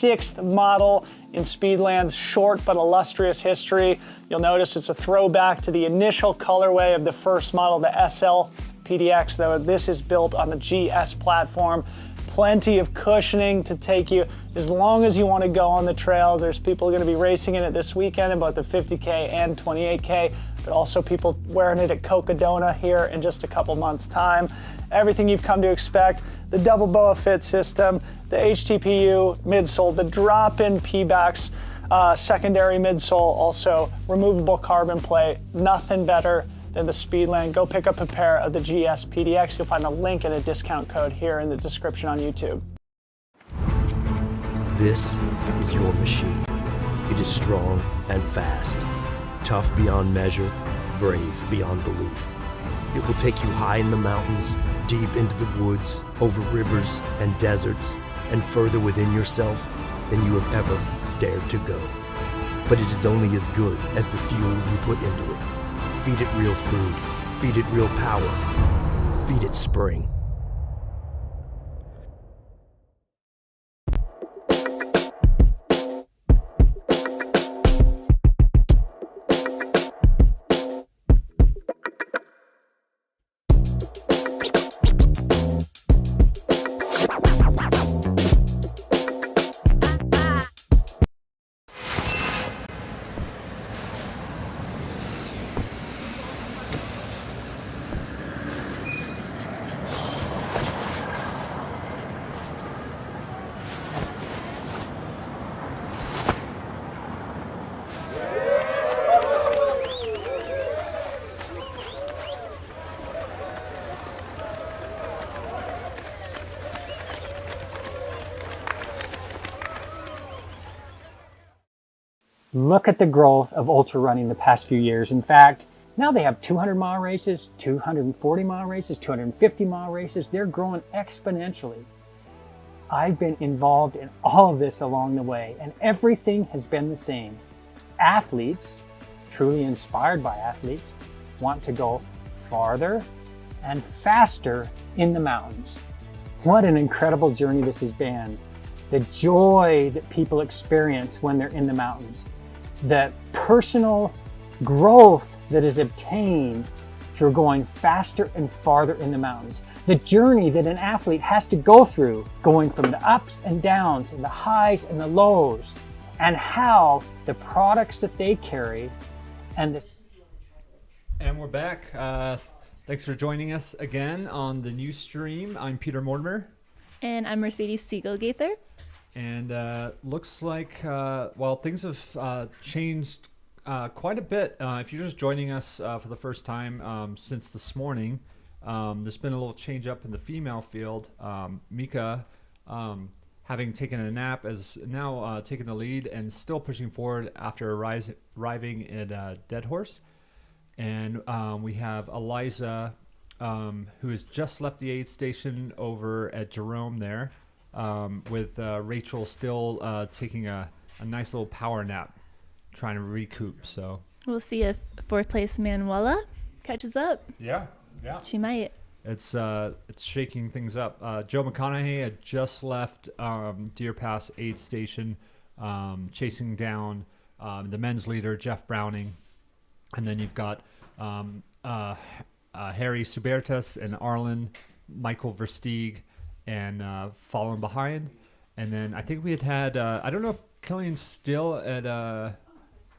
6th model in Speedland's short but illustrious history. You'll notice it's a throwback to the initial colorway of the first model, the SL PDX, though this is built on the GS platform. Plenty of cushioning to take you as long as you want to go on the trails. There's people going to be racing in it this weekend in both the 50K and 28K, but also people wearing it at Cocodona here in just a couple months' time. Everything you've come to expect, the double BOA fit system, the HTPU midsole, the drop-in P-backs, secondary midsole, also removable carbon plate. Nothing better than the Speedland. Go pick up a pair of the GS PDX. You'll find a link and a discount code here in the description on YouTube. This is your machine. It is strong and fast, tough beyond measure, brave beyond belief. It will take you high in the mountains, deep into the woods, over rivers and deserts, and further within yourself than you have ever dared to go. But it is only as good as the fuel you put into it. Feed it real food. Feed it real power. Feed it spring. Look at the growth of ultra running the past few years. In fact, now they have 200-mile races, 240-mile races, 250-mile races. They're growing exponentially. I've been involved in all of this along the way, and everything has been the same. Athletes, truly inspired by athletes, want to go farther and faster in the mountains. What an incredible journey this has been. The joy that people experience when they're in the mountains. The personal growth that is obtained through going faster and farther in the mountains. The journey that an athlete has to go through, going from the ups and downs and the highs and the lows, and how the products that they carry and the... And we're back. Thanks for joining us again on the new stream. I'm Peter Mortimer. And I'm Mercedes Siegelgaither. And looks like, well, things have changed quite a bit. If you're just joining us for the first time since this morning, there's been a little change up in the female field. Mika, having taken a nap, is now taking the lead and still pushing forward after arriving at Dead Horse. And we have Eliza, who has just left the aid station over at Jerome there. With Rachel still taking a nice little power nap, trying to recoup. So we'll see if fourth place Manuela catches up. Yeah. She might. It's shaking things up. Joe McConaughey had just left Deer Pass aid station, chasing down the men's leader Jeff Browning, and then you've got Harry Subertas and Arlen Michael Versteeg. And following behind, and then I think we had I don't know if Killian's still at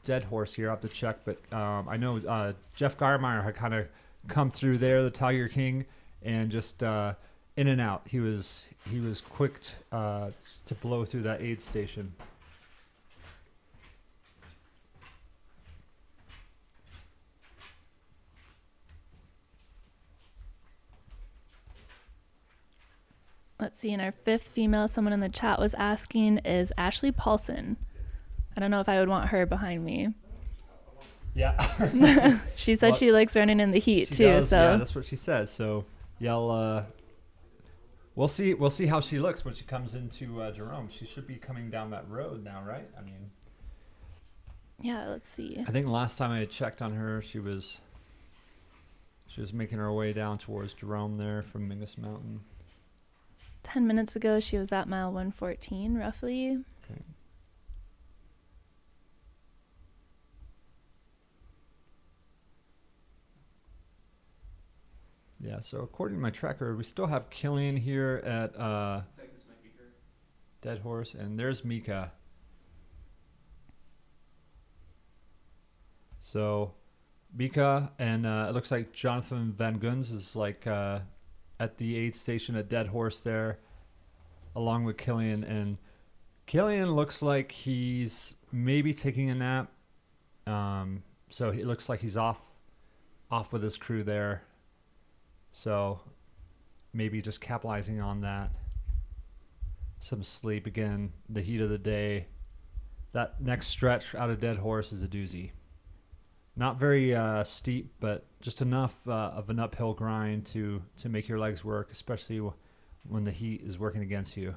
Dead Horse here. I have to check, but I know Jeff Geiermeyer had kind of come through there, the Tiger King, and just in and out. He was quick to blow through that aid station. Let's see, in our fifth female, someone in the chat was asking, is Ashley Paulson. I don't know if I would want her behind me. Yeah. She said she likes running in the heat too. Does, so yeah, that's what she says. So yeah, we'll see how she looks when she comes into Jerome. She should be coming down that road now, right? I mean, yeah, let's see. I think last time I had checked on her, she was making her way down towards Jerome there from Mingus Mountain. 10 minutes ago, she was at mile 114, roughly. Okay. Yeah, so according to my tracker, we still have Killian here at Dead Horse, and there's Mika. So Mika and it looks like Jonathan Van Guns is like at the aid station at Dead Horse there, along with Killian. And Killian looks like he's maybe taking a nap. So it looks like he's off with his crew there. So maybe just capitalizing on that. Some sleep again, the heat of the day. That next stretch out of Dead Horse is a doozy. Not very steep, but just enough of an uphill grind to make your legs work, especially when the heat is working against you.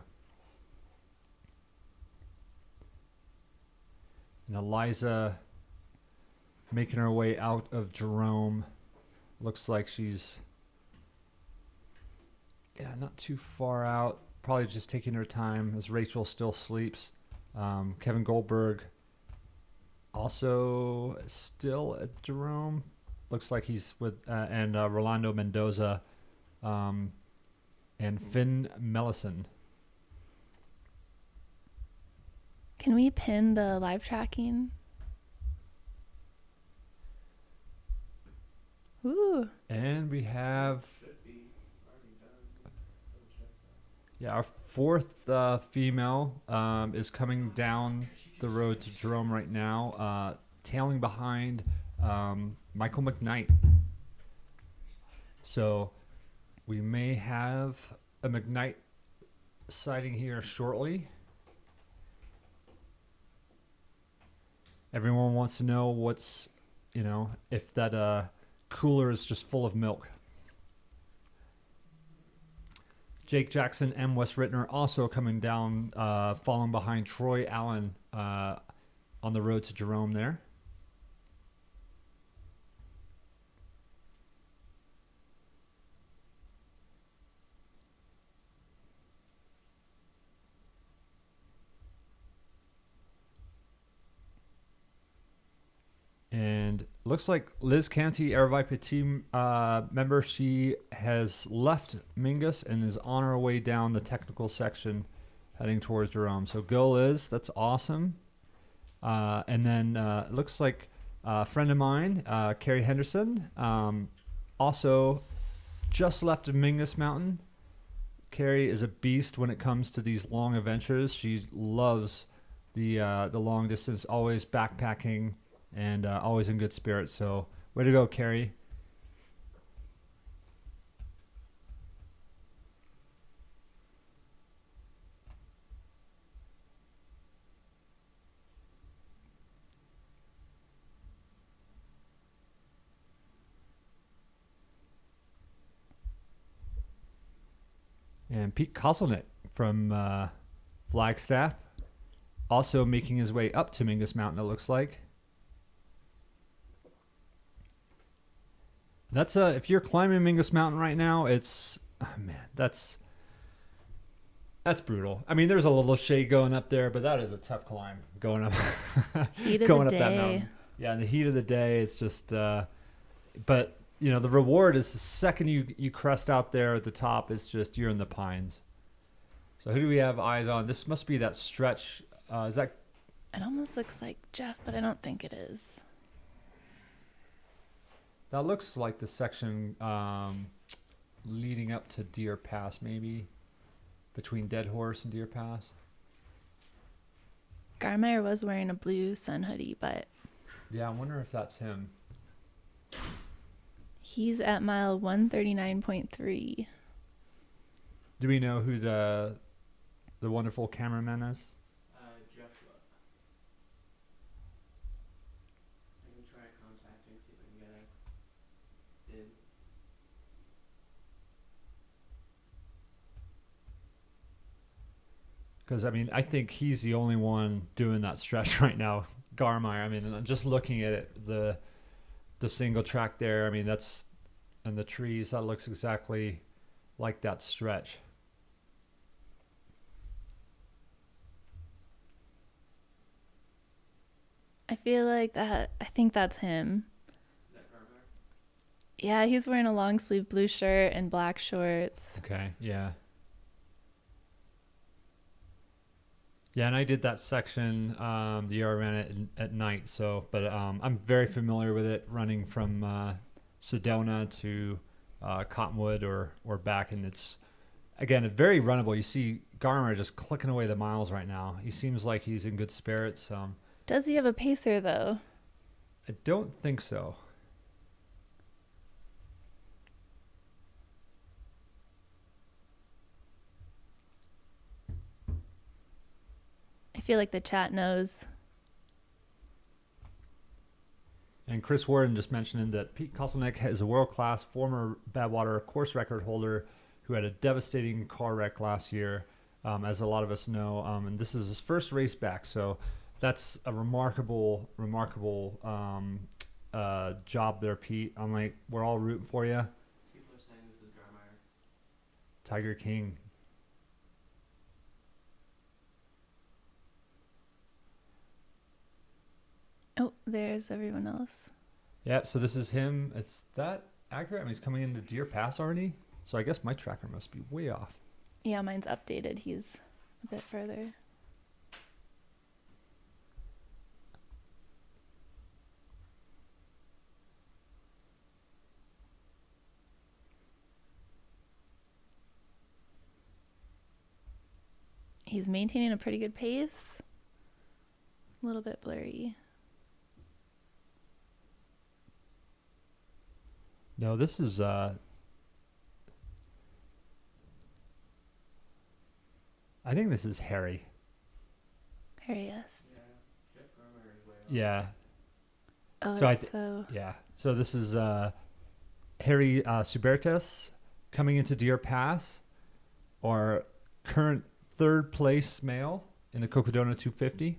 And Eliza making her way out of Jerome. Looks like she's not too far out. Probably just taking her time as Rachel still sleeps. Kevin Goldberg also still at Jerome. Looks like he's with and Rolando Mendoza and Finn Mellison. Can we pin the live tracking? Ooh. And we have our fourth female is coming down the road to Jerome right now, tailing behind Michael McKnight. So we may have a McKnight sighting here shortly. Everyone wants to know what's, if that cooler is just full of milk. Jake Jackson and Wes Rittner also coming down, following behind Troy Allen on the road to Jerome there. And looks like Liz Canty, Air Viper team member, she has left Mingus and is on her way down the technical section heading towards Jerome. So go Liz, that's awesome. And then it looks like a friend of mine, Carrie Henderson, also just left Mingus Mountain. Carrie is a beast when it comes to these long adventures. She loves the long distance, always backpacking, and always in good spirits. So way to go, Carrie. And Pete Koselnick from Flagstaff, also making his way up to Mingus Mountain, it looks like. That's if you're climbing Mingus Mountain right now, it's that's brutal. I mean, there's a little shade going up there, but that is a tough climb going up. Heat of going the up that day. mountain. Yeah, in the heat of the day, it's just. But the reward is the second you crest out there at the top, it's just you're in the pines. So who do we have eyes on? This must be that stretch. Is that? It almost looks like Jeff, but I don't think it is. That looks like the section leading up to Deer Pass, maybe between Dead Horse and Deer Pass. Garmeyer was wearing a blue sun hoodie, but Yeah, I wonder if that's him. he's at mile 139.3. Do we know who the wonderful cameraman is? Joshua. I can try contacting, see if I can get it in. Because, I mean, I think he's the only one doing that stretch right now. Garmeyer, I mean, just looking at it, the single track there, I mean, that's, and the trees, that looks exactly like that stretch. I feel like that. I think that's him. Is that Garmeyer? Yeah, he's wearing a long sleeve blue shirt and black shorts. Okay, yeah. Yeah, and I did that section the year I ran it at night. So, but I'm very familiar with it, running from Sedona to Cottonwood or back, and it's again very runnable. You see Garmer just clicking away the miles right now. He seems like he's in good spirits. Does he have a pacer though? I don't think so. I feel like the chat knows. And Chris Warden just mentioning that Pete Koselnick is a world-class former Badwater course record holder who had a devastating car wreck last year, as a lot of us know. And this is his first race back, so that's a remarkable job there, Pete. I'm like, we're all rooting for you. People are saying this is Garmeyer. Tiger King. Oh, there's everyone else. Yeah, so this is him. Is that accurate? I mean, he's coming into Deer Pass already? So I guess my tracker must be way off. Yeah, mine's updated. He's a bit further. He's maintaining a pretty good pace. A little bit blurry. No, this is I think this is Harry. Harry, yes. Yeah, Jeff Garmeyer is way off. Yeah. Oh, So so Yeah. So this is Harry Subertes coming into Deer Pass, our current third place male in the Cocodona 250.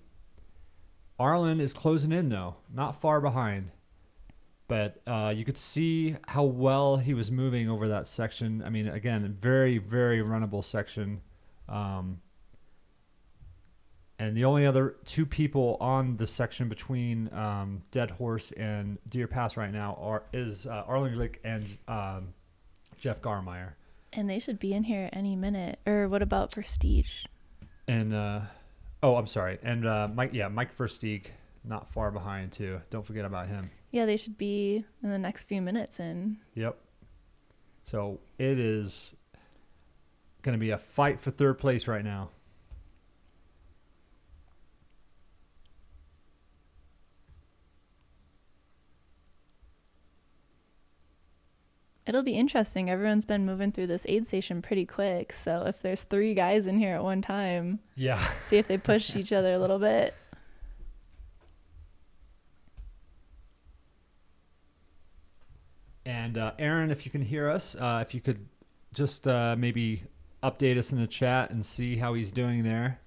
Arlen is closing in though, not far behind. But you could see how well he was moving over that section. I mean, again, a very, very runnable section. And the only other two people on the section between Dead Horse and Deer Pass right now is Arlen Glick and Jeff Garmeyer. and they should be in here any minute. Or what about Prestige? And I'm sorry. And Mike Versteeg, not far behind too. Don't forget about him. Yeah, they should be in the next few minutes in. Yep. So it is going to be a fight for third place right now. It'll be interesting. Everyone's been moving through this aid station pretty quick. So if there's 3 guys in here at one time, Yeah. see if they push each other a little bit. And Aaron, if you can hear us, if you could just maybe update us in the chat and see how he's doing there.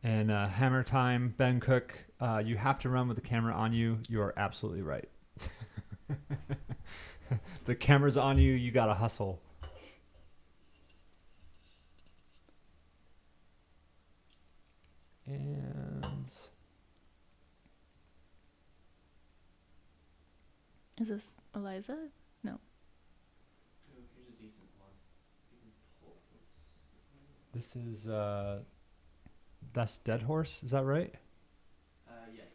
And Hammer Time, Ben Cook, you have to run with the camera on you. You are absolutely right. The camera's on you. You got to hustle. And Is this Eliza? No. Oh, here's a decent one. You can pull. this is that's Dead Horse. Is that right? Yes.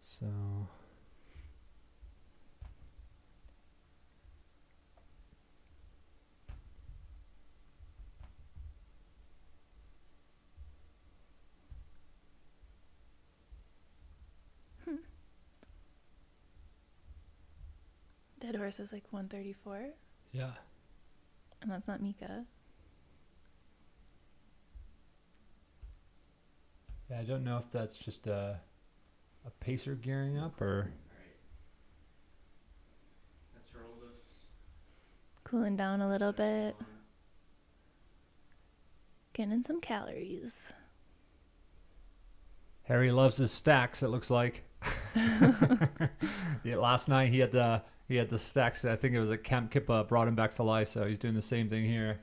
So Dead Horse is like 134, yeah. and that's not Mika. Yeah, I don't know if that's just a pacer gearing up or. Alright. That's her oldest. Cooling down a little bit. one. Getting in some calories. Harry loves his stacks. It looks like. Yeah, last night he had He had the stacks. I think it was at Camp Kippa brought him back to life, so he's doing the same thing here.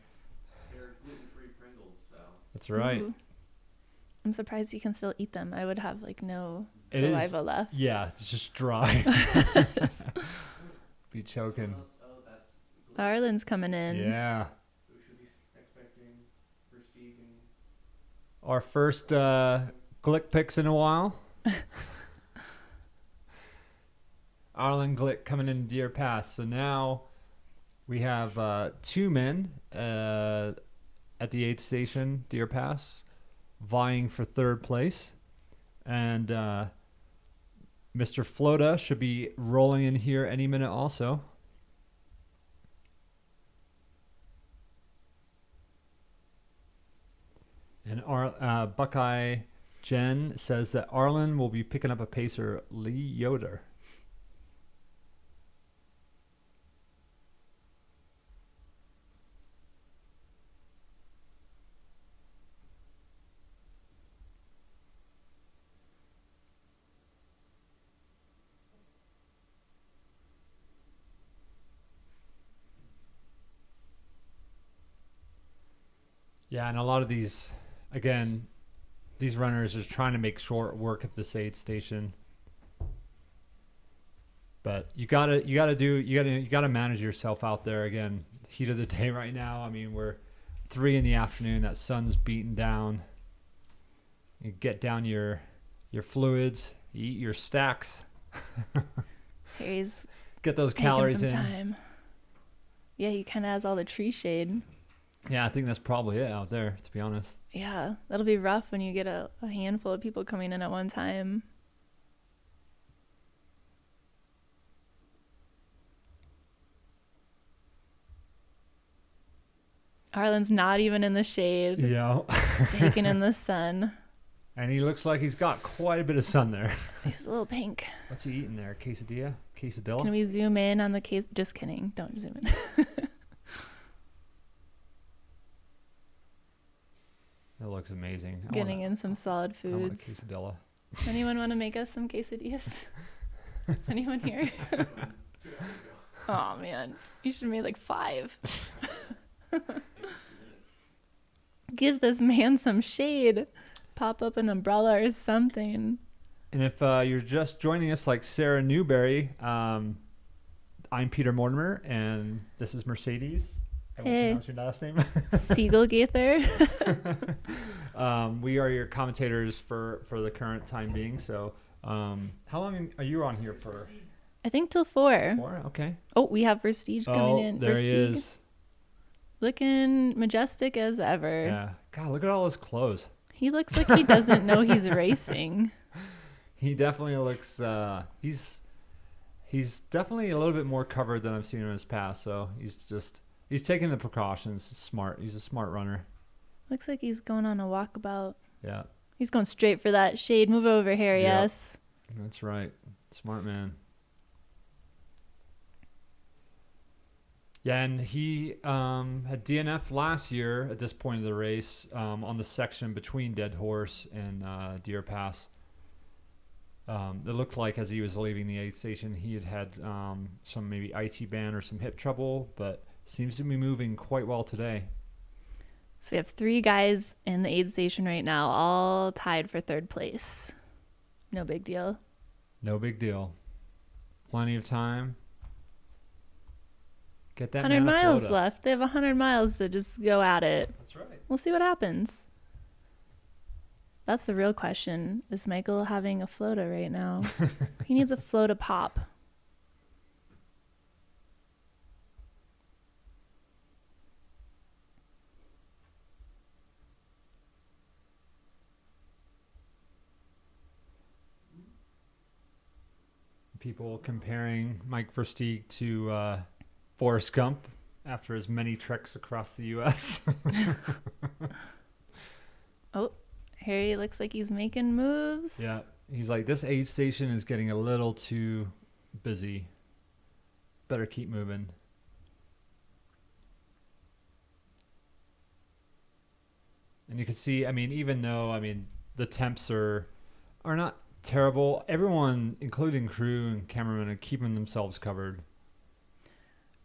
They're gluten-free Pringles, so That's right. Ooh. I'm surprised you can still eat them. I would have like no It is- saliva left. Yeah, it's just dry. Be choking. oh, that's gluten. Arlen's coming in. Yeah. So we should be expecting Prestige and Our first Glick picks in a while. Arlen Glick coming in Deer Pass. So now we have 2 men at the aid station, Deer Pass, vying for 3rd place. And Mr. Flota should be rolling in here any minute also. And Buckeye Jen says that Arlen will be picking up a pacer, Lee Yoder. Yeah, and a lot of these, again, these runners are trying to make short work of this aid station. But you gotta manage yourself out there. Again, heat of the day right now. I mean, we're 3 in the afternoon. That sun's beating down. You get down your fluids. You eat your stacks. He's Get those taking calories some in. time. Yeah, he kind of has all the tree shade. Yeah, I think that's probably it out there, to be honest. Yeah, that'll be rough when you get a handful of people coming in at one time. Arlen's not even in the shade, Yeah. taking in the sun. And he looks like he's got quite a bit of sun there. He's a little pink. What's he eating there? Quesadilla? Quesadilla? Can we zoom in on the case? Just kidding. Don't zoom in. That looks amazing. Getting in some solid I want a foods. quesadilla. Anyone want to make us some quesadillas? Is anyone here? Oh man, you should have made like 5. Give this man some shade. Pop up an umbrella or something. And if you're just joining us like Sarah Newberry, I'm Peter Mortimer, and this is Mercedes. I won't Hey. pronounce your last name. Siegel Gaither. We are your commentators for the current time being. So how long are you on here for? I think till 4. 4? Okay. Oh, we have Prestige coming in. There he Prestige. is. Looking majestic as ever. Yeah. God, look at all his clothes. He looks like he doesn't know he's racing. He definitely looks. He's definitely a little bit more covered than I've seen in his past. So he's taking the precautions. Smart. He's a smart runner. Looks like he's going on a walkabout. Yeah, He's going straight for that shade. Move over here, Yep. yes. that's right. Smart man. Yeah, and he had DNF last year at this point of the race on the section between Dead Horse and Deer Pass. It looked like as he was leaving the aid station, he had some maybe IT band or some hip trouble, but seems to be moving quite well today. So we have 3 guys in the aid station right now, all tied for 3rd place. No big deal. No big deal. Plenty of time. Get that 100 miles Manaflota. left. They have 100 miles to just go at it. That's right. We'll see what happens. That's the real question. Is Michael having a floater right now? He needs a float pop. People comparing Mike Versteeg to Forrest Gump after his many treks across the U.S. Oh, Harry looks like he's making moves. Yeah, he's like, this aid station is getting a little too busy. Better keep moving. And you can see, I mean, even though, I mean, the temps are not terrible, everyone, including crew and cameramen, are keeping themselves covered.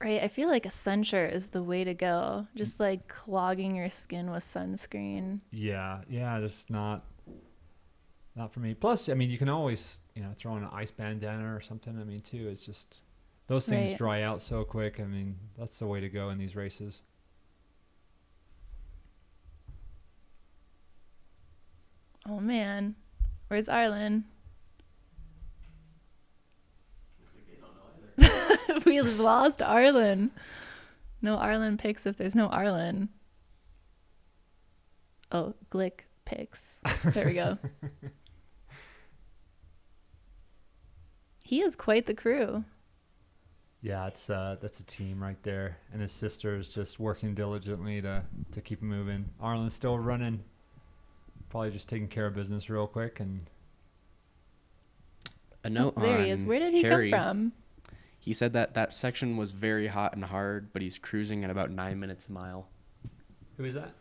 Right. I feel like a sun shirt is the way to go. Just like clogging your skin with sunscreen. Yeah, just not for me. Plus, I mean, you can always, throw in an ice bandana or something. I mean, too, it's just those things Right. dry out so quick. I mean, that's the way to go in these races. Oh man. Where's Arlen? Looks like they don't know either. We lost Arlen. No Arlen picks if there's no Arlen. Oh, Glick picks. There we go. He is quite the crew. Yeah, that's a team right there, and his sister is just working diligently to keep him moving. Arlen's still running, probably just taking care of business real quick. And A note Oh, there on he is. Where did he Harry. come from? He said that section was very hot and hard, but he's cruising at about 9 minutes a mile. who is that?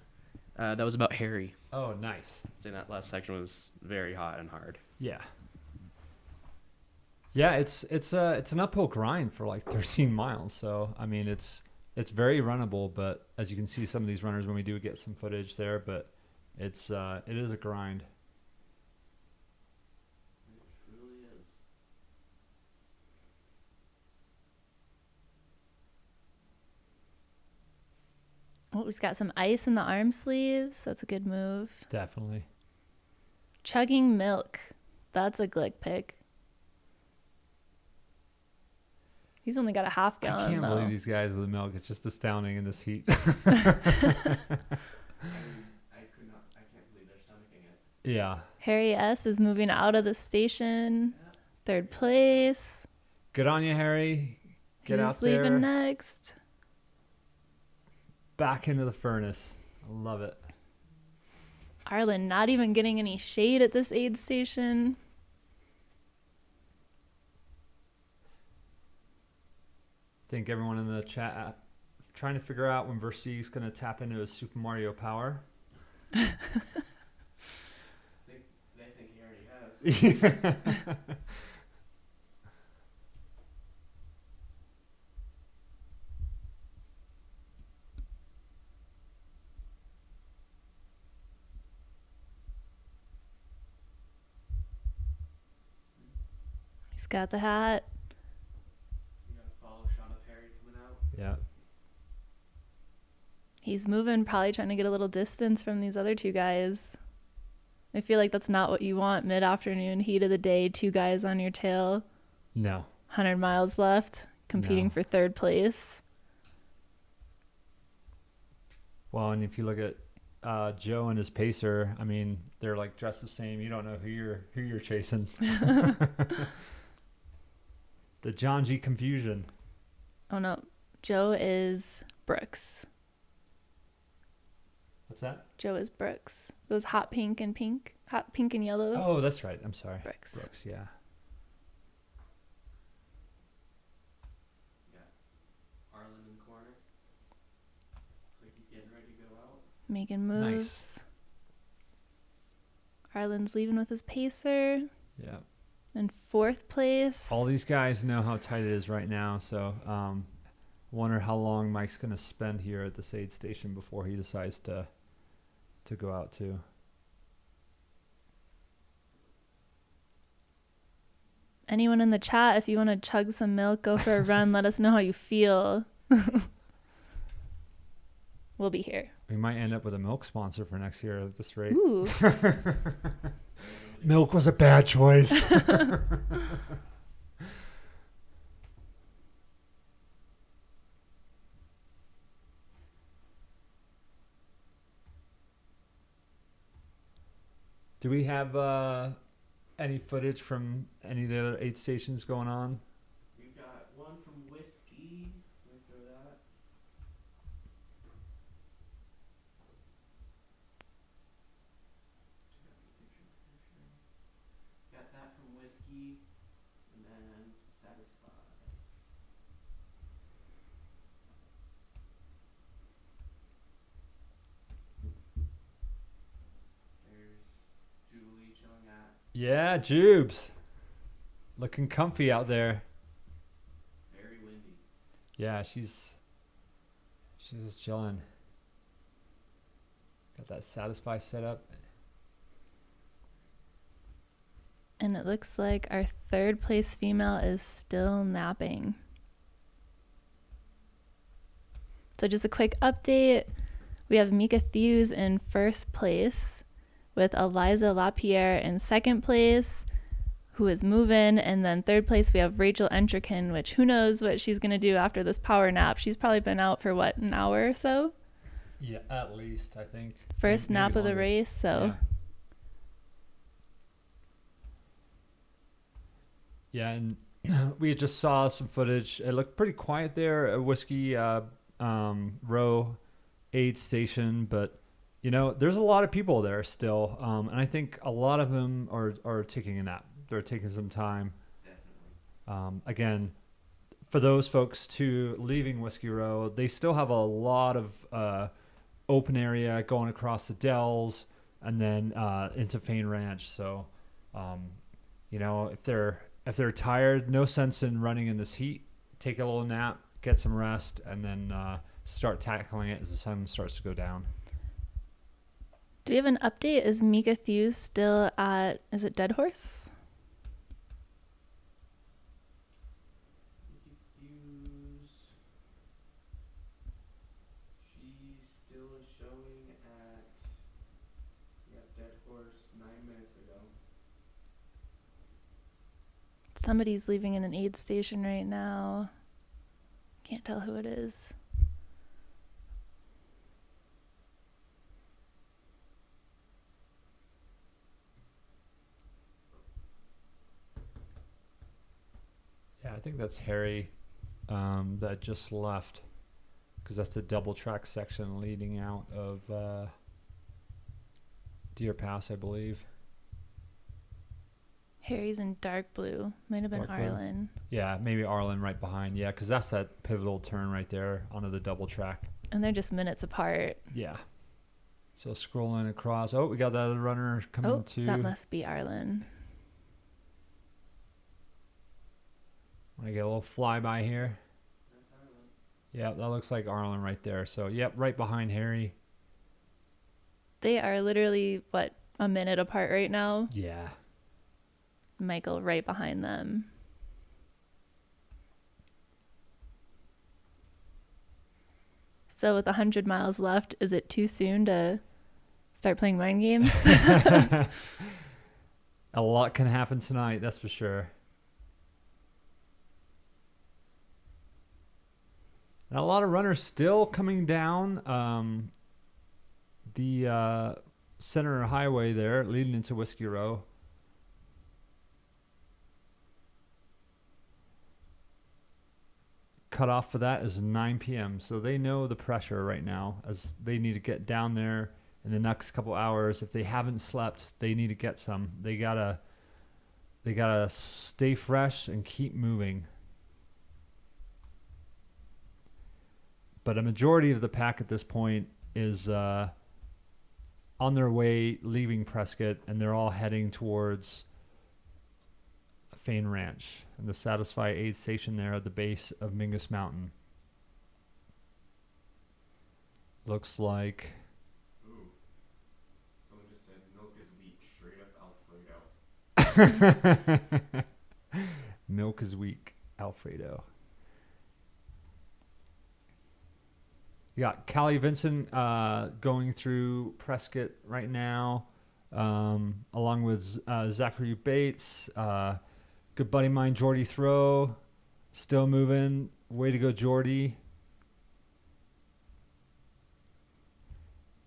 That was about Harry. Oh, nice. Saying that last section was very hot and hard. Yeah. Yeah, it's an uphill grind for like 13 miles. So I mean, it's very runnable, but as you can see, some of these runners when we do get some footage there, but it is a grind. It truly is. Oh, he's got some ice in the arm sleeves. That's a good move. Definitely. Chugging milk. That's a Glick pick. He's only got a half I gallon can't though. believe these guys with the milk. It's just astounding in this heat. I could not. I can't believe they're stomaching it. Yeah. Harry S is moving out of the station. Third place. Good on you, Harry. Get Who's out there. leaving next? Back into the furnace. I love it. Arlen not even getting any shade at this aid station. I think everyone in the chat trying to figure out when Versi's going to tap into his Super Mario power. They think he already has. He's got the hat. You gotta follow shot of Harry coming out. Yeah. He's moving, probably trying to get a little distance from these other two guys. I feel like that's not what you want mid-afternoon, heat of the day, two guys on your tail, No. 100 miles left, competing No. for third place. Well, and if you look at Joe and his pacer, I mean, they're like dressed the same. You don't know who you're chasing. The John G confusion. Oh no, Joe is Brooks. What's that? Joe is Brooks. Those hot pink and yellow. Oh, that's right. I'm sorry. Brooks. Brooks, yeah. Yeah. Arlen in the corner. Looks like he's getting ready to go out. Making moves. Nice. Arlen's leaving with his pacer. Yeah. In fourth place. All these guys know how tight it is right now, so wonder how long Mike's going to spend here at this aid station before he decides to go out too. Anyone in the chat, if you want to chug some milk, go for a run, let us know how you feel. We'll be here. We might end up with a milk sponsor for next year at this rate. Ooh. Milk was a bad choice. Do we have any footage from any of the other aid stations going on? We've got one from Whiskey. Let me throw that. Got that from Whiskey, and then Satisfied. There's Julie chilling at. Yeah, Jubes. Looking comfy out there. Very windy. Yeah, she's just chilling. Got that Satisfy set up. And it looks like our third place female is still napping. So just a quick update. We have Mika Thews in first place with Eliza Lapierre in second place, who is moving. And then third place, we have Rachel Entrekin, which who knows what she's going to do after this power nap. She's probably been out for, what, an hour or so? Yeah, at least, I think. First Maybe nap of the longer. race, so... Yeah, and we just saw some footage. It looked pretty quiet there at Whiskey Row aid station, but you know, there's a lot of people there still, and I think a lot of them are taking a nap. They're taking some time. Definitely. Again, for those folks too leaving Whiskey Row, they still have a lot of open area going across the Dells and then into Fain Ranch. So, you know, if they're tired, no sense in running in this heat. Take a little nap, get some rest, and then start tackling it as the sun starts to go down. Do we have an update? Is Mika Thews still at, is it Dead Horse? She's still showing at Dead Horse 9 minutes ago. Somebody's leaving in an aid station right now. Can't tell who it is. Yeah, I think that's Harry that just left, because that's the double track section leading out of Deer Pass, I believe. Harry's in dark blue. Might have been Dark blue. Arlen. Yeah, maybe Arlen right behind. Yeah, because that's that pivotal turn right there onto the double track. And they're just minutes apart. Yeah. So scrolling across. Oh, we got that other runner coming Oh, to. that must be Arlen. Want to get a little flyby here. Yeah, that looks like Arlen right there. So, yep, right behind Harry. They are literally, what, a minute apart right now? Yeah. Michael right behind them. So with 100 miles left, is it too soon to start playing mind games? A lot can happen tonight, that's for sure. And a lot of runners still coming down the center highway there, leading into Whiskey Row. Cutoff for that is 9 p.m. So they know the pressure right now, as they need to get down there in the next couple hours. If they haven't slept, they need to get some. They gotta stay fresh and keep moving. But a majority of the pack at this point is on their way leaving Prescott, and they're all heading towards Fain Ranch and the Satisfy aid station there at the base of Mingus Mountain. Looks like... Ooh. Someone just said milk is weak, straight up Alfredo. Milk is weak, Alfredo. You got Callie Vinson going through Prescott right now, along with Zachary Bates. Good buddy of mine, Jordy Throw, still moving. Way to go, Jordy.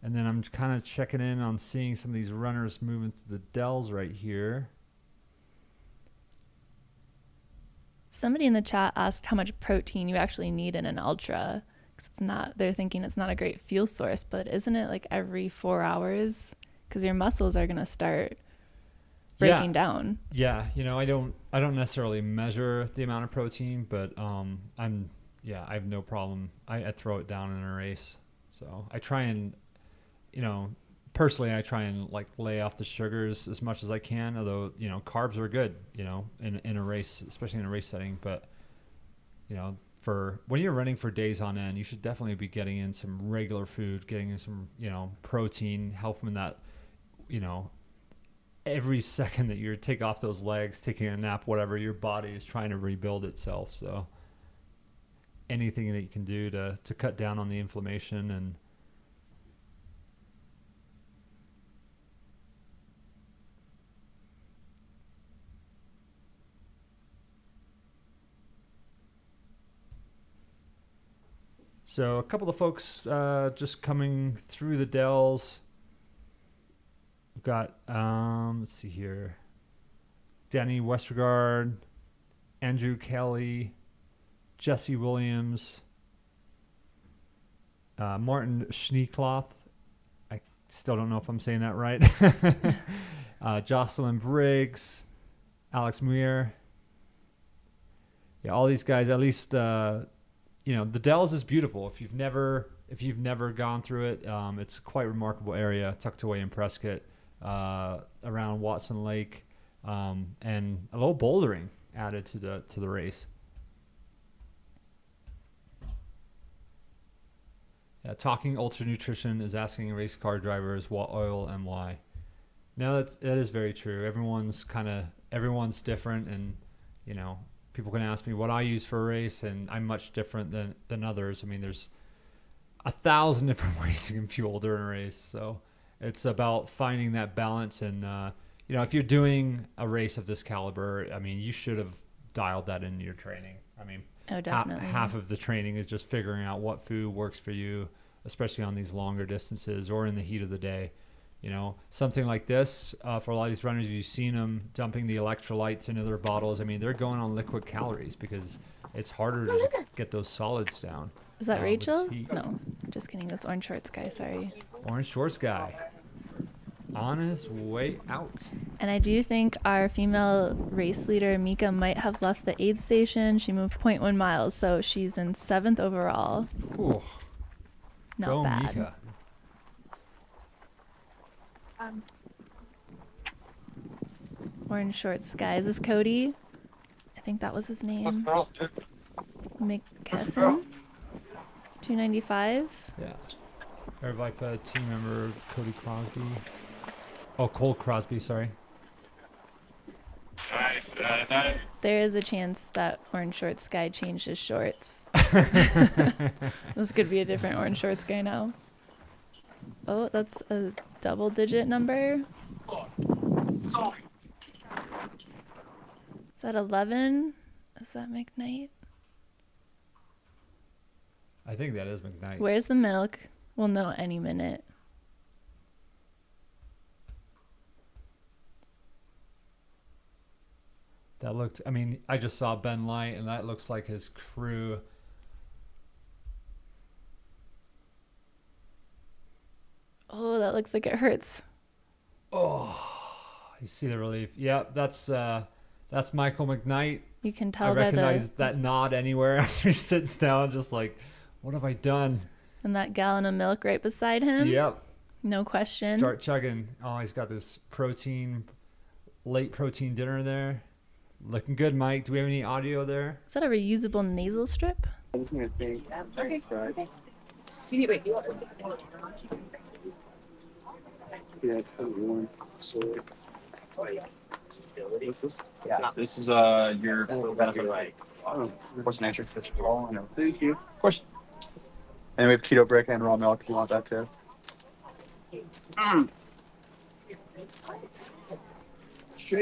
And then I'm kind of checking in on seeing some of these runners moving to the Dells right here. Somebody in the chat asked how much protein you actually need in an ultra. 'Cause it's not, they're thinking it's not a great fuel source, but isn't it like every 4 hours? Because your muscles are going to start breaking down. Yeah, you know, I don't necessarily measure the amount of protein, but I have no problem. I throw it down in a race. So I try and, you know, personally I try and like lay off the sugars as much as I can, although, you know, carbs are good, you know, in a race, especially in a race setting, but you know, for when you're running for days on end, you should definitely be getting in some regular food, getting in some, protein, helping that, every second that you take off those legs, taking a nap, whatever, your body is trying to rebuild itself. So anything that you can do to cut down on the inflammation and so a couple of folks just coming through the Dells. We've got, let's see here, Danny Westergaard, Andrew Kelly, Jesse Williams, Martin Schneekloth. I still don't know if I'm saying that right. Jocelyn Briggs, Alex Muir. Yeah, all these guys, at least, the Dells is beautiful. If you've never gone through it, it's a quite remarkable area tucked away in Prescott, around Watson Lake, and a little bouldering added to the race. Talking Ultra Nutrition is asking race car drivers what oil and why. No, that is very true. Everyone's different, and people can ask me what I use for a race, and I'm much different than others. I mean, there's 1,000 different ways you can fuel during a race, so it's about finding that balance. And if you're doing a race of this caliber, I mean, you should have dialed that into your training. I mean, Oh, definitely. half of the training is just figuring out what food works for you, especially on these longer distances or in the heat of the day. Something like this, for a lot of these runners, you've seen them dumping the electrolytes into their bottles. I mean, they're going on liquid calories because it's harder to get those solids down. Is that with Rachel? heat. No, just kidding. That's Orange Shorts guy. Sorry. Orange Shorts guy on his way out. And I do think our female race leader, Mika, might have left the aid station. She moved 0.1 miles, so she's in 7th overall. Ooh, Not go bad. Mika. Orange Shorts guy. Is this Cody? I think that was his name. McKesson? 295? Yeah. Herbalife team member Cody Crosby. Oh, Cole Crosby, sorry. There is a chance that Orange Shorts guy changed his shorts. This could be a different Orange Shorts guy now. Oh, that's a double-digit number. Is that 11? Is that McKnight? I think that is McKnight. Where's the milk? We'll know any minute. That looked, I mean, I just saw Ben Light, and that looks like his crew. Oh, that looks like it hurts. Oh, you see the relief. Yep, that's Michael McKnight. You can I tell by recognize that nod anywhere after he sits down, just like, what have I done? and that gallon of milk right beside him. Yep. No question. Start chugging. Oh, he's got this late protein dinner there. Looking good, Mike. Do we have any audio there? Is that a reusable nasal strip? I was gonna think. Okay. Right. You need, wait, you want this? Yeah, it's kind of warm. So, what's this? Yeah, this is your benefit right. Oh, Of course, nature. oh, no. Thank you. Of course. And we have keto brick and raw milk if you want that too.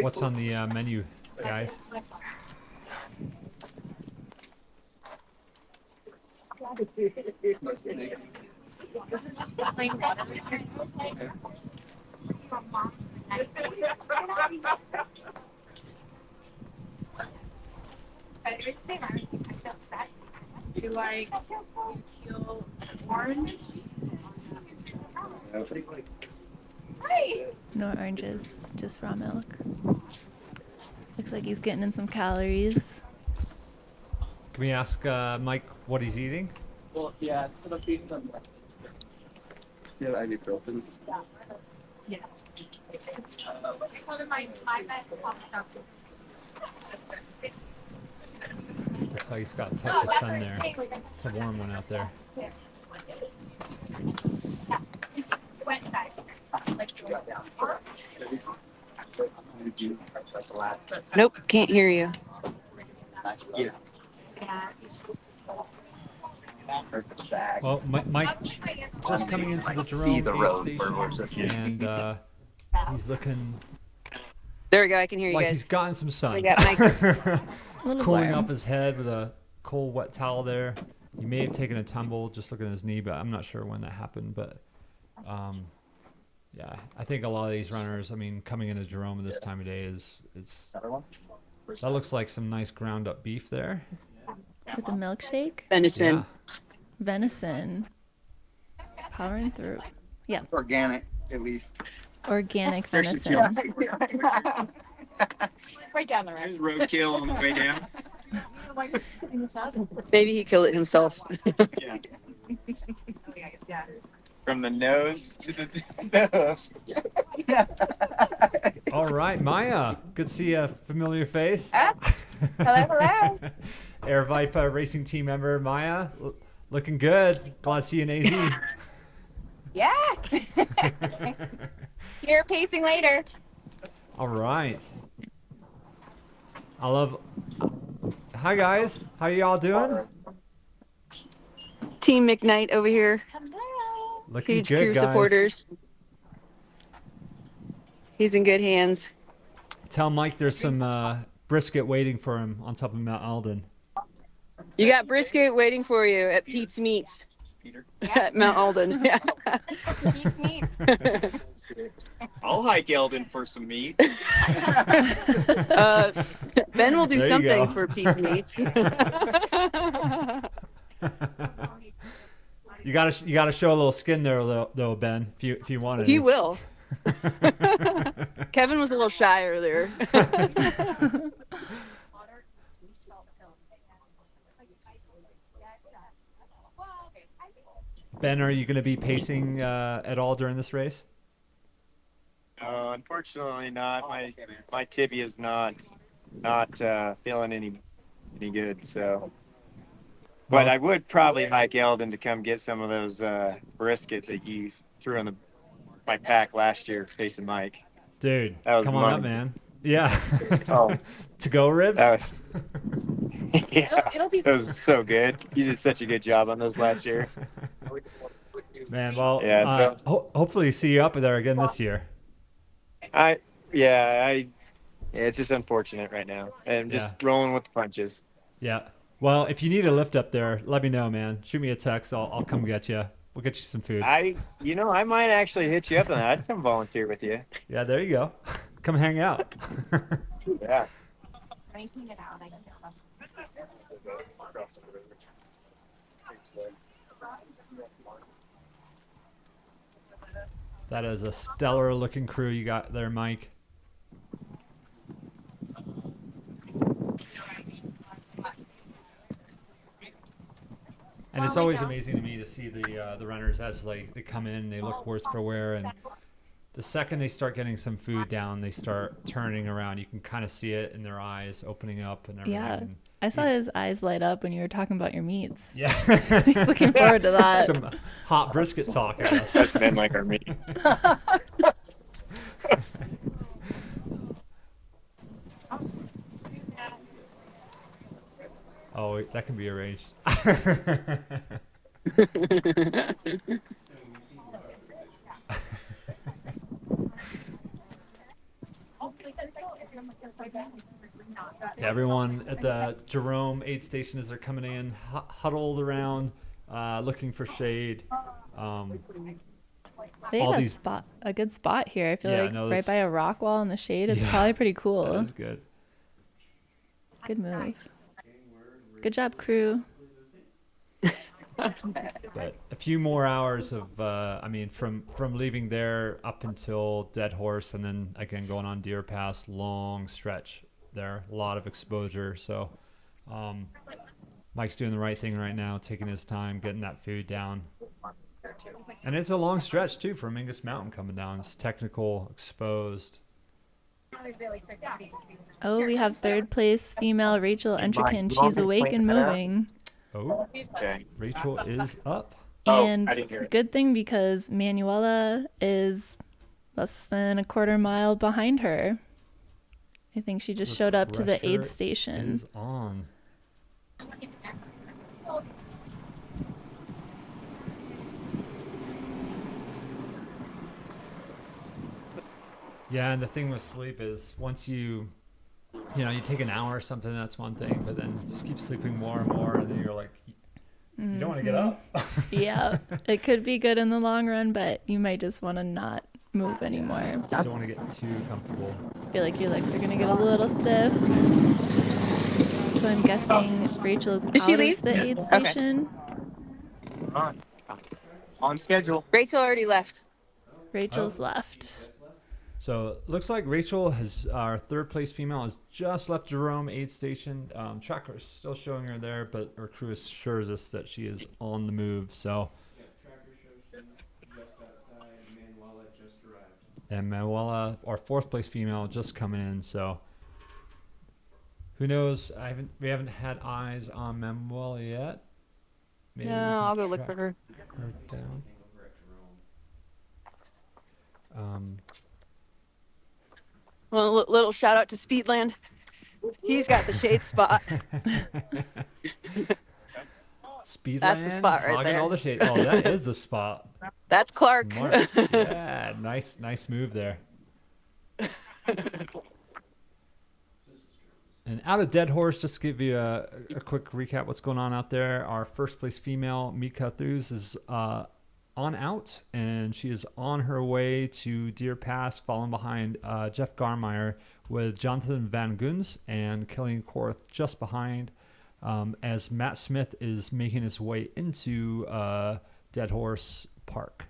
What's on the menu, guys? This is just the plain water. Do you like teal orange? Hi. No oranges, just raw milk. Looks like he's getting in some calories. Can we ask Mike what he's eating? Well, yeah, instead of feeding them. Yeah, ibuprofen. Yes. One of my bed popped up. Looks like he's got a touch of sun there. It's a warm one out there. Nope, can't hear you. Well, Mike just coming into the Jerome aid station, and he's looking There we go. I can hear you like guys. he's gotten some sun. We got Mike. He's cooling off his head with a cold, wet towel there. He may have taken a tumble just looking at his knee, but I'm not sure when that happened. But yeah, I think a lot of these runners, I mean, coming into Jerome at this time of day that looks like some nice ground up beef there. With a milkshake? Venison. Yeah. Venison. Powering through. Yeah. It's organic, at least. Organic There's venison. Right down the road. There's roadkill on the way down. Maybe he killed it himself. Yeah. From the nose to the nose. All right, Maya. Good to see a familiar face. Hello, hello. Air Vipa racing team member Maya. Looking good. Glad to see you in AZ. Yeah. You're pacing later. All right. Hi guys, how y'all doing? Team McKnight over here. Hello. Looking Huge good, crew guys. supporters. He's in good hands. Tell Mike there's some brisket waiting for him on top of Mount Alden. You got brisket waiting for you at Pete's Meats at Mount Alden. Yeah. Pete's Meats. I'll hike Eldon for some meat. Ben will do There you something go. for Pete's Meats. You gotta show a little skin there though, Ben, if you wanted. He will. Kevin was a little shy earlier. Ben, are you gonna be pacing at all during this race? Unfortunately not. My tibia is not feeling any good. So, but I would probably hike Eldon to come get some of those brisket that you threw in my pack last year facing Mike. Dude, That was come on money. up, man. Yeah. Oh. To go ribs. That was It'll be that was so good. You did such a good job on those last year. Man, well, Yeah, hopefully see you up there again this year. It's just unfortunate right now, and just Yeah. rolling with the punches. Yeah. Well, if you need a lift up there, let me know, man. Shoot me a text. I'll come get you. We'll get you some food. I might actually hit you up on that. I'd come volunteer with you. Yeah, there you go. Come hang out. Yeah. making it out. I can tell. That is a stellar looking crew you got there, Mike. And it's always amazing to me to see the runners as they come in, they look worse for wear, and the second they start getting some food down, they start turning around. You can kind of see it in their eyes opening up and everything. Yeah. And I saw his eyes light up when you were talking about your meats. yeah. He's looking forward to that. Some hot brisket talk, I guess. That's been like our meeting. Oh, that can be arranged. Yeah, everyone at the Jerome aid station as they're coming in, huddled around, looking for shade. They all got these- a good spot here. I feel Yeah, like no, right by a that's- rock wall in the shade. It's Yeah, probably pretty cool. That is good. Good move. Good job, crew. But a few more hours of, I mean, from leaving there up until Dead Horse, and then again going on Deer Pass, long stretch there, a lot of exposure. So Mike's doing the right thing right now, taking his time, getting that food down. And it's a long stretch too from Angus Mountain coming down. It's technical, exposed. Oh, we have third place female Rachel Entrekin. She's awake and moving. Oh, Rachel is up. And good thing because Manuela is less than a quarter mile behind her. I think she just showed up to the aid station. Is on. Yeah, and the thing with sleep is once you take an hour or something, that's one thing, but then you just keep sleeping more and more, and then you're like, you don't want to get up. Yeah, it could be good in the long run, but you might just want to not move anymore. Just don't want to get too comfortable. I feel like your legs are going to get a little stiff. So I'm guessing Rachel is out of the aid station. On schedule. Rachel already left. Rachel's left. So looks like Rachel our third place female has just left Jerome aid station. Tracker is still showing her there, but our crew assures us that she is on the move. So. Tracker shows she's just outside. Manuela just arrived. And Manuela, our fourth place female, just coming in. So who knows? We haven't had eyes on Manuela yet. Maybe no, I'll go look for her. Down. Well, little shout out to Speedland. He's got the shade spot. Speedland. That's the spot right there. All the shade. Oh, that is the spot. That's Clark. Yeah, nice move there. And out of Dead Horse, just to give you a quick recap what's going on out there. Our first place female, Mika Thews, is on out, and she is on her way to Deer Pass, following behind Jeff Garmeyer with Jonathan Van Guns and Killian Korth just behind, as Matt Smith is making his way into Dead Horse Park.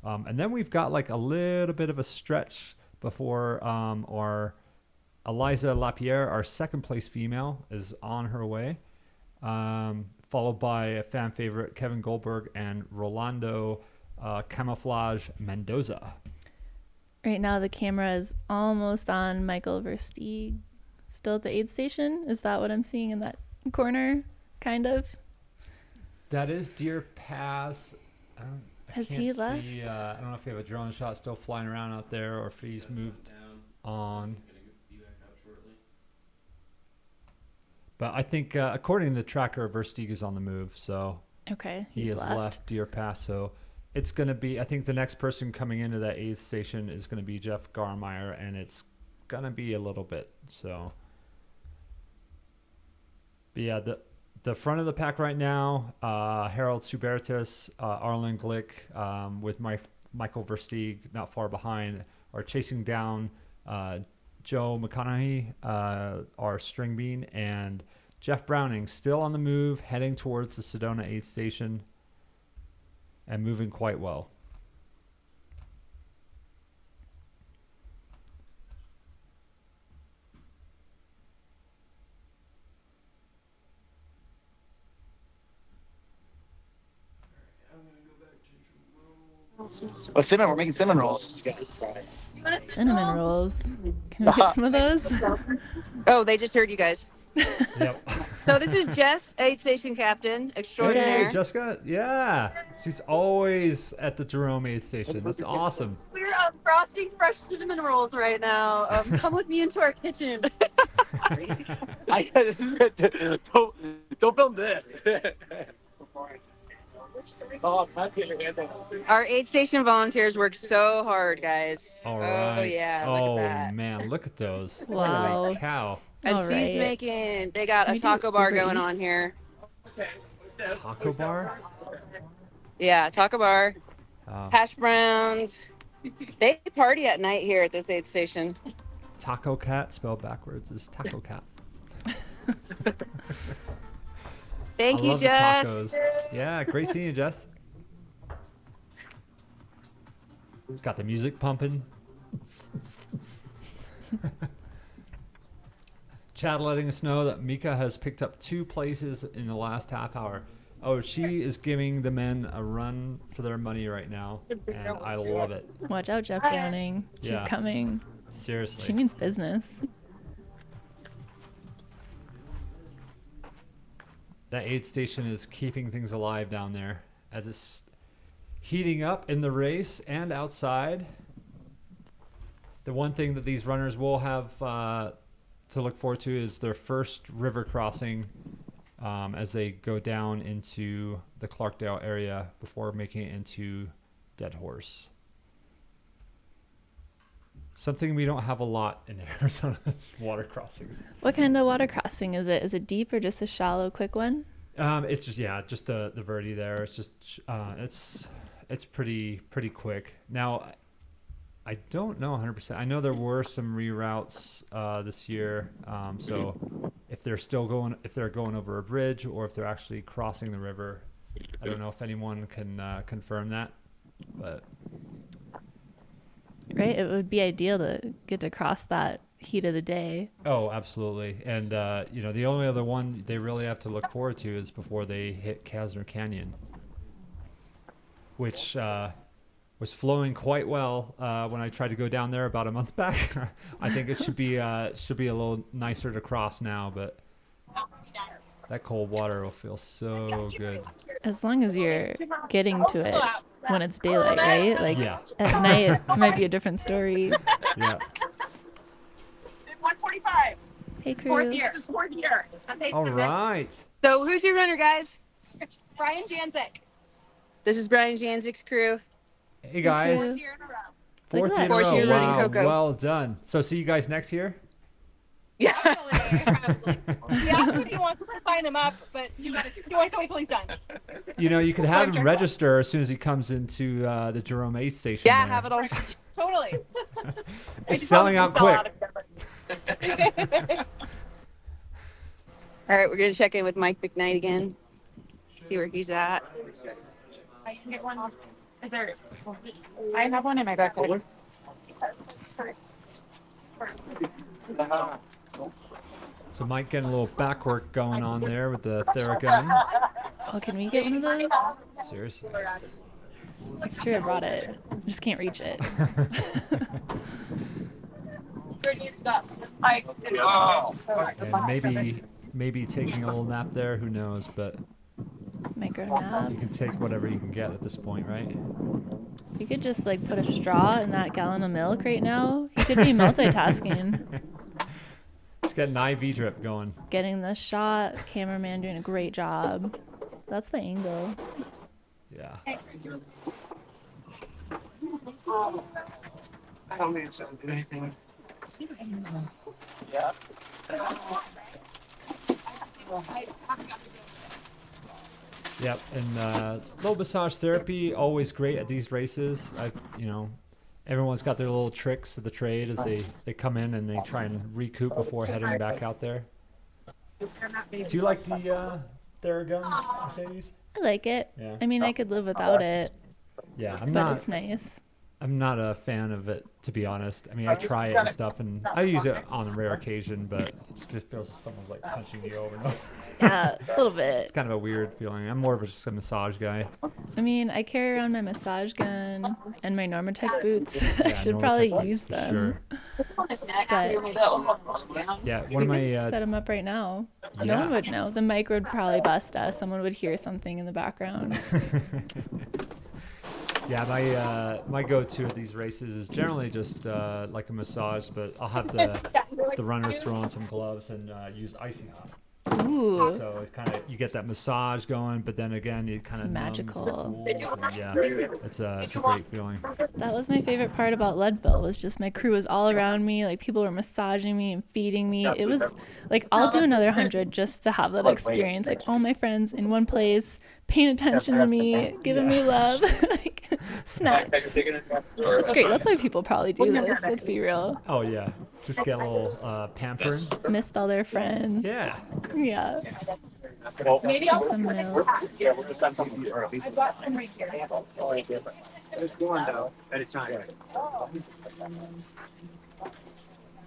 And then we've got like a little bit of a stretch before our Eliza Lapierre, our second place female, is on her way. Followed by a fan favorite, Kevin Goldberg, and Rolando Camouflage Mendoza. Right now, the camera is almost on Michael Versteeg, still at the aid station. Is that what I'm seeing in that corner, kind of? That is Deer Pass. Has he left? I don't know if we have a drone shot still flying around out there, or if he's moved on. But I think, according to the tracker, Versteeg is on the move, so okay, he has left Deer Pass. So it's going to be, I think the next person coming into that aid station is going to be Jeff Garmeyer, and it's going to be a little bit. So, but yeah, the front of the pack right now, Harold Subertus, Arlen Glick, with Michael Versteeg not far behind, are chasing down Joe McConaughey, our string bean, and Jeff Browning still on the move, heading towards the Sedona aid station and moving quite well. Oh, cinnamon. We're making cinnamon rolls. Cinnamon rolls. Can we get some of those? Oh, they just heard you guys. Yep. So this is Jess, aid station captain extraordinaire. Hey, Jessica. Yeah. She's always at the Jerome aid station. That's awesome. We're frosting fresh cinnamon rolls right now. Come with me into our kitchen. Don't film this. Our aid station volunteers work so hard, guys. All right. Oh yeah. Oh look at that. man, look at those. Wow. Holy cow. And All she's right. they got a taco bar going on here. Taco bar? Yeah, taco bar. Oh. Hash browns. They party at night here at this aid station. Taco Cat, spelled backwards, is Taco Cat. Thank I you, love Jess. the tacos. Yeah, great seeing you, Jess. Got the music pumping. Chad letting us know that Mika has picked up 2 places in the last half hour. Oh, she is giving the men a run for their money right now, and I love it. Watch out, Jeff Browning. She's coming. Seriously. She means business. That aid station is keeping things alive down there as it's heating up in the race and outside. The one thing that these runners will have to look forward to is their first river crossing as they go down into the Clarkdale area before making it into Dead Horse. Something we don't have a lot in Arizona is water crossings. What kind of water crossing is it? Is it deep or just a shallow, quick one? It's just the Verde there. It's just it's pretty quick. Now, I don't know 100%. I know there were some reroutes this year. So if they're going over a bridge or if they're actually crossing the river, I don't know if anyone can confirm that, but. Right, it would be ideal to get to cross that heat of the day. Oh, absolutely. And the only other one they really have to look forward to is before they hit Kasner Canyon, which was flowing quite well when I tried to go down there about a month back. I think it should be a little nicer to cross now, but that cold water will feel so good. As long as you're getting to it when it's daylight, right? Like at night, it might be a different story. Yeah. 145. Hey, crew. Fourth year. All right. So who's your runner, guys? Brian Janzik. This is Brian Janzik's crew. Hey, guys. Fourth year in a row. Fourth year in a Fourth row. year running Wow. Coco. Well done. So see you guys next year? Yeah. Probably. He asked if he wants us to sign him up, but you always wait till he's done. You could have him register as soon as he comes into the Jerome aid station. Yeah, there. have it all. Totally. It's selling out quick. All right, we're gonna check in with Mike McKnight again. See where he's at. I can get one. Is there? I have one in my backpack. So Mike getting a little back work going on there with the Theragun. Oh, can we get one of those? Seriously. It's true, I brought it. I just can't reach it. And maybe taking a little nap there, who knows, but Micro you can naps. take whatever you can get at this point, right? You could just like put a straw in that gallon of milk right now. You could be multitasking. Let's get an IV drip going. Getting the shot, cameraman doing a great job. That's the angle. Yeah. I don't need to do anything. Yeah. Yep, and low massage therapy, always great at these races. Everyone's got their little tricks of the trade as they come in and they try and recoup before heading back out there. Do you like the Theragun, Mercedes? I like it. Yeah. I mean, I could live without it, Yeah, but it's nice. I'm not a fan of it, to be honest. I mean, I try it and stuff, and I use it on a rare occasion, but it just feels like someone's like punching you over and over. Yeah, a little bit. It's kind of a weird feeling. I'm more of just a massage guy. I mean, I carry around my massage gun and my Normatec boots. I Yeah, should Normatec probably boots, use for them. Sure. Yeah, one of my Set them up right now. No one would know. The mic would probably bust us. Someone would hear something in the background. Yeah, my go-to at these races is generally just like a massage, but I'll have the runners throw on some gloves and use icy hot. Ooh. So it kind of you get that massage going, but then again it kind of magical. Yeah, it's a great feeling. That was my favorite part about Leadville, was just my crew was all around me. Like, people were massaging me and feeding me. It was like, I'll do another 100 just to have that experience. Like, all my friends in one place, paying attention to me, giving me love, like snacks. That's great. That's why people probably do this. Let's be real. Oh yeah, just get a little pampering. Missed all their friends. Yeah. Yeah. Maybe I'll Some milk. Yeah, we'll just send something early. I bought some right here. There's one though, at a time.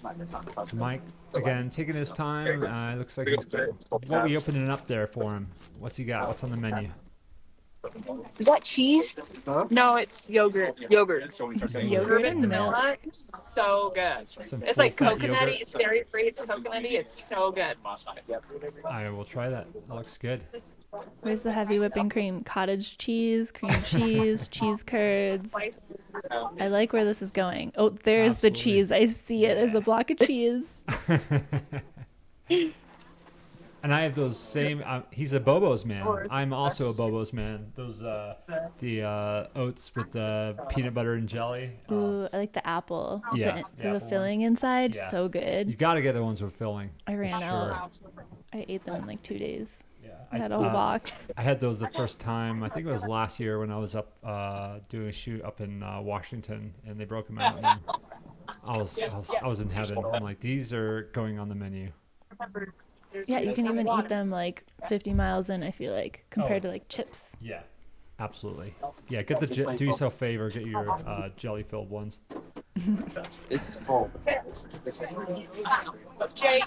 So Mike, again, taking his time. Looks like he's what are we opening up there for him? What's he got? What's on the menu? Is that cheese? No, it's yogurt. Yogurt. Yogurt and milk. Vanilla. So good. Some It's like full-fat coconutty. yogurt. It's dairy free. It's coconutty. It's so good. I will try that. That looks good. Where's the heavy whipping cream? Cottage cheese, cream cheese, cheese curds. I like where this is going. Oh, there's the Absolutely. cheese. I see it. There's a block of cheese. And I have those same. He's a Bobo's man. I'm also a Bobo's man. Those the oats with the peanut butter and jelly. Ooh, I like the apple. Yeah, The apple filling inside, Yeah. so You good. got to get the ones with filling. I for ran sure. out. I ate them in like 2 days. Yeah, I had a whole box. I had those the first time. I think it was last year when I was up doing a shoot up in Washington, and they broke them out. And I was in heaven. I'm like, these are going on the menu. Yeah, you can even eat them like 50 miles in, I feel like, compared Oh. to like chips. Yeah, absolutely. Yeah, get the do yourself a favor. Get your jelly filled ones. This is full. Jake,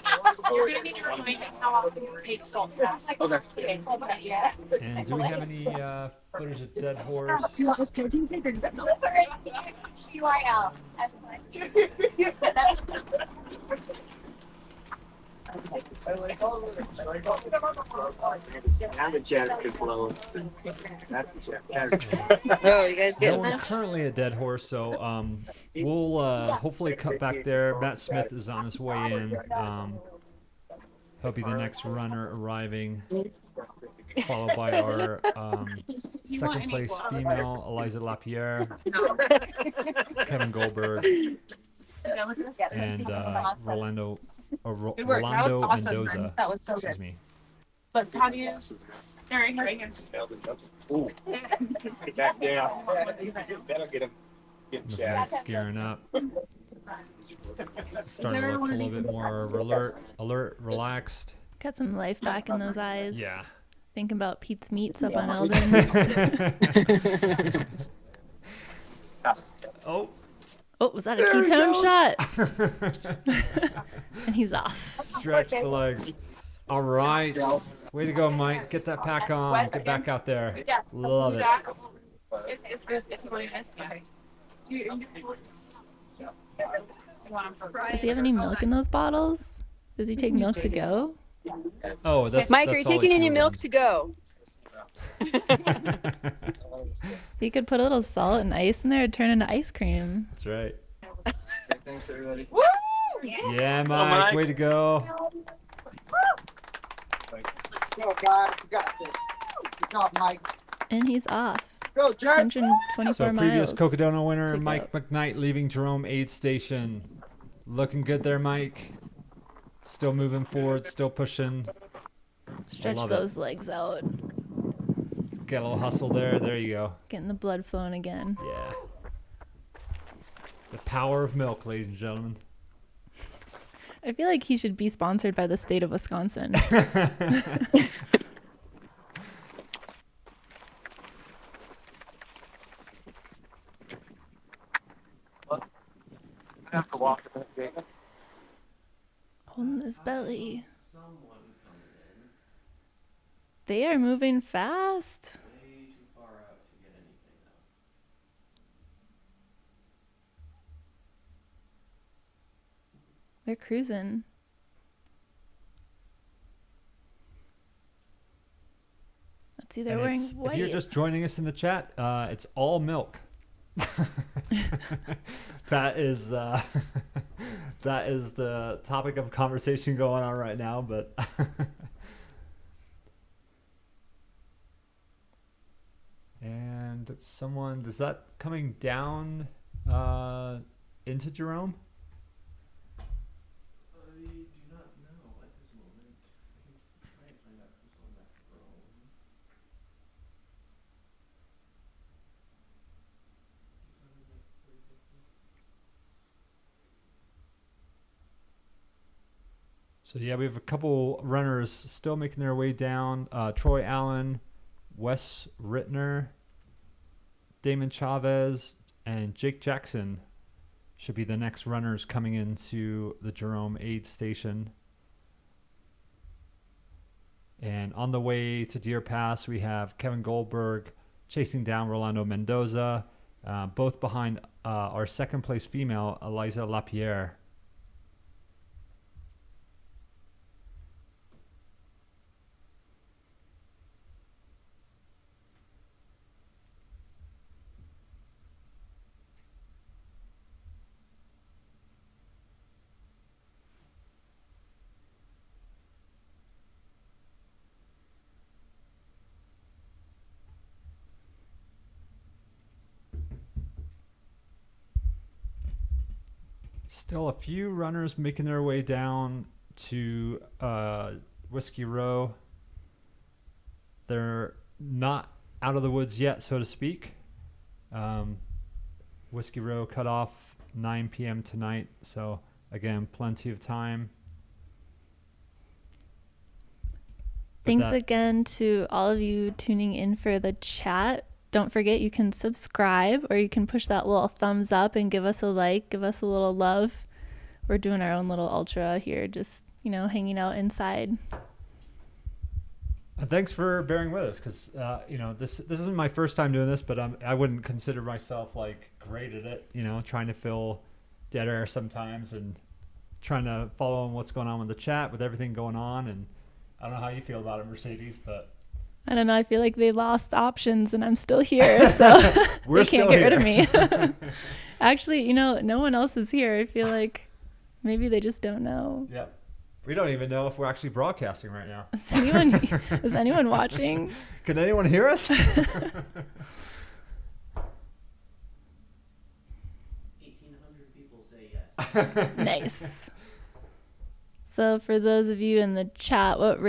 you're gonna need to remind me how often you take salt baths. Okay. Yeah. And do we have any footage of dead horse? I'm a chat blow. That's a chat. Oh, you guys No getting one this? currently a dead horse, so we'll hopefully cut back there. Matt Smith is on his way in. He'll be the next runner arriving, followed by our second place female, Eliza Lapierre, Kevin Goldberg, and Rolando Good work. That was awesome, Mendoza. man. That was so Excuse good. me. Let's have you. Derek, Ooh. Back down. That'll get him. Matt's gearing up. Starting to look a little bit more alert, relaxed. Got some life back in those eyes. Yeah. Think about Pete's Meats up on Eldon. Oh. Oh, was that a There he ketone shot? And he's off. Stretch the legs. All right. Way to go, Mike. Get that pack on. Get back out there. Love it. It's good if you want to miss it. Does he have any milk in those bottles? Does he take milk to go? Oh, that's Mike, are that's you all taking it any comes milk in. to go? He could put a little salt and ice in there and turn into ice cream. That's right. Thanks, everybody. Yeah, Mike. Mike. Way to go. Go, guys. You got this. Good job, Mike. And he's off. Go, Jack. 124 So previous miles. Cocodona winner, to Mike go. McKnight, leaving Jerome aid station. Looking good there, Mike. Still moving forward, still pushing. Stretch love it. those legs out. Get a little hustle there. There you go. Getting the blood flowing again. Yeah. The power of milk, ladies and gentlemen. I feel like he should be sponsored by the state of Wisconsin. I have to walk a bit. Holding his belly. They are moving fast. They're cruising. Let's see, they're And wearing it's- white. If you're just joining us in the chat, it's all milk. That is that is the topic of conversation going on right now, but and it's someone, is that coming down into Jerome? So yeah, we have a couple runners still making their way down. Troy Allen, Wes Rittner, Damon Chavez, and Jake Jackson should be the next runners coming into the Jerome aid station. And on the way to Deer Pass, we have Kevin Goldberg, chasing down Rolando Mendoza, both behind our second place female, Eliza Lapierre. Still a few runners making their way down to Whiskey Row. They're not out of the woods yet, so to speak. Whiskey Row cut off 9 p.m. tonight, so again, plenty of time. Thanks again to all of you tuning in for the chat. Don't forget, you can subscribe, or you can push that little thumbs up and give us a like, give us a little love. We're doing our own little ultra here, just, hanging out inside. And thanks for bearing with us, because, this isn't my first time doing this, but I wouldn't consider myself, great at it, trying to fill dead air sometimes and trying to follow on what's going on with the chat, with everything going on. And I don't know how you feel about it, Mercedes, but... I don't know. I feel like they lost options and I'm still here, so they can't get rid of me. Actually, no one else is here. I feel like maybe they just don't know. Yeah. We don't even know if we're actually broadcasting right now. Is anyone watching? Can anyone hear us? 1,800 people say yes. Nice. So for those of you in the chat, what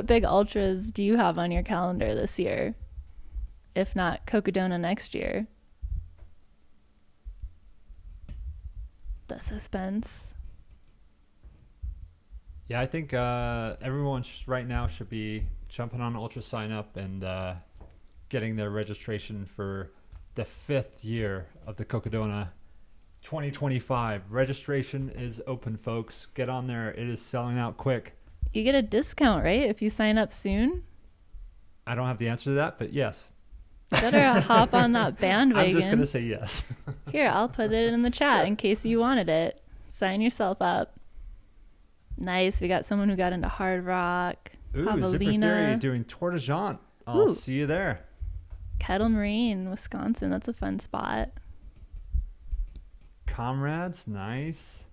big ultras do you have on your calendar this year? If not Cocodona next year? The suspense. Yeah, I think everyone right now should be jumping on Ultra Sign Up and getting their registration for the 5th year of the Cocodona 2025. Registration is open, folks. Get on there. It is selling out quick. You get a discount, right, if you sign up soon? I don't have the answer to that, but yes. You better hop on that bandwagon. I'm just going to say yes. Here, I'll put it in the chat in case you wanted it. Sign yourself up. Nice. We got someone who got into Hard Rock. Ooh, Zipper Theory doing Tour de Jaunt. I'll see you there. Kettle Moraine, Wisconsin. That's a fun spot. Comrades, nice.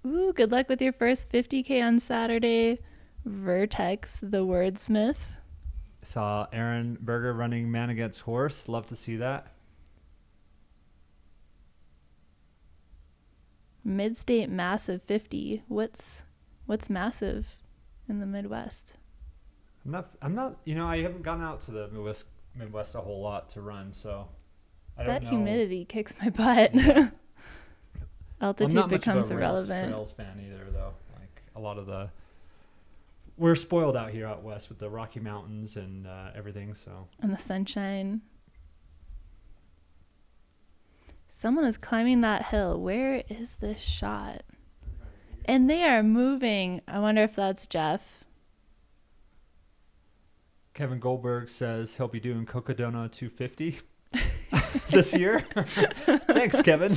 Ooh, good luck with your first 50K on Saturday. Vertex, the wordsmith. Saw Aaron Berger running Man Against Horse. Love to see that. Mid-state massive 50. What's massive in the Midwest? I'm not. I haven't gone out to the Midwest a whole lot to run, so I don't know. That humidity kicks my butt. Yeah. Altitude becomes irrelevant. I'm not much of a trails fan either, though. A lot of we're spoiled out here out west with the Rocky Mountains and everything. So. And the sunshine. Someone is climbing that hill. Where is this shot? And they are moving. I wonder if that's Jeff. Kevin Goldberg says he'll be doing Cocodona 250 this year. Thanks, Kevin.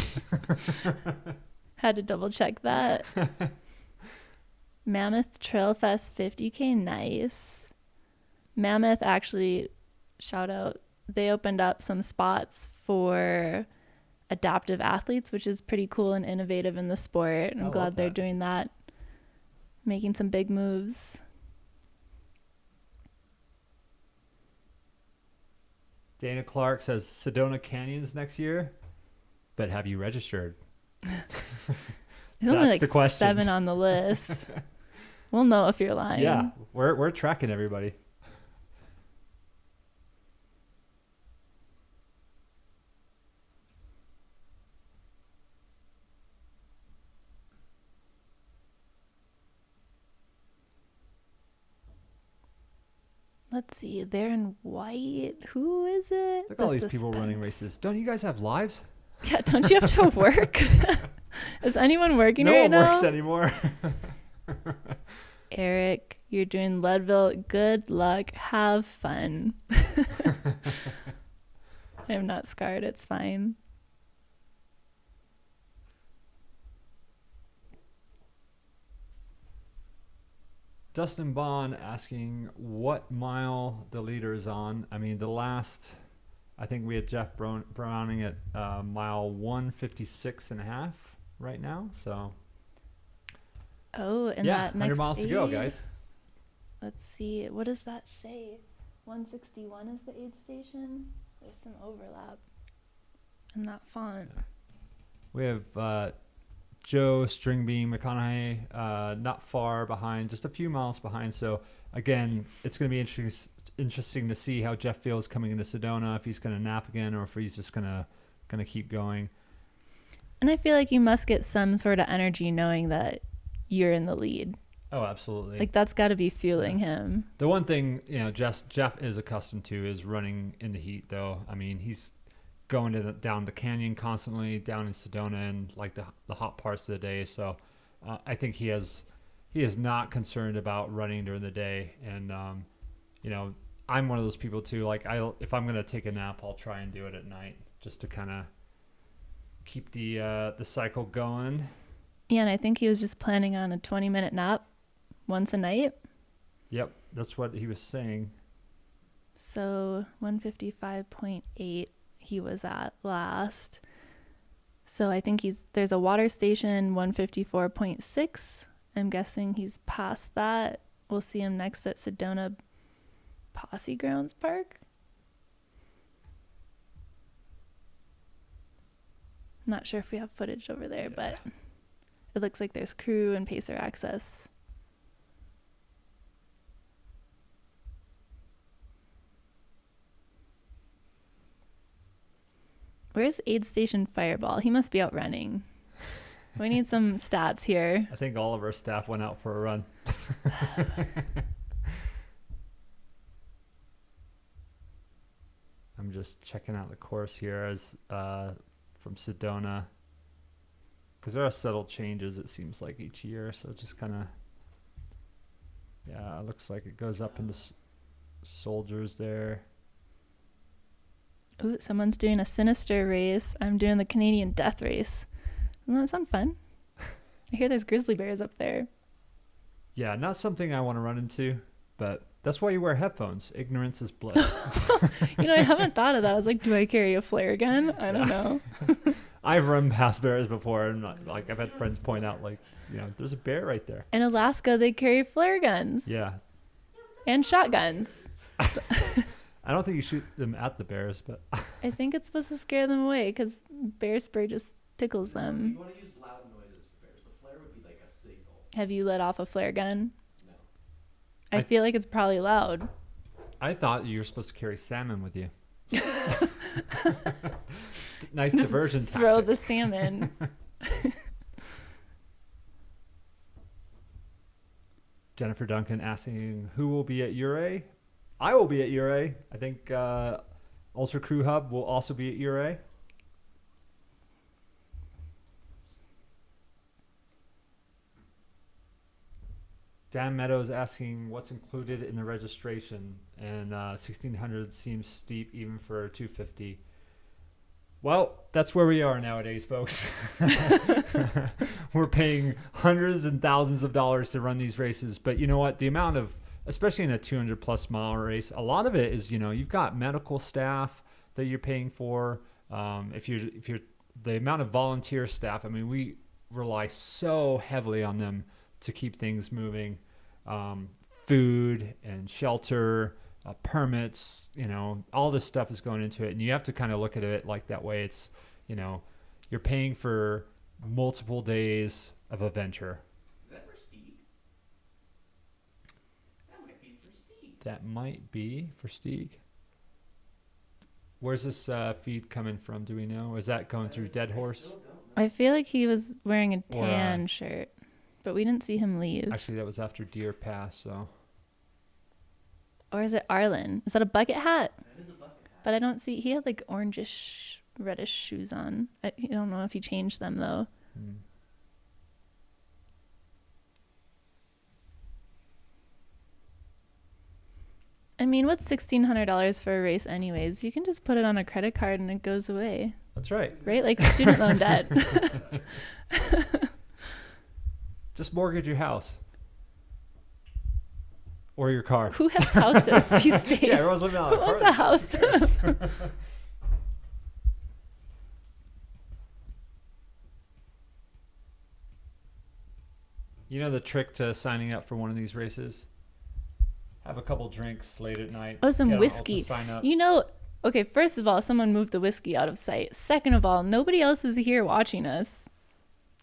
Had to double check that. Mammoth Trail Fest 50K, nice. Mammoth, actually, shout out, they opened up some spots for adaptive athletes, which is pretty cool and innovative in the sport. I'm glad they're doing that, making some big moves. Dana Clark says Sedona Canyons next year, but have you registered? There's only like 7 on the list. We'll know if you're lying. Yeah, we're tracking everybody. Let's see. They're in white. Who is it? Look at all these people running races. Don't you guys have lives? Yeah, don't you have to work? Is anyone working right now? No one works anymore. Eric, you're doing Leadville. Good luck. Have fun. I'm not scarred. It's fine. Dustin Bond asking what mile the leader is on. I mean, I think we had Jeff Browning at mile 156.5 right now. So, oh, and yeah, that 100 next miles to go, aid, guys. Let's see. What does that say? 161 is the aid station. There's some overlap in that font. Yeah. We have Joe Stringbeam McConaughey not far behind, just a few miles behind. So again, it's going to be interesting to see how Jeff feels coming into Sedona, if he's going to nap again or if he's just going to keep going. And I feel like you must get some sort of energy knowing that you're in the lead. Oh, absolutely. Like that's got to be fueling him. The one thing, Jeff is accustomed to is running in the heat, though. I mean, he's going down the canyon constantly, down in Sedona and like the hot parts of the day. So I think he is not concerned about running during the day. And I'm one of those people too. Like if I'm gonna take a nap, I'll try and do it at night just to kind of keep the cycle going. Yeah, and I think he was just planning on a 20-minute nap once a night. Yep, that's what he was saying. So 155.8 he was at last. So I think there's a water station 154.6. I'm guessing he's past that. We'll see him next at Sedona Posse Grounds Park. Not sure if we have footage over there, but it looks like there's crew and pacer access. Where's aid station Fireball? He must be out running. We need some stats here. I think all of our staff went out for a run. I'm just checking out the course here as from Sedona, because there are subtle changes, it seems like, each year. So just kind of, it looks like it goes up into Soldiers there. Ooh, someone's doing a Sinister race. I'm doing the Canadian Death Race. Doesn't that sound fun? I hear there's grizzly bears up there. Yeah, not something I want to run into, but that's why you wear headphones. Ignorance is bliss. I haven't thought of that. I was like, do I carry a flare gun? I don't know. I've run past bears before, and like I've had friends point out, like, there's a bear right there. In Alaska, they carry flare guns. Yeah. And shotguns. I don't think you shoot them at the bears, but I think it's supposed to scare them away because bear spray just tickles them. You want to use loud noises for bears. The flare would be like a signal. Have you let off a flare gun? No. I feel like it's probably loud. I thought you were supposed to carry salmon with you. Nice just diversion throw tactic. the salmon. Jennifer Duncan asking who will be at Ouray. I will be at Ouray. I think Ultra Crew Hub will also be at Ouray. Dan Meadows asking what's included in the registration, and 1,600 seems steep even for 250. Well, that's where we are nowadays, folks. We're paying hundreds and thousands of dollars to run these races, but you know what? The amount of, especially in a 200+ mile race, a lot of it is, you've got medical staff that you're paying for. If you're the amount of volunteer staff, I mean, we rely so heavily on them to keep things moving. Food and shelter, permits, all this stuff is going into it, and you have to kind of look at it like that way. It's, you're paying for multiple days of a venture. Is that for Steve? That might be for Steve. That might be for Steve. Where's this feed coming from? Do we know? Is that going through Dead Horse? I feel like he was wearing a Or, tan shirt, but we didn't see him leave. Actually, that was after Deer Pass, so. Or is it Arlen? Is that a bucket hat? That is a bucket hat. But I don't see. He had like orangish, reddish shoes on. I don't know if he changed them though. I mean, what's $1,600 for a race anyways? You can just put it on a credit card and it goes away. That's right. Right? Like student loan debt. Just mortgage your house. Or your car. Who has houses these days? Yeah, everyone's living out Who owns a house? You know the trick to signing up for one of these races? Have a couple drinks late at night. Oh, some get on whiskey. Ultra, sign up. You know, okay, first of all, someone moved the whiskey out of sight. Second of all, nobody else is here watching us.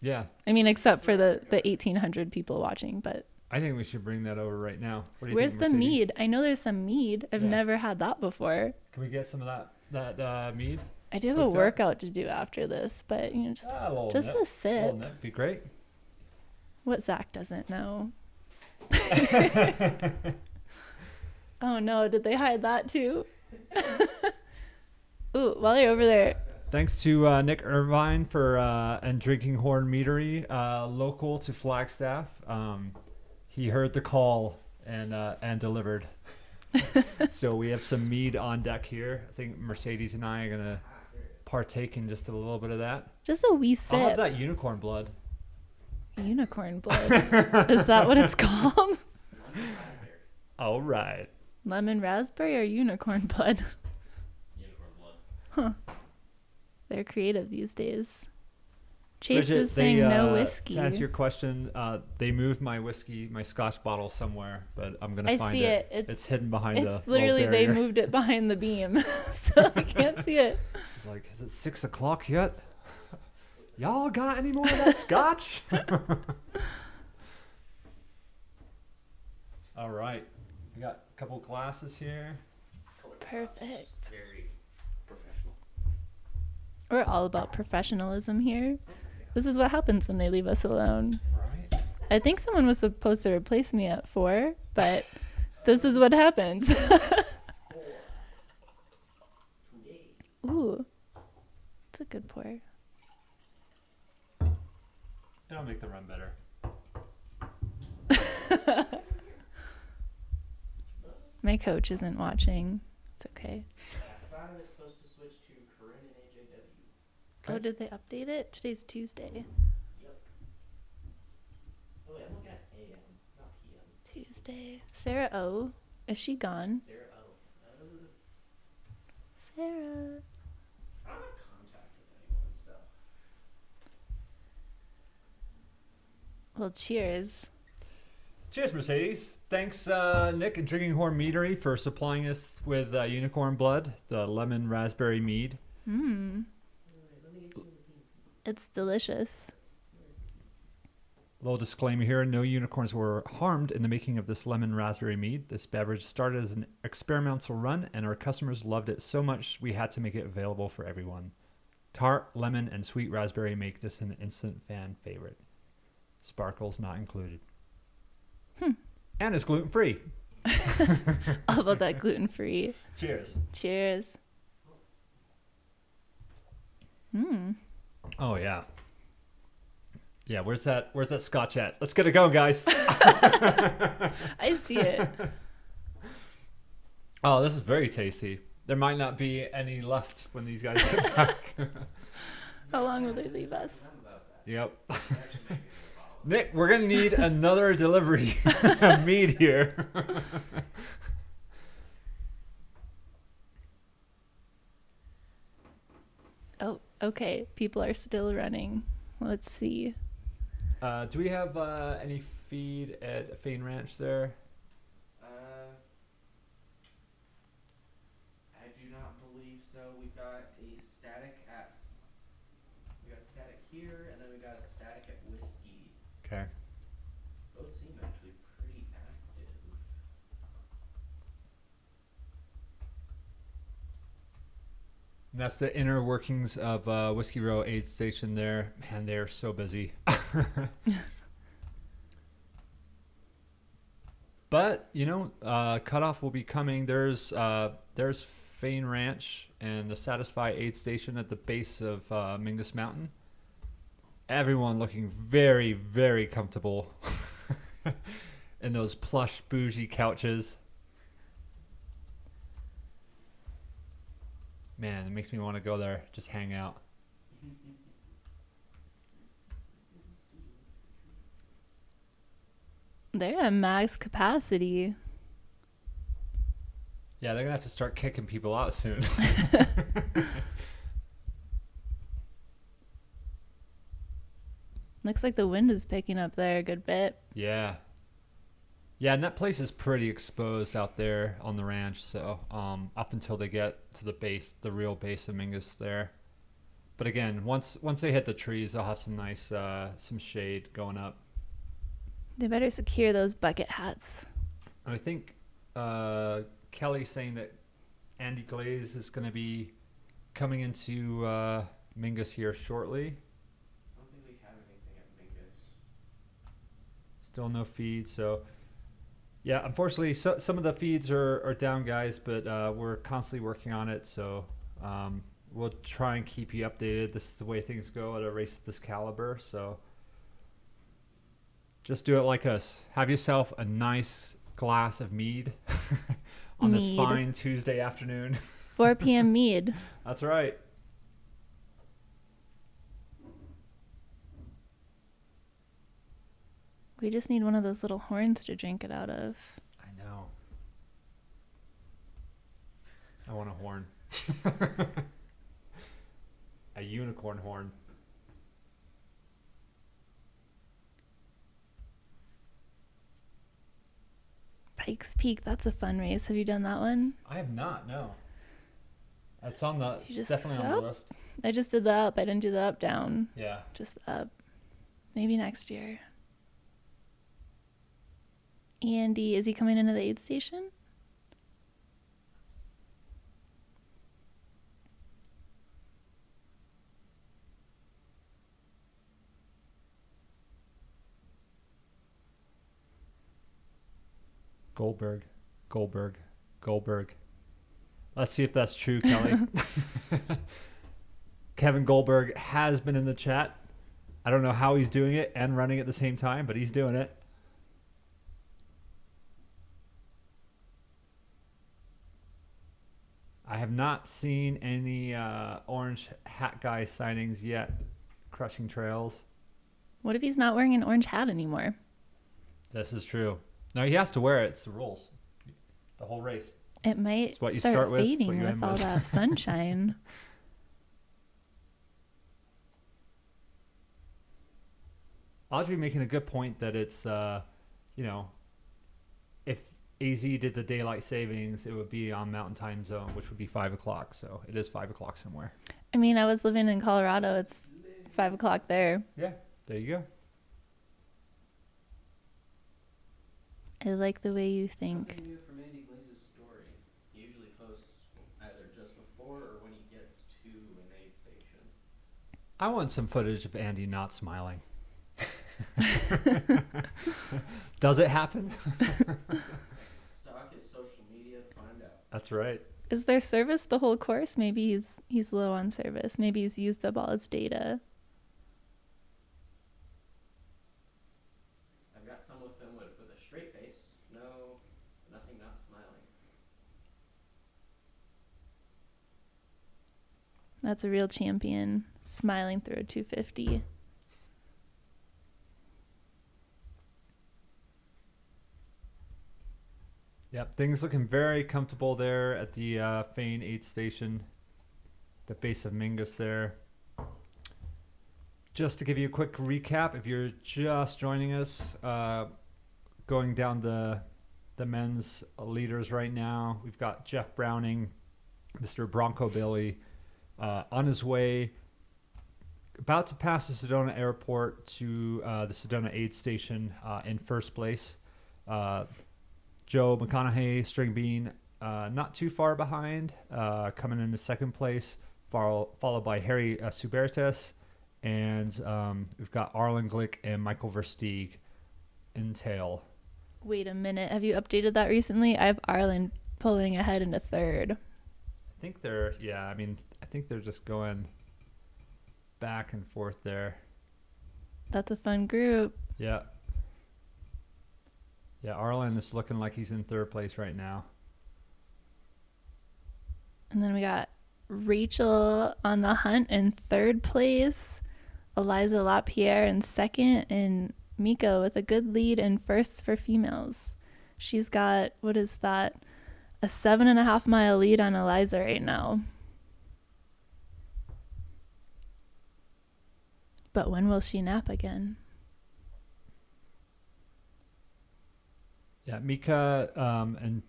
Yeah. I mean, except for the 1,800 people watching, but. I think we should bring that over right now. What do you Where's think, the Mercedes? mead? I know there's some mead. I've Yeah. never had that before. Can we get some of that mead? I do have a hooked up? workout to do after this, but you know, just a sip. That'd be great. What Zach doesn't know. Oh no, did they hide that too? Ooh, while you're over there. Thanks to Nick Irvine for and Drinking Horn Meadery, local to Flagstaff. He heard the call and delivered. So we have some mead on deck here. I think Mercedes and I are gonna partake in just a little bit of that. Just a wee sip. I'll have that unicorn blood. Unicorn blood. Is that what it's called? All right. Lemon raspberry or unicorn blood? Unicorn blood. Huh. They're creative these days. Chase Bridget, is saying no whiskey. To answer your question, they moved my whiskey, my Scotch bottle somewhere, but I'm gonna I find see it. it. It's hidden behind a It's literally they barrier. moved it behind the beam, so I can't see it. It's like, is it 6 o'clock yet? Y'all got any more of that Scotch? All right, we got a couple glasses here. Perfect. Very professional. We're all about professionalism here. This is what happens when they leave us alone. Right. I think someone was supposed to replace me at 4, but this is what happens. Ooh, it's a good pour. That'll make the run better. My coach isn't watching. It's okay. I thought it's supposed to switch to Corinne and AJW. Oh, did they update it? Today's Tuesday. Yep. Oh, wait, I'm looking at AM, not PM. Tuesday. Sarah O. Is she gone? Sarah O. Sarah. I don't have contact with anyone, so. Well, cheers. Cheers, Mercedes. Thanks, Nick and Drinking Horn Meadery for supplying us with unicorn blood, the lemon raspberry mead. Mmm. It's delicious. Little disclaimer here, no unicorns were harmed in the making of this lemon raspberry mead. This beverage started as an experimental run, and our customers loved it so much we had to make it available for everyone. Tart, lemon, and sweet raspberry make this an instant fan favorite. Sparkles not included. And it's gluten-free. All about that gluten-free. Cheers. Cheers. Mmm. Oh, yeah. Yeah, where's that Scotch at? Let's get it going, guys. I see it. Oh, this is very tasty. There might not be any left when these guys get back. How long will they leave us? Yep. Nick, we're going to need another delivery of mead here. Oh, okay. People are still running. Let's see. Do we have any feed at Fane Ranch there? I do not believe so. We've got a static here, and then we got a static at Whiskey. Okay. Both seem actually pretty active. And that's the inner workings of Whiskey Row aid station there. Man, they're so busy. But, you know, cutoff will be coming. There's Fane Ranch and the Satisfy aid station at the base of Mingus Mountain. Everyone looking very, very comfortable in those plush, bougie couches. Man, it makes me want to go there, just hang out. They're at max capacity. Yeah, they're gonna have to start kicking people out soon. Looks like the wind is picking up there a good bit. Yeah. Yeah, and that place is pretty exposed out there on the ranch, so up until they get to the base, the real base of Mingus there. But again, once they hit the trees, they'll have some nice some shade going up. They better secure those bucket hats. I think Kelly's saying that Andy Glaze is going to be coming into Mingus here shortly. I don't think we have anything at Mingus. Still no feed, so yeah, unfortunately, some of the feeds are down, guys, but we're constantly working on it, so we'll try and keep you updated. This is the way things go at a race of this caliber, so just do it like us. Have yourself a nice glass of mead on this fine Tuesday afternoon. 4 p.m. mead. That's right. We just need one of those little horns to drink it out of. I know. I want a horn. A unicorn horn. Pikes Peak, that's a fun race. Have you done that one? I have not, no. It's on the Just definitely on the up? list. I just did the up. I didn't do the up down. Yeah. Just the up. Maybe next year. Andy, is he coming into the aid station? Goldberg. Let's see if that's true, Kelly. Kevin Goldberg has been in the chat. I don't know how he's doing it and running at the same time, but he's doing it. I have not seen any orange hat guy sightings yet, crushing trails. What if he's not wearing an orange hat anymore? This is true. No, he has to wear it. It's the rules. The whole race. It might It's what you start start with, it's what fading you with end all with. that sunshine. Audrey making a good point that it's, if AZ did the daylight savings, it would be on Mountain Time Zone, which would be 5 o'clock. So it is 5 o'clock somewhere. I mean, I was living in Colorado. It's 5 o'clock there. Yeah, there you go. I like the way you think. Something new from Andy Glaze's story. He usually posts either just before or when he gets to an aid station. I want some footage of Andy not smiling. Does it happen? Stalk his social media to find out. That's right. Is there service the whole course? Maybe he's low on service. Maybe he's used up all his data. I've got some with him with a straight face. No, nothing, not smiling. That's a real champion, smiling through a 250. Yep, things looking very comfortable there at the Fane aid station, the base of Mingus there. Just to give you a quick recap, if you're just joining us, going down the men's leaders right now, we've got Jeff Browning, Mr. Bronco Billy, on his way, about to pass the Sedona airport to the Sedona aid station in first place. Joe McConaughey, String Bean, not too far behind, coming into second place, followed by Harry Subertas, and we've got Arlen Glick and Michael Versteeg in tail. Wait a minute. Have you updated that recently? I have Arlen pulling ahead into third. I think they're, I think they're just going back and forth there. That's a fun group. Yeah. Yeah, Arlen is looking like he's in third place right now. And then we got Rachel on the hunt in third place, Eliza Lapierre in second, and Mika with a good lead in first for females. She's got, what is that, a 7.5 mile lead on Eliza right now. But when will she nap again? Yeah, Mika and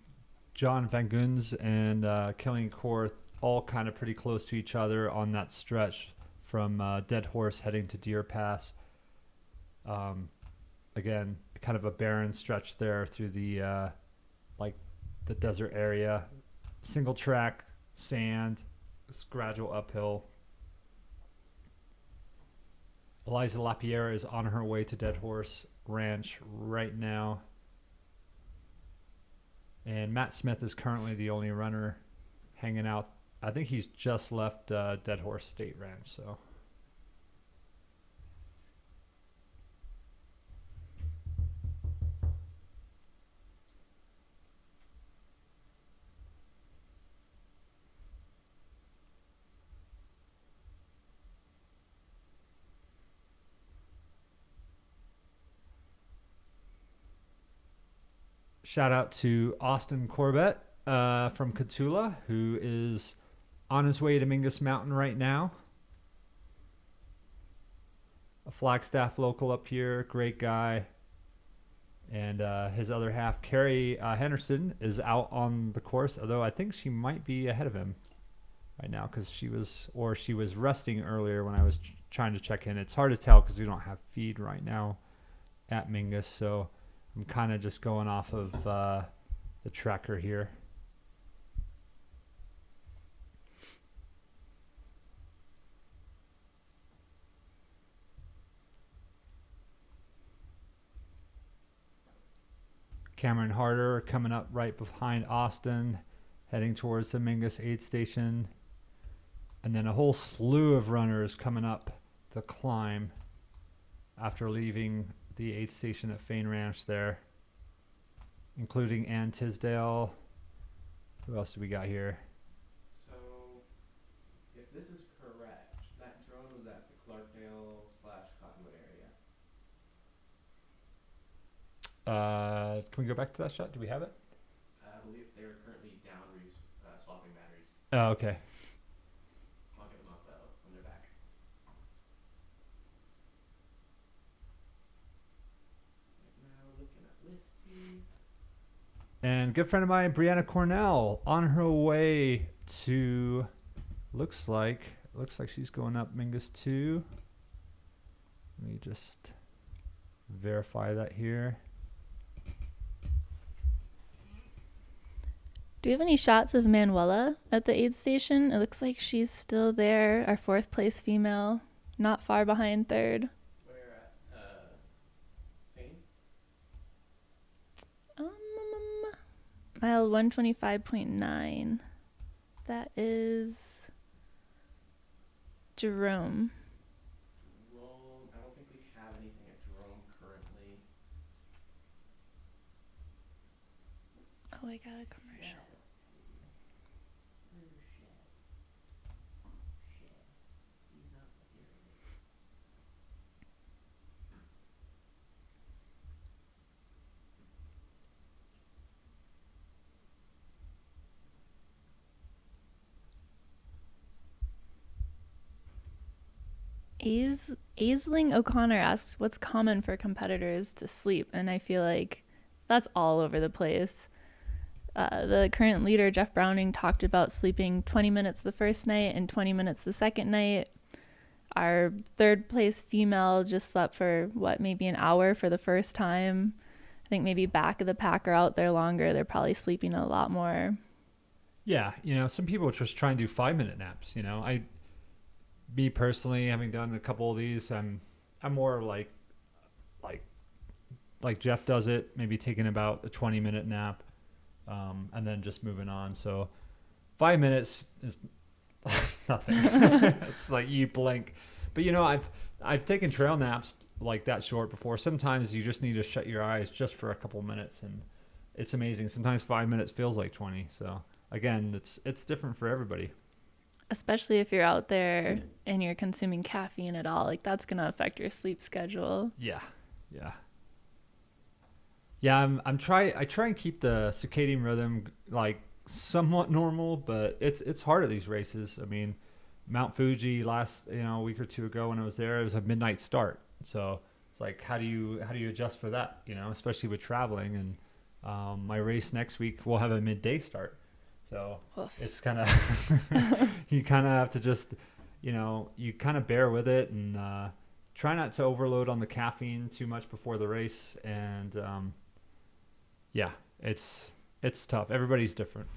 John Van Guns and Killing Core all kind of pretty close to each other on that stretch from Dead Horse heading to Deer Pass. Again, kind of a barren stretch there through the the desert area. Single track, sand, it's gradual uphill. Eliza Lapierre is on her way to Dead Horse Ranch right now. And Matt Smith is currently the only runner hanging out. I think he's just left Dead Horse State Ranch, so. Shout out to Austin Corbett from Catula, who is on his way to Mingus Mountain right now. A Flagstaff local up here, great guy. And his other half, Carrie Henderson, is out on the course, although I think she might be ahead of him right now because she was resting earlier when I was trying to check in. It's hard to tell because we don't have feed right now at Mingus, so I'm kind of just going off of the tracker here. Cameron Harder coming up right behind Austin, heading towards the Mingus aid station. And then a whole slew of runners coming up the climb after leaving the aid station at Fain Ranch there, including Ann Tisdale. Who else do we got here? So, if this is correct, that drone was at the Clarkdale/Cottonwood area. Can we go back to that shot? Do we have it? I believe they are currently down swapping batteries. Oh, okay. I'll get them up when they're back. Right now, looking at list view. And good friend of mine, Brianna Cornell, on her way to, looks like she's going up Mingus 2. Let me just verify that here. Do you have any shots of Manuela at the aid station? It looks like she's still there, our fourth place female, not far behind third. Where at? Fain? Mile 125.9. That is Jerome. Jerome, I don't think we have anything at Jerome currently. Oh, I got a commercial. Aisling O'Connor asks, what's common for competitors to sleep? And I feel like that's all over the place. The current leader, Jeff Browning, talked about sleeping 20 minutes the first night and 20 minutes the second night. Our third place female just slept for, maybe an hour for the first time. I think maybe back of the pack are out there longer. They're probably sleeping a lot more. Yeah, some people just try and do 5-minute naps. Me personally, having done a couple of these, I'm more like Jeff does it, maybe taking about a 20-minute nap, and then just moving on. So 5 minutes is nothing. It's like you blink. But I've taken trail naps like that short before. Sometimes you just need to shut your eyes just for a couple minutes, and it's amazing. Sometimes 5 minutes feels like 20. So again, it's different for everybody. especially if you're out there and you're consuming caffeine at all. Like, that's going to affect your sleep schedule. Yeah. I try and keep the circadian rhythm like somewhat normal, but it's hard at these races. I mean, Mount Fuji last a week or two ago when I was there, it was a midnight start. So it's like, how do you adjust for that? Especially with traveling. And my race next week will have a midday start. So it's kind of you kind of have to just you kind of bear with it and try not to overload on the caffeine too much before the race. And yeah, it's tough. Everybody's different.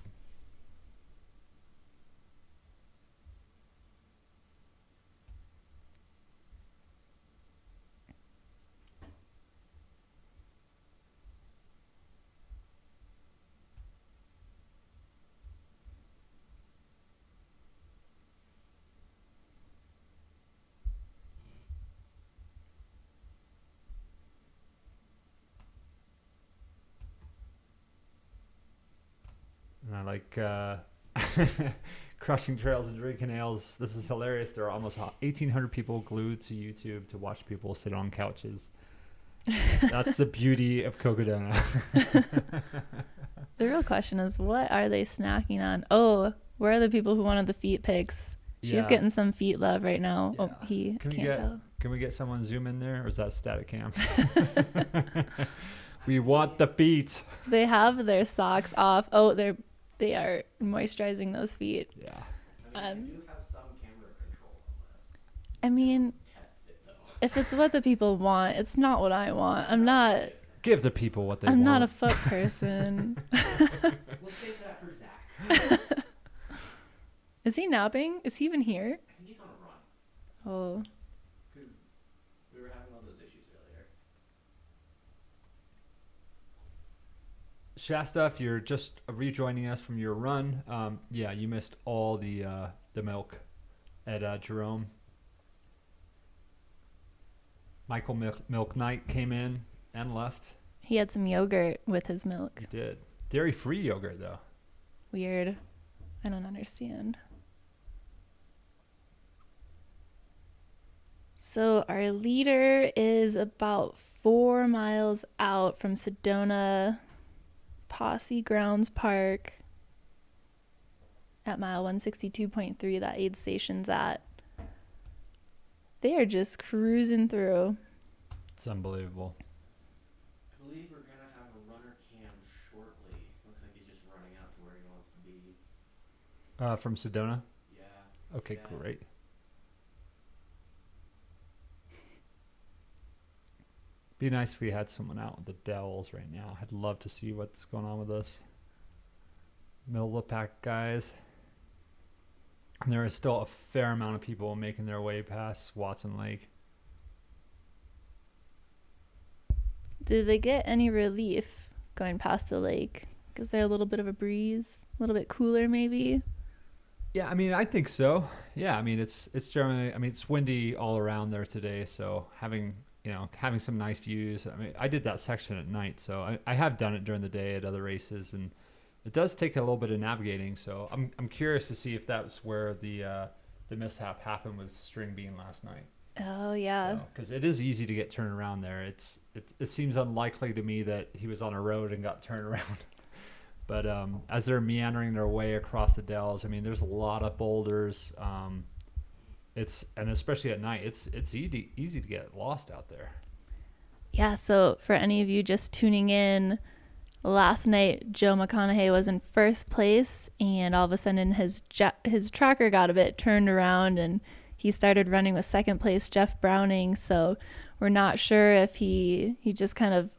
And I like crushing trails and drinking ales. This is hilarious. There are almost 1,800 people glued to YouTube to watch people sit on couches. That's the beauty of Cocodona. The real question is, what are they snacking on? Oh, where are the people who wanted the feet pics? She's getting some feet love right now. Yeah. Oh, he can't tell. Can we get someone zoom in there, or is that static cam? We want the feet. They have their socks off. Oh, they are moisturizing those feet. Yeah. I mean, you do have some camera control on this. I mean, if it's what the people want, it's not what I want. I'm not. Give the people what they want. I'm not a foot person. We'll save that for Zach. Is he napping? Is he even here? He's on a run. Oh. Because we were having all those issues earlier. Shasta, if you're just rejoining us from your run, you missed all the milk at Jerome. Michael Milk Knight came in and left. He had some yogurt with his milk. He did. Dairy-free yogurt, though. Weird. I don't understand. So our leader is about 4 miles out from Sedona Posse Grounds Park at mile 162.3 that aid station's at. They are just cruising through. It's unbelievable. I believe we're going to have a runner cam shortly. Looks like he's just running out to where he wants to be. From Sedona? Yeah. Okay, great. Be nice if we had someone out with the Dells right now. I'd love to see what's going on with us. Middle of the pack guys. And there is still a fair amount of people making their way past Watson Lake. Did they get any relief going past the lake? Is there a little bit of a breeze? A little bit cooler maybe? Yeah, I mean, I think so. Yeah, I mean, it's generally, I mean, it's windy all around there today, so having some nice views. I mean, I did that section at night, so I have done it during the day at other races, and it does take a little bit of navigating. So I'm curious to see if that's where the mishap happened with String Bean last night. Oh yeah. Because it is easy to get turned around there. It seems unlikely to me that he was on a road and got turned around. But as they're meandering their way across the dells, I mean, there's a lot of boulders. And especially at night, it's easy to get lost out there. Yeah, so for any of you just tuning in, last night Joe McConaughey was in first place, and all of a sudden his tracker got a bit turned around, and he started running with second place Jeff Browning. So we're not sure if he just kind of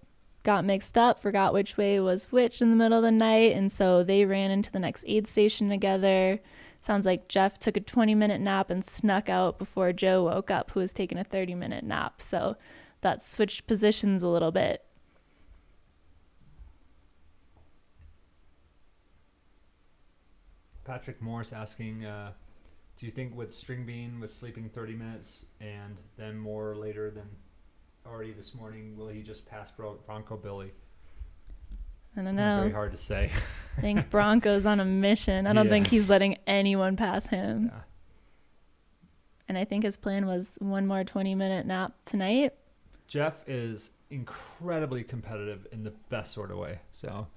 got mixed up, forgot which way was which in the middle of the night, and so they ran into the next aid station together. Sounds like Jeff took a 20-minute nap and snuck out before Joe woke up, who was taking a 30-minute nap. So that switched positions a little bit. Patrick Morris asking, do you think with String Bean was sleeping 30 minutes and then more later than already this morning, will he just pass Bronco Billy? I don't know. Very hard to say. I think Bronco's on a mission. I don't think he's letting anyone pass him. Yeah. And I think his plan was one more 20-minute nap tonight. Jeff is incredibly competitive in the best sort of way. So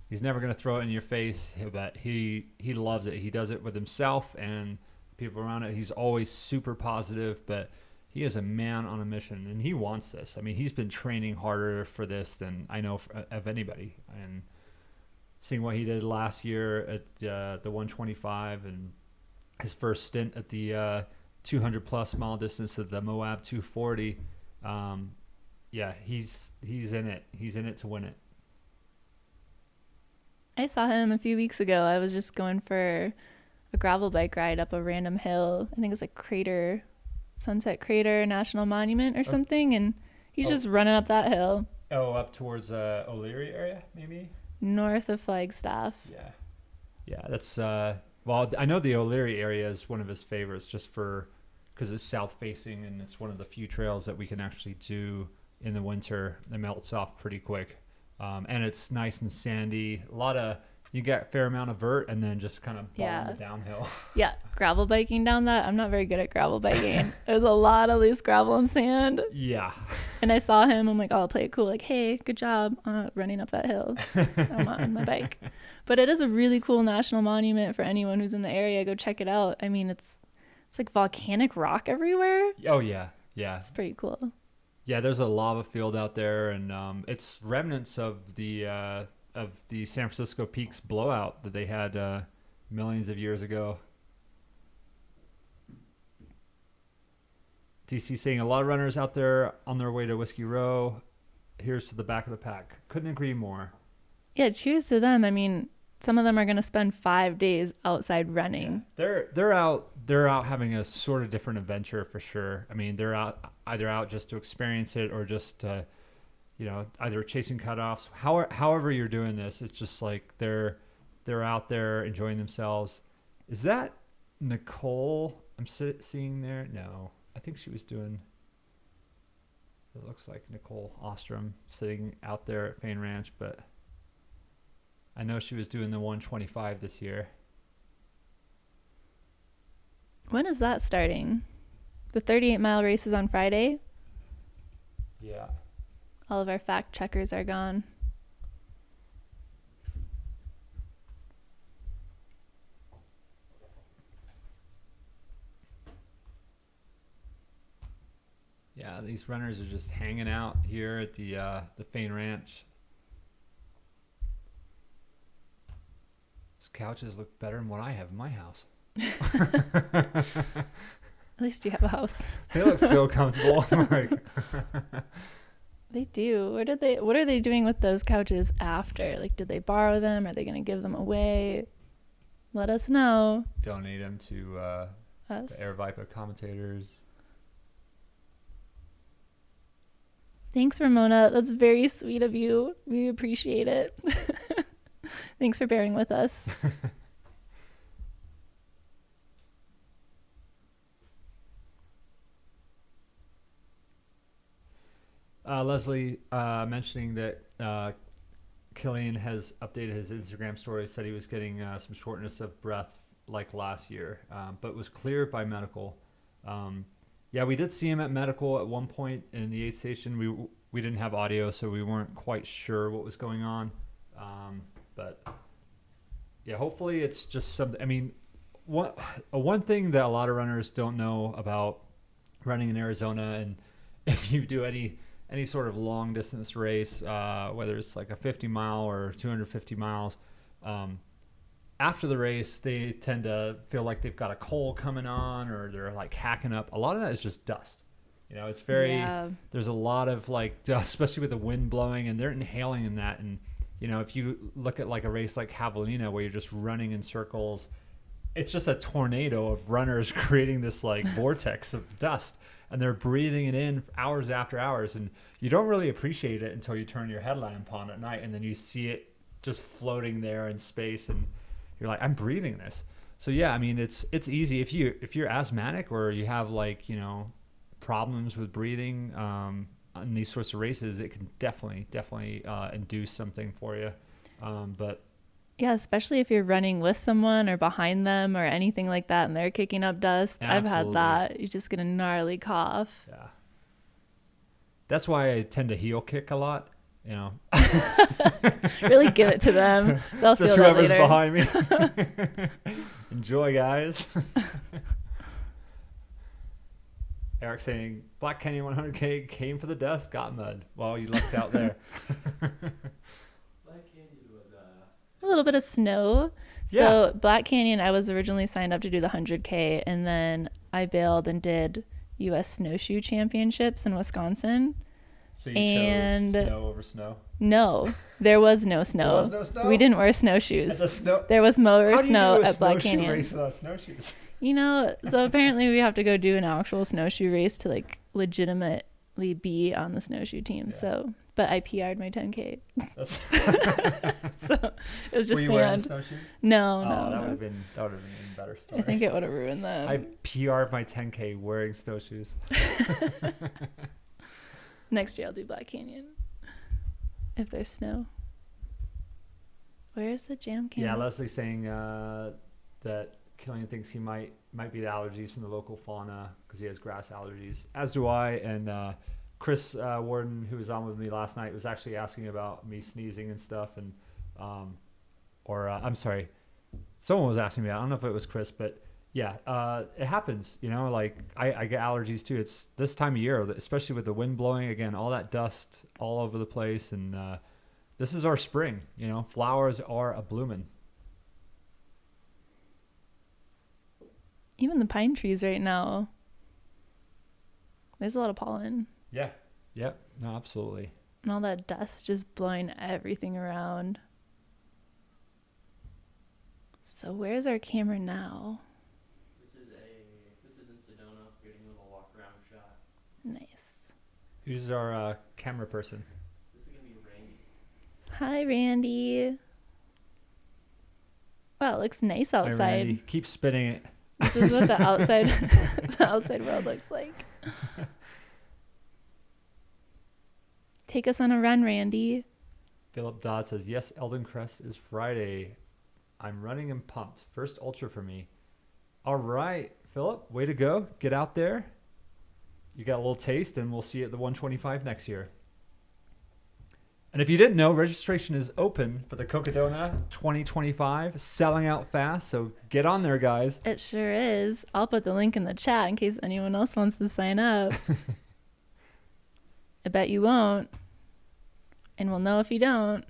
he's never going to throw it in your face, but he loves it. He does it with himself and people around it. He's always super positive, but he is a man on a mission, and he wants this. I mean, he's been training harder for this than I know of anybody. And seeing what he did last year at the 125 and his first stint at the 200-plus mile distance at the Moab 240, he's in it. He's in it to win it. I saw him a few weeks ago. I was just going for a gravel bike ride up a random hill. I think it was like Sunset Crater National Monument or something, and he's just running up that hill. Oh, up towards O'Leary area, maybe? North of Flagstaff. Yeah, that's well, I know the O'Leary area is one of his favorites just because it's south facing, and it's one of the few trails that we can actually do in the winter. It melts off pretty quick, and it's nice and sandy. You get a fair amount of vert, and then just kind of bomb the downhill. Yeah, gravel biking down that. I'm not very good at gravel biking. There's a lot of loose gravel and sand. Yeah. And I saw him. I'm like, oh, I'll play it cool. Like, hey, good job running up that hill. I'm on my bike. But it is a really cool national monument for anyone who's in the area. Go check it out. I mean, it's like volcanic rock everywhere. Oh, yeah. It's pretty cool. Yeah, there's a lava field out there, and it's remnants of the San Francisco Peaks blowout that they had millions of years ago. DC saying a lot of runners out there on their way to Whiskey Row. Here's to the back of the pack. Couldn't agree more. Yeah, cheers to them. I mean, some of them are going to spend 5 days outside running. Yeah. They're out having a sort of different adventure for sure. I mean, they're either out just to experience it or just either chasing cutoffs. However you're doing this, it's just like they're out there enjoying themselves. Is that Nicole I'm seeing there? No, I think she was doing. It looks like Nicole Ostrom sitting out there at Fain Ranch, but I know she was doing the 125 this year. When is that starting? The 38-mile race is on Friday? Yeah. All of our fact checkers are gone. Yeah, these runners are just hanging out here at the Fain Ranch. These couches look better than what I have in my house. At least you have a house. They look so comfortable. They do. What are they doing with those couches after? Like, did they borrow them? Are they going to give them away? Let us know. Donate them to us. The Air Vipa commentators. Thanks, Ramona. That's very sweet of you. We appreciate it. Thanks for bearing with us. Leslie mentioning that Killian has updated his Instagram story, said he was getting some shortness of breath like last year, but was cleared by medical. Yeah, we did see him at medical at one point in the aid station. We didn't have audio, so we weren't quite sure what was going on. But yeah, hopefully it's just something. I mean, one thing that a lot of runners don't know about running in Arizona, and if you do any sort of long distance race, whether it's like a 50 mile or 250 miles, after the race, they tend to feel like they've got a cold coming on, or they're like hacking up. A lot of that is just dust. You know, it's there's a lot of like dust, especially with the wind blowing, and they're inhaling in that. And, you know, if you look at like a race like Javelina where you're just running in circles, it's just a tornado of runners creating this like vortex of dust, and they're breathing it in hours after hours. And you don't really appreciate it until you turn your headlamp on at night, and then you see it just floating there in space, and you're like, I'm breathing this. So yeah, I mean, it's easy if you're asthmatic or you have like, you know, problems with breathing, in these sorts of races, it can definitely induce something for you. But yeah, especially if you're running with someone or behind them or anything like that and they're kicking up dust. I've had Absolutely. that. You just get a gnarly cough. yeah, that's why I tend to heel kick a lot. You know, Really give it to them. They'll just feel that whoever's later. behind me. Enjoy, guys. Eric saying Black Canyon 100K came for the dust, got mud. Well, you lucked out there. Black Canyon was A little bit of snow. Yeah. So Black Canyon, I was originally signed up to do the 100K, and then I bailed and did U.S. Snowshoe Championships in Wisconsin. So you And- chose snow over snow. No, there was no snow. was no snow? We didn't wear snowshoes. At the snow. There was more How do you snow do a at Black snowshoe Canyon. race without snowshoes? You know, so apparently we have to go do an actual snowshoe race to like legitimately be on the snowshoe team. Yeah. So, but I PR'd my 10K. That's So it was just Were you wearing sand. snowshoes? No, Oh, no, that would no. have been an even better story. I think it would have ruined them. I PR'd my 10K wearing snowshoes. Next year I'll do Black Canyon. If there's snow. Where's the jam can? Yeah, Leslie's saying that Killian thinks he might be the allergies from the local fauna because he has grass allergies, as do I. And Chris Warden, who was on with me last night, was actually asking about me sneezing and stuff. And I'm sorry, someone was asking me. I don't know if it was Chris, but yeah, it happens. You know, like I get allergies too. It's this time of year, especially with the wind blowing again, all that dust all over the place, and this is our spring. You know, flowers are a blooming. Even the pine trees right now. There's a lot of pollen. Yeah. Yep. No, absolutely. And all that dust just blowing everything around. So where's our camera now? This is in Sedona, getting a little walk around shot. Nice. Who's our camera person? This is gonna be Randy. Hi, Randy. Wow, it looks nice Hi, outside. Randy. Keep spinning it. This is what the outside the outside world looks like. Take us on a run, Randy. Philip Dodd says, yes, Eldon Crest is Friday. I'm running and pumped. First ultra for me. All right, Philip, way to go. Get out there. You got a little taste, and we'll see you at the 125 next year. And if you didn't know, registration is open for the Cocodona 2025, selling out fast, so get on there, guys. It sure is. I'll put the link in the chat in case anyone else wants to sign up. I bet you won't. And we'll know if you don't.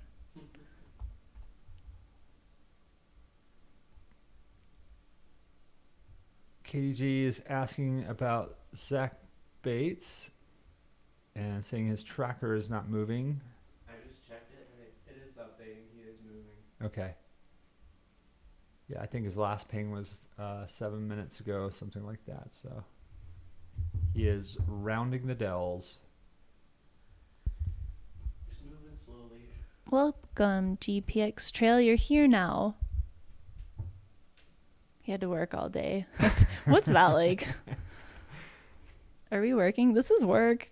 KDG is asking about Zach Bates and saying his tracker is not moving. I just checked it and it is updating. He is moving. Okay. Yeah, I think his last ping was 7 minutes ago, something like that. So he is rounding the dells. Just moving slowly. Welcome, GPX Trail. You're here now. He had to work all day. What's that like? Are we working? This is work.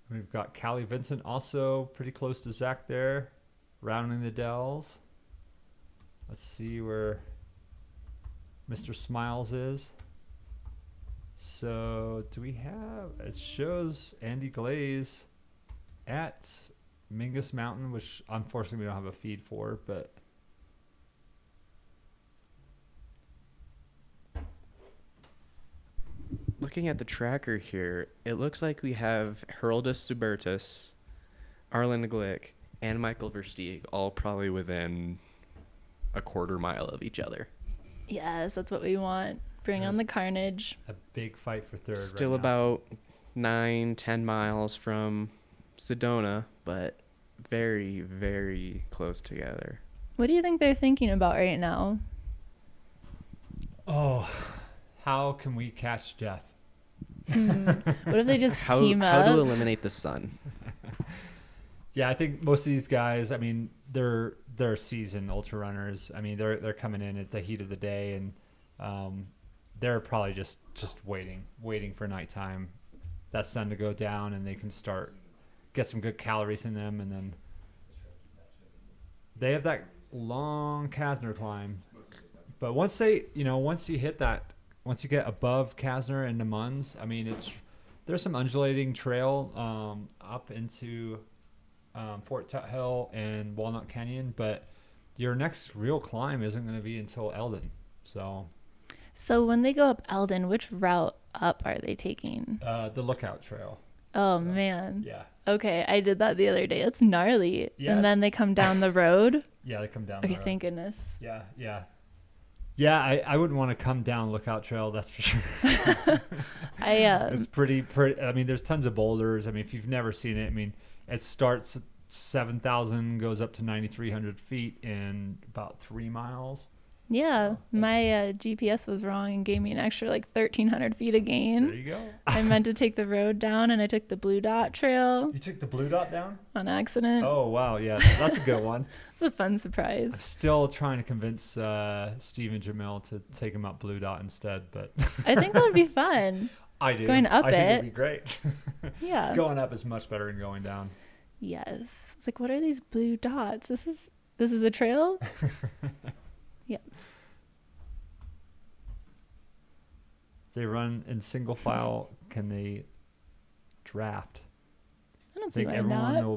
We've got Callie Vincent also pretty close to Zach there, rounding the dells. Let's see where Mr. Smiles is. So do we have, it shows Andy Glaze at Mingus Mountain, which unfortunately we don't have a feed for, but Looking at the tracker here, it looks like we have Heraldus Subertus, Arlen Glick, and Michael Versteeg all probably within a quarter mile of each other. Yes, that's what we want. Bring on the carnage. a big fight for third. Still right now. about 9-10 miles from Sedona, but very, very close together. What do you think they're thinking about right now? Oh, how can we catch Jeff? What if they just How team to up? eliminate the sun. Yeah, I think most of these guys, I mean, they're seasoned ultra runners. I mean, they're coming in at the heat of the day, and they're probably just waiting for nighttime. that sun to go down, and they can start get some good calories in them, and then they have that long Kasner climb. But once you hit that, once you get above Kasner and the Munns, I mean, there's some undulating trail up into Fort Tut Hill and Walnut Canyon, but your next real climb isn't going to be until Eldon. So when they go up Eldon, which route up are they taking? the Lookout Trail. Oh, man. Yeah. Okay, I did that the other day. It's gnarly. Yeah, and then they come down the road. Yeah, they come down Okay, the road. thank goodness. Yeah. I wouldn't want to come down Lookout Trail, that's for sure. It's pretty. I mean, there's tons of boulders. I mean, if you've never seen it, I mean, it starts at 7,000, goes up to 9,300 feet in about 3 miles. Yeah, my GPS was wrong and gave me an extra like 1,300 feet of gain. There you go. I meant to take the road down, and I took the Blue Dot Trail. You took the Blue Dot down? On accident. Oh, wow. Yeah, that's a good one. It's a fun surprise. I'm still trying to convince Steve and Jamil to take him up Blue Dot instead, but I think that would be fun. I do. Going up I think it'd be great. Yeah. Going up is much better than going down. Yes. It's like, what are these blue dots? This is a trail? Yeah. They run in single file. Can they draft? I don't I see think why everyone not. will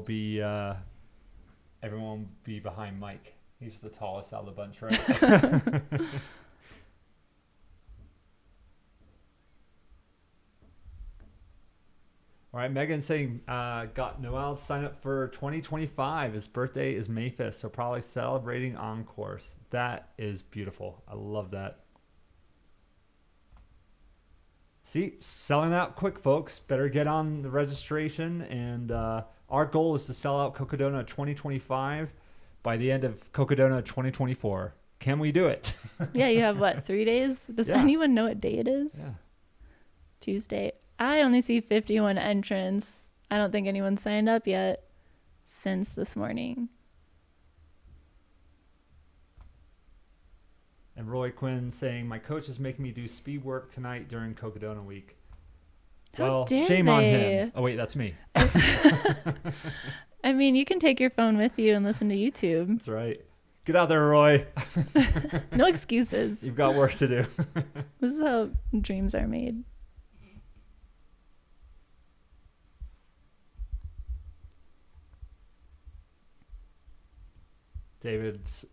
be behind Mike. He's the tallest out of the bunch, right? All right, Megan's saying, got Noel to sign up for 2025. His birthday is May 5th, so probably celebrating on course. That is beautiful. I love that. See, selling out quick, folks. Better get on the registration. And our goal is to sell out Cocodona 2025 by the end of Cocodona 2024. Can we do it? Yeah, you have what, 3 days? Does anyone know what day it is? Yeah. Tuesday. I only see 51 entrants. I don't think anyone signed up yet since this morning. And Roy Quinn saying, my coach is making me do speed work tonight during Cocodona week. How dare shame on they? him. Oh, wait, that's me. I mean, you can take your phone with you and listen to YouTube. That's right. Get out there, Roy. No excuses. You've got work to do. This is how dreams are made. David's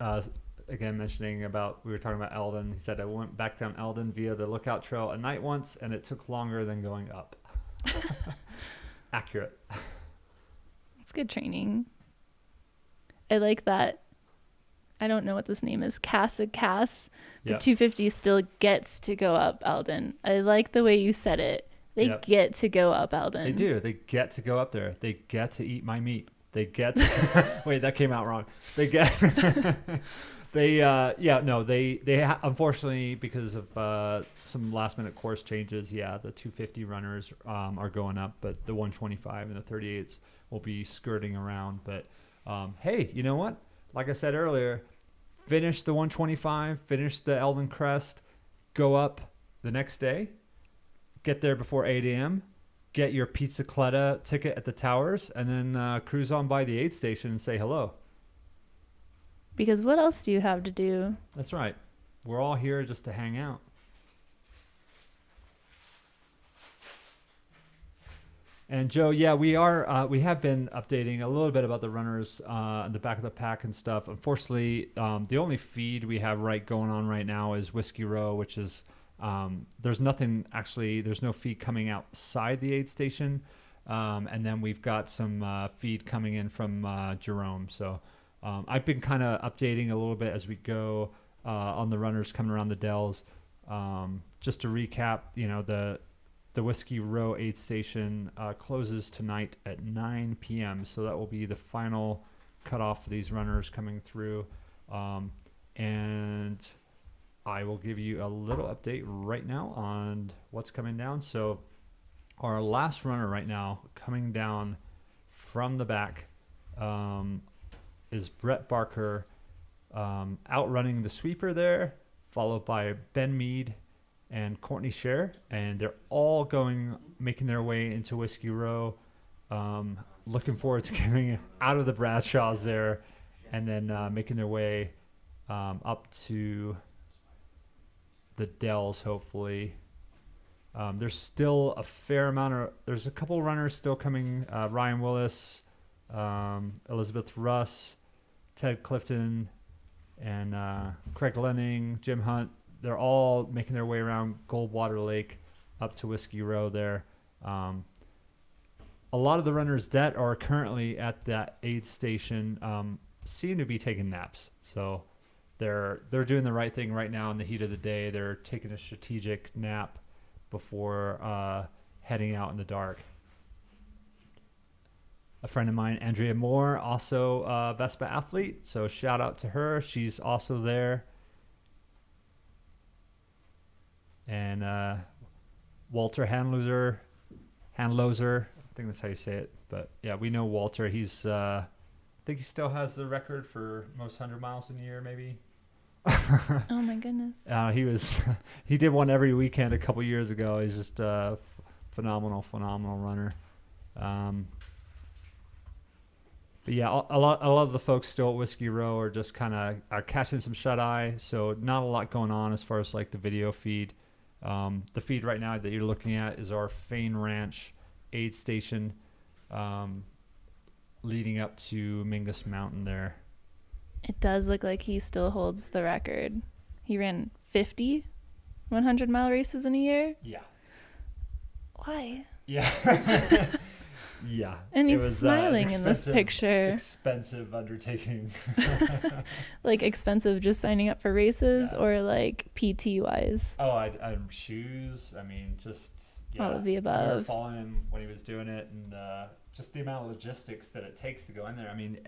again mentioning about, we were talking about Eldon. He said, I went back down Eldon via the Lookout Trail at night once, and it took longer than going up. Accurate. It's good training. I like that. I don't know what this name is. Cass. The 250 still gets to go up Eldon. I like the way you said it. They get to go up Eldon. They do. They get to go up there. They get to eat my meat. They get to, wait, that came out wrong. They get unfortunately, because of some last minute course changes, the 250 runners are going up, but the 125 and the 38s will be skirting around. But hey, you know what? Like I said earlier, finish the 125, finish the Eldon Crest, go up the next day, get there before 8 a.m., get your Pizzacletta ticket at the towers, and then cruise on by the aid station and say hello. Because what else do you have to do? That's right. We're all here just to hang out. And Joe, we have been updating a little bit about the runners in the back of the pack and stuff. Unfortunately, the only feed we have going on right now is Whiskey Row, which is there's no feed coming outside the aid station. And then we've got some feed coming in from Jerome. So I've been kind of updating a little bit as we go on the runners coming around the Dells. Just to recap, the Whiskey Row aid station closes tonight at 9 p.m. So that will be the final cutoff for these runners coming through. And I will give you a little update right now on what's coming down. So our last runner right now coming down from the back is Brett Barker outrunning the sweeper there, followed by Ben Mead and Courtney Scher, and they're all making their way into Whiskey Row. Looking forward to getting out of the Bradshaws there, and then making their way up to the Dells, hopefully. There's still a fair amount there's a couple runners still coming. Ryan Willis, Elizabeth Russ, Ted Clifton, and Craig Lenning, Jim Hunt. They're all making their way around Goldwater Lake up to Whiskey Row there. A lot of the runners that are currently at that aid station seem to be taking naps. So they're doing the right thing right now in the heat of the day. They're taking a strategic nap before heading out in the dark. A friend of mine, Andrea Moore, also a Vespa athlete. So shout out to her. She's also there. And Walter Handloser, I think that's how you say it. But yeah, we know Walter. He's, I think he still has the record for most 100 miles in a year, maybe. Oh my goodness. He did one every weekend a couple years ago. He's just a phenomenal runner. But yeah, a lot of the folks still at Whiskey Row are just kind of catching some shut eye. So not a lot going on as far as like the video feed. The feed right now that you're looking at is our Fain Ranch aid station, leading up to Mingus Mountain there. It does look like he still holds the record. He ran 50 100-mile races in a year. Yeah. Why? Yeah. Yeah. And he's smiling in this picture. Expensive undertaking. Like expensive just signing up for races, or like PT wise? Oh, shoes. I mean, just all of the We were above. following him when he was doing it, and just the amount of logistics that it takes to go in there. I mean,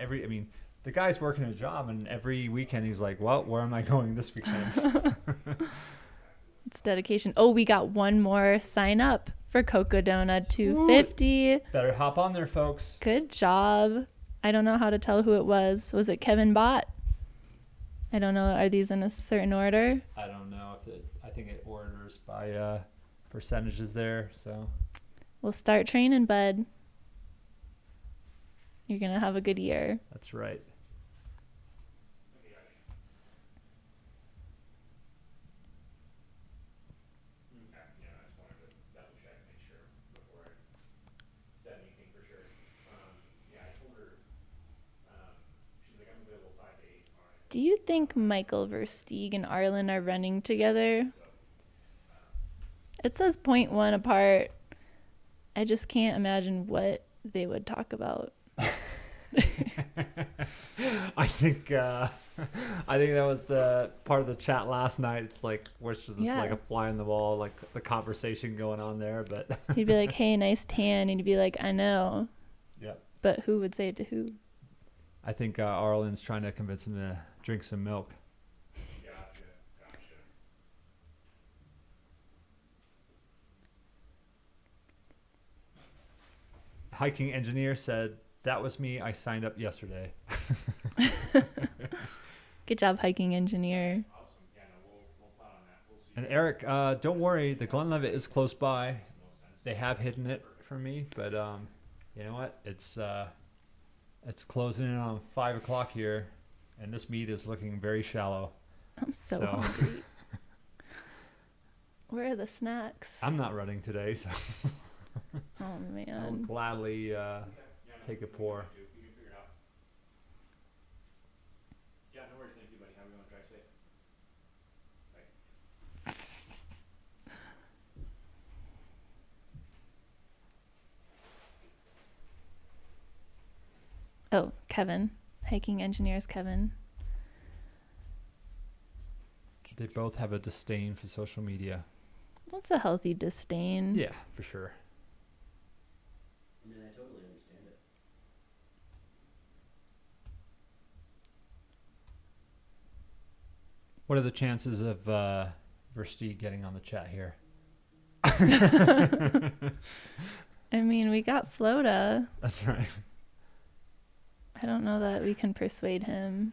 the guy's working a job, and every weekend he's like, well, where am I going this weekend? It's dedication. Oh, we got one more sign up for Cocodona 250. Better hop on there, folks. Good job. I don't know how to tell who it was. Was it Kevin Bott? I don't know. Are these in a certain order? I don't know I think it orders by percentages there. So We'll start training, bud. You're going to have a good year. That's right. Do you think Michael Versteeg and Arlen are running together? It says 0.1 apart. I just can't imagine what they would talk about. I think that was the part of the chat last night. It's like, which was just like a fly on the wall, like the conversation going on there. But he'd be like, "Hey, nice tan," and he'd be like, "I know." Yeah. But who would say it to who? I think Arlen's trying to convince him to drink some milk. Gotcha. Hiking engineer said, "That was me. I signed up yesterday." Good job, hiking engineer. Awesome. Yeah, no, we'll plan on that. We'll see. And Eric, don't worry. The Glenlivet is close by. They have hidden it from me, but you know what? It's closing in on 5 o'clock here, and this meet is looking very shallow. I'm so hungry. Where are the snacks? I'm not running today, so Oh man. I'll gladly take a pour. You can figure it out. Yeah, no worries. Thank you, buddy. Have a good one. Drive safe. Bye. Oh, Kevin. Hiking engineers, Kevin. They both have a disdain for social media. That's a healthy disdain. Yeah, for sure. I mean, I totally understand it. What are the chances of Versteeg getting on the chat here? I mean, we got Flota. That's right. I don't know that we can persuade him.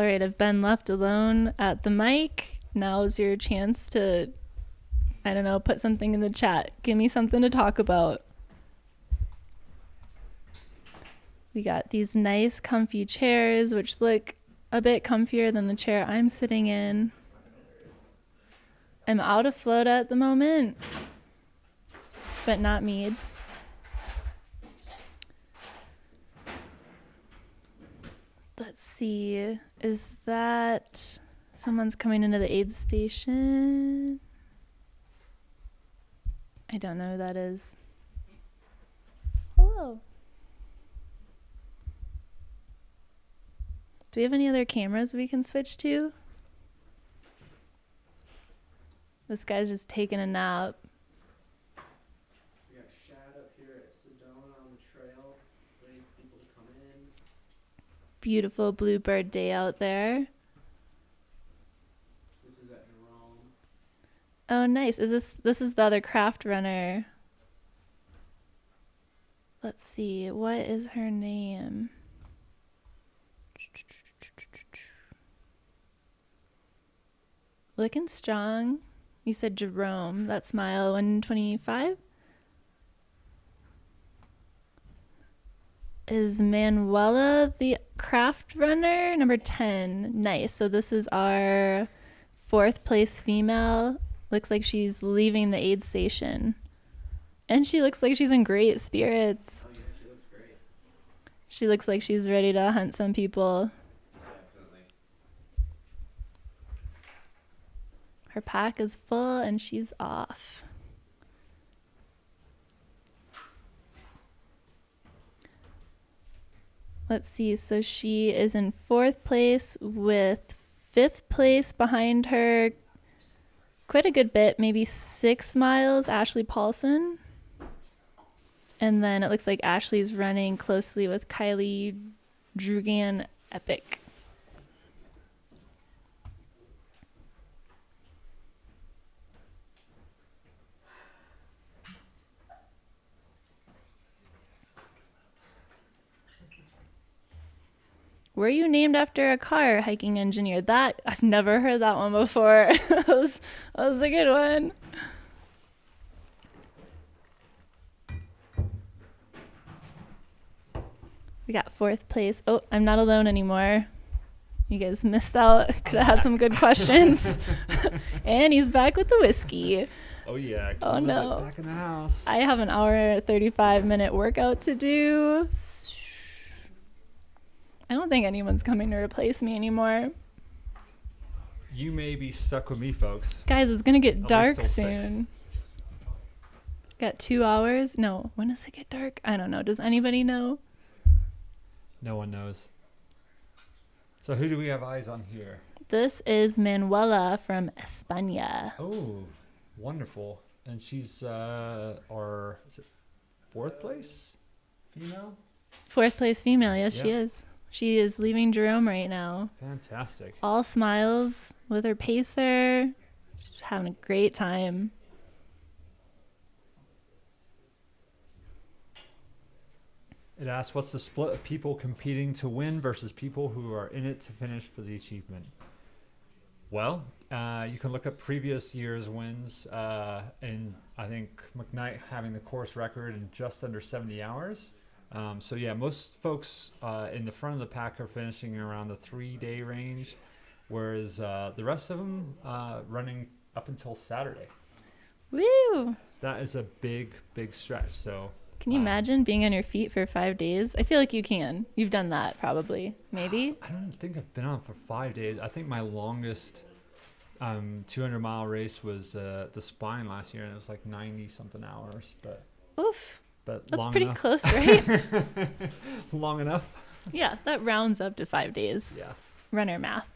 All right, I've been left alone at the mic. Now's your chance to, I don't know, put something in the chat. Give me something to talk about. We got these nice comfy chairs, which look a bit comfier than the chair I'm sitting in. I'm out of float at the moment, but not mead. Let's see, is that someone's coming into the aid station? I don't know who that is. Hello. Do we have any other cameras we can switch to? This guy's just taking a nap. We got Shad up here at Sedona on the trail, waiting for people to come in. Beautiful bluebird day out there. This is at Jerome. Oh, nice. This is the other craft runner. Let's see. What is her name? Looking strong. You said Jerome. That's mile 125. Is Manuela the craft runner? Number 10. Nice. So this is our 4th place female. Looks like she's leaving the aid station. And she looks like she's in great spirits. Oh yeah, she looks great. She looks like she's ready to hunt some people. Definitely. Her pack is full and she's off. Let's see, so she is in 4th place with 5th place behind her. Quite a good bit, maybe 6 miles, Ashley Paulson. And then it looks like Ashley's running closely with Kylie Drugan Epic. Were you named after a car, hiking engineer? That, I've never heard that one before. that was a good one. We got 4th place. Oh, I'm not alone anymore. You guys missed out. Could have had some good questions. And he's back with the whiskey. Oh yeah. Oh no. Back in the house. I have an hour 35-minute workout to do. I don't think anyone's coming to replace me anymore. You may be stuck with me, folks. Guys, it's gonna get At dark least till soon. Got 2 hours? No, when does it get dark? I don't know. Does anybody know? No one knows. So who do we have eyes on here? This is Manuela from España. Oh, wonderful. And she's our, is it 4th place female? 4th place female, yes, she Yeah. is. She is leaving Jerome right now. Fantastic. All smiles with her pacer. She's having a great time. It asks, what's the split of people competing to win versus people who are in it to finish for the achievement? Well, you can look up previous year's wins, and I think McKnight having the course record in just under 70 hours. So yeah, most folks in the front of the pack are finishing around the 3-day range, whereas the rest of them running up until Saturday. Woo! That is a big, big stretch. So Can you imagine being on your feet for 5 days? I feel like you can. You've done that probably, maybe. I don't think I've been on for 5 days. I think my longest 200-mile race was the Spine last year, and it was like 90-something hours. But oof, that's long pretty enough. close, right? Long enough. Yeah, that rounds up to 5 days. Yeah. Runner math.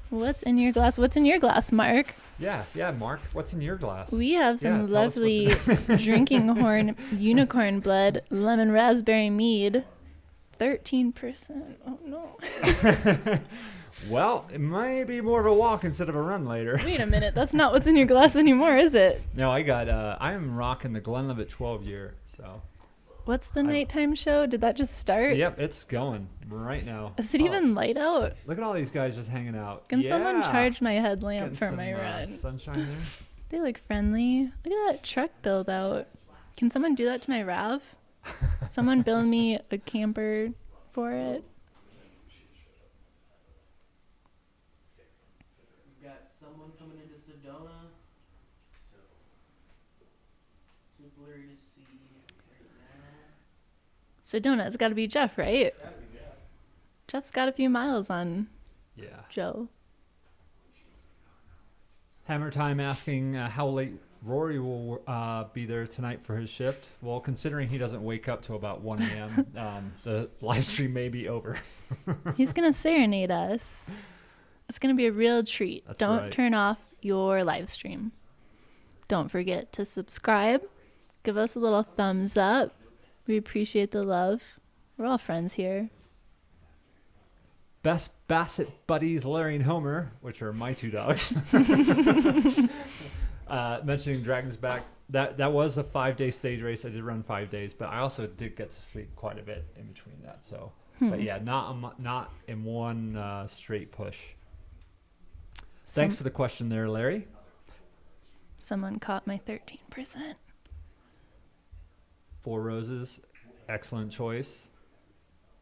What's in your glass? What's in your glass, Mark? Yeah, Mark. What's in your glass? We have some tell us what's lovely in- drinking horn unicorn blood lemon raspberry mead. 13%. Oh no. Well, it might be more of a walk instead of a run later. Wait a minute. That's not what's in your glass anymore, is it? No, I am rocking the Glenlivet 12 year. So What's the nighttime show? Did that just start? Yep, it's going right now. Is it even light out? Look at all these guys just hanging out. Can someone charge my headlamp Getting for some, my run? sunshine there. They look friendly. Look at that truck build out. Can someone do that to my RAV? Someone build me a camper for it. We've got someone coming into Sedona. Too blurry to see right now. Sedona, it's got to be Jeff, right? Jeff's got a few miles on Joe. Hammer Time asking how late Rory will be there tonight for his shift. Well, considering he doesn't wake up till about 1 a.m., the live stream may be over. He's going to serenade us. It's going to be a real treat. That's Don't right. turn off your live stream. Don't forget to subscribe. Give us a little thumbs up. We appreciate the love. We're all friends here. Best Basset buddies, Larry and Homer, which are my two dogs. Mentioning Dragon's Back, that was a 5-day stage race. I did run 5 days, but I also did get to sleep quite a bit in between that. So, but yeah, not in one straight push. Thanks for the question there, Larry. Someone caught my 13%. Four Roses, excellent choice.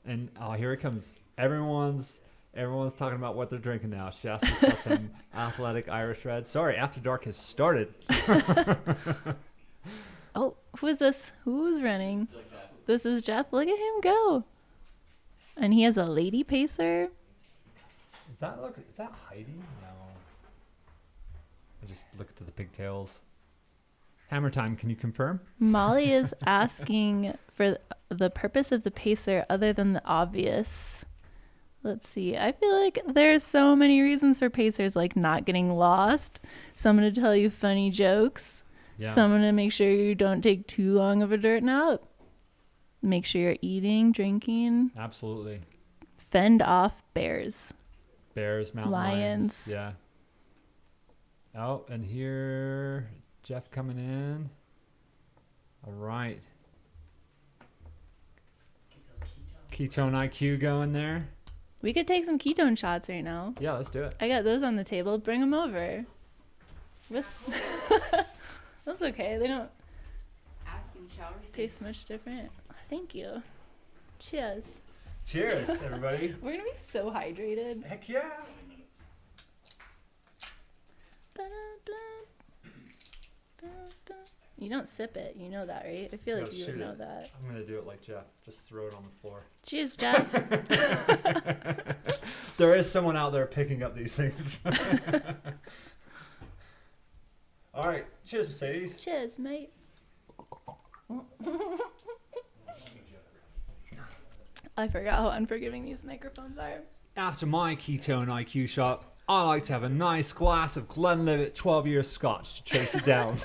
And here it comes. Everyone's talking about what they're drinking now. Shasta's got some Athletic Irish Red. Sorry, After Dark has started. Oh, who is this? Who's running? This is Jeff. Look at him go. And he has a lady pacer. Is that Heidi? No. I just looked at the pigtails. Hammer Time, can you confirm? Molly is asking for the purpose of the pacer other than the obvious. Let's see. I feel like there's so many reasons for pacers, like not getting lost, someone to tell you funny jokes, someone to make sure you don't take too long of a dirt nap, make sure you're eating, drinking. Absolutely. Fend off bears. Bears, mountain lions. Yeah. Oh, and here, Jeff coming in. All right. Ketone IQ going there. We could take some ketone shots right now. Yeah, let's do it. I got those on the table. Bring them over. That's okay. They don't taste much different. Thank you. Cheers. Cheers, everybody. We're going to be so hydrated. Heck yeah. You don't sip it. You know that, right? I feel like you would know that. I'm going to do it like Jeff. Just throw it on the floor. Cheers, Jeff. There is someone out there picking up these things. All right. Cheers, Mercedes. Cheers, mate. I forgot how unforgiving these microphones are. After my ketone IQ shot, I like to have a nice glass of Glenlivet 12-year Scotch to chase it down.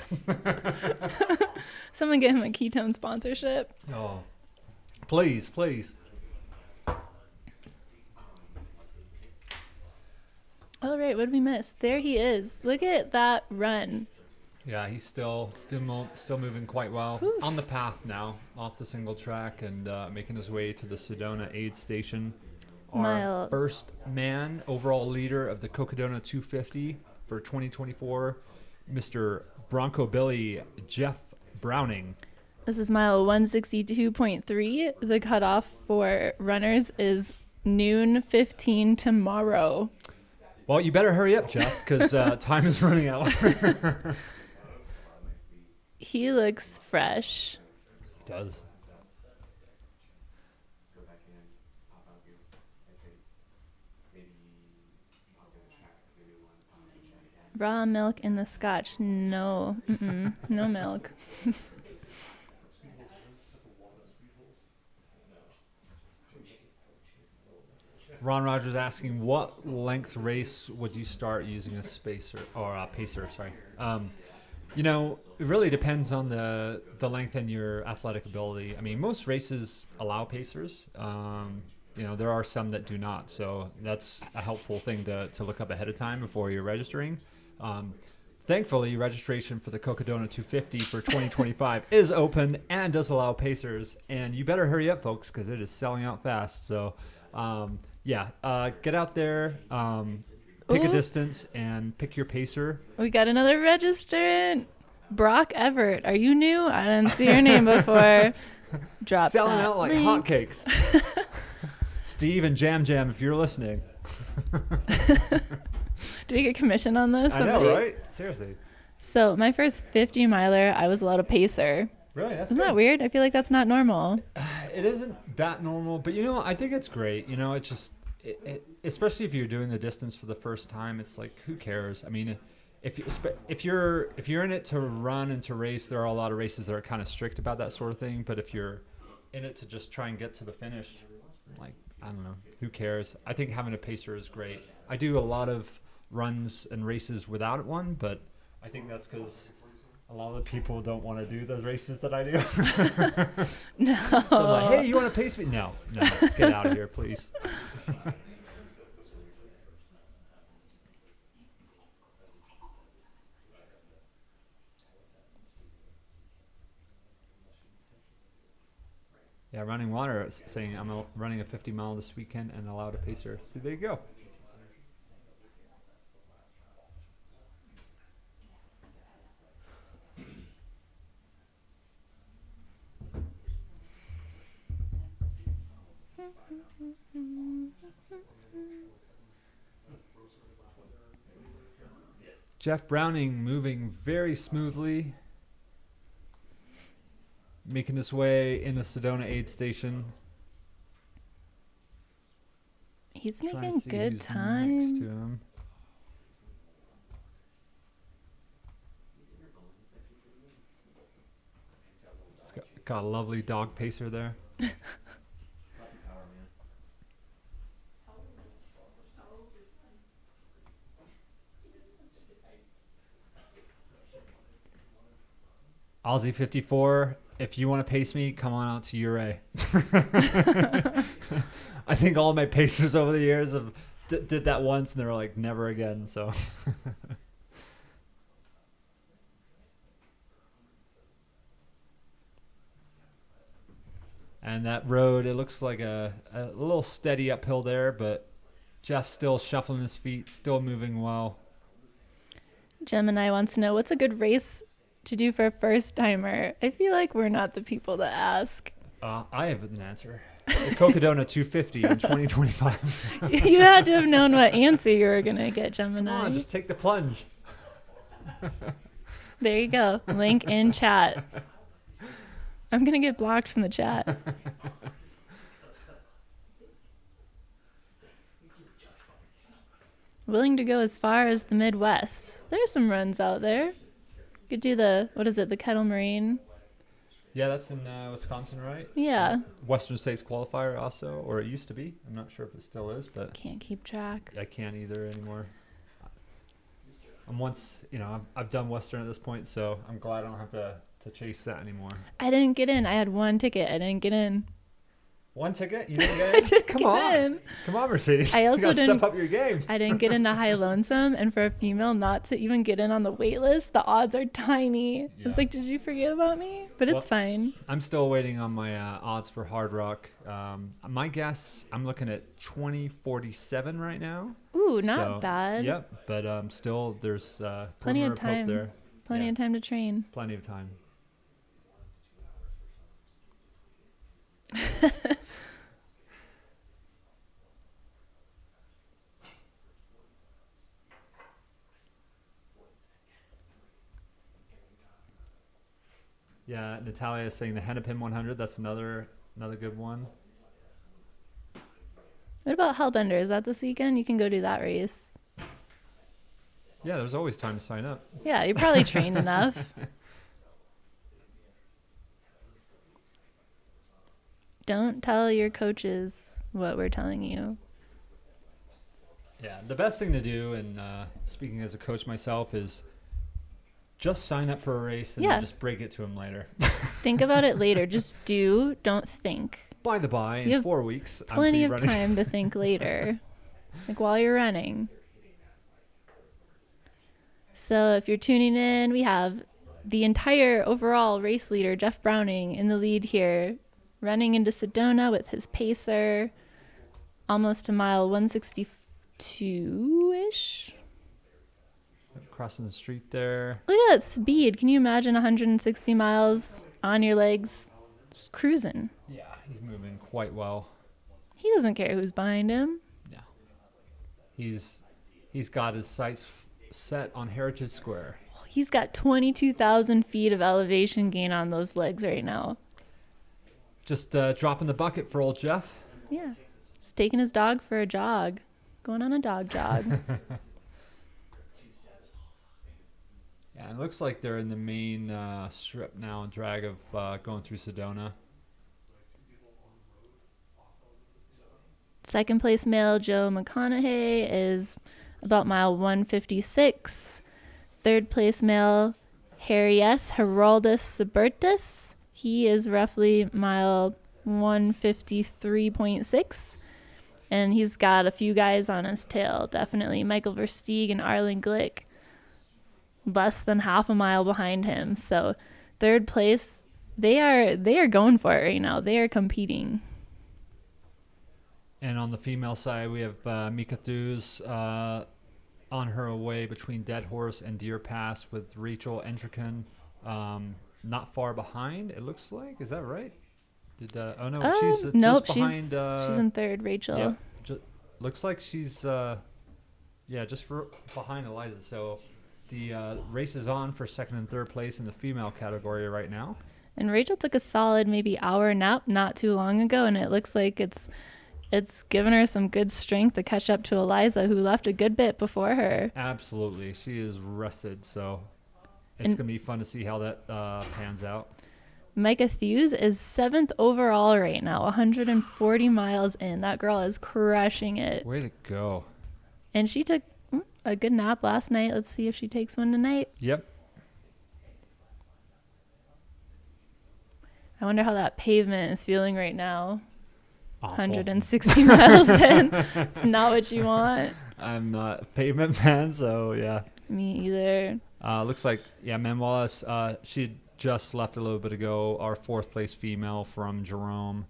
Someone get him a ketone sponsorship. Oh, please, please. All right, what did we miss? There he is. Look at that run. Yeah, he's still moving quite well. Oof. On the path now, off the single track and making his way to the Sedona aid station. Our first man, overall leader of the Cocodona 250 for 2024, Mr. Bronco Billy Jeff Browning. This is mile 162.3. The cutoff for runners is noon 15 tomorrow. Well, you better hurry up, Jeff, because time is running out. He looks fresh. He does. Raw milk in the scotch. No. No milk. Ron Rogers asking, what length race would you start using a spacer or a pacer? Sorry. You know, it really depends on the length and your athletic ability. I mean, most races allow pacers. You know, there are some that do not. So that's a helpful thing to look up ahead of time before you're registering. Thankfully, registration for the Cocodona 250 for 2025 is open and does allow pacers. And you better hurry up, folks, because it is selling out fast. So, get out there, pick a distance, and pick your pacer. We got another registrant. Brock Everett. Are you new? I didn't see your name before. Drop Selling that out like link. hotcakes. Steve and Jam Jam, if you're listening. Do we get commission on this? I know, right? Seriously. So my first 50 miler, I was allowed a pacer. Really? That's Isn't that weird? I feel like that's not normal. It isn't that normal, but I think it's great. It's just, especially if you're doing the distance for the first time, it's like, who cares? I mean, if you're in it to run and to race, there are a lot of races that are kind of strict about that sort of thing. But if you're in it to just try and get to the finish, like, I don't know, who cares? I think having a pacer is great. I do a lot of runs and races without one, but I think that's because a lot of people don't want to do those races that I do. No. So I'm like, hey, you want to pace me? No, get out of here, please. Yeah, Running Water is saying I'm running a 50 mile this weekend and allowed a pacer. See, there you go. Jeff Browning moving very smoothly, making his way in the Sedona aid station. He's Trying to making see good who's time. next to him. It's got a lovely dog pacer there. Aussie 54, if you want to pace me, come on out to URA. I think all my pacers over the years have did that once and they were like, never again. So, and that road, it looks like a little steady uphill there, but Jeff's still shuffling his feet, still moving well. Gemini wants to know, what's a good race to do for a first timer? I feel like we're not the people to ask. I have an answer. The Cocodona 250 in 2025. You had to have known what answer you were going to get, Gemini. Come on, just take the plunge. There you go. Link in chat. I'm going to get blocked from the chat. Willing to go as far as the Midwest. There's some runs out there. Could do the Kettle Marine. Yeah, that's in Wisconsin, right? Yeah. Western States qualifier also, or it used to be. I'm not sure if it still is, but Can't keep track. I can't either anymore. I've done Western at this point, so I'm glad I don't have to chase that anymore. I didn't get in. I had one ticket. I didn't get in. One ticket? You didn't get in? Come on, Mercedes. I also you gotta didn't step up your game. I didn't get into High Lonesome, and for a female not to even get in on the wait list, the odds are tiny. It's like, did you forget about me? But it's fine. I'm still waiting on my odds for Hard Rock. My guess, I'm looking at 2047 right now. Ooh, not bad. Yep, but still there's plenty of hope time there. Plenty of time to train. Plenty of time. Yeah, Natalia is saying the Hennepin 100. That's another good one. What about Hellbender? Is that this weekend? You can go do that race. Yeah, there's always time to sign up. Yeah, you're probably trained enough. Don't tell your coaches what we're telling you. Yeah, the best thing to do, and speaking as a coach myself, is just sign up for a race and then just break it to them later. Think about it later. Just do. Don't think. By the by, in 4 weeks, plenty of time to think later, like while you're running. So if you're tuning in, we have the entire overall race leader, Jeff Browning, in the lead here, running into Sedona with his pacer, almost to mile 162-ish. Crossing the street there. Look at that speed. Can you imagine 160 miles on your legs, just cruising? Yeah, he's moving quite well. He doesn't care who's behind him. No. He's got his sights set on Heritage Square. He's got 22,000 feet of elevation gain on those legs right now. Just dropping the bucket for old Jeff. Yeah. Just taking his dog for a jog. Going on a dog jog. Yeah, it looks like they're in the main strip now and drag of going through Sedona. Second place male Joe McConaughey is about mile 156. Third place male Harry S. Heraldus Subertus. He is roughly mile 153.6. And he's got a few guys on his tail, definitely. Michael Versteeg and Arlen Glick, less than half a mile behind him. So third place, they are going for it right now. They are competing. And on the female side, we have Mika Thews on her way between Dead Horse and Deer Pass with Rachel Entrican not far behind, it looks like. Is that right? She's nope, just behind. She's in third, Rachel. Yeah, looks like she's just behind Eliza. So the race is on for second and third place in the female category right now. And Rachel took a solid maybe hour nap not too long ago, and it looks like it's given her some good strength to catch up to Eliza, who left a good bit before her. Absolutely. She is rested, so it's going to be fun to see how that pans out. Micah Thews is 7th overall right now, 140 miles in. That girl is crushing it. Way to go. And she took a good nap last night. Let's see if she takes one tonight. Yep. I wonder how that pavement is feeling right now. Awful. 160 miles in. It's not what you want. I'm not a pavement man, so yeah. Me either. Looks like, Manuela's, she just left a little bit ago, our fourth place female from Jerome,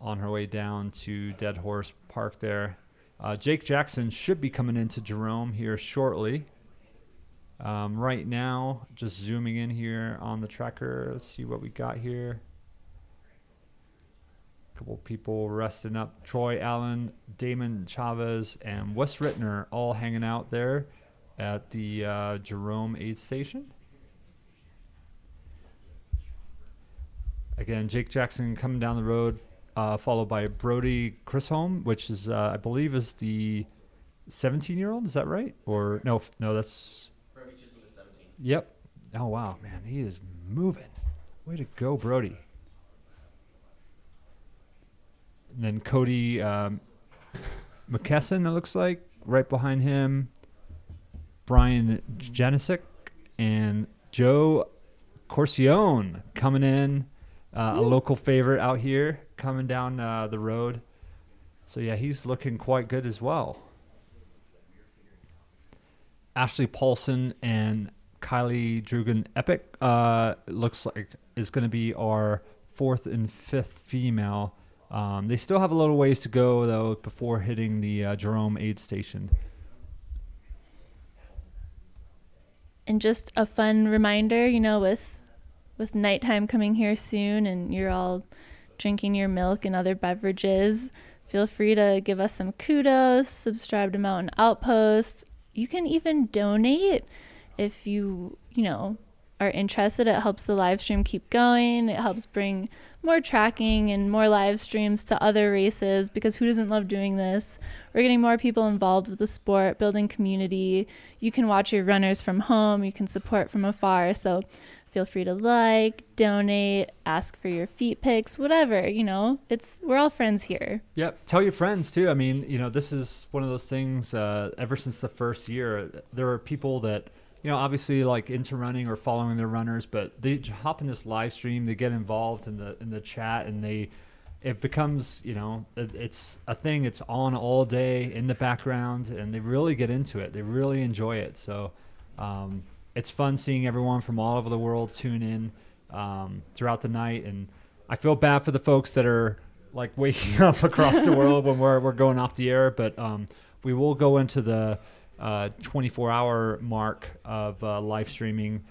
on her way down to Dead Horse Park there. Jake Jackson should be coming into Jerome here shortly. Right now, just zooming in here on the tracker. Let's see what we got here. A couple people resting up. Troy Allen, Damon Chavez, and Wes Rittner all hanging out there at the Jerome aid station. Again, Jake Jackson coming down the road, followed by Brody Chisholm, which is, I believe, is the 17-year-old. Is that right? Or no, that's... Brody Chisholm is 17. Yep. Oh, wow, man. He is moving. Way to go, Brody. And then Cody McKesson, it looks like, right behind him. Brian Janisic and Joe Corcione coming in. A local favorite out here coming down the road. So, yeah, he's looking quite good as well. Ashley Paulson and Kylie Drugan Epic looks like is going to be our fourth and fifth female. They still have a little ways to go, though, before hitting the Jerome aid station. And just a fun reminder, with nighttime coming here soon and you're all drinking your milk and other beverages, feel free to give us some kudos, subscribe to Mountain Outposts. You can even donate if you are interested. It helps the live stream keep going. It helps bring more tracking and more live streams to other races, because who doesn't love doing this? We're getting more people involved with the sport, building community. You can watch your runners from home. You can support from afar. So feel free to donate, ask for your feet pics, whatever, we're all friends here. Yep. Tell your friends too. I mean, this is one of those things, ever since the first year, there are people that, obviously like into running or following their runners, but they hop in this live stream, they get involved in the chat, and it becomes, it's a thing. It's on all day in the background, and they really get into it. They really enjoy it. So, It's fun seeing everyone from all over the world tune in throughout the night, and I feel bad for the folks that are like waking up across the world when we're going off the air, but we will go into the 24-hour mark of live streaming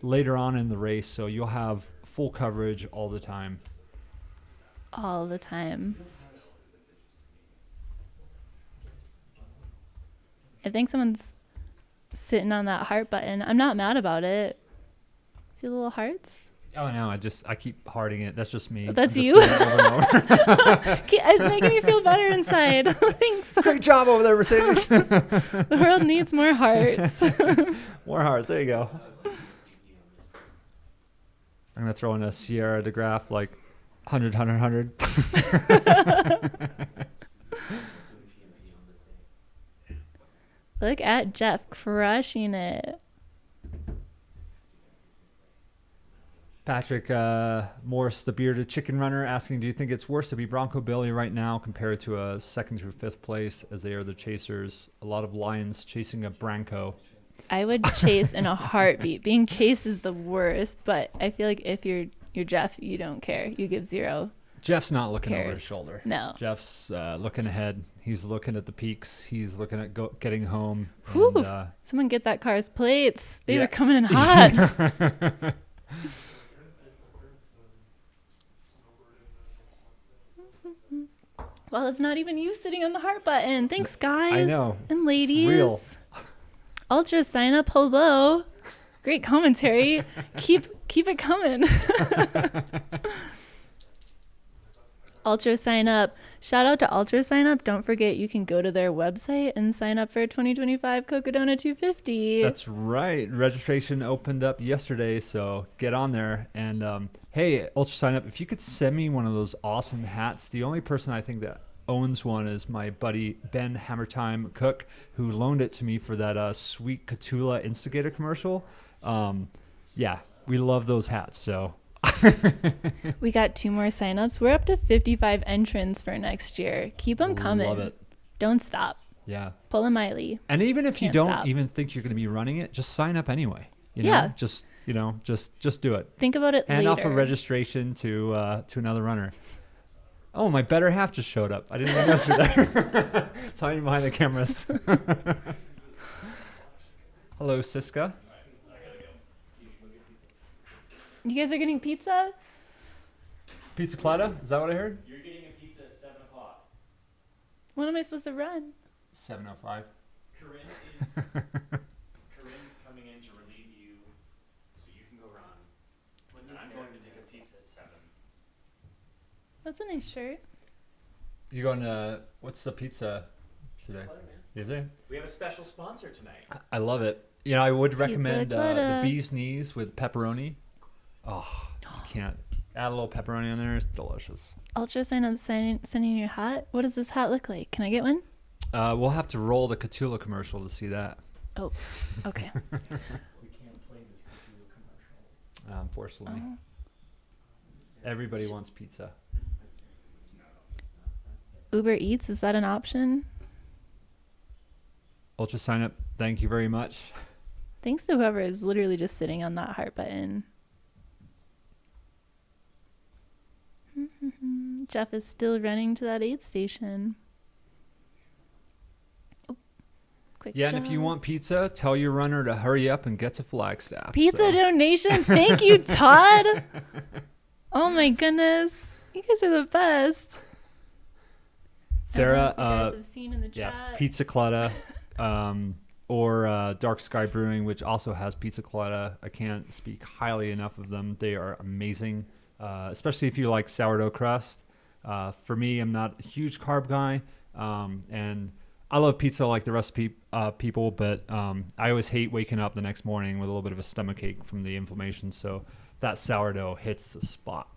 later on in the race, so you'll have full coverage all the time. All the time. I think someone's sitting on that heart button. I'm not mad about it. See the little hearts? Oh no, I keep hearting it. That's just me. That's I'm just you? doing it over and over. It's making me feel better inside. Thanks. Great job over there, Mercedes. The world needs more hearts. More hearts. There you go. I'm going to throw in a Sierra de Graf, like 100, 100, 100. Look at Jeff crushing it. Patrick Morris, the bearded chicken runner, asking, do you think it's worse to be Bronco Billy right now compared to a 2nd through 5th place, as they are the chasers? A lot of lions chasing a Branco. I would chase in a heartbeat. Being chased is the worst, but I feel like if you're Jeff, you don't care. You give zero. Jeff's not looking over cares. his shoulder. No. Jeff's looking ahead. He's looking at the peaks. He's looking at getting home. Whew. And, someone get that car's plates. They yeah. were coming in hot. Well, it's not even you sitting on the heart button. Thanks, guys. I know. And ladies. It's real. Ultra sign up. Hello. Great commentary. keep it coming. Ultra sign up. Shout out to Ultra sign up. Don't forget you can go to their website and sign up for 2025 Cocodona 250. That's right. Registration opened up yesterday, so get on there. And hey, Ultra Sign Up, if you could send me one of those awesome hats. The only person I think that owns one is my buddy Ben Hammertime Cook, who loaned it to me for that sweet Catula Instigator commercial. Yeah, we love those hats, so... We got 2 more signups. We're up to 55 entrants for next year. Keep them coming. Love it. Don't stop. Yeah. Pull a Miley. And even if you Can't don't stop. even think you're going to be running it, just sign up anyway. You know? Yeah. Just do it. Think about it Hand later. off a registration to another runner. Oh, my better half just showed up. I didn't even notice that. It's hiding behind the cameras. Hello, Siska. You guys are getting pizza? Pizza Plata? Is that what I heard? You're getting a pizza at 7 o'clock. When am I supposed to run? 7:05. Corinne's coming in to relieve you, so you can go run. And I'm going to take a pizza at 7. That's a nice shirt. You going to, what's the pizza today? Clutter, man. Is it? We have a special sponsor tonight. I love it. You know, I would recommend the Clutter. bee's knees with pepperoni. Oh, you can't. Add a little pepperoni on there. It's delicious. Ultra sign up sending your hat. What does this hat look like? Can I get one? We'll have to roll the Catula commercial to see that. Oh, okay. We can't play this commercial. Unfortunately. Everybody wants pizza. Uber Eats, is that an option? Ultra sign up. Thank you very much. Thanks to whoever is literally just sitting on that heart button. Jeff is still running to that aid station. Oh, quick Yeah, job. and if you want pizza, tell your runner to hurry up and get to Flagstaff. Pizza donation. Thank you, Todd. Oh my goodness. You guys are the best. Sarah, I don't know if you guys have seen in the yeah, chat. Pizza Colada, or Dark Sky Brewing, which also has Pizza Colada. I can't speak highly enough of them. They are amazing, especially if you like sourdough crust. For me, I'm not a huge carb guy, and I love pizza like the rest of people, but I always hate waking up the next morning with a little bit of a stomachache from the inflammation, so that sourdough hits the spot.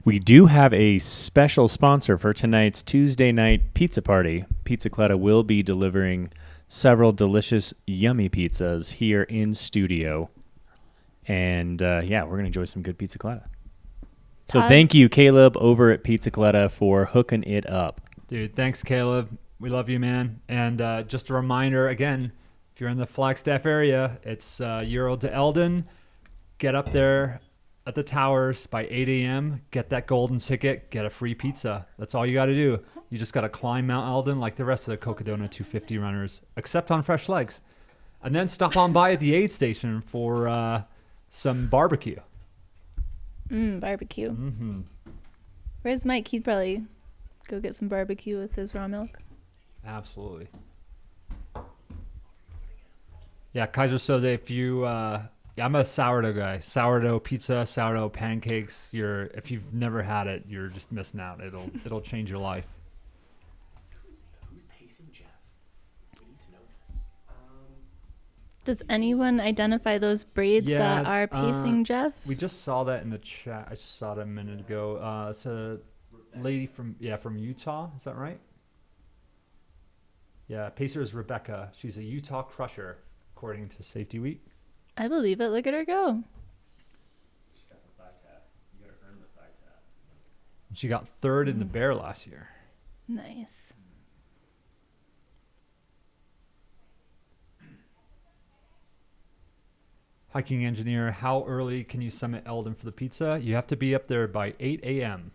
We do have a special sponsor for tonight's Tuesday night pizza party. Pizza Clutta will be delivering several delicious, yummy pizzas here in studio. And yeah, we're going to enjoy some good Pizza Clutta. So thank you, Caleb, over at Pizza Clutta for hooking it up. Dude, thanks, Caleb. We love you, man. And just a reminder, again, if you're in the Flagstaff area, it's Euro to Eldon. Get up there at the towers by 8 a.m., get that golden ticket, get a free pizza. That's all you got to do. You just got to climb Mount Eldon like the rest of the Cocodona 250 runners, except on fresh legs. And then stop on by at the aid station for some barbecue. Barbecue. Mm-hmm. Where's Mike? He'd probably go get some barbecue with his raw milk. Absolutely. Yeah, Kaiser Soze, if you... I'm a sourdough guy. Sourdough pizza, sourdough pancakes. If you've never had it, you're just missing out. It'll change your life. Who's pacing Jeff? We need to know this. Does anyone identify those braids that are pacing Jeff? We just saw that in the chat. I just saw it a minute ago. It's a lady from Utah. Is that right? Yeah, pacer is Rebecca. She's a Utah crusher, according to Safety Week. I believe it. Look at her go. She's got the thigh tap. You gotta earn the thigh tap. She got third in the bear last year. Nice. Hiking engineer, how early can you summit Eldon for the pizza? You have to be up there by 8 a.m.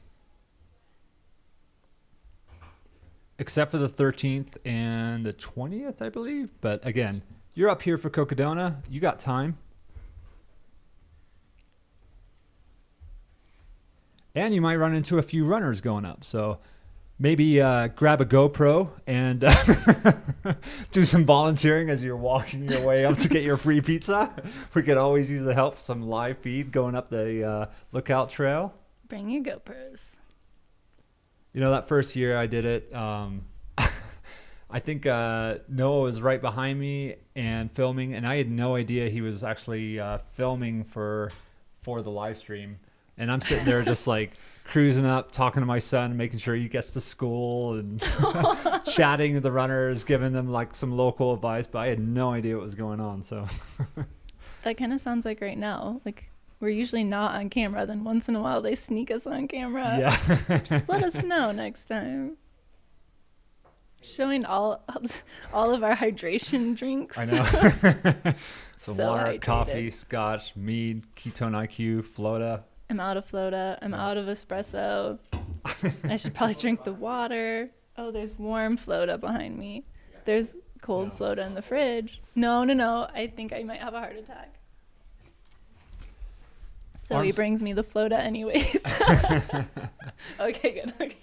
Except for the 13th and the 20th, I believe. But again, you're up here for Cocodona. You got time. And you might run into a few runners going up. So maybe grab a GoPro and do some volunteering as you're walking your way up to get your free pizza. We could always use the help of some live feed going up the Lookout Trail. Bring your GoPros. You know, that first year I did it, I think Noah was right behind me and filming, and I had no idea he was actually filming for the live stream. And I'm sitting there just like cruising up, talking to my son, making sure he gets to school and chatting to the runners, giving them like some local advice, but I had no idea what was going on. So that kind of sounds like right now. Like we're usually not on camera, then once in a while they sneak us on camera. Yeah. Just let us know next time. Showing all of our hydration drinks. I know. So water, hydrated. coffee, scotch, mead, ketone IQ, Flota. I'm out of Flota. I'm out of espresso. I should probably drink the water. Oh, there's warm Flota behind me. There's cold Flota in the fridge. No. I think I might have a heart attack. So he brings me the Flota anyways. Okay, good. Okay.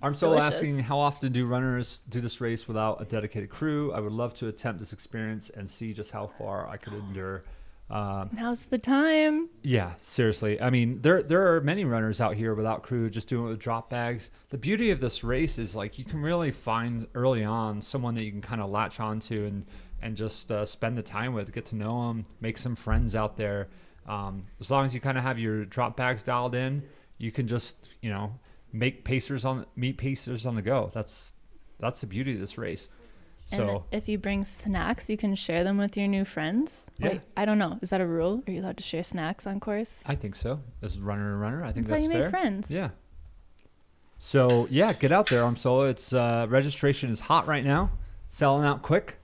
I'm still asking, how often do runners do this race without a dedicated crew? I would love to attempt this experience and see just how far I could endure. Now's the time. Yeah, seriously. I mean, there are many runners out here without crew, just doing it with drop bags. The beauty of this race is like you can really find early on someone that you can kind of latch onto and just spend the time with, get to know them, make some friends out there. As long as you kind of have your drop bags dialed in, you can just, meet pacers on the go. That's the beauty of this race. So and if you bring snacks, you can share them with your new friends. Yeah. Wait, I don't know. Is that a rule? Are you allowed to share snacks on course? I think so. As runner to runner, I think that's that's how you fair. make friends. Yeah. So yeah, get out there, Arm Solo. It's registration is hot right now, selling out quick.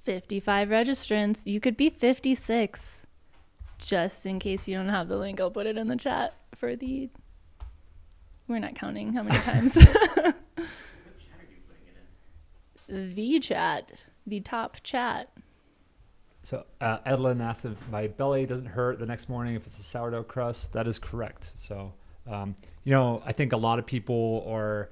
55 registrants. You could be 56. Just in case you don't have the link, I'll put it in the chat for the... We're not counting how many times. The chat. The top chat. So Edelyn asked if my belly doesn't hurt the next morning if it's a sourdough crust. That is correct. So, I think a lot of people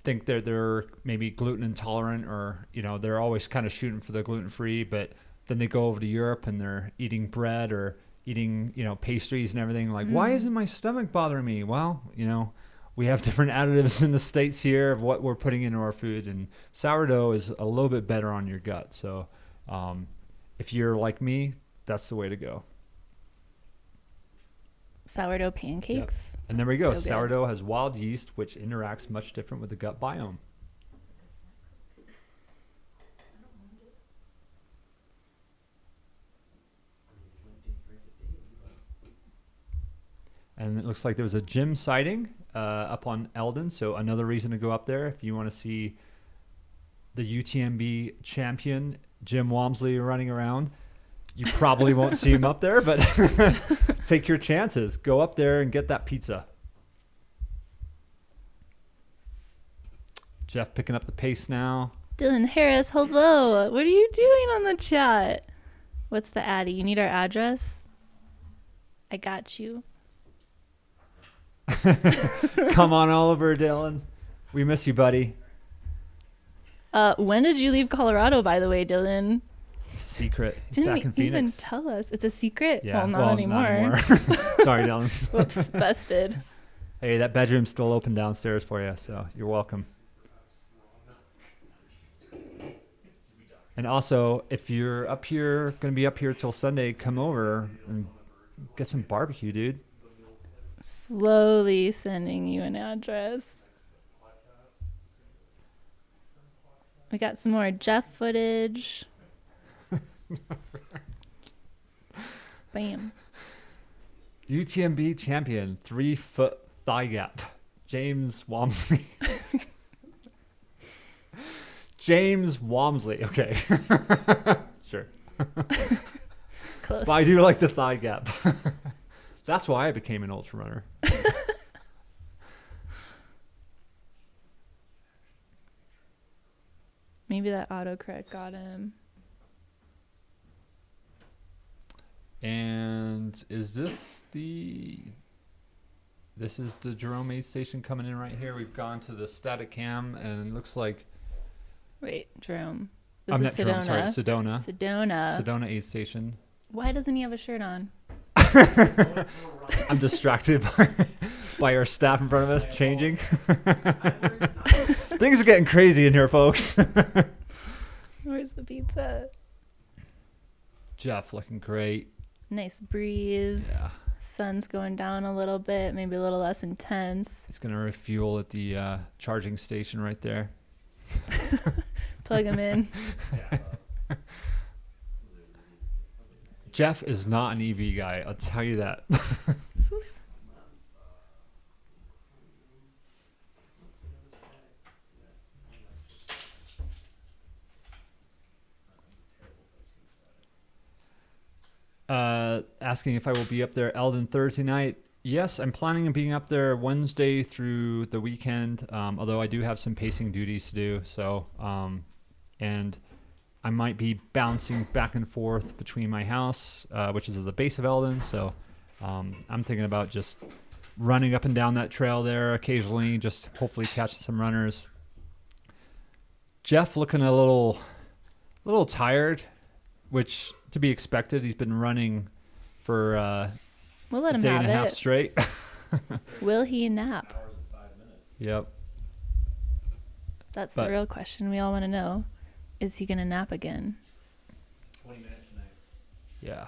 think they're maybe gluten intolerant or, they're always kind of shooting for the gluten-free, but then they go over to Europe and they're eating bread or eating, pastries and everything. Like, why isn't my stomach bothering me? Well, we have different additives in the States here of what we're putting into our food, and sourdough is a little bit better on your gut. So if you're like me, that's the way to go. Sourdough pancakes. Yep. And there we go. So Sourdough has wild yeast, which interacts much different with the gut biome. And it looks like there was a gym sighting up on Eldon, so another reason to go up there if you want to see the UTMB champion, Jim Walmsley, running around. You probably won't see him up there, but take your chances. Go up there and get that pizza. Jeff picking up the pace now. Dylan Harris, hello. What are you doing on the chat? What's the Addy? You need our address? I got you. Come on over, Dylan. We miss you, buddy. When did you leave Colorado, by the way, Dylan? Secret. Didn't back in even Phoenix. tell us. It's a secret? Yeah, Well, not anymore. Sorry, Dylan. Whoops, busted. Hey, that bedroom's still open downstairs for you, so you're welcome. And also, if you're up here, going to be up here till Sunday, come over and get some barbecue, dude. Slowly sending you an address. We got some more Jeff footage. Bam. UTMB champion, 3-foot thigh gap, James Walmsley. James Walmsley. Okay. Sure. Close. But I do like the thigh gap. That's why I became an ultra runner. Maybe that autocorrect got him. And is this the... This is the Jerome aid station coming in right here. We've gone to the static cam and it looks like... Wait, Jerome. I'm This not is Jerome, sorry, Sedona. Sedona. Sedona. Sedona aid station. Why doesn't he have a shirt on? I'm distracted by our staff in front of us changing. Things are getting crazy in here, folks. Where's the pizza? Jeff looking great. Nice breeze. Yeah. Sun's going down a little bit, maybe a little less intense. He's going to refuel at the charging station right there. Plug him in. Jeff is not an EV guy, I'll tell you that. Asking if I will be up there Eldon Thursday night. Yes, I'm planning on being up there Wednesday through the weekend, although I do have some pacing duties to do. So, and I might be bouncing back and forth between my house, which is at the base of Eldon. So I'm thinking about just running up and down that trail there occasionally, just hopefully catching some runners. Jeff looking a little tired, which to be expected. He's been running for we'll let a him day have and a half it. straight. Will he nap? Yep. That's the real question we all want to know. Is he going to nap again? 20 minutes tonight. Yeah.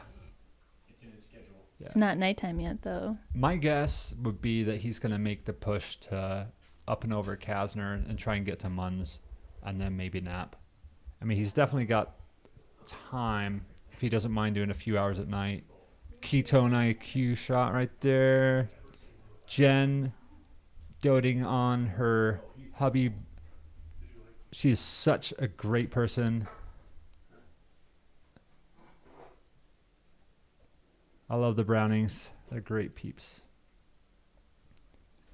It's in his schedule. Yeah. It's not nighttime yet, though. My guess would be that he's going to make the push to up and over Kasner and try and get to Munns and then maybe nap. I mean, he's definitely got time if he doesn't mind doing a few hours at night. Ketone IQ shot right there. Jen doting on her hubby. She's such a great person. I love the Brownings. They're great peeps.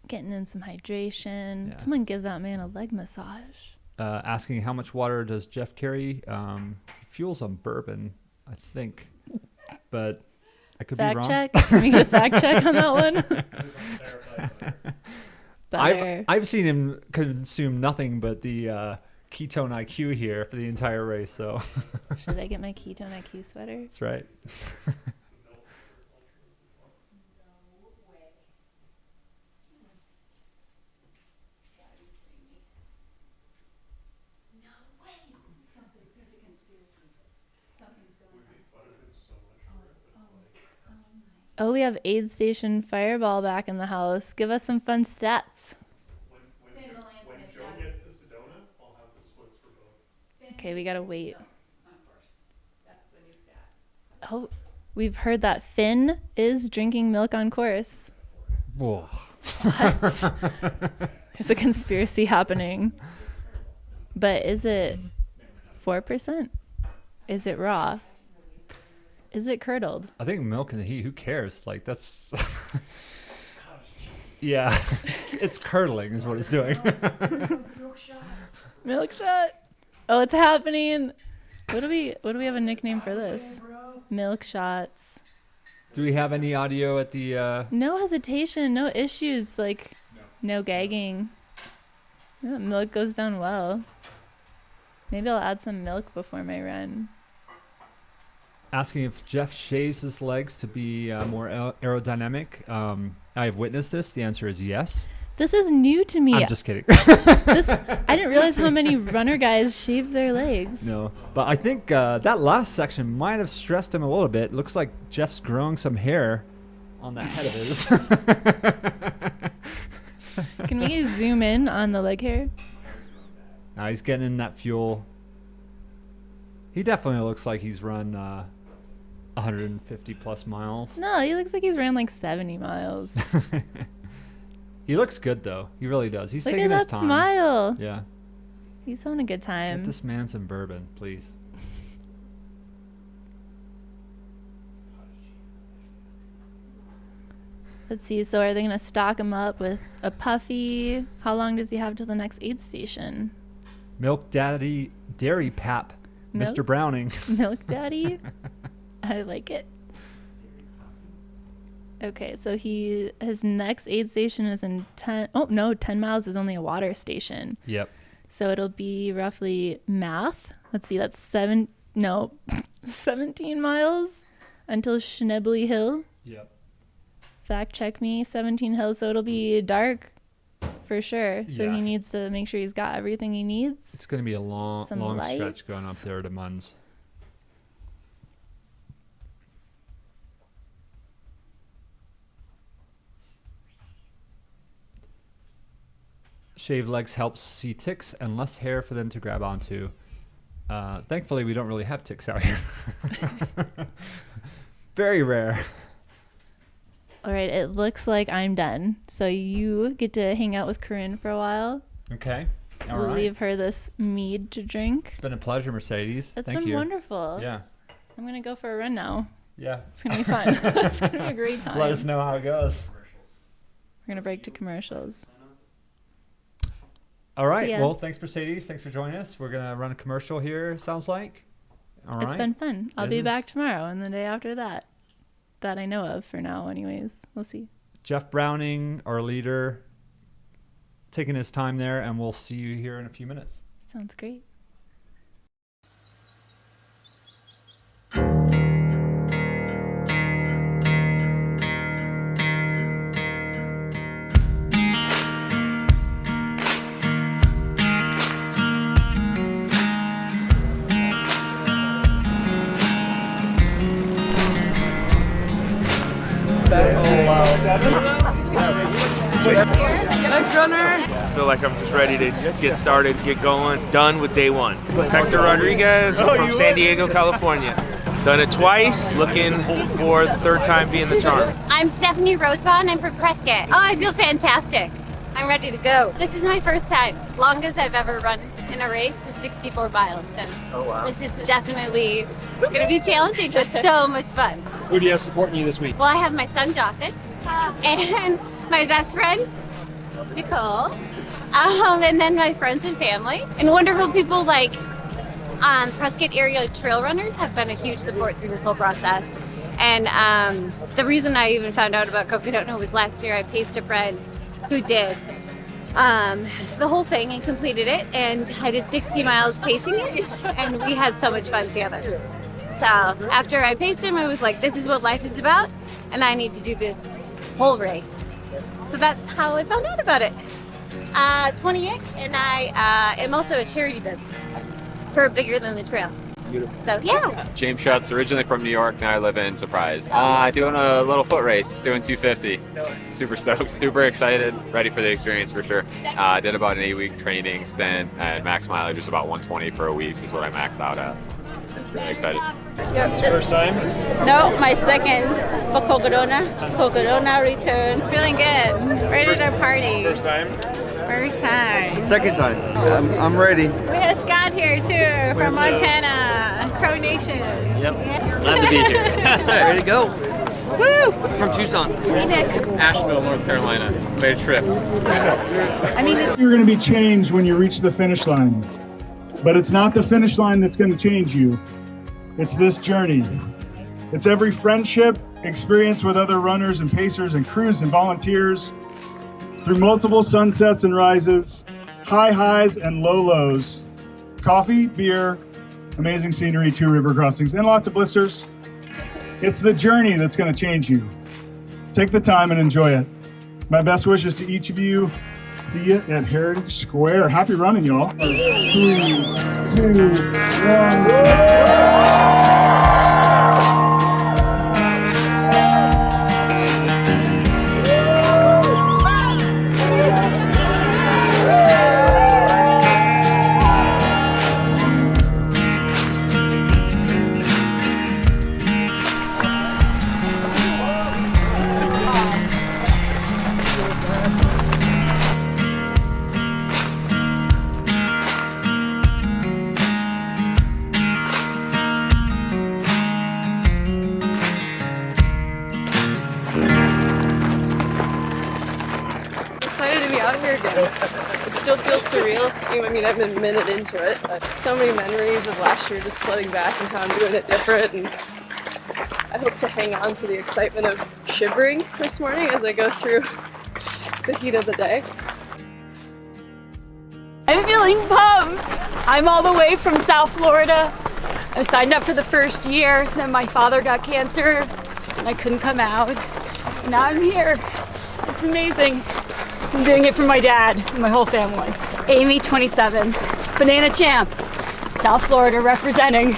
Getting in some hydration. Yeah. Someone give that man a leg massage. Asking how much water does Jeff carry? He fuels on bourbon, I think. But I could be wrong. Fact check? Can we get a fact check on that one? Butter. I've seen him consume nothing but the ketone IQ here for the entire race. So Should I get my ketone IQ sweater? that's right. Oh, we have aid station Fireball back in the house. Give us some fun stats. When Joe gets to Sedona, I'll have the splits for both. Okay, we gotta wait. Oh, we've heard that Finn is drinking milk on course. Whoa. What? There's a conspiracy happening. But is it 4%. Is it raw? Is it curdled? I think milk in the heat. Who cares? Like that's. Yeah, it's curdling is what it's doing. Milk shot. Oh, it's happening. What do we have a nickname for this? Milk shots. Do we have any audio at the? No hesitation, no issues, like no gagging. Oh, milk goes down well. Maybe I'll add some milk before my run. Asking if Jeff shaves his legs to be more aerodynamic. I have witnessed this. The answer is yes. This is new to me. I'm just kidding. I didn't realize how many runner guys shave their legs. No, but I think that last section might have stressed him a little bit. Looks like Jeff's growing some hair on that head of his. Can we zoom in on the leg hair? Now he's getting in that fuel. He definitely looks like he's run 150 plus miles. No, he looks like he's ran like 70 miles. He looks good though. He really does. He's Look taking at his that time. smile. Yeah. He's having a good time. Get this man some bourbon, please. Let's see. So are they going to stock him up with a puffy? How long does he have to the next aid station? Milk Daddy Dairy Pap, Milk? Mr. Browning. Milk Daddy? I like it. Okay, so his next aid station is in 10 miles is only a water station. Yep. So it'll be roughly math. Let's see, that's 17 miles until Schnebley Hill. Yep. Fact check me, 17 hills, so it'll be dark for sure. So Yeah. he needs to make sure he's got everything he needs. It's going to be a long Some stretch lights. going up there to Munns. Shaved legs helps see ticks and less hair for them to grab onto. Thankfully, we don't really have ticks out here. Very rare. All right, it looks like I'm done. So you get to hang out with Corinne for a while. Okay. All We'll right. leave her this mead to drink. It's been a pleasure, Mercedes. It's Thank been you. wonderful. Yeah. I'm going to go for a run now. Yeah. It's going to be fun. It's going to be a great time. Let us know how it goes. We're going to break to commercials. All right. See ya. Well, thanks, Mercedes. Thanks for joining us. We're going to run a commercial here, sounds like. All right. It's been fun. I'll It be is. back tomorrow and the day after that. That I know of for now, anyways. We'll see. Jeff Browning, our leader, taking his time there, and we'll see you here in a few minutes. Sounds great. Next runner. I feel like I'm just ready to just get started, get going, done with day one. Hector Rodriguez from San Diego, California. Done it twice, looking for the third time being the charm. I'm Stephanie Rosebond. I'm from Prescott. Oh, I feel fantastic. I'm ready to go. This is my first time. Longest I've ever run in a race is 64 miles. So this is definitely going to be challenging, but so much fun. Who do you have supporting you this week? Well, I have my son Dawson and my best friend Nicole, and then my friends and family and wonderful people like Prescott area trail runners have been a huge support through this whole process. And the reason I even found out about Cocodona was last year I paced a friend who did the whole thing and completed it, and I did 60 miles pacing it, and we had so much fun together. So after I paced him, I was like, this is what life is about, and I need to do this whole race. So that's how I found out about it. 28, and I am also a charity bib for Bigger Than the Trail. Beautiful. So yeah. James Schutz, originally from New York, now I live in Surprise. Doing a little foot race, doing 250. Super stoked, super excited, ready for the experience for sure. Did about an 8-week training stint, and max mileage was about 120 for a week is what I maxed out at. Really excited. Yes. First time? No, my second for Cocodona. Cocodona return. Feeling good. Ready to party. First time? First time. Second time. I'm ready. We have Scott here too from Montana, Crow Nation. Yep. Glad to be here. Ready to go. Woo! From Tucson. Phoenix. Asheville, North Carolina. Made a trip. You're going to be changed when you reach the finish line. But it's not the finish line that's going to change you. It's this journey. It's every friendship, experience with other runners and pacers and crews and volunteers, through multiple sunsets and rises, high highs and low lows, coffee, beer, amazing scenery, 2 river crossings, and lots of blisters. It's the journey that's going to change you. Take the time and enjoy it. My best wishes to each of you. See you at Heritage Square. Happy running, y'all. 3, 2, 1. Excited to be out here again. It still feels surreal. I mean, I'm a minute into it, but so many memories of last year just flooding back and how I'm doing it different. And I hope to hang on to the excitement of shivering this morning as I go through the heat of the day. I'm feeling pumped. I'm all the way from South Florida. I signed up for the first year, then my father got cancer and I couldn't come out. Now I'm here. It's amazing. I'm doing it for my dad and my whole family. Amy, 27, Banana Champ, South Florida representing.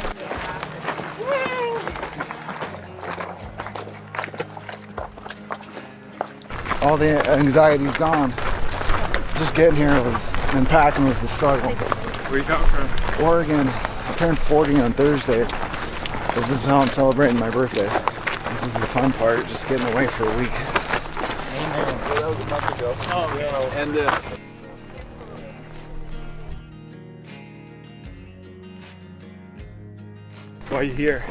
All the anxiety's gone. Just getting here and packing was the struggle. Where you coming from? Oregon. I turned 40 on Thursday. So this is how I'm celebrating my birthday. This is the fun part, just getting away for a week. That was a month ago. Oh, yeah. And why are you here?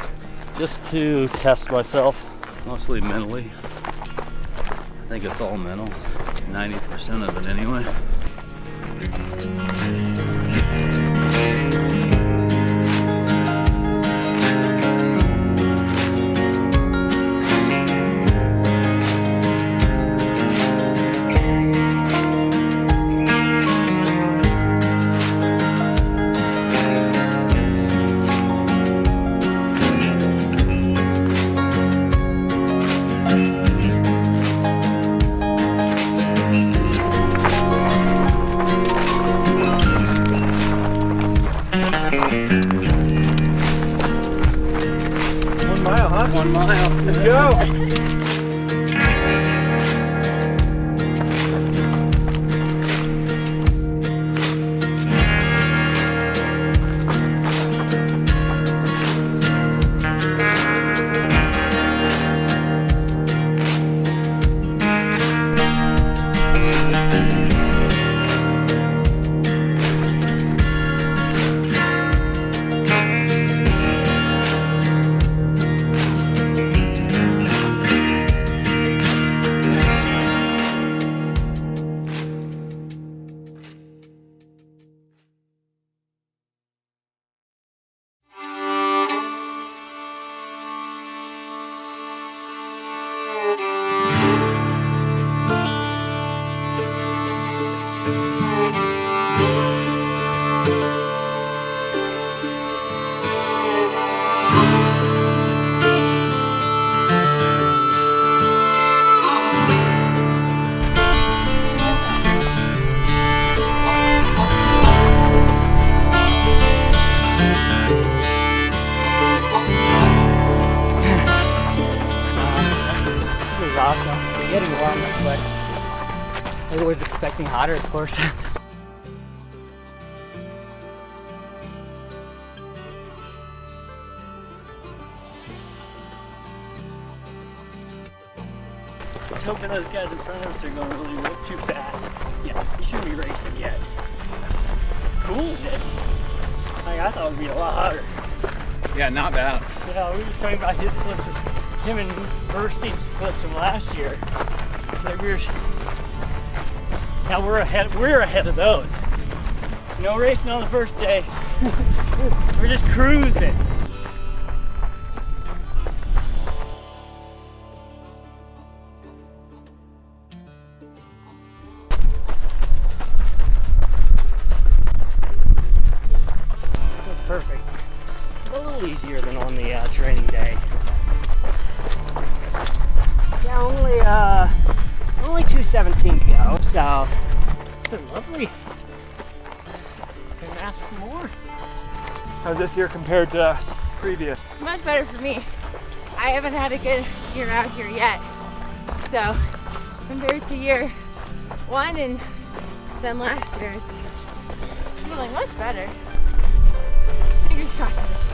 Just to test myself, mostly mentally. I think it's all mental, 90% of it anyway. Awesome. It's getting warmer, but I was expecting hotter, of course. I was hoping those guys in front of us are going really too fast. Yeah, you shouldn't be racing yet. Cool, man. Like, I thought it would be a lot harder. Yeah, not bad. Yeah, we were just talking about his splits, him and Burstein's splits from last year. Like now we're ahead of those. No racing on the first day. We're just cruising. That's perfect. It's a little easier than on the training day. Yeah, only 2:17 to go, so it's been lovely. Couldn't ask for more. How's this year compared to previous? It's much better for me. I haven't had a good year out here yet. So compared to year one and then last year, it's feeling much better. Fingers crossed for this.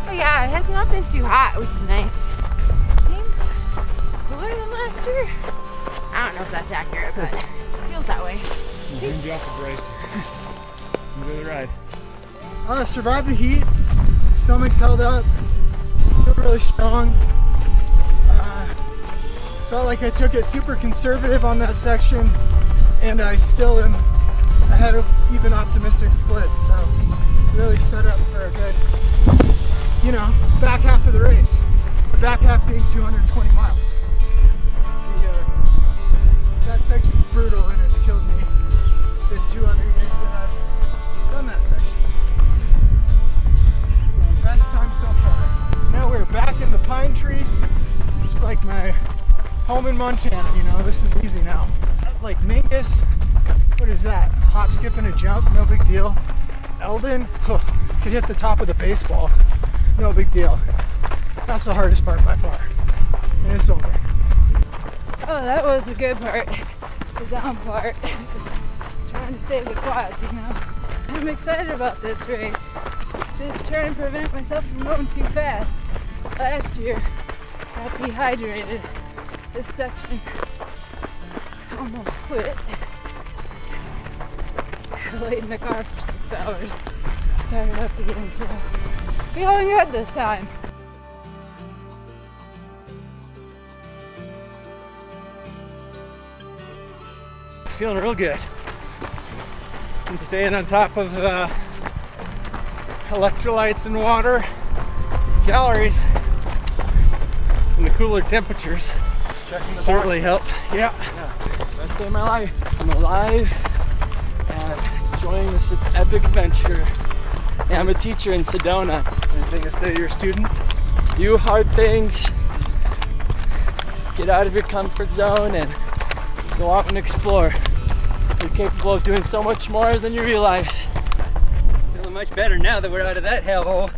But yeah, it has not been too hot, which is nice. Seems cooler than last year. I don't know if that's accurate, but it feels that way. Zoomed you off the brace. Enjoy the ride. Survived the heat. Stomach's held up. Feel really strong. Felt like I took it super conservative on that section, and I still am ahead of even optimistic splits. So really set up for a good, back half of the race. The back half being 220 miles. That section's brutal, and it's killed me the 2 other years that I've done that section. So best time so far. Now we're back in the pine trees, just like my home in Montana. This is easy now. Like Mingus, what is that? Hop, skip, and a jump, no big deal. Eldon, could hit the top of the baseball, no big deal. That's the hardest part by far, and it's over. Oh, that was the good part. It's the down part. Trying to save the quads, I'm excited about this race. Just trying to prevent myself from going too fast. Last year, got dehydrated. This section almost quit. Laid in the car for 6 hours. Started up again, so feeling good this time. Feeling real good. And staying on top of electrolytes and water, calories, and the cooler temperatures certainly help. Yeah. Best day of my life. I'm alive and enjoying this epic adventure. And I'm a teacher in Sedona. Anything to say to your students? Do hard things. Get out of your comfort zone and go out and explore. You're capable of doing so much more than you realize. Feeling much better now that we're out of that hellhole.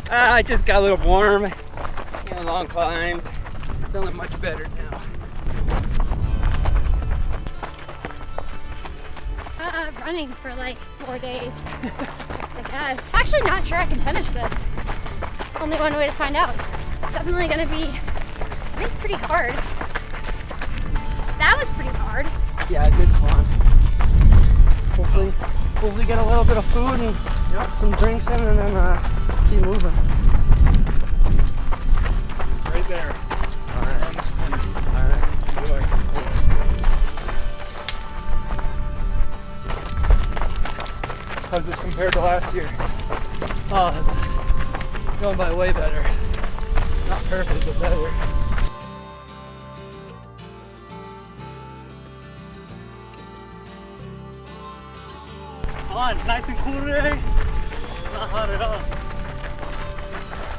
I just got a little warm. Long climbs. Feeling much better now. Running for like 4 days. I guess. Actually not sure I can finish this. Only one way to find out. It's definitely gonna be, I think, pretty hard. That was pretty hard. Yeah, good climb. Hopefully get a little bit of food and some drinks in, and then keep moving. It's right there. All right. On this corner. All right. Enjoy. Thanks. How's this compared to last year? Oh, it's going by way better. Not perfect, but better. On, nice and cool today. Not hot at all.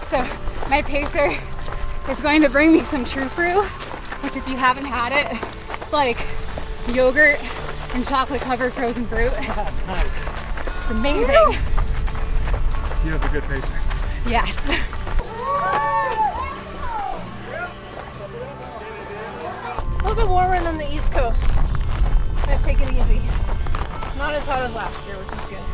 So my pacer is going to bring me some True Fruit, which if you haven't had it, it's like yogurt and chocolate covered frozen fruit. Nice. It's amazing. You have a good pacer. Yes. A little bit warmer than the East Coast. Gonna take it easy. Not as hot as last year, which is good.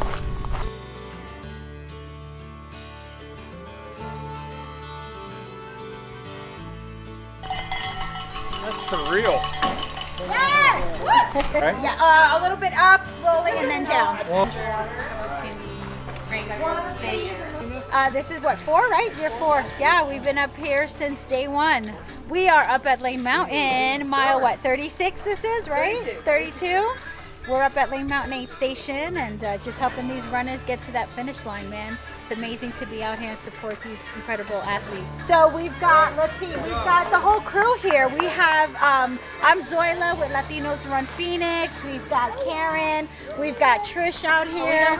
That's surreal. Yes! Right? Yeah, a little bit up, rolling, and then down. This is what, 4, right? Year 4. Yeah, we've been up here since day 1. We are up at Lane Mountain, mile 36 this is, right? 32. We're up at Lane Mountain 8 Station and just helping these runners get to that finish line, man. It's amazing to be out here and support these incredible athletes. So we've got, let's see, we've got the whole crew here. We have, I'm Zoila with Latinos Run Phoenix. We've got Karen. We've got Trish out here.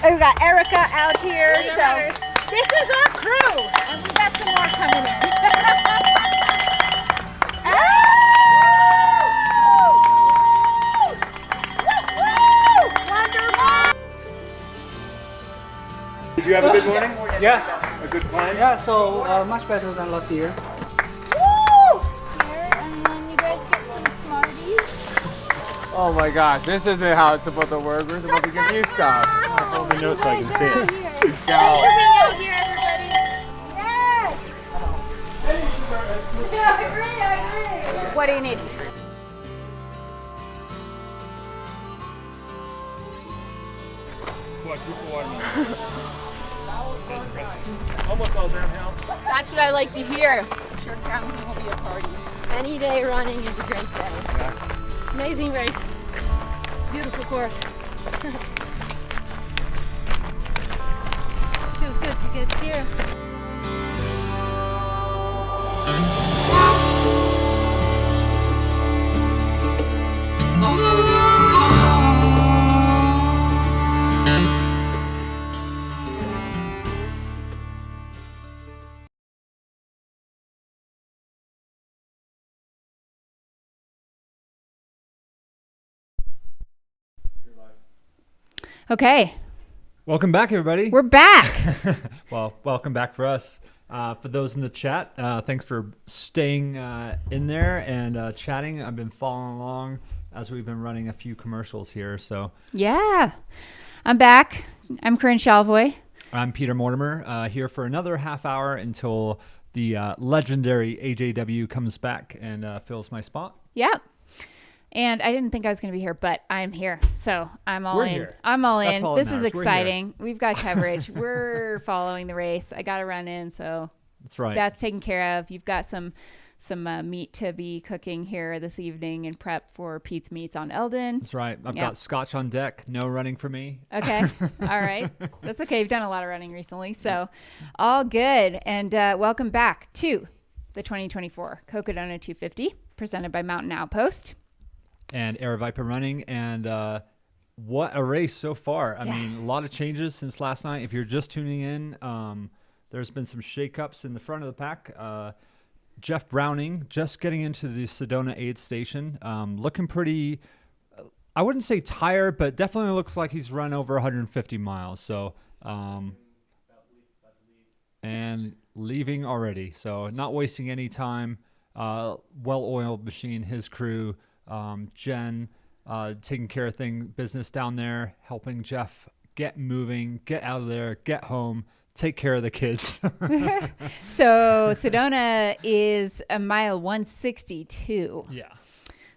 We've got Erica out here. So this is our crew. And we've got some more coming in. Did you have a good morning? Yes. A good climb? Yeah, so much better than last year. Woo! Here, and then you guys get some Smarties. Oh my gosh, this isn't how it's supposed to work. We're supposed to give you stuff. Hold the notes so I can see it. Thanks for being out here, everybody. Yes! I agree. What do you need? Almost all downhill. That's what I like to hear. Sure, counting will be a party. Any day running is a great day. Amazing race. Beautiful course. Feels good to get here. Okay. Welcome back, everybody. We're back. Well, welcome back for us. For those in the chat, thanks for staying in there and chatting. I've been following along as we've been running a few commercials here. So Yeah. I'm back. I'm Corinne Shalvoy. I'm Peter Mortimer, here for another half hour until the legendary AJW comes back and fills my spot. Yeah. And I didn't think I was going to be here, but I'm here. So I'm all We're in. here. I'm all That's in. all This that is matters. We're here. exciting. We've got coverage. We're following the race. I got to run in. So That's right. That's taken care of. You've got some meat to be cooking here this evening and prep for Pete's Meats on Eldon. That's right. I've Yep. got scotch on deck. No running for me. Okay. All right. That's okay. You've done a lot of running recently. So all good. And welcome back to the 2024 Cocodona 250 presented by Mountain Outpost. And Air Viper running. And what a race so far. I mean, a lot of changes since last night. If you're just tuning in, there's been some shakeups in the front of the pack. Jeff Browning just getting into the Sedona aid station, looking pretty, I wouldn't say tired, but definitely looks like he's run over 150 miles. So, and leaving already. So not wasting any time. Well-oiled machine, his crew, Jen, taking care of business down there, helping Jeff get moving, get out of there, get home, take care of the kids. So Sedona is a mile 162. Yeah.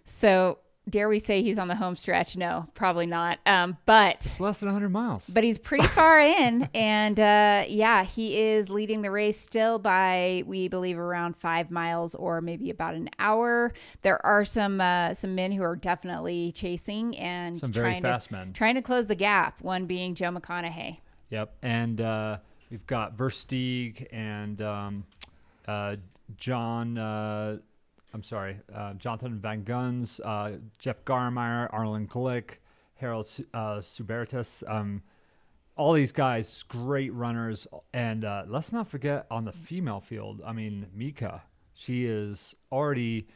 So dare we say he's on the home stretch? No, probably not. But it's less than 100 miles. But he's pretty far in, and yeah, he is leading the race still by, we believe, around 5 miles or maybe about an hour. There are some men who are definitely chasing and Some very fast men. trying to close the gap. One being Joe McConaughey. Yep. And we've got Versteeg and Jonathan Van Guns, Jeff Garmeyer, Arlen Glick, Harold Subertus. All these guys, great runners. And let's not forget on the female field, I mean, Mika. She is already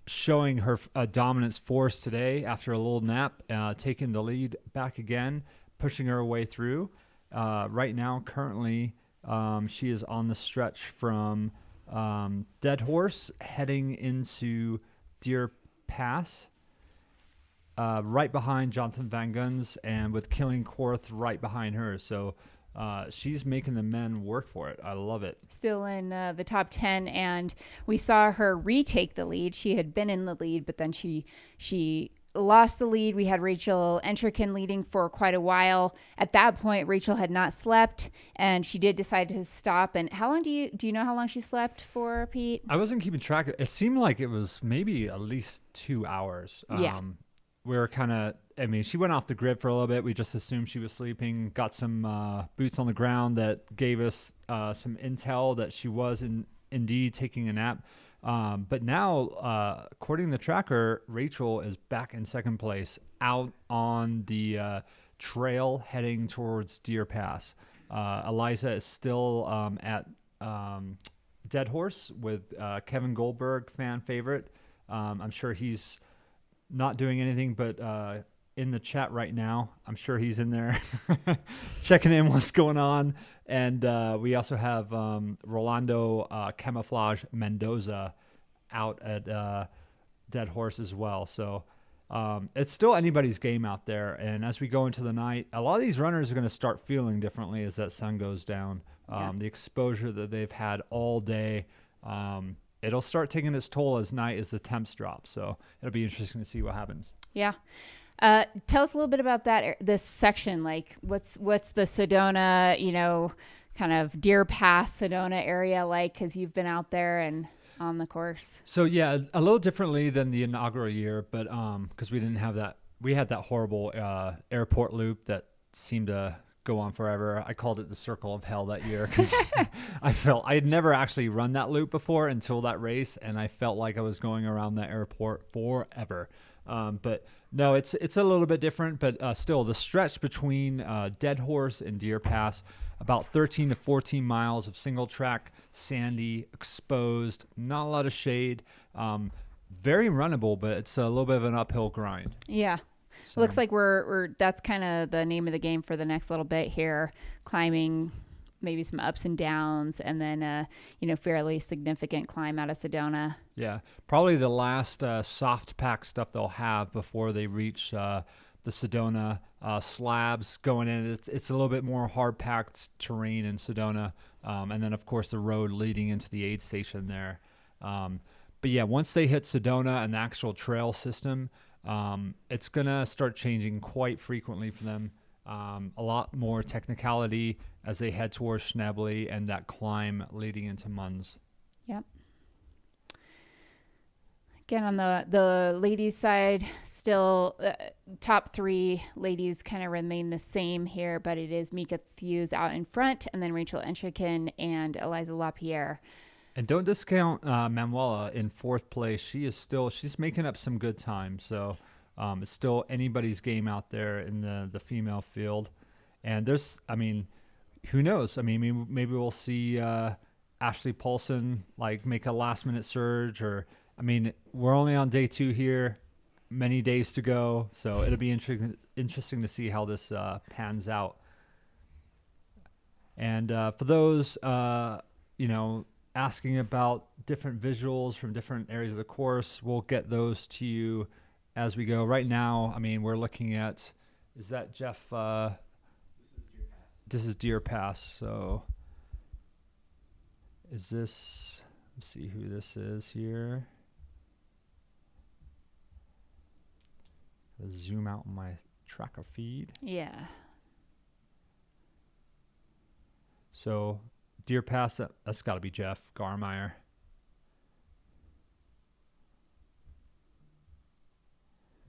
showing her dominance force today after a little nap, taking the lead back again, pushing her way through. Right now, currently, she is on the stretch from Dead Horse heading into Deer Pass, right behind Jonathan Van Guns, and with Killing Korth right behind her. So she's making the men work for it. I love it. Still in the top 10, and we saw her retake the lead. She had been in the lead, but then she lost the lead. We had Rachel Entrekin leading for quite a while. At that point, Rachel had not slept, and she did decide to stop. And how long do you know how long she slept for, Pete? I wasn't keeping track. It seemed like it was maybe at least 2 hours. Yeah. We were kind of, I mean, she went off the grid for a little bit. We just assumed she was sleeping, got some boots on the ground that gave us some intel that she was indeed taking a nap. But now, according to the tracker, Rachel is back in second place out on the trail heading towards Deer Pass. Eliza is still at Dead Horse with Kevin Goldberg, fan favorite. I'm sure he's not doing anything but in the chat right now. I'm sure he's in there checking in what's going on. And we also have Rolando Camouflage Mendoza out at Dead Horse as well. So it's still anybody's game out there. And as we go into the night, a lot of these runners are going to start feeling differently as that sun goes down. The exposure that they've had all day, it'll start taking its toll as the temps drop. So it'll be interesting to see what happens. Yeah. Tell us a little bit about this section. Like what's the Sedona, kind of Deer Pass Sedona area like, because you've been out there and on the course. So yeah, a little differently than the inaugural year, but because we didn't have that, we had that horrible airport loop that seemed to go on forever. I called it the Circle of Hell that year because I had never actually run that loop before until that race, and I felt like I was going around that airport forever. But no, it's a little bit different, but still the stretch between Dead Horse and Deer Pass, about 13 to 14 miles of single track, sandy, exposed, not a lot of shade, very runnable, but it's a little bit of an uphill grind. Yeah. So. Looks like we're that's kind of the name of the game for the next little bit here, climbing maybe some ups and downs, and then fairly significant climb out of Sedona. Yeah, probably the last soft pack stuff they'll have before they reach the Sedona slabs going in. It's a little bit more hard packed terrain in Sedona, and then of course the road leading into the aid station there. But yeah, once they hit Sedona and the actual trail system, it's gonna start changing quite frequently for them. A lot more technicality as they head towards Schnebly and that climb leading into Munz. Yep. Again, on the ladies' side, still top three ladies kind of remain the same here, but it is Mika Thews out in front, and then Rachel Entrekin and Eliza LaPierre. And don't discount Manuela in fourth place. She's making up some good time. So it's still anybody's game out there in the female field. And who knows? Maybe we'll see Ashley Paulson make a last minute surge, or we're only on day 2 here, many days to go. So it'll be interesting to see how this pans out. And for those, asking about different visuals from different areas of the course, we'll get those to you as we go. Right now, we're looking at, is that Jeff? This is Deer Pass. So is this, let's see who this is here. Let's zoom out on my tracker feed. Yeah. So Deer Pass, that's got to be Jeff Garmeyer.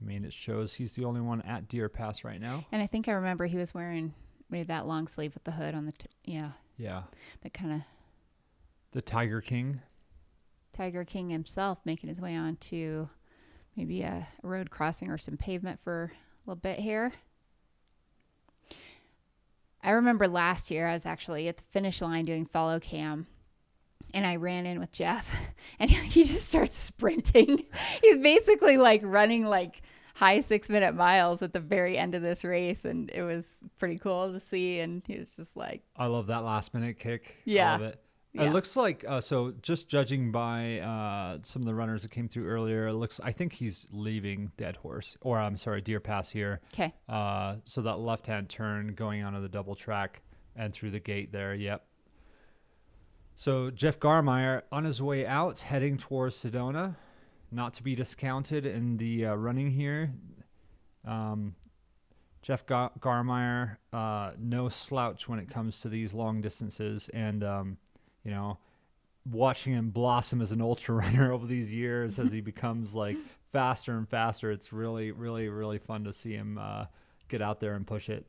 It shows he's the only one at Deer Pass right now. And I think I remember he was wearing maybe that long sleeve with the hood on the, Yeah. That kind of. The Tiger King. Tiger King himself making his way onto maybe a road crossing or some pavement for a little bit here. I remember last year I was actually at the finish line doing follow cam, and I ran in with Jeff, and he just starts sprinting. He's basically running high 6-minute miles at the very end of this race, and it was pretty cool to see. And he was just I love that last minute kick. Yeah. I love it. Yeah. It looks like, so just judging by some of the runners that came through earlier, I think he's leaving Dead Horse, or I'm sorry, Deer Pass here. Okay. So that left-hand turn going onto the double track, and through the gate there. Yep. So Jeff Garmeyer on his way out, heading towards Sedona, not to be discounted in the running here. Jeff Garmeyer, no slouch when it comes to these long distances, and you know, watching him blossom as an ultra runner over these years as he becomes like faster and faster. It's really, really, really fun to see him get out there and push it.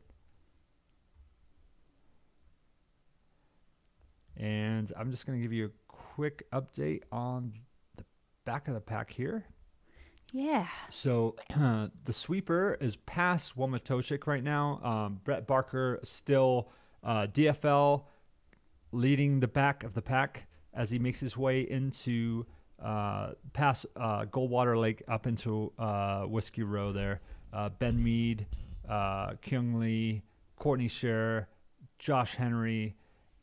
And I'm just going to give you a quick update on the back of the pack here. Yeah. So the sweeper is past Wamatoshik right now. Brett Barker still DFL leading the back of the pack as he makes his way into past Goldwater Lake up into Whiskey Row there. Ben Mead, Kyung Lee, Courtney Scher, Josh Henry.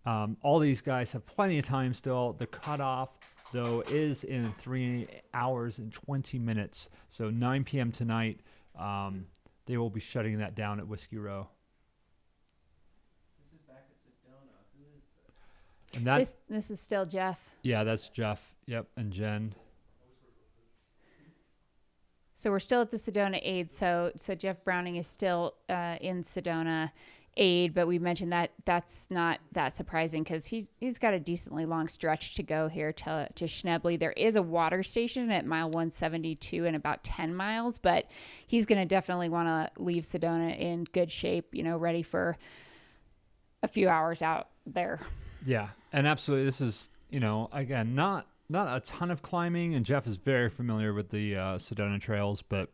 All these guys have plenty of time still. The cutoff, though, is in 3 hours and 20 minutes. So 9 p.m. tonight, they will be shutting that down at Whiskey Row. This is back at Sedona. Who is this? And that, This is still Jeff. yeah, that's Jeff. Yep, and Jen. So we're still at the Sedona Aid. So Jeff Browning is still in Sedona Aid, but we mentioned that that's not that surprising because he's got a decently long stretch to go here to Schnebly. There is a water station at mile 172 in about 10 miles, but he's going to definitely want to leave Sedona in good shape, you know, ready for a few hours out there. Yeah, and absolutely, this is, you know, again, not a ton of climbing, and Jeff is very familiar with the Sedona trails, but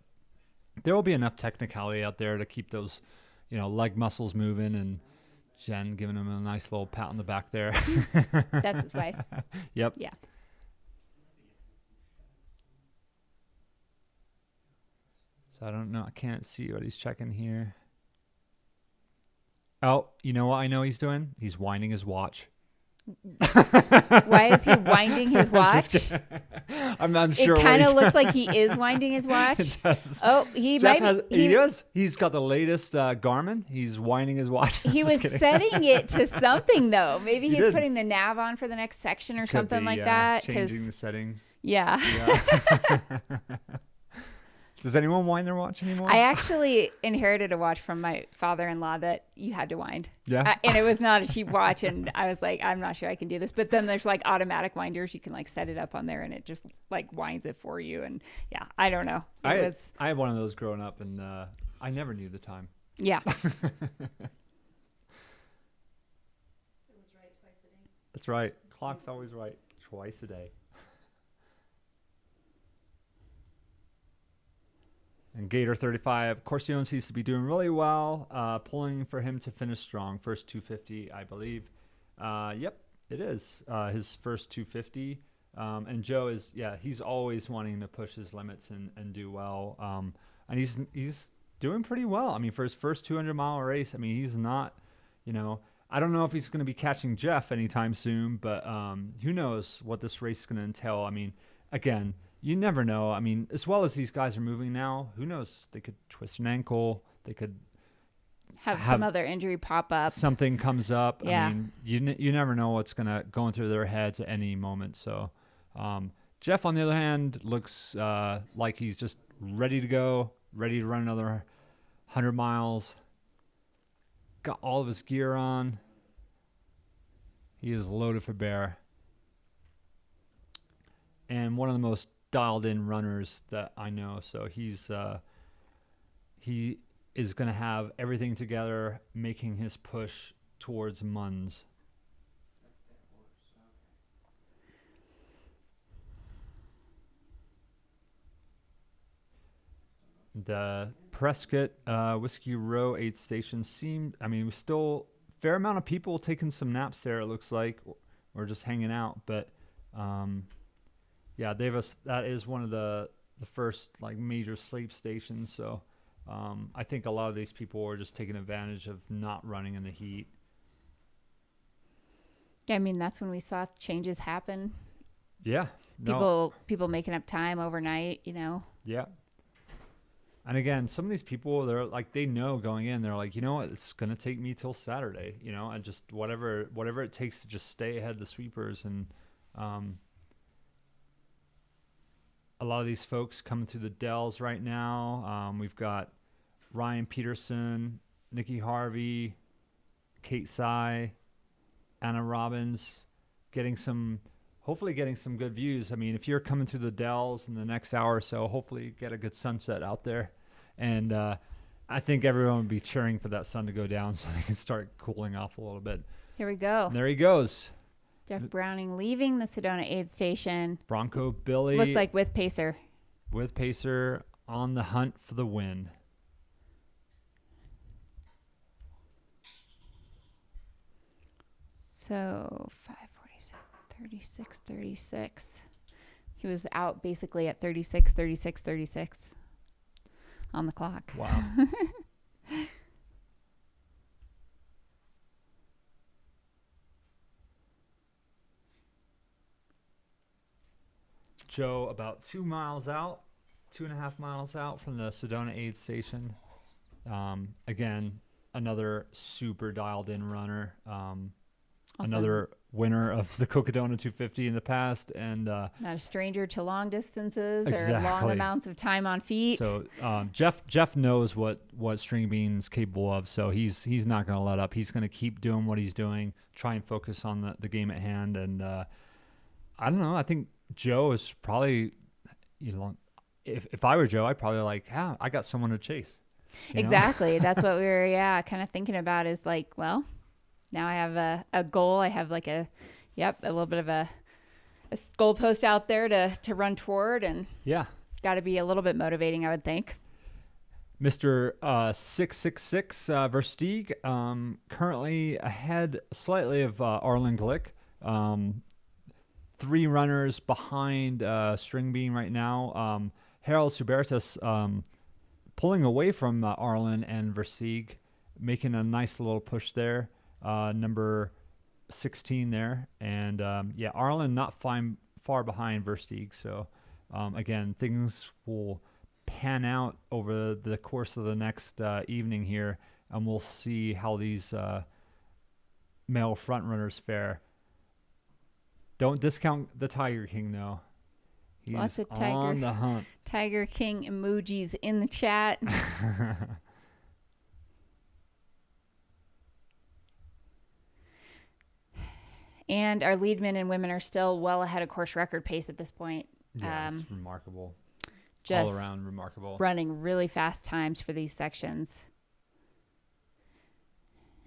there will be enough technicality out there to keep those, you know, leg muscles moving, and Jen giving him a nice little pat on the back there. That's his wife. Yep. Yeah. So I don't know. I can't see what he's checking here. Oh, you know what I know he's doing? He's winding his watch. Why is he winding his watch? I'm sure. It kind of looks like he is winding his watch. It does. Oh, he Jeff might be. He is. He's got the latest Garmin. He's winding his watch. He was setting it to something though. Maybe He he's did. putting the nav on for the next section or Could something be, like yeah, that. Changing the settings. Yeah. Does anyone wind their watch anymore? I actually inherited a watch from my father-in-law that you had to wind. Yeah. And it was not a cheap watch, and I was like, I'm not sure I can do this. But then there's like automatic winders. You can like set it up on there, and it just like winds it for you. And yeah, I don't know. I had one of those growing up, and I never knew the time. Yeah. That's right. Clock's always right. Twice a day. And Gator 35, Corcione seems to be doing really well, pulling for him to finish strong. First 250, I believe. Yep, it is his first 250. And Joe is, he's always wanting to push his limits and do well. And he's doing pretty well. I mean, for his first 200-mile race, I mean, he's not, you know, I don't know if he's going to be catching Jeff anytime soon, but who knows what this race is going to entail. I mean, again, you never know. I mean, as well as these guys are moving now, who knows? They could twist an ankle. They could have some other injury pop up. Something comes up. Yeah. I mean, you never know what's going through their heads at any moment. So Jeff, on the other hand, looks like he's just ready to go, ready to run another 100 miles. Got all of his gear on. He is loaded for bear. And one of the most dialed in runners that I know. So he is going to have everything together, making his push towards Munns. The Prescott Whiskey Row aid station seemed, I mean, still a fair amount of people taking some naps there, it looks like, or just hanging out, but yeah, that is one of the first like major sleep stations. So I think a lot of these people are just taking advantage of not running in the heat. Yeah, I mean, that's when we saw changes happen. Yeah. People making up time overnight, you know. Yeah. And again, some of these people, they're like, they know going in, they're like, you know what, it's going to take me till Saturday, you know, and just whatever it takes to just stay ahead of the sweepers. And a lot of these folks coming through the Dells right now. We've got Ryan Peterson, Nikki Harvey, Kate Sy, Anna Robbins, hopefully getting some good views. I mean, if you're coming through the Dells in the next hour or so, hopefully you get a good sunset out there. And I think everyone would be cheering for that sun to go down so they can start cooling off a little bit. Here we go. And there he goes. Jeff Browning leaving the Sedona aid station. Bronco Billy. Looked like with Pacer. With Pacer on the hunt for the win. So 5:46, 36. He was out basically at 36 on the clock. Wow. Joe about 2.5 miles out from the Sedona aid station. Again, another super dialed in runner. Awesome. Another winner of the Cocodona 250 in the past, and not a stranger to long distances exactly. or long amounts of time on feet. So Jeff knows what String Bean's capable of, so he's not going to let up. He's going to keep doing what he's doing, try and focus on the game at hand. And I don't know, I think Joe is probably, you know, if I were Joe, I'd probably like, I got someone to chase. Exactly. That's what we were kind of thinking about, is like, well, now I have a goal. I have like a little bit of a goalpost out there to run toward, and got to be a little bit motivating, I would think. Mr. 666 Versteeg, currently ahead slightly of Arlen Glick. 3 runners behind String Bean right now. Harold Subertus pulling away from Arlen and Versteeg, making a nice little push there. Number 16 there. And Arlen not far behind Versteeg. So again, things will pan out over the course of the next evening here, and we'll see how these male front runners fare. Don't discount the Tiger King, though. He's lots of on the hunt. Tiger King emojis in the chat. And our lead men and women are still well ahead of course record pace at this point. Yeah, it's remarkable. Just all around remarkable. Running really fast times for these sections.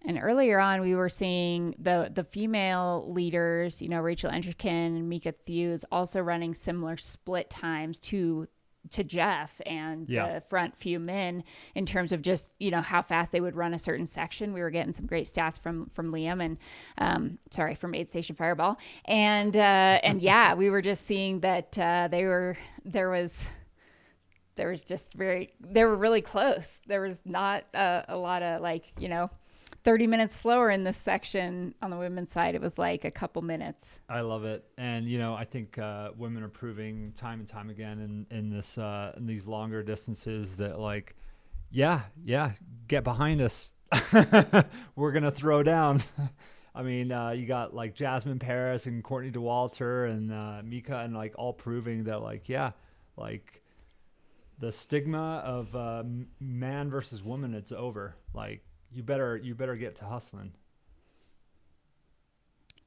And earlier on, we were seeing the female leaders, you know, Rachel Entrikin and Mika Thews, also running similar split times to Jeff and the front few men in terms of just, you know, how fast they would run a certain section. We were getting some great stats from Liam and from Aid Station Fireball. And we were just seeing that they were really close. There was not a lot of 30 minutes slower in this section. On the women's side, it was like a couple minutes. I love it. And, you know, I think women are proving time and time again in these longer distances that get behind us. We're going to throw down. I mean, you got like Jasmine Paris and Courtney DeWalter and Mika, and all proving that the stigma of man versus woman, it's over. You better get to hustling.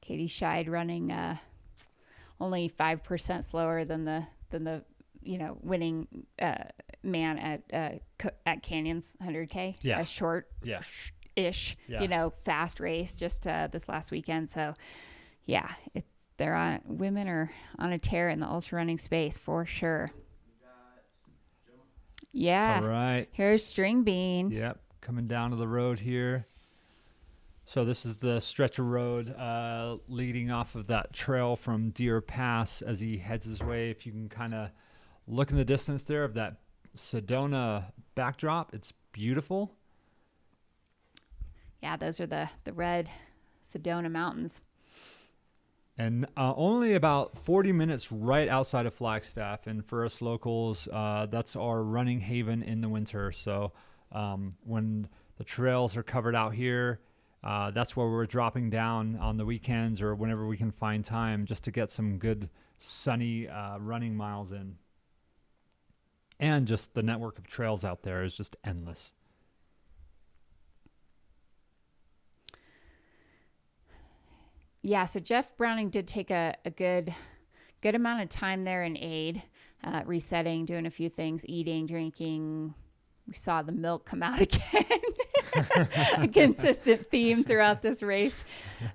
Katie Scheid running only 5% slower than the winning man at Canyons 100K. Yeah. A short-ish, fast race just this last weekend. So, women are on a tear in the ultra running space for sure. Yeah. All right. Here's String Bean. Yep. Coming down to the road here. So this is the stretch of road leading off of that trail from Deer Pass as he heads his way. If you can kind of look in the distance there of that Sedona backdrop, it's beautiful. Yeah, those are the red Sedona mountains. And only about 40 minutes right outside of Flagstaff. And for us locals, that's our running haven in the winter. So when the trails are covered out here, that's where we're dropping down on the weekends or whenever we can find time just to get some good sunny running miles in. And just the network of trails out there is just endless. Yeah, so Jeff Browning did take a good amount of time there in aid, resetting, doing a few things, eating, drinking. We saw the milk come out again. A consistent theme throughout this race.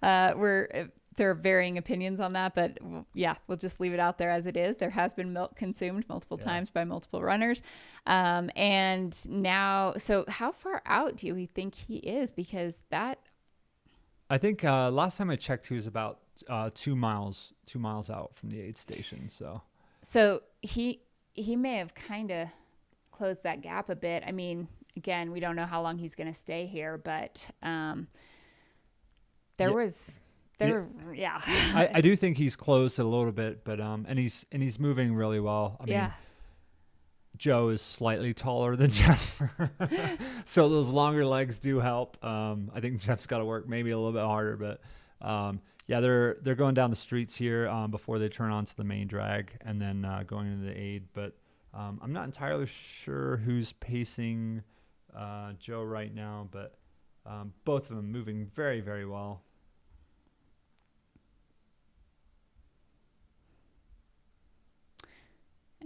There are varying opinions on that, but yeah, we'll just leave it out there as it is. There has been milk consumed multiple times by multiple runners. And now, so how far out do we think he is? Because that... I think last time I checked, he was about 2 miles out from the aid station. So he may have kind of closed that gap a bit. I mean, again, we don't know how long he's going to stay here, but I do think he's closed a little bit, but and he's moving really well. I mean, Joe is slightly taller than Jeff, so those longer legs do help. I think Jeff's got to work maybe a little bit harder, but they're going down the streets here before they turn onto the main drag and then going into the aid. But I'm not entirely sure who's pacing Joe right now, but both of them moving very, very well.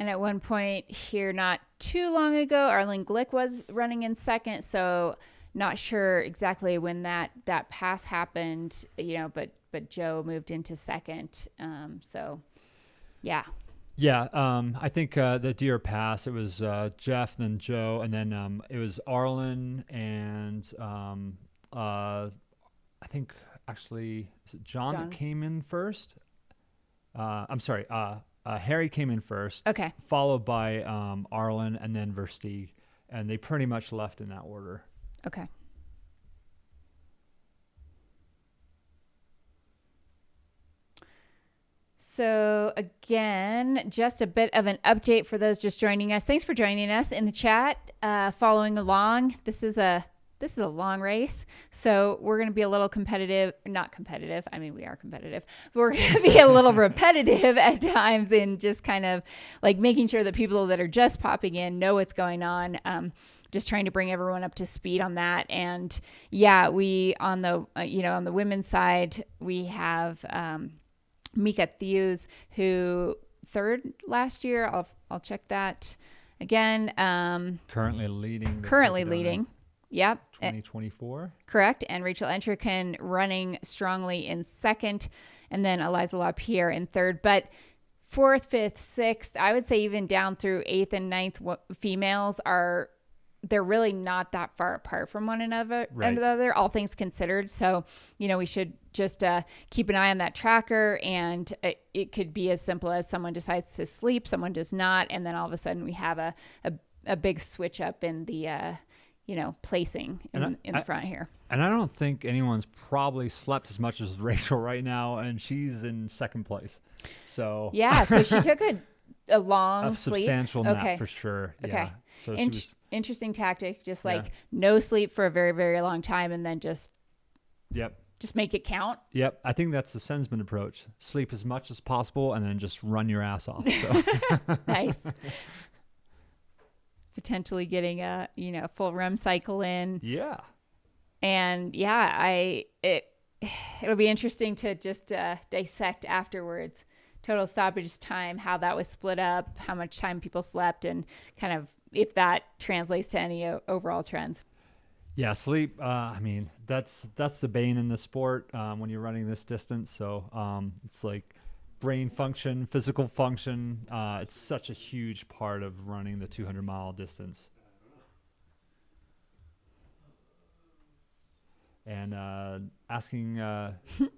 And at one point here, not too long ago, Arlen Glick was running in second. So not sure exactly when that pass happened, but Joe moved into second. Yeah. Yeah. I think the Deer Pass, it was Jeff, then Joe, and then it was Arlen and I think actually John that came in first. I'm sorry. Harry came in first. Okay. Followed by Arlen and then Versteeg. And they pretty much left in that order. Okay. So again, just a bit of an update for those just joining us. Thanks for joining us in the chat, following along. This is a long race, so we're going to be a little not competitive. I mean, we are competitive, but we're going to be a little repetitive at times in just kind of like making sure that people that are just popping in know what's going on. Just trying to bring everyone up to speed on that. And yeah, we on the on the women's side, we have Mika Thews, who third last year. I'll check that again. Currently leading. Yep. 2024. Correct. And Rachel Entrekin running strongly in second, and then Eliza LaPierre in third. But fourth, fifth, sixth, I would say even down through eighth and ninth females they're really not that far apart from one another, all things considered. So, we should just keep an eye on that tracker, and it could be as simple as someone decides to sleep, someone does not, and then all of a sudden we have a big switch up in the placing in the front here. And I don't think anyone's probably slept as much as Rachel right now, and she's in second place. So yeah, so she took a long sleep. Substantial nap for sure. Okay. Yeah. So interesting tactic, just no sleep for a very, very long time, and then just make it count. Yep. I think that's the Sensman approach. Sleep as much as possible and then just run your ass off. So. Nice. Potentially getting a full REM cycle in. Yeah. And it'll be interesting to just dissect afterwards total stoppage time, how that was split up, how much time people slept, and kind of if that translates to any overall trends. Yeah, sleep. I mean, that's the bane in the sport when you're running this distance. So it's like brain function, physical function. It's such a huge part of running the 200-mile distance. And asking,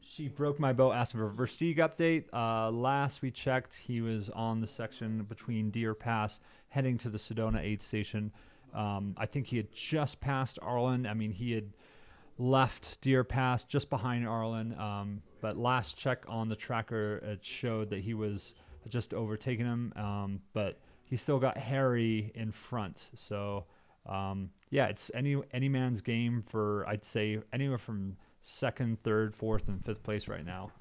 she broke my boat, asked for a Versteeg update. Last we checked, he was on the section between Deer Pass heading to the Sedona aid station. I think he had just passed Arlen. I mean, he had left Deer Pass just behind Arlen. But last check on the tracker, it showed that he was just overtaking him. But he still got Harry in front. So, yeah, it's any man's game for, I'd say, anywhere from 2nd, 3rd, 4th, and 5th place right now.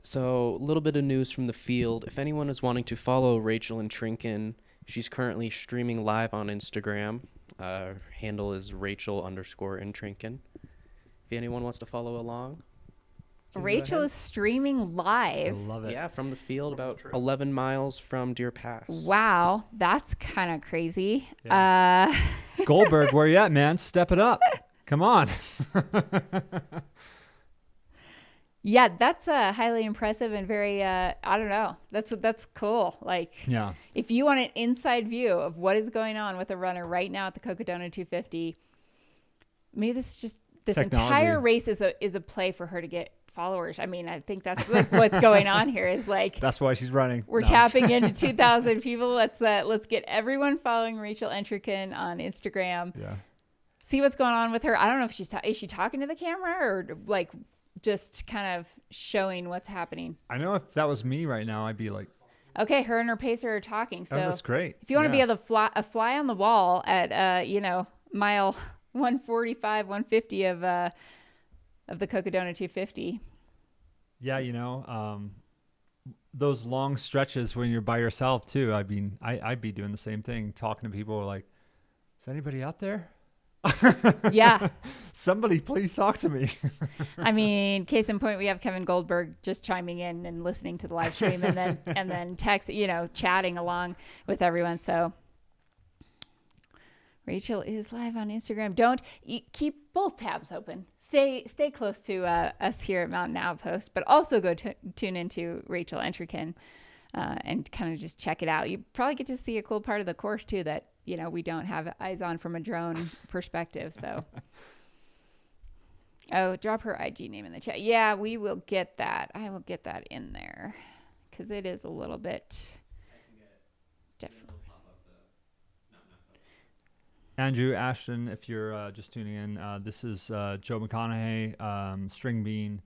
So, a little bit of news from the field. If anyone is wanting to follow Rachel and Trinken, she's currently streaming live on Instagram. Her handle is Rachel_and_Trinken. If anyone wants to follow along. Rachel is streaming live. I love it. Yeah, from the field, about 11 miles from Deer Pass. Wow, that's kind of crazy. Goldberg, where you at, man? Step it up. Come on. Yeah, that's highly impressive and very, I don't know. That's cool. Like, yeah. If you want an inside view of what is going on with a runner right now at the Cocodona 250, maybe this entire race is a play for her to get followers. I mean, I think that's like what's going on here is like that's why she's running. We're tapping into 2,000 people. Let's get everyone following Rachel Entrican on Instagram. Yeah. See what's going on with her. I don't know if is she talking to the camera or like just kind of showing what's happening. I know if that was me right now, I'd be like, okay, her and her pacer are talking. So that's great. If you want to be able to fly on the wall at mile 145, 150 of the Cocodona 250. Yeah, those long stretches when you're by yourself too. I mean, I'd be doing the same thing, talking to people like, is anybody out there? Yeah. Somebody please talk to me. I mean, case in point, we have Kevin Goldberg just chiming in and listening to the live stream and then text, chatting along with everyone. So Rachel is live on Instagram. Keep both tabs open. Stay close to us here at Mountain Outpost, but also go tune into Rachel Entrican and kind of just check it out. You probably get to see a cool part of the course too that we don't have eyes on from a drone perspective. So, drop her IG name in the chat. Yeah, we will get that. I will get that in there because it is a little bit different. Andrew, Ashton, if you're just tuning in, this is Joe McConaughey, string bean,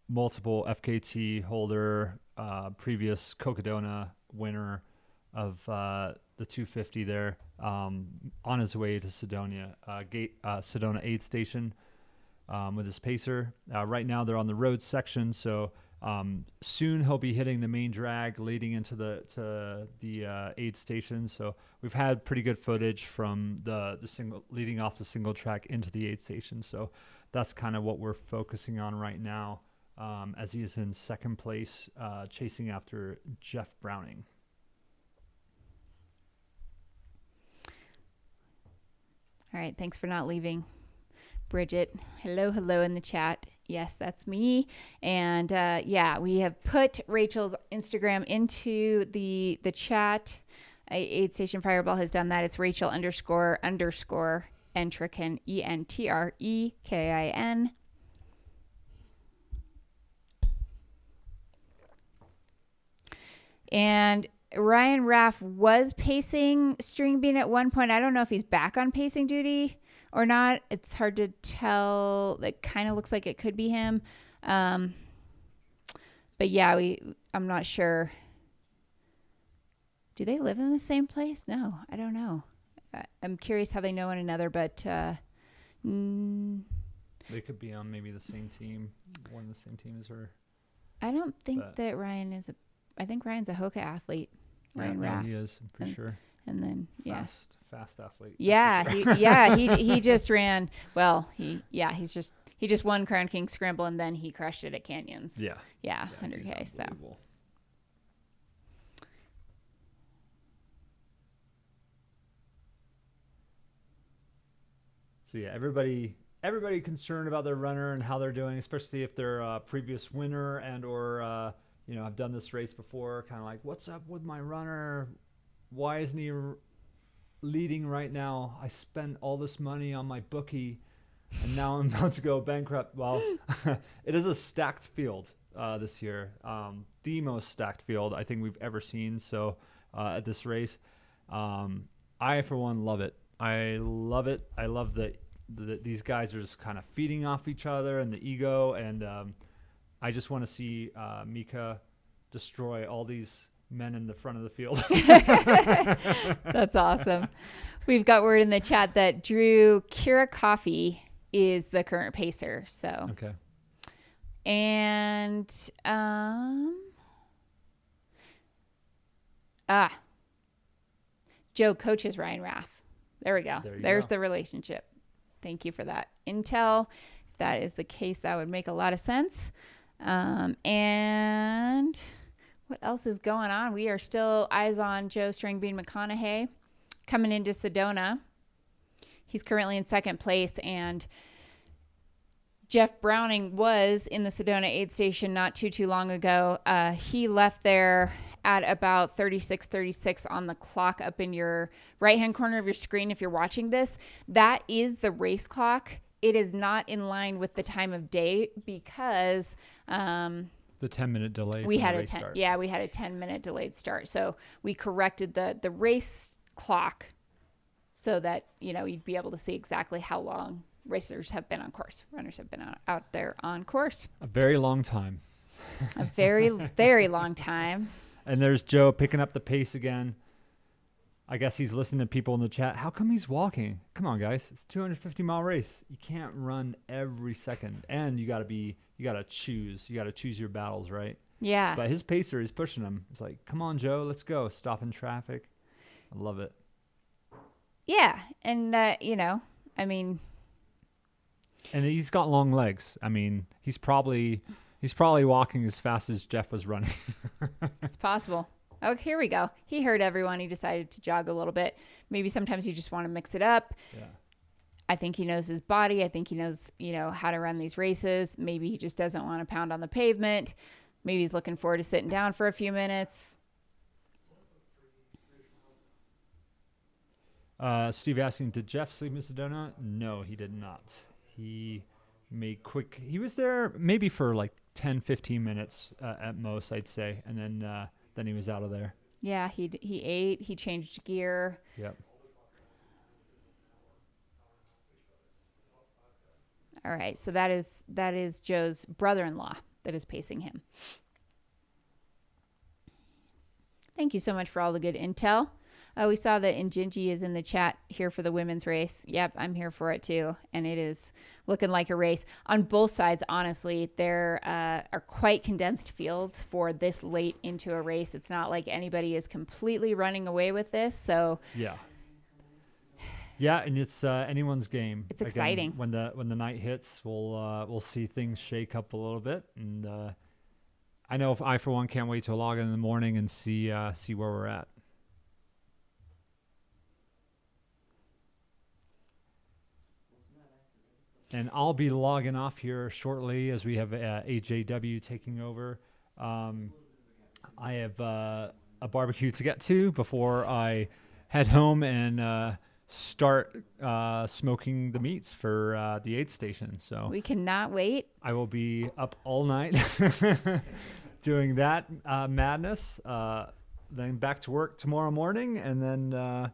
multiple FKT holder, previous Cocodona winner of the 250 there, on his way to Sedona, Sedona aid station with his pacer. Right now they're on the road section, so soon he'll be hitting the main drag leading into the aid station. So we've had pretty good footage from the single leading off the single track into the aid station. So that's kind of what we're focusing on right now, as he is in 2nd place, chasing after Jeff Browning. All right, thanks for not leaving. Bridget, hello in the chat. Yes, that's me. And we have put Rachel's Instagram into the chat. Aid Station Fireball has done that. It's Rachel __ Entrican, ENTREKIN. And Ryan Raff was pacing string bean at one point. I don't know if he's back on pacing duty or not. It's hard to tell. It kind of looks like it could be him. But yeah, I'm not sure. Do they live in the same place? No, I don't know. I'm curious how they know one another, but they could be on maybe the same team, one of the same team as her. I don't think that Ryan is I think Ryan's a Hoka athlete. Ryan Raff. He is, I'm pretty sure. And then fast athlete. Yeah, he just ran. Well, he just won Crown King Scramble and then he crushed it at Canyons. Yeah, 100K. So. So yeah, everybody concerned about their runner and how they're doing, especially if they're a previous winner and or I've done this race before. Kind of like, what's up with my runner? Why isn't he leading right now? I spent all this money on my bookie, and now I'm about to go bankrupt. Well, it is a stacked field this year, the most stacked field I think we've ever seen. So at this race, I for one love it. I love it. I love that these guys are just kind of feeding off each other and the ego, and I just want to see Mika destroy all these men in the front of the field. That's awesome. We've got word in the chat that Drew Kirikoffey is the current pacer. So okay. And Joe coaches Ryan Raff. There we go. There's the relationship. Thank you for that intel. If that is the case, that would make a lot of sense. And what else is going on? We are still eyes on Joe Stringbean McConaughey coming into Sedona. He's currently in second place, and Jeff Browning was in the Sedona aid station not too long ago. He left there at about 36 on the clock up in your right-hand corner of your screen if you're watching this. That is the race clock. It is not in line with the time of day because the 10-minute delay. We had a 10-minute delayed start. So we corrected the race clock so that you'd be able to see exactly how long racers have been on course. Runners have been out there on course. A very long time. A very, very long time. And there's Joe picking up the pace again. I guess he's listening to people in the chat. How come he's walking? Come on, guys. It's a 250-mile race. You can't run every second. And you got to choose. You got to choose your battles, right? Yeah. But his pacer is pushing him. It's like, come on, Joe, let's go. Stopping traffic. I love it. Yeah. And, and he's got long legs. I mean, he's probably walking as fast as Jeff was running. It's possible. Oh, here we go. He heard everyone. He decided to jog a little bit. Maybe sometimes you just want to mix it up. Yeah. I think he knows his body. I think he knows, how to run these races. Maybe he just doesn't want to pound on the pavement. Maybe he's looking forward to sitting down for a few minutes. Steve asking, did Jeff sleep in Sedona? No, he did not. He he was there maybe for like 10, 15 minutes at most, I'd say. And then he was out of there. Yeah, he ate, he changed gear. Yep. All right, so that is Joe's brother-in-law that is pacing him. Thank you so much for all the good intel. We saw that Njinji is in the chat here for the women's race. Yep, I'm here for it too. And it is looking like a race. On both sides, honestly, there are quite condensed fields for this late into a race. It's not like anybody is completely running away with this. So yeah. Yeah, and it's anyone's game. It's exciting. When the night hits, we'll see things shake up a little bit. And I know if I, for one, can't wait to log in the morning and see where we're at. And I'll be logging off here shortly as we have AJW taking over. I have a barbecue to get to before I head home and start smoking the meats for the aid station. So we cannot wait. I will be up all night doing that madness. Then back to work tomorrow morning, and then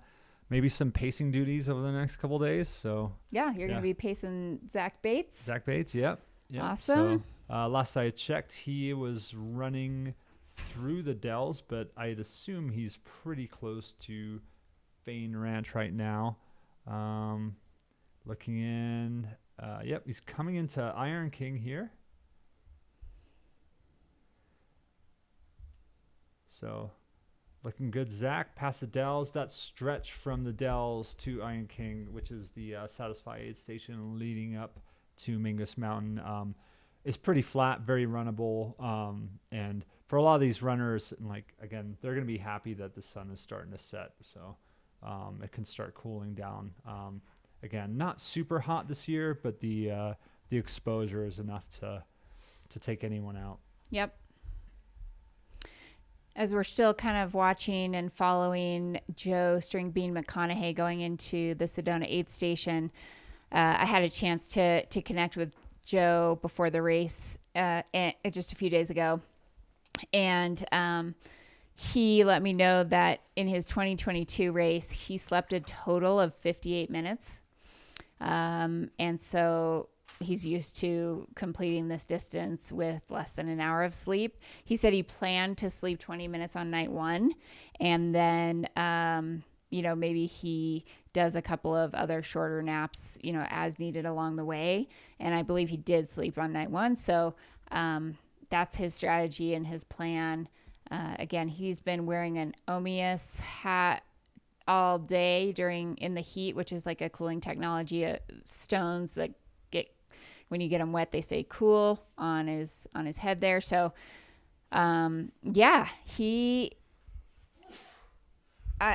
maybe some pacing duties over the next couple days. So yeah, you're going to be pacing Zach Bates. Zach Bates, yep. Awesome. So last I checked, he was running through the Dells, but I'd assume he's pretty close to Fane Ranch right now. Looking in, yep, he's coming into Iron King here. So looking good. Zach past the Dells. That stretch from the Dells to Iron King, which is the Satisfy aid station leading up to Mingus Mountain, is pretty flat, very runnable. And for a lot of these runners, like again, they're going to be happy that the sun is starting to set. So it can start cooling down. Again, not super hot this year, but the exposure is enough to take anyone out. Yep. As we're still kind of watching and following Joe Stringbean McConaughey going into the Sedona aid station, I had a chance to connect with Joe before the race just a few days ago. And he let me know that in his 2022 race, he slept a total of 58 minutes. And so he's used to completing this distance with less than an hour of sleep. He said he planned to sleep 20 minutes on night 1. And then, maybe he does a couple of other shorter naps, as needed along the way. And I believe he did sleep on night 1. So that's his strategy and his plan. Again, he's been wearing an Omius hat all day in the heat, which is like a cooling technology, stones that when you get them wet, they stay cool on his head there. So, he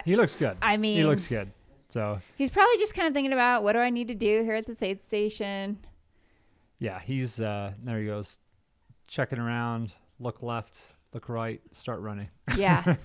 looks good. I mean, he looks good. So he's probably just kind of thinking about, what do I need to do here at this aid station? Yeah, he's there he goes, checking around, look left, look right, start running. Yeah.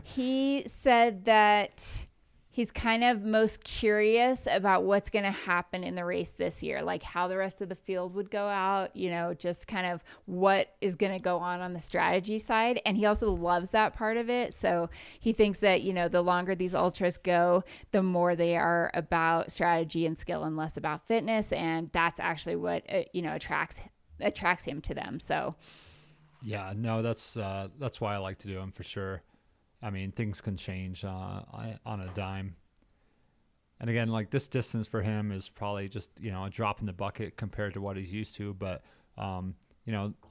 He said that he's kind of most curious about what's going to happen in the race this year, like how the rest of the field would go out, just kind of what is going to go on the strategy side. And he also loves that part of it. So he thinks that, the longer these ultras go, the more they are about strategy and skill and less about fitness. And that's actually what, attracts him to them. So yeah, no, that's why I like to do them for sure. I mean, things can change on a dime. And again, like this distance for him is probably just, a drop in the bucket compared to what he's used to. But,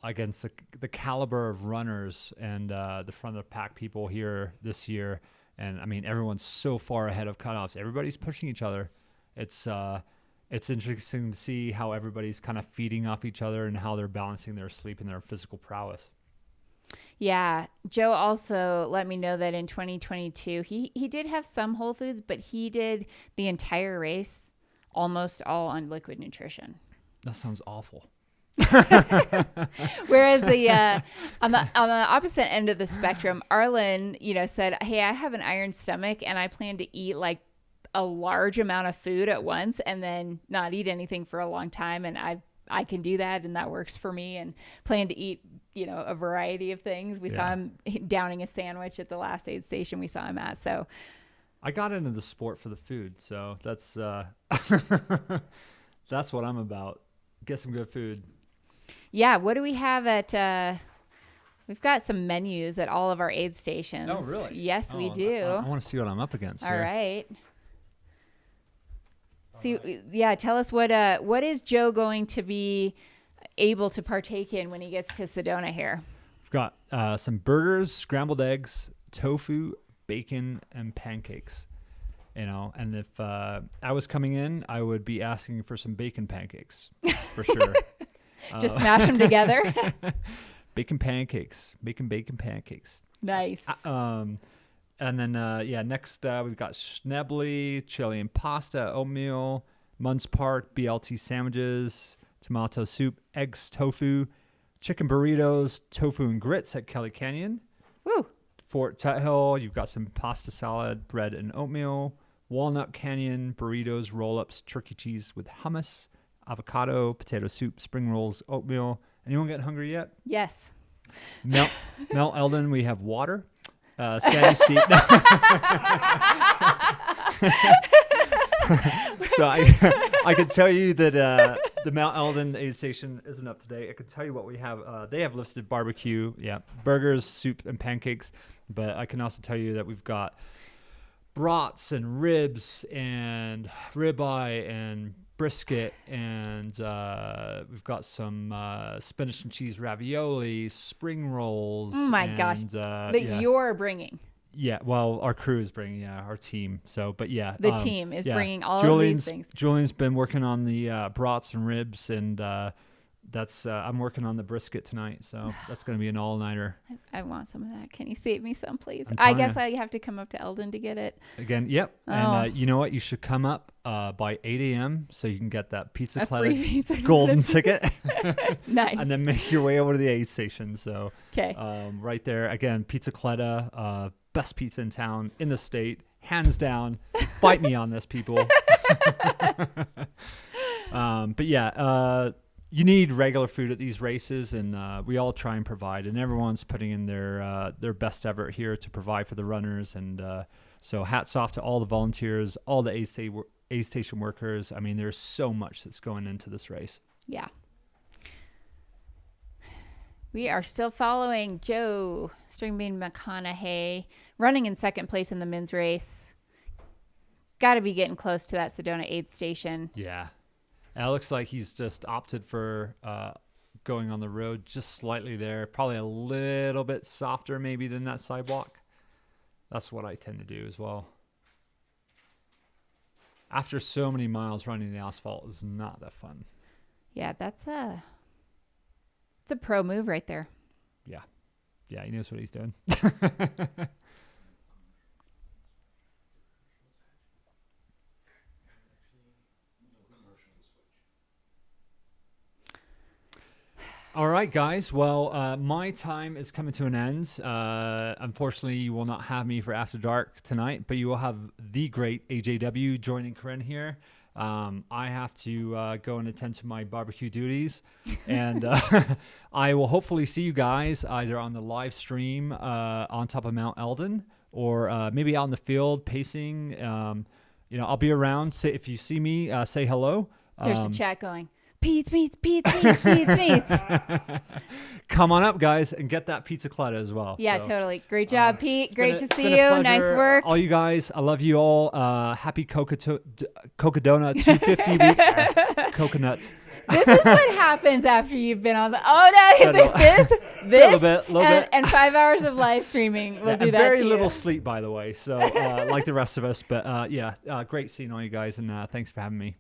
against the caliber of runners and the front of the pack people here this year. And I mean, everyone's so far ahead of cutoffs. Everybody's pushing each other. It's interesting to see how everybody's kind of feeding off each other and how they're balancing their sleep and their physical prowess. Yeah. Joe also let me know that in 2022, he did have some Whole Foods, but he did the entire race almost all on liquid nutrition. That sounds awful. Whereas on the opposite end of the spectrum, Arlen, said, hey, I have an iron stomach and I plan to eat like a large amount of food at once and then not eat anything for a long time. And I can do that, and that works for me, and plan to eat, a variety of things. We saw him downing a sandwich at the last aid station we saw him at. So I got into the sport for the food. So that's, that's what I'm about. Get some good food. Yeah. What do we have at, we've got some menus at all of our aid stations. Oh, really? Yes, we do. I want to see what I'm up against. All here. right. See, yeah, tell us what is Joe going to be able to partake in when he gets to Sedona here? We've got some burgers, scrambled eggs, tofu, bacon, and pancakes. And if I was coming in, I would be asking for some bacon pancakes for sure. Just smash them together. Bacon pancakes, bacon pancakes. Nice. And then, next we've got schnebley, chili and pasta, oatmeal, Munz Park, BLT sandwiches, tomato soup, eggs, tofu, chicken burritos, tofu and grits at Kelly Canyon. Woo! Fort Tuthill, you've got some pasta salad, bread and oatmeal, Walnut Canyon, burritos, roll-ups, turkey cheese with hummus, avocado, potato soup, spring rolls, oatmeal. Anyone getting hungry yet? Yes. Mount Eldon, we have water. Sandy Seat. So I can tell you that the Mount Eldon aid station isn't up to date. I can tell you what we have. They have listed barbecue, burgers, soup, and pancakes. But I can also tell you that we've got brats and ribs and ribeye and brisket, and we've got some spinach and cheese ravioli, spring rolls. Oh my gosh, that you're bringing. Yeah, well, our crew is bringing, our team. So, but yeah. The team is bringing all of these things. Julian's been working on the brats and ribs, and that's I'm working on the brisket tonight. So that's going to be an all-nighter. I want some of that. Can you save me some, please? I guess I have to come up to Eldon to get it. Again, yep. Oh. And you know what? You should come up by 8 a.m. so you can get that Pizza Club golden ticket. Nice. And then make your way over to the aid station. So, okay. Right there. Again, Pizza Club, best pizza in town, in the state, hands down. Fight me on this, people. But yeah, you need regular food at these races, and we all try and provide, and everyone's putting in their best effort here to provide for the runners. And so hats off to all the volunteers, all the aid station workers. I mean, there's so much that's going into this race. Yeah. We are still following Joe Stringbean McConaughey, running in second place in the men's race. Got to be getting close to that Sedona aid station. Yeah. And it looks like he's just opted for going on the road just slightly there. Probably a little bit softer maybe than that sidewalk. That's what I tend to do as well. After so many miles, running the asphalt is not that fun. Yeah, it's a pro move right there. Yeah. Yeah, he knows what he's doing. All right, guys. Well, my time is coming to an end. Unfortunately, you will not have me for After Dark tonight, but you will have the great AJW joining Corinne here. I have to go and attend to my barbecue duties, and I will hopefully see you guys either on the live stream on top of Mount Eldon, or maybe out in the field pacing. I'll be around. So if you see me, say hello. There's a chat going. Pete's meats. Come on up, guys, and get that pizza clutta as well. Yeah, so, totally. Great job, Pete. Great to see you. Pleasure. Nice work. All you guys, I love you all. Happy Cocodona 250 week. Coconuts. This is what happens after you've been on this, little bit. And 5 hours of live streaming will do that very to you. little sleep, by the way. So like the rest of us, but great seeing all you guys, and thanks for having me.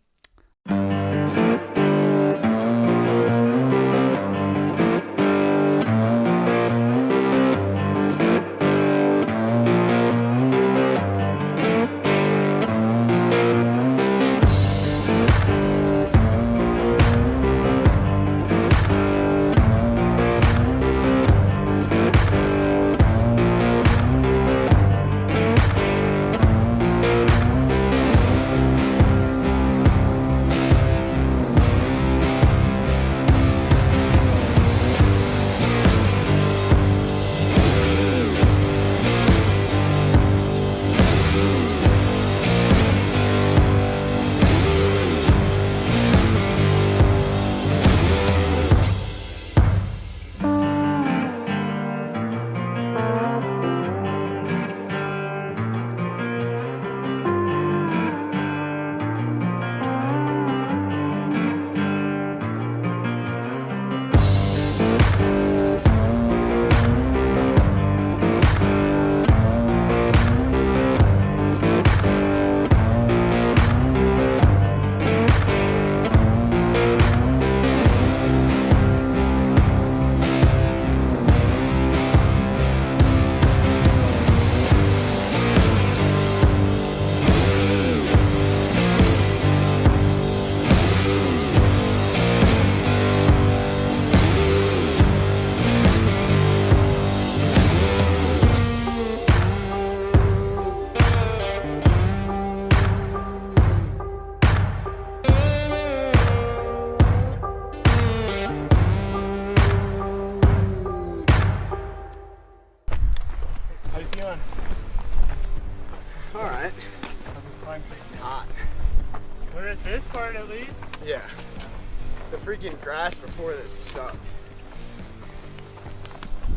Grass before this sucked.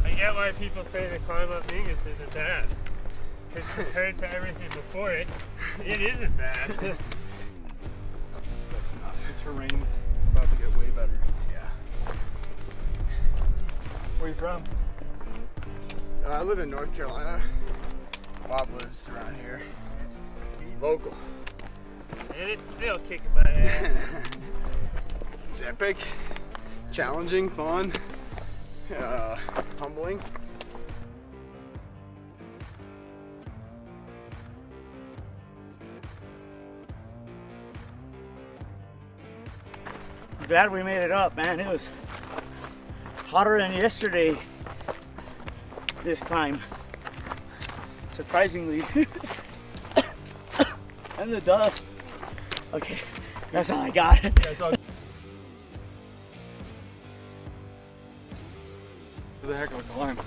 I get why people say the climb up Mingus isn't bad. Because compared to everything before it, it isn't bad. That's enough. The terrain's about to get way better. Yeah. Where are you from? I live in North Carolina. Bob lives around here. Local. And it's still kicking my ass. It's epic, challenging, fun, humbling. Glad we made it up, man. It was hotter than yesterday, this climb. Surprisingly. And the dust. Okay, that's all I got. That's all. was a heck of a climb.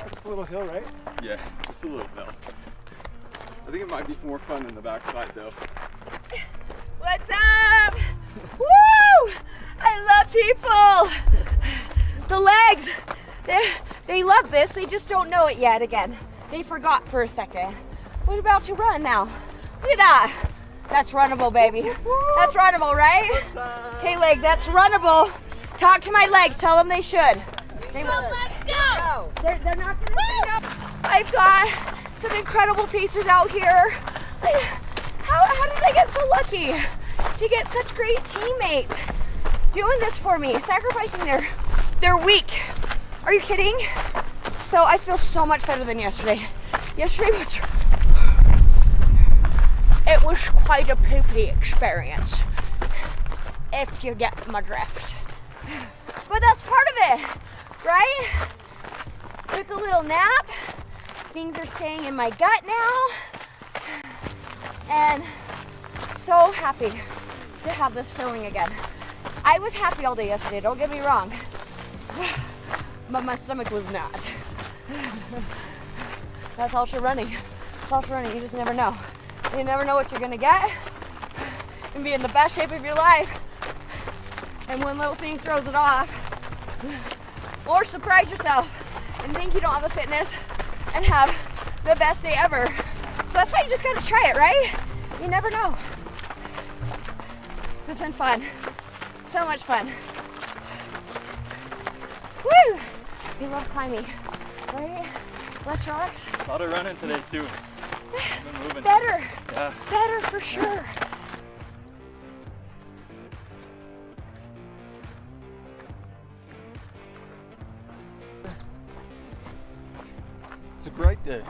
It's a little hill, right? Yeah, just a little hill. I think it might be more fun than the backside though. What's up? Woo! I love people. The legs, they love this. They just don't know it yet. Again, they forgot for a second. What about to run now? Look at that. That's runnable, baby. That's runnable, right? Okay, legs, that's runnable. Talk to my legs. Tell them they should. They will. Let's go. They're not gonna say no. I've got some incredible pacers out here. Like, how did I get so lucky to get such great teammates doing this for me, sacrificing their week? Are you kidding? So I feel so much better than yesterday. Yesterday was quite a poopy experience, if you get my drift. But that's part of it, right? Took a little nap. Things are staying in my gut now. And so happy to have this feeling again. I was happy all day yesterday, don't get me wrong. But my stomach was not. That's ultra running. It's ultra running, you just never know. You never know what you're gonna get. You can be in the best shape of your life, and one little thing throws it off. Or surprise yourself and think you don't have the fitness and have the best day ever. So that's why you just gotta try it, right? You never know. This has been fun. So much fun. Woo! We love climbing, right? Less rocks. A lot of running today too. Been moving. Better. Yeah. Better for sure. It's a great day.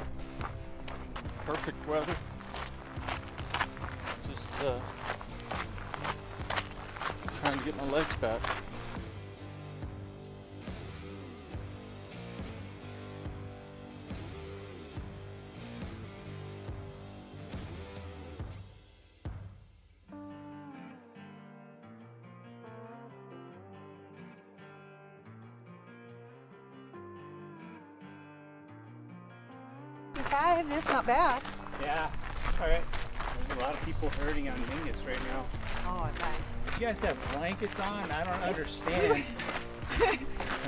Perfect weather. Just trying to get my legs back. That's not bad. Yeah. All right. There's a lot of people hurting on Mingus right now. Oh, I bet. You guys have blankets on? I don't understand.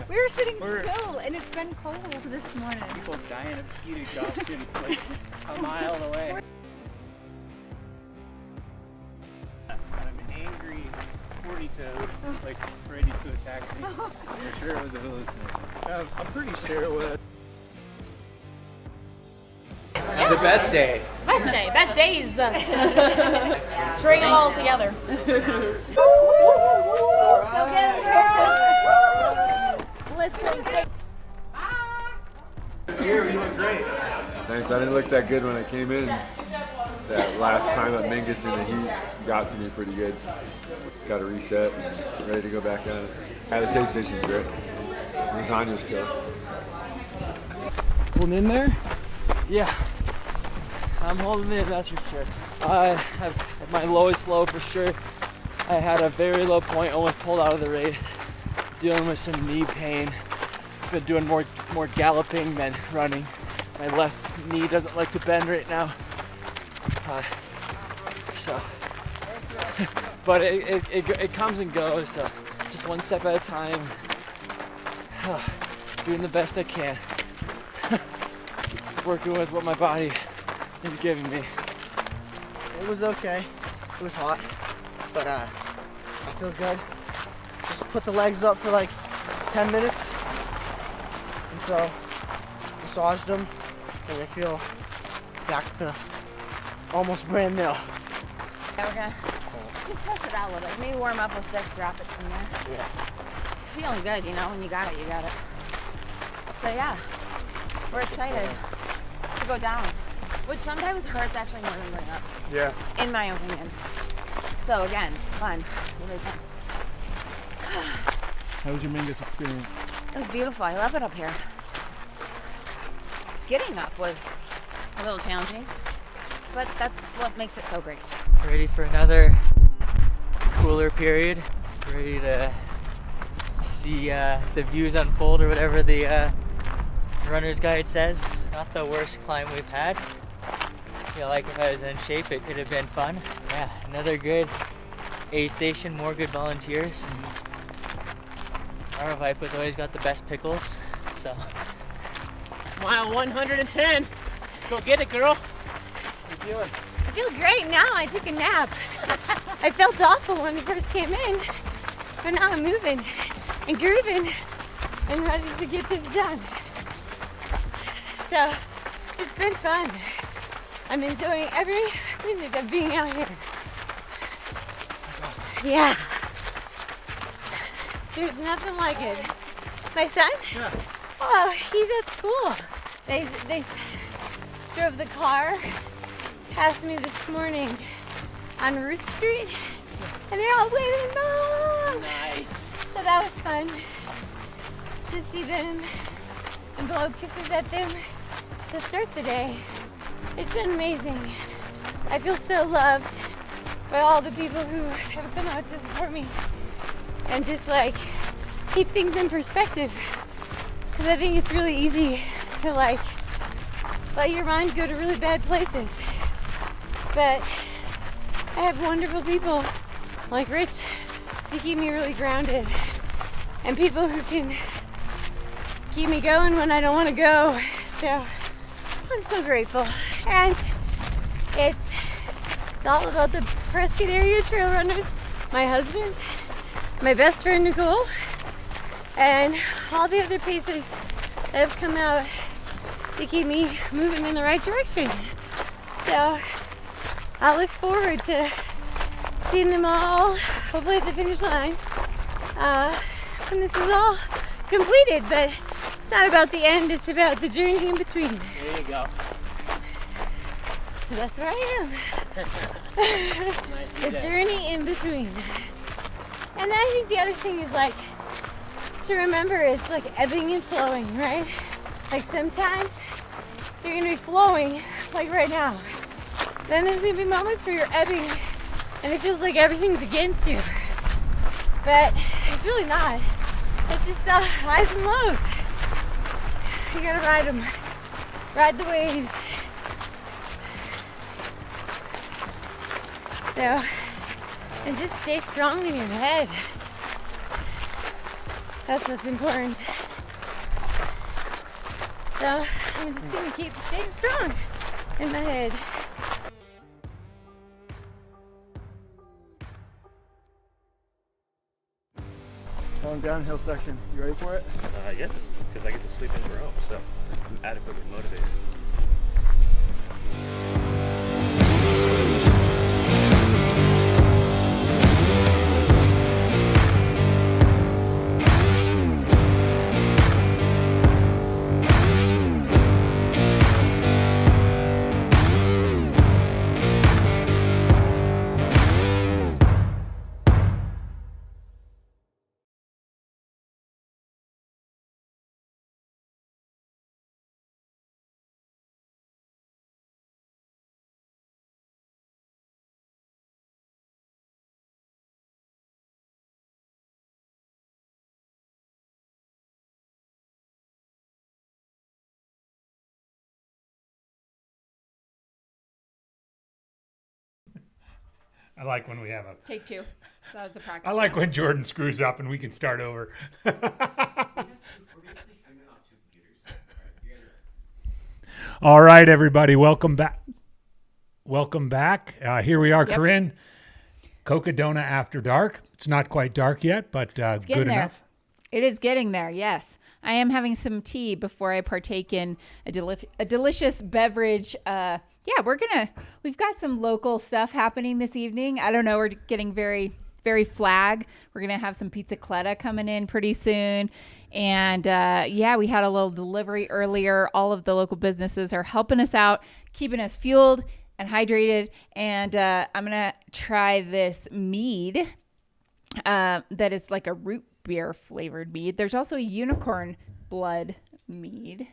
We were sitting still, and it's been cold this morning. People dying of heat exhaustion like a mile away. I'm an angry horny toad, like ready to attack me. You're sure it was a hallucination? I'm pretty sure it was. The best day. Best day, best days. String them all together. Go get it, girl. Listen. Here, you look great. Thanks. I didn't look that good when I came in. That last climb up Mingus in the heat got to me pretty good. Got a reset, ready to go back at it. Yeah, the save station's great. Lasagna's killer. Holding in there? Yeah. I'm holding in, that's for sure. At my lowest low for sure. I had a very low point, almost pulled out of the race, dealing with some knee pain. Been doing more galloping than running. My left knee doesn't like to bend right now. But it comes and goes, so just one step at a time. Doing the best I can. Working with what my body is giving me. It was okay. It was hot, but I feel good. Just put the legs up for like 10 minutes, and so massaged them, and they feel back to almost brand new. Yeah, we're gonna just test it out a little bit. Maybe warm up with 6, drop it from there. Yeah. Feeling good, you know, when you got it, you got it. So yeah, we're excited to go down, which sometimes hurts actually more than going up. Yeah. In my opinion. So again, fun, really fun. How was your Mingus experience? It was beautiful. I love it up here. Getting up was a little challenging, but that's what makes it so great. Ready for another cooler period. Ready to see the views unfold, or whatever the runner's guide says. Not the worst climb we've had. I feel like if I was in shape, it could have been fun. Yeah, another good aid station, more good volunteers. Our Vipa's always got the best pickles, so. Mile 110. Go get it, girl. How you feeling? I feel great now. I took a nap. I felt awful when we first came in, but now I'm moving and grooving and ready to get this done. So it's been fun. I'm enjoying every minute of being out here. That's awesome. Yeah. There's nothing like it. My son? Yeah. Oh, he's at school. They drove the car past me this morning on Ruth Street, and they're all waving, Mom! Nice. So that was fun to see them and blow kisses at them to start the day. It's been amazing. I feel so loved by all the people who have come out to support me and just like keep things in perspective. Because I think it's really easy to like let your mind go to really bad places. But I have wonderful people like Rich to keep me really grounded, and people who can keep me going when I don't want to go. So I'm so grateful. And it's all about the Prescott area trail runners, my husband, my best friend Nicole, and all the other pacers that have come out to keep me moving in the right direction. So I look forward to seeing them all, hopefully at the finish line, when this is all completed. But it's not about the end, it's about the journey in between. There you go. So that's where I am. The journey in between. And then I think the other thing is like to remember it's like ebbing and flowing, right? Like sometimes you're gonna be flowing like right now. Then there's gonna be moments where you're ebbing and it feels like everything's against you. But it's really not. It's just the highs and lows. You gotta ride them. Ride the waves. So, and just stay strong in your head. That's what's important. So, I'm just gonna keep staying strong in my head. Long downhill section. You ready for it? Yes, because I get to sleep in the rope, so I'm adequately motivated. I like when we have a Take two. That was a practice. I like when Jordan screws up and we can start over. All right, everybody, welcome back. Welcome back. Here we are, Yep. Corinne. Cocodona after dark. It's not quite dark yet, but It's good getting there. enough. It is getting there, yes. I am having some tea before I partake in a delicious beverage. We've got some local stuff happening this evening. I don't know, we're getting very, very flag. We're going to have some pizzicletta coming in pretty soon. And we had a little delivery earlier. All of the local businesses are helping us out, keeping us fueled and hydrated. And I'm going to try this mead that is like a root beer flavored mead. There's also a unicorn blood mead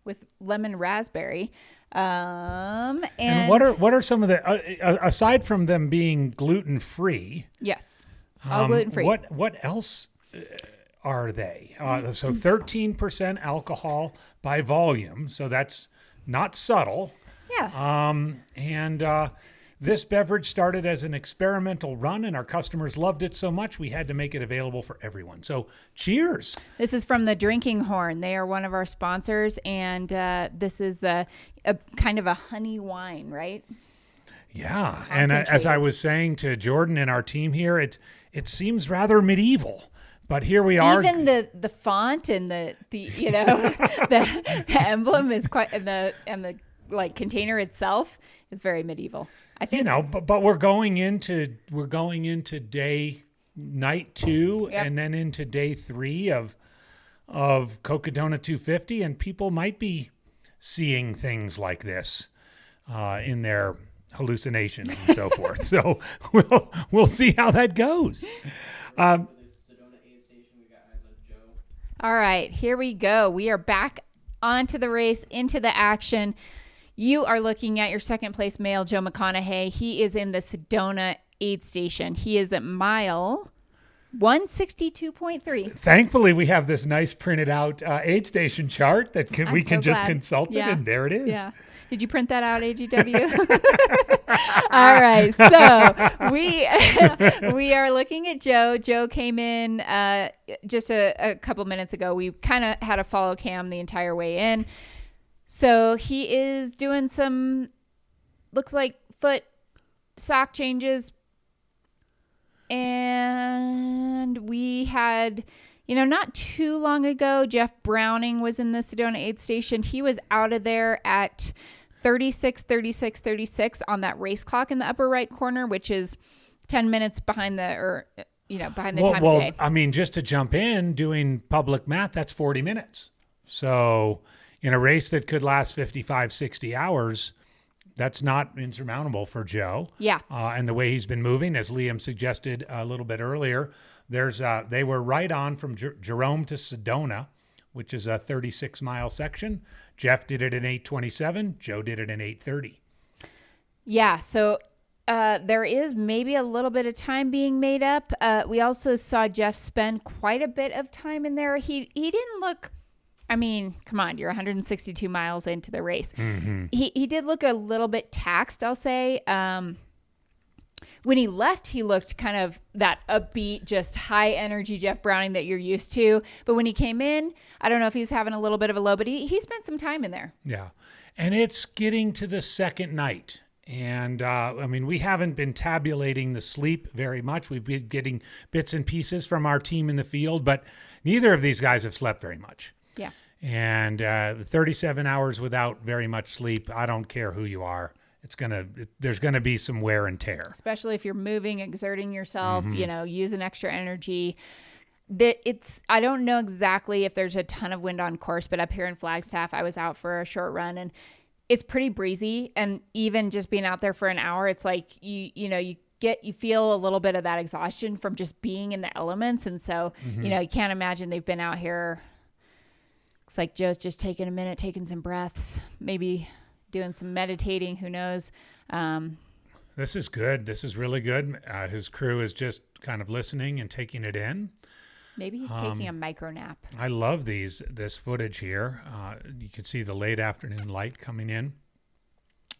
with lemon raspberry. And what are some of the aside from them being gluten free? Yes, all gluten free. What else are they? So 13% alcohol by volume. So that's not subtle. Yeah. This beverage started as an experimental run, and our customers loved it so much we had to make it available for everyone. So cheers. This is from the Drinking Horn. They are one of our sponsors, and this is a kind of a honey wine, right? Yeah, and as I was saying to Jordan and our team here, it seems rather medieval, but here we are. Even the font and the the emblem is quite, and the like container itself is very medieval. I think, but we're going into night 2, Yep. and then into day 3 of Cocodona 250, and people might be seeing things like this in their hallucinations and so forth. So we'll see how that goes. All right, here we go. We are back onto the race, into the action. You are looking at your second place male, Joe McConaughey. He is in the Sedona aid station. He is at mile 162.3. Thankfully, we have this nice printed out aid station chart that we can just consult it, and there it is. Yeah. Did you print that out, AGW? All right. So we are looking at Joe. Joe came in just a couple minutes ago. We kind of had a follow cam the entire way in. So he is doing some, looks like foot sock changes. And we had, not too long ago, Jeff Browning was in the Sedona aid station. He was out of there at 36 on that race clock in the upper right corner, which is 10 minutes behind the time of day. I mean, just to jump in, doing public math, that's 40 minutes. So in a race that could last 55, 60 hours, that's not insurmountable for Joe. Yeah. And the way he's been moving, as Liam suggested a little bit earlier, they were right on from Jerome to Sedona, which is a 36-mile section. Jeff did it in 8:27. Joe did it in 8:30. Yeah. So there is maybe a little bit of time being made up. We also saw Jeff spend quite a bit of time in there. He didn't look. I mean, come on, you're 162 miles into the race. Mm-hmm. He did look a little bit taxed, I'll say. When he left, he looked kind of that upbeat, just high energy Jeff Browning that you're used to. But when he came in, I don't know if he was having a little bit of a low, but he spent some time in there. Yeah. And it's getting to the second night. And we haven't been tabulating the sleep very much. We've been getting bits and pieces from our team in the field, but neither of these guys have slept very much. Yeah. And 37 hours without very much sleep, I don't care who you are. There's gonna be some wear and tear. Especially if you're moving, exerting yourself, Mm-hmm. using extra energy. I don't know exactly if there's a ton of wind on course, but up here in Flagstaff, I was out for a short run and it's pretty breezy. And even just being out there for an hour, it's like you feel a little bit of that exhaustion from just being in the elements. And so, you can't imagine they've been out here. Looks like Joe's just taking a minute, taking some breaths, maybe doing some meditating. Who knows? This is good. This is really good. His crew is just kind of listening and taking it in. Maybe he's taking a micro nap. I love this footage here. You can see the late afternoon light coming in.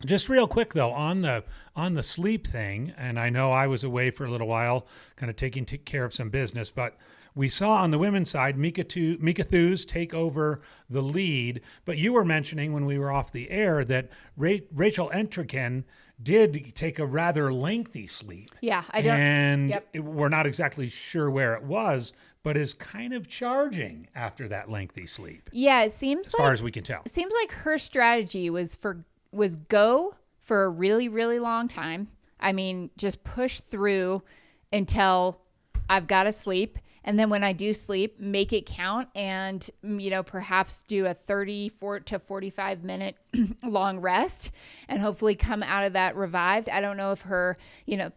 Just real quick though, on the sleep thing, and I know I was away for a little while, kind of taking care of some business, but we saw on the women's side, Mika Thews take over the lead, but you were mentioning when we were off the air that Rachel Entrekin did take a rather lengthy sleep. Yeah, I don't. And we're not exactly sure where it was, but is kind of charging after that lengthy sleep. Yeah, it seems as far as we can tell. It seems like her strategy was go for a really, really long time. I mean, just push through until I've got to sleep. And then when I do sleep, make it count and, perhaps do a 34 to 45 minute long rest and hopefully come out of that revived. I don't know if her,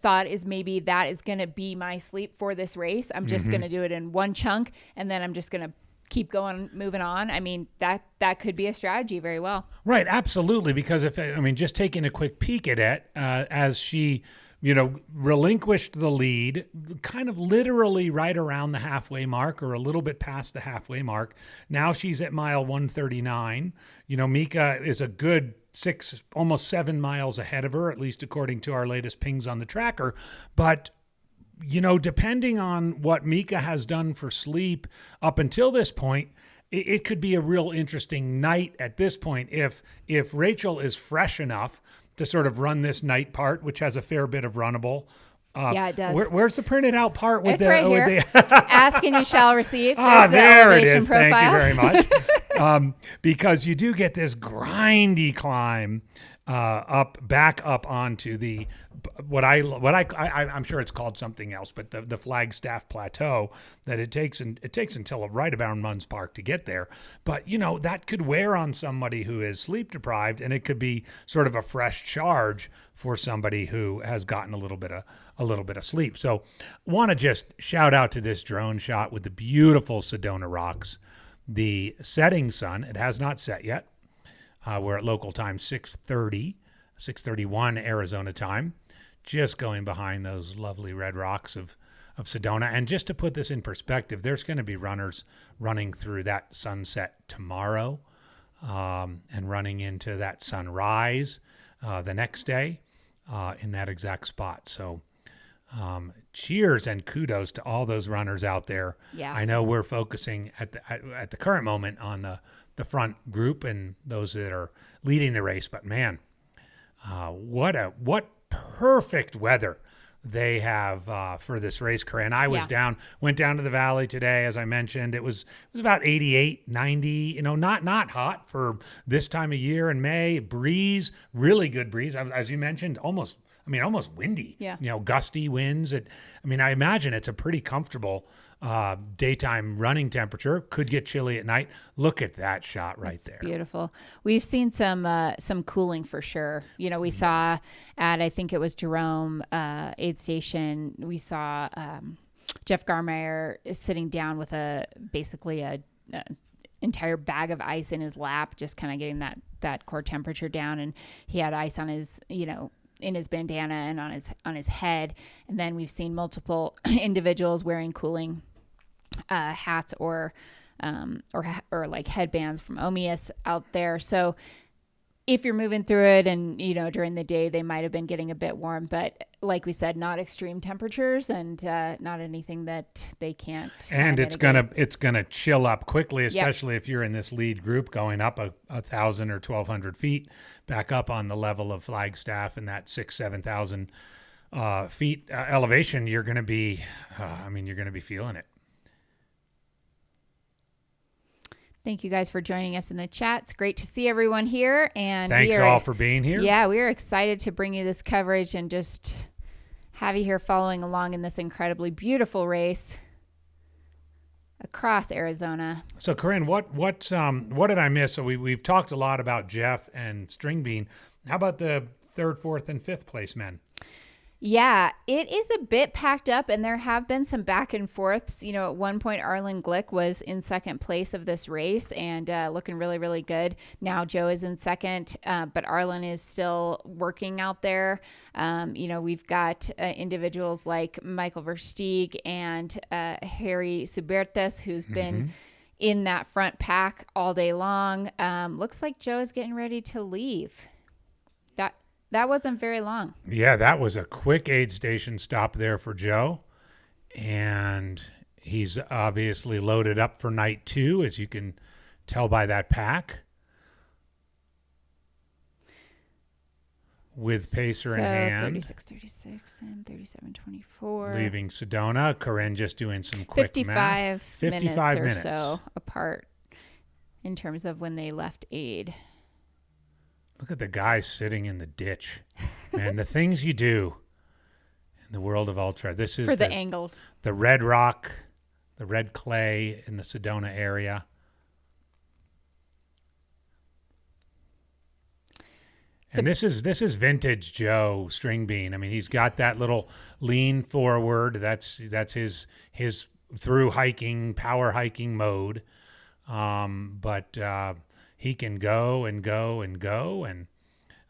thought is maybe that is going to be my sleep for this race. I'm just going to do it in one chunk and then I'm just going to keep going, moving on. I mean, that could be a strategy very well. Right. Absolutely. Because just taking a quick peek at it, as she relinquished the lead, kind of literally right around the halfway mark or a little bit past the halfway mark. Now she's at mile 139. Mika is a good 6, almost 7 miles ahead of her, at least according to our latest pings on the tracker. But, depending on what Mika has done for sleep up until this point, it could be a real interesting night at this point if Rachel is fresh enough to sort of run this night part, which has a fair bit of runnable. Yeah, it does. Where's the printed out part? It's right here. Ask and you shall receive. There it is. Profile. Thank you very much. Because you do get this grindy climb back up onto the I'm sure it's called something else, but the Flagstaff Plateau that it takes until right about Munns Park to get there. But that could wear on somebody who is sleep deprived, and it could be sort of a fresh charge for somebody who has gotten a little bit of sleep. So want to just shout out to this drone shot with the beautiful Sedona rocks, the setting sun. It has not set yet. We're at local time 6:31 Arizona time, just going behind those lovely red rocks of Sedona. And just to put this in perspective, there's going to be runners running through that sunset tomorrow and running into that sunrise the next day in that exact spot. So cheers and kudos to all those runners out there. Yes. I know we're focusing at the current moment on the front group and those that are leading the race, but man, what perfect weather they have for this race, Corinne. I was went down to the valley today, as I mentioned. It was about 88, 90, not hot for this time of year in May. Breeze, really good breeze. As you mentioned, almost windy. Yeah. Gusty winds. I imagine it's a pretty comfortable daytime running temperature. Could get chilly at night. Look at that shot right there. Beautiful. We've seen some cooling for sure. We saw at, I think it was Jerome aid station, we saw Jeff Garmeyer is sitting down with basically a entire bag of ice in his lap, just kind of getting that core temperature down, and he had ice on his in his bandana and on his head. And then we've seen multiple individuals wearing cooling hats or like headbands from Omius out there. So if you're moving through it and during the day they might have been getting a bit warm, but like we said, not extreme temperatures and not anything that they can't. And it's gonna chill up quickly, especially if you're in this lead group going up 1,000 or 1,200 feet back up on the level of Flagstaff and that 7,000 feet elevation. You're gonna be, you're gonna be feeling it. Thank you guys for joining us in the chat. It's great to see everyone here. And thanks all for being here. Yeah, we are excited to bring you this coverage and just have you here following along in this incredibly beautiful race across Arizona. So Corinne, what did I miss? So we've talked a lot about Jeff and String Bean. How about the 3rd, 4th, and 5th place men? Yeah, it is a bit packed up, and there have been some back and forths. At one point, Arlen Glick was in 2nd place of this race and looking really, really good. Now Joe is in 2nd, but Arlen is still working out there. We've got individuals like Michael Versteeg and Harry Subertes, who's been in that front pack all day long. Looks like Joe is getting ready to leave. That wasn't very long. Yeah, that was a quick aid station stop there for Joe. And he's obviously loaded up for night 2, as you can tell by that pack. With pacer in hand. 36.36 and 37.24. Leaving Sedona. Corinne just doing some quick 55 math. 55 minutes or so apart in terms of when they left aid. Look at the guy sitting in the ditch. Man, the things you do in the world of ultra. This is for the angles. The red rock, the red clay in the Sedona area. So, and this is vintage Joe String Bean. He's got that little lean forward. That's his through hiking, power hiking mode. But he can go and go and go, and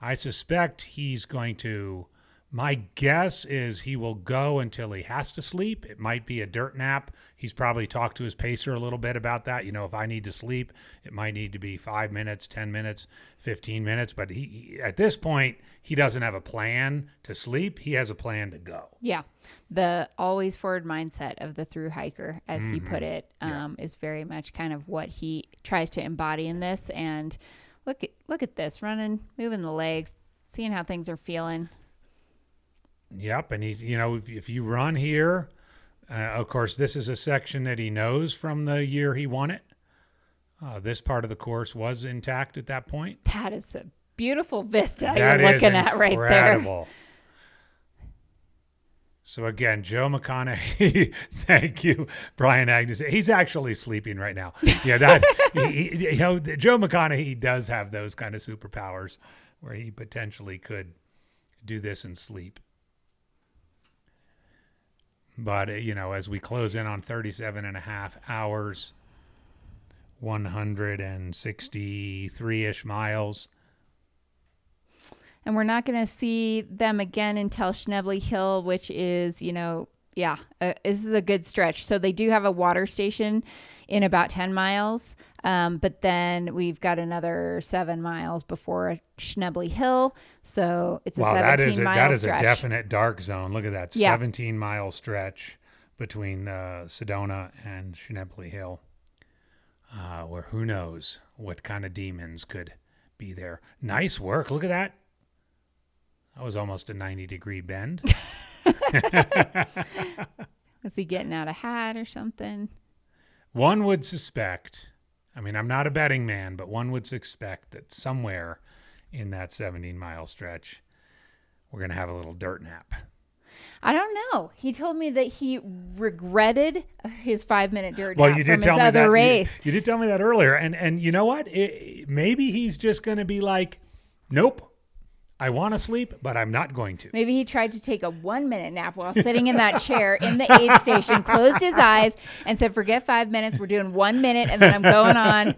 I suspect he's going to My guess is he will go until he has to sleep. It might be a dirt nap. He's probably talked to his pacer a little bit about that. If I need to sleep, it might need to be 5 minutes, 10 minutes, 15 minutes. But he at this point, he doesn't have a plan to sleep. He has a plan to go. Yeah. The always forward mindset of the through hiker, as he put it, is very much kind of what he tries to embody in this. And look at this, running, moving the legs, seeing how things are feeling. Yep, and he's, if you run here, of course, this is a section that he knows from the year he won it. This part of the course was intact at that point. That is a beautiful vista you're looking at right there. So again, Joe McConaughey, thank you, Brian Agnes. He's actually sleeping right now. Yeah, Joe McConaughey does have those kind of superpowers where he potentially could do this and sleep. But, as we close in on 37 and a half hours, 163-ish miles. And we're not going to see them again until Schnebly Hill, which is, this is a good stretch. So they do have a water station in about 10 miles. But then we've got another 7 miles before Schnebly Hill. So it's a 17-mile stretch. That is a definite dark zone. Look at that, 17-mile stretch between Sedona and Schnebly Hill, where who knows what kind of demons could be there. Nice work. Look at that. That was almost a 90-degree bend. Was he getting out a hat or something? One would suspect, I'm not a betting man, but one would suspect that somewhere in that 17-mile stretch, we're going to have a little dirt nap. I don't know. He told me that he regretted his 5-minute dirt nap from his other race. You did tell me that earlier. And you know what? Maybe he's just going to be like, nope. I want to sleep, but I'm not going to. Maybe he tried to take a 1-minute nap while sitting in that chair in the aid station, closed his eyes, and said, forget 5 minutes. We're doing 1 minute, and then I'm going on.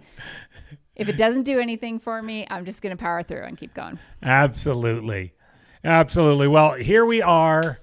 If it doesn't do anything for me, I'm just going to power through and keep going. Absolutely. Absolutely. Well, here we are.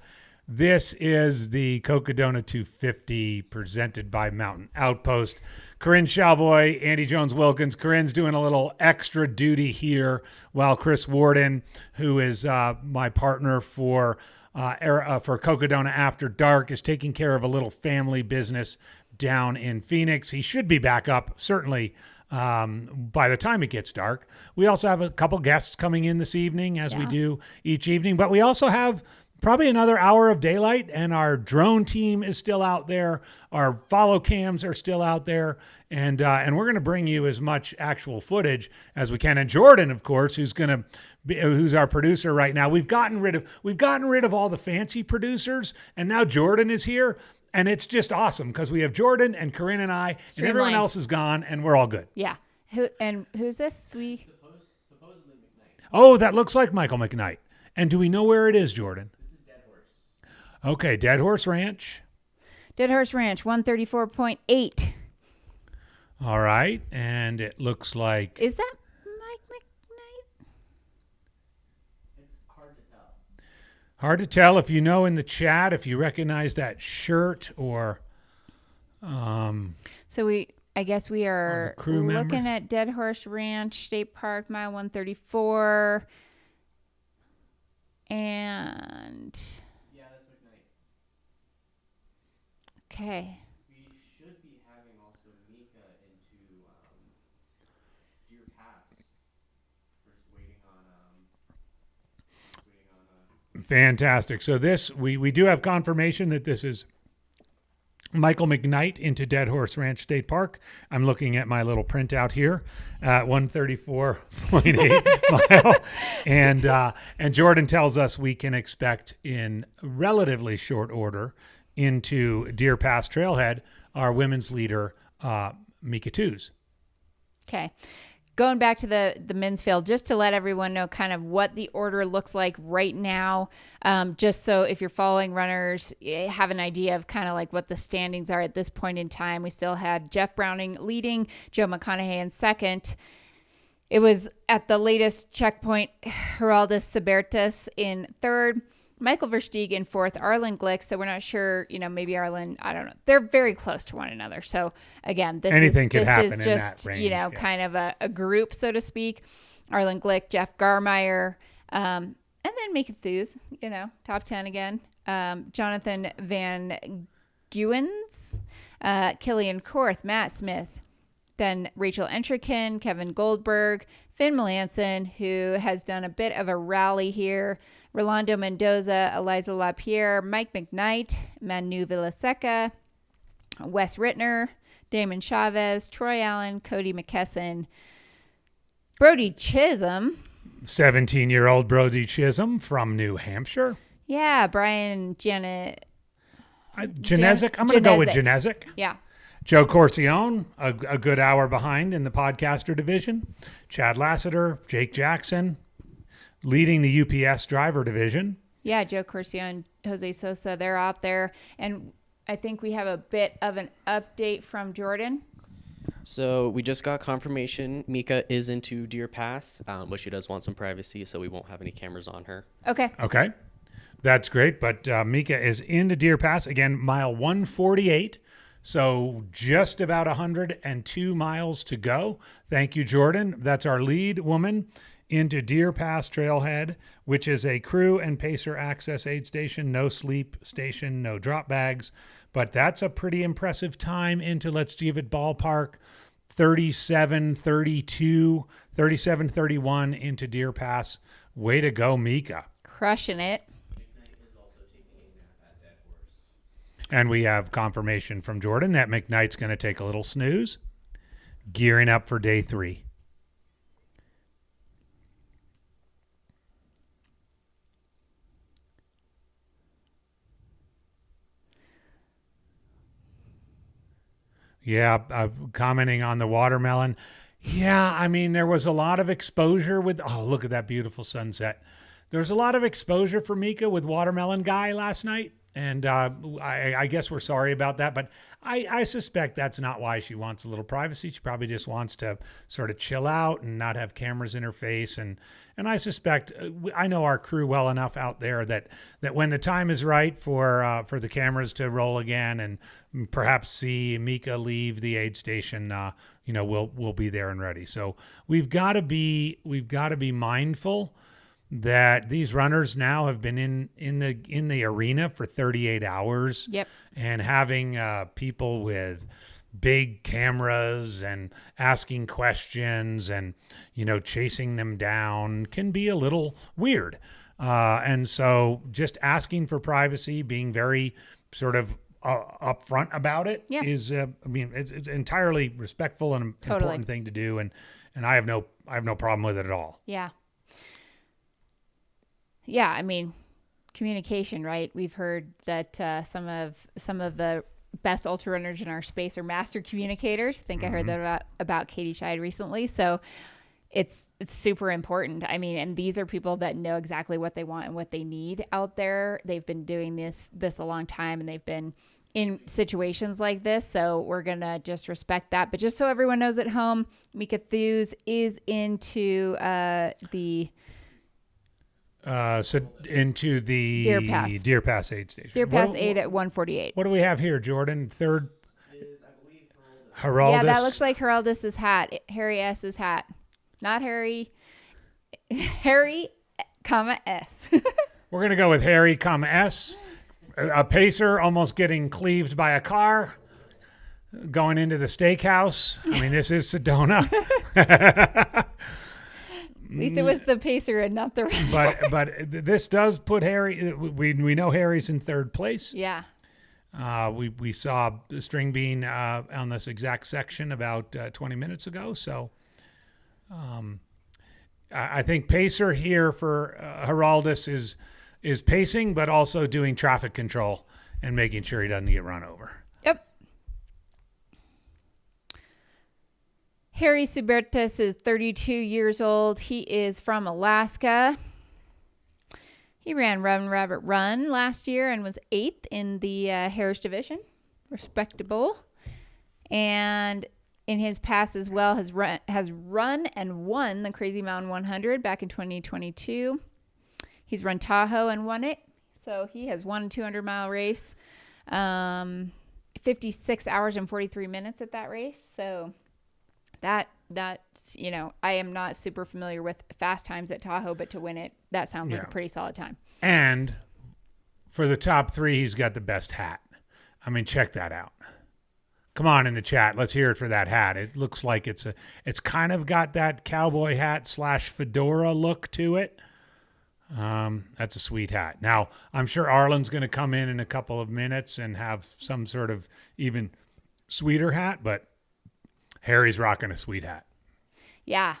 This is the Cocodona 250 presented by Mountain Outpost. Corinne Chalvoy, Andy Jones-Wilkins. Corinne's doing a little extra duty here while Chris Warden, who is my partner for Cocodona After Dark, is taking care of a little family business down in Phoenix. He should be back up, certainly, by the time it gets dark. We also have a couple guests coming in this evening, as we do each evening, but we also have probably another hour of daylight, and our drone team is still out there. Our follow cams are still out there, and we're going to bring you as much actual footage as we can. And Jordan, of course, who's our producer right now. We've gotten rid of all the fancy producers, and now Jordan is here, and it's just awesome because we have Jordan and Corinne and I, and everyone else is gone, and we're all good. Yeah. Who's this? Supposedly McKnight. Oh, that looks like Michael McKnight. And do we know where it is, Jordan? Okay, Dead Horse Ranch. Dead Horse Ranch, 134.8. All right, and it looks like... Is that Mike McKnight? It's hard to tell. Hard to tell. If you know in the chat, if you recognize that shirt or... So I guess we are looking members. at Dead Horse Ranch State Park, mile 134. And... Okay. We should be having also Mika into Deer Pass. We're just waiting on Fantastic. So this, we do have confirmation that this is Michael McKnight into Dead Horse Ranch State Park. I'm looking at my little printout here at 134.8 mile. And Jordan tells us we can expect in relatively short order into Deer Pass Trailhead, our women's leader, Mika Twos. Okay. Going back to the men's field, just to let everyone know kind of what the order looks like right now, just so if you're following runners, have an idea of kind of like what the standings are at this point in time. We still had Jeff Browning leading, Joe McConaughey in second. It was at the latest checkpoint, Geraldus Sabertus in third. Michael Versteeg in fourth, Arlen Glick. So we're not sure, maybe Arlen, I don't know. They're very close to one another. So again, this Anything could is happen in just, that range, kind of a group, so to speak. Arlen Glick, Jeff Garmeyer, and then Mika Thews, top 10 again. Jonathan Van Gewens, Killian Korth, Matt Smith, then Rachel Entrekin, Kevin Goldberg, Finn Melanson, who has done a bit of a rally here, Rolando Mendoza, Eliza LaPierre, Mike McKnight, Manu Villaseca, Wes Rittner, Damon Chavez, Troy Allen, Cody McKesson, Brody Chisholm. 17-year-old Brody Chisholm from New Hampshire. Yeah, Brian Janet. Genezik. I'm going to go with Genezik. Yeah. Joe Corcione, a good hour behind in the podcaster division. Chad Lassiter, Jake Jackson, leading the UPS driver division. Yeah, Joe Corcione, Jose Sosa, they're out there. And I think we have a bit of an update from Jordan. So we just got confirmation Mika is into Deer Pass, but she does want some privacy, so we won't have any cameras on her. Okay. Okay. That's great. But Mika is into Deer Pass. Again, mile 148. So just about 102 miles to go. Thank you, Jordan. That's our lead woman into Deer Pass Trailhead, which is a crew and pacer access aid station, no sleep station, no drop bags. But that's a pretty impressive time into, let's give it ballpark, 37:31 into Deer Pass. Way to go, Mika. Crushing it. And we have confirmation from Jordan that McKnight's going to take a little snooze, gearing up for day 3. Yeah, commenting on the watermelon. Yeah, I mean, there was a lot of exposure with, look at that beautiful sunset. There was a lot of exposure for Mika with Watermelon Guy last night. And I guess we're sorry about that, but I suspect that's not why she wants a little privacy. She probably just wants to sort of chill out and not have cameras in her face. And I suspect, I know our crew well enough out there that when the time is right for the cameras to roll again and perhaps see Mika leave the aid station, we'll be there and ready. So we've got to be mindful that these runners now have been in the arena for 38 hours. Yep. And having people with big cameras and asking questions and, chasing them down can be a little weird. And so just asking for privacy, being very sort of upfront about it is, it's entirely respectful and important thing to do. And I have no problem with it at all. Yeah. Yeah, I mean, communication, right? We've heard that some of the best ultra runners in our space are master communicators. I think I heard that about Katie Scheid recently. So it's super important. I mean, and these are people that know exactly what they want and what they need out there. They've been doing this a long time, and they've been in situations like this. So we're going to just respect that. But just so everyone knows at home, Mika Thews is into the Deer Pass aid station. Deer Pass 8 at 148. What do we have here, Jordan? Third, Heraldus. Yeah, that looks like Heraldus's hat. Harry S's hat. Not Harry. Harry, S. We're going to go with Harry, S. A pacer almost getting cleaved by a car. Going into the steakhouse. I mean, this is Sedona. At least it was the pacer and not the but this does put Harry. We know Harry's in third place. Yeah. We saw the string bean on this exact section about 20 minutes ago. So I think pacer here for Heraldus is pacing, but also doing traffic control and making sure he doesn't get run over. Yep. Harry Subertas is 32 years old. He is from Alaska. He ran Run Rabbit Run last year and was 8th in the Harris division. Respectable. And in his past as well has run and won the Crazy Mountain 100 back in 2022. He's run Tahoe and won it. So he has won a 200-mile race, 56 hours and 43 minutes at that race. So that's, you know, I am not super familiar with fast times at Tahoe, but to win it, that sounds like a pretty solid time. And for the top 3, he's got the best hat. I mean, check that out. Come on in the chat. Let's hear it for that hat. It looks like it's kind of got that cowboy hat / fedora look to it. That's a sweet hat. Now, I'm sure Arlen's going to come in a couple of minutes and have some sort of even sweeter hat, but Harry's rocking a sweet hat. Yeah.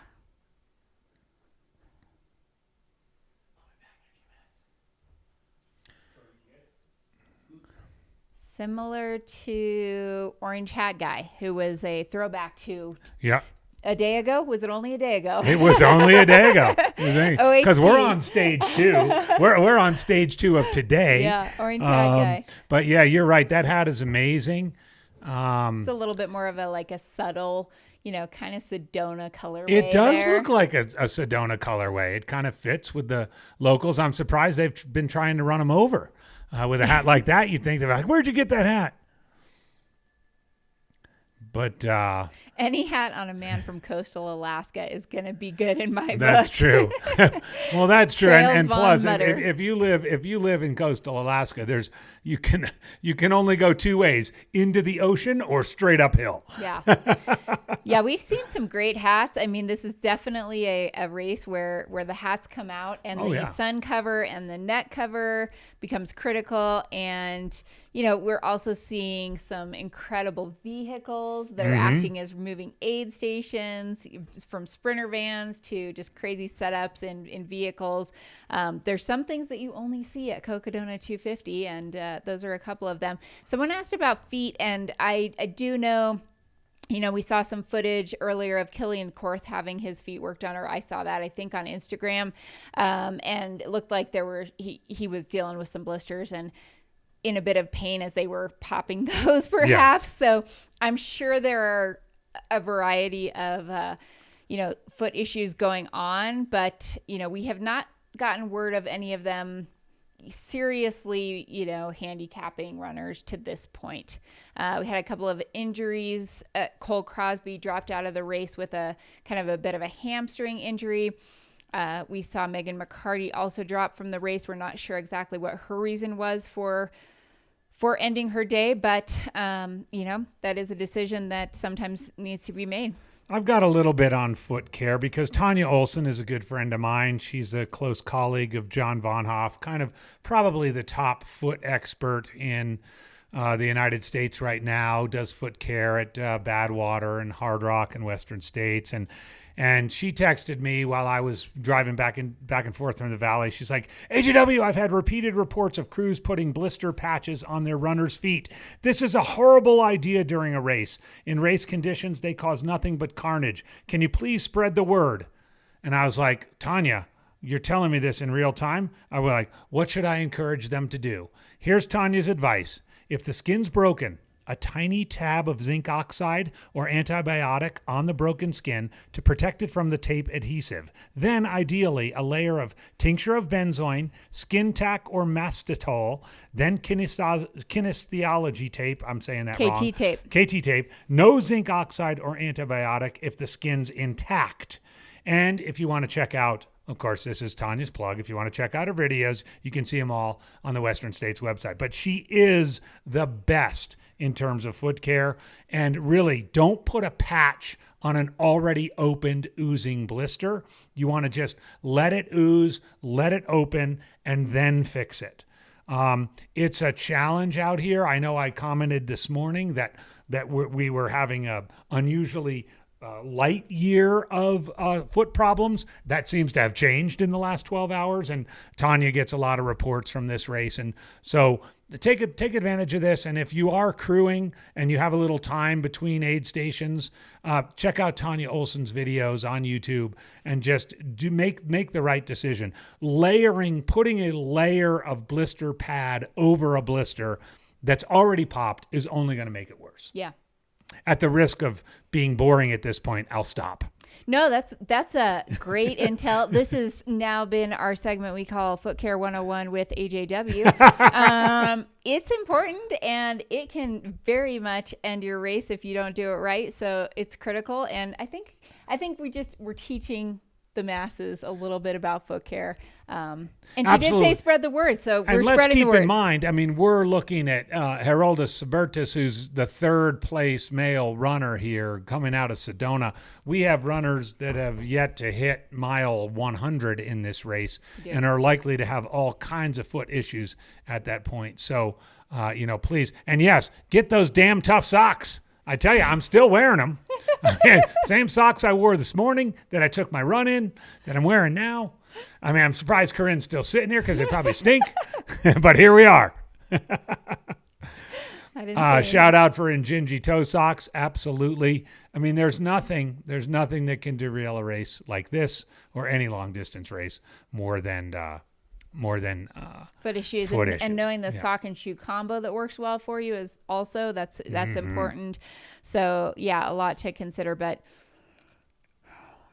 Similar to Orange Hat Guy, who was a throwback to a day ago. Was it only a day ago? It was only a day ago. Because we're on stage 2. We're on stage 2 of today. Yeah, Orange Hat Guy. But yeah, you're right. That hat is amazing. It's a little bit more of a subtle, you know, kind of Sedona colorway. It does look like a Sedona colorway. It kind of fits with the locals. I'm surprised they've been trying to run them over. With a hat like that, you'd think they're like, where'd you get that hat? But any hat on a man from coastal Alaska is going to be good in my book. That's true. Well, that's true. And plus, butter. if you live in coastal Alaska, you can only go 2 ways: into the ocean or straight uphill. Yeah. Yeah, we've seen some great hats. I mean, this is definitely a race where the hats come out and the sun cover and the neck cover becomes critical. And, you know, we're also seeing some incredible vehicles that are acting as moving aid stations, from sprinter vans to just crazy setups in vehicles. There's some things that you only see at Cocodona 250, and those are a couple of them. Someone asked about feet, and I do know, you know, we saw some footage earlier of Killian Korth having his feet worked on, or I saw that, I think, on Instagram, and it looked like he was dealing with some blisters and in a bit of pain as they were popping those, perhaps. So I'm sure there are a variety of, you know, foot issues going on, but, you know, we have not gotten word of any of them seriously, you know, handicapping runners to this point. We had a couple of injuries. Cole Crosby dropped out of the race with a kind of a bit of a hamstring injury. We saw Megan McCarty also drop from the race. We're not sure exactly what her reason was for ending her day, but, you know, that is a decision that sometimes needs to be made. I've got a little bit on foot care because Tanya Olson is a good friend of mine. She's a close colleague of John Von Hoff, kind of probably the top foot expert in the United States right now, does foot care at Badwater and Hard Rock and Western States. And she texted me while I was driving back and forth from the valley. She's like, AJW, I've had repeated reports of crews putting blister patches on their runners' feet. This is a horrible idea during a race. In race conditions, they cause nothing but carnage. Can you please spread the word? And I was like, Tanya, you're telling me this in real time? I was like, what should I encourage them to do? Here's Tanya's advice. If the skin's broken, a tiny tab of zinc oxide or antibiotic on the broken skin to protect it from the tape adhesive. Then, ideally, a layer of tincture of benzoin, skin tack or mastitol, then kinesthesiology tape. I'm saying that wrong. KT tape. KT tape. No zinc oxide or antibiotic if the skin's intact. And if you want to check out, of course, this is Tanya's plug. If you want to check out her videos, you can see them all on the Western States website. But she is the best in terms of foot care. And really, don't put a patch on an already opened, oozing blister. You want to just let it ooze, let it open, and then fix it. It's a challenge out here. I know I commented this morning that we were having a unusually light year of foot problems. That seems to have changed in the last 12 hours, and Tanya gets a lot of reports from this race. And so take advantage of this. And if you are crewing and you have a little time between aid stations, check out Tanya Olson's videos on YouTube and just make the right decision. Putting a layer of blister pad over a blister that's already popped is only going to make it worse. Yeah. At the risk of being boring at this point, I'll stop. No, that's a great intel. This has now been our segment we call Foot Care 101 with AJW. It's important, and it can very much end your race if you don't do it right. So it's critical, and I think we're teaching the masses a little bit about foot care. And she Absolutely. did say spread the word, so we're and let's spreading keep the word. in mind, I mean, we're looking at Heroldus Subertus, who's the third place male runner here coming out of Sedona. We have runners that have yet to hit mile 100 in this race and are likely to have all kinds of foot issues at that point. So, please. And yes, get those damn tough socks. I tell you, I'm still wearing them. Same socks I wore this morning that I took my run in that I'm wearing now. I mean, I'm surprised Corinne's still sitting here because they probably stink, but here we are. Shout out for Injinji toe socks. Absolutely. I mean, there's nothing that can derail a race like this or any long distance race more than foot issues. And knowing the sock and shoe combo that works well for you is also that's important. So yeah, a lot to consider, but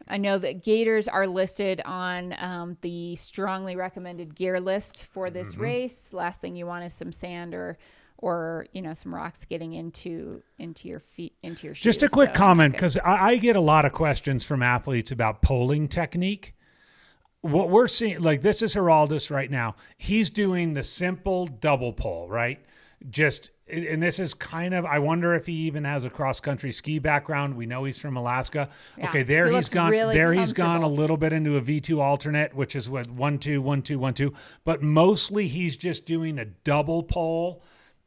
I know that gaiters are listed on the strongly recommended gear list for this race. Last thing you want is some sand or some rocks getting into your feet, into your shoes. Just a quick comment, because I get a lot of questions from athletes about polling technique. What we're seeing, like this is Heroldus right now. He's doing the simple double pole, right? And this is kind of, I wonder if he even has a cross-country ski background. We know he's from Alaska. Yeah. Okay, he's gone. Really he's gone a little bit into a V2 alternate, which is what 1-2, 1-2, 1-2. But mostly he's just doing a double pole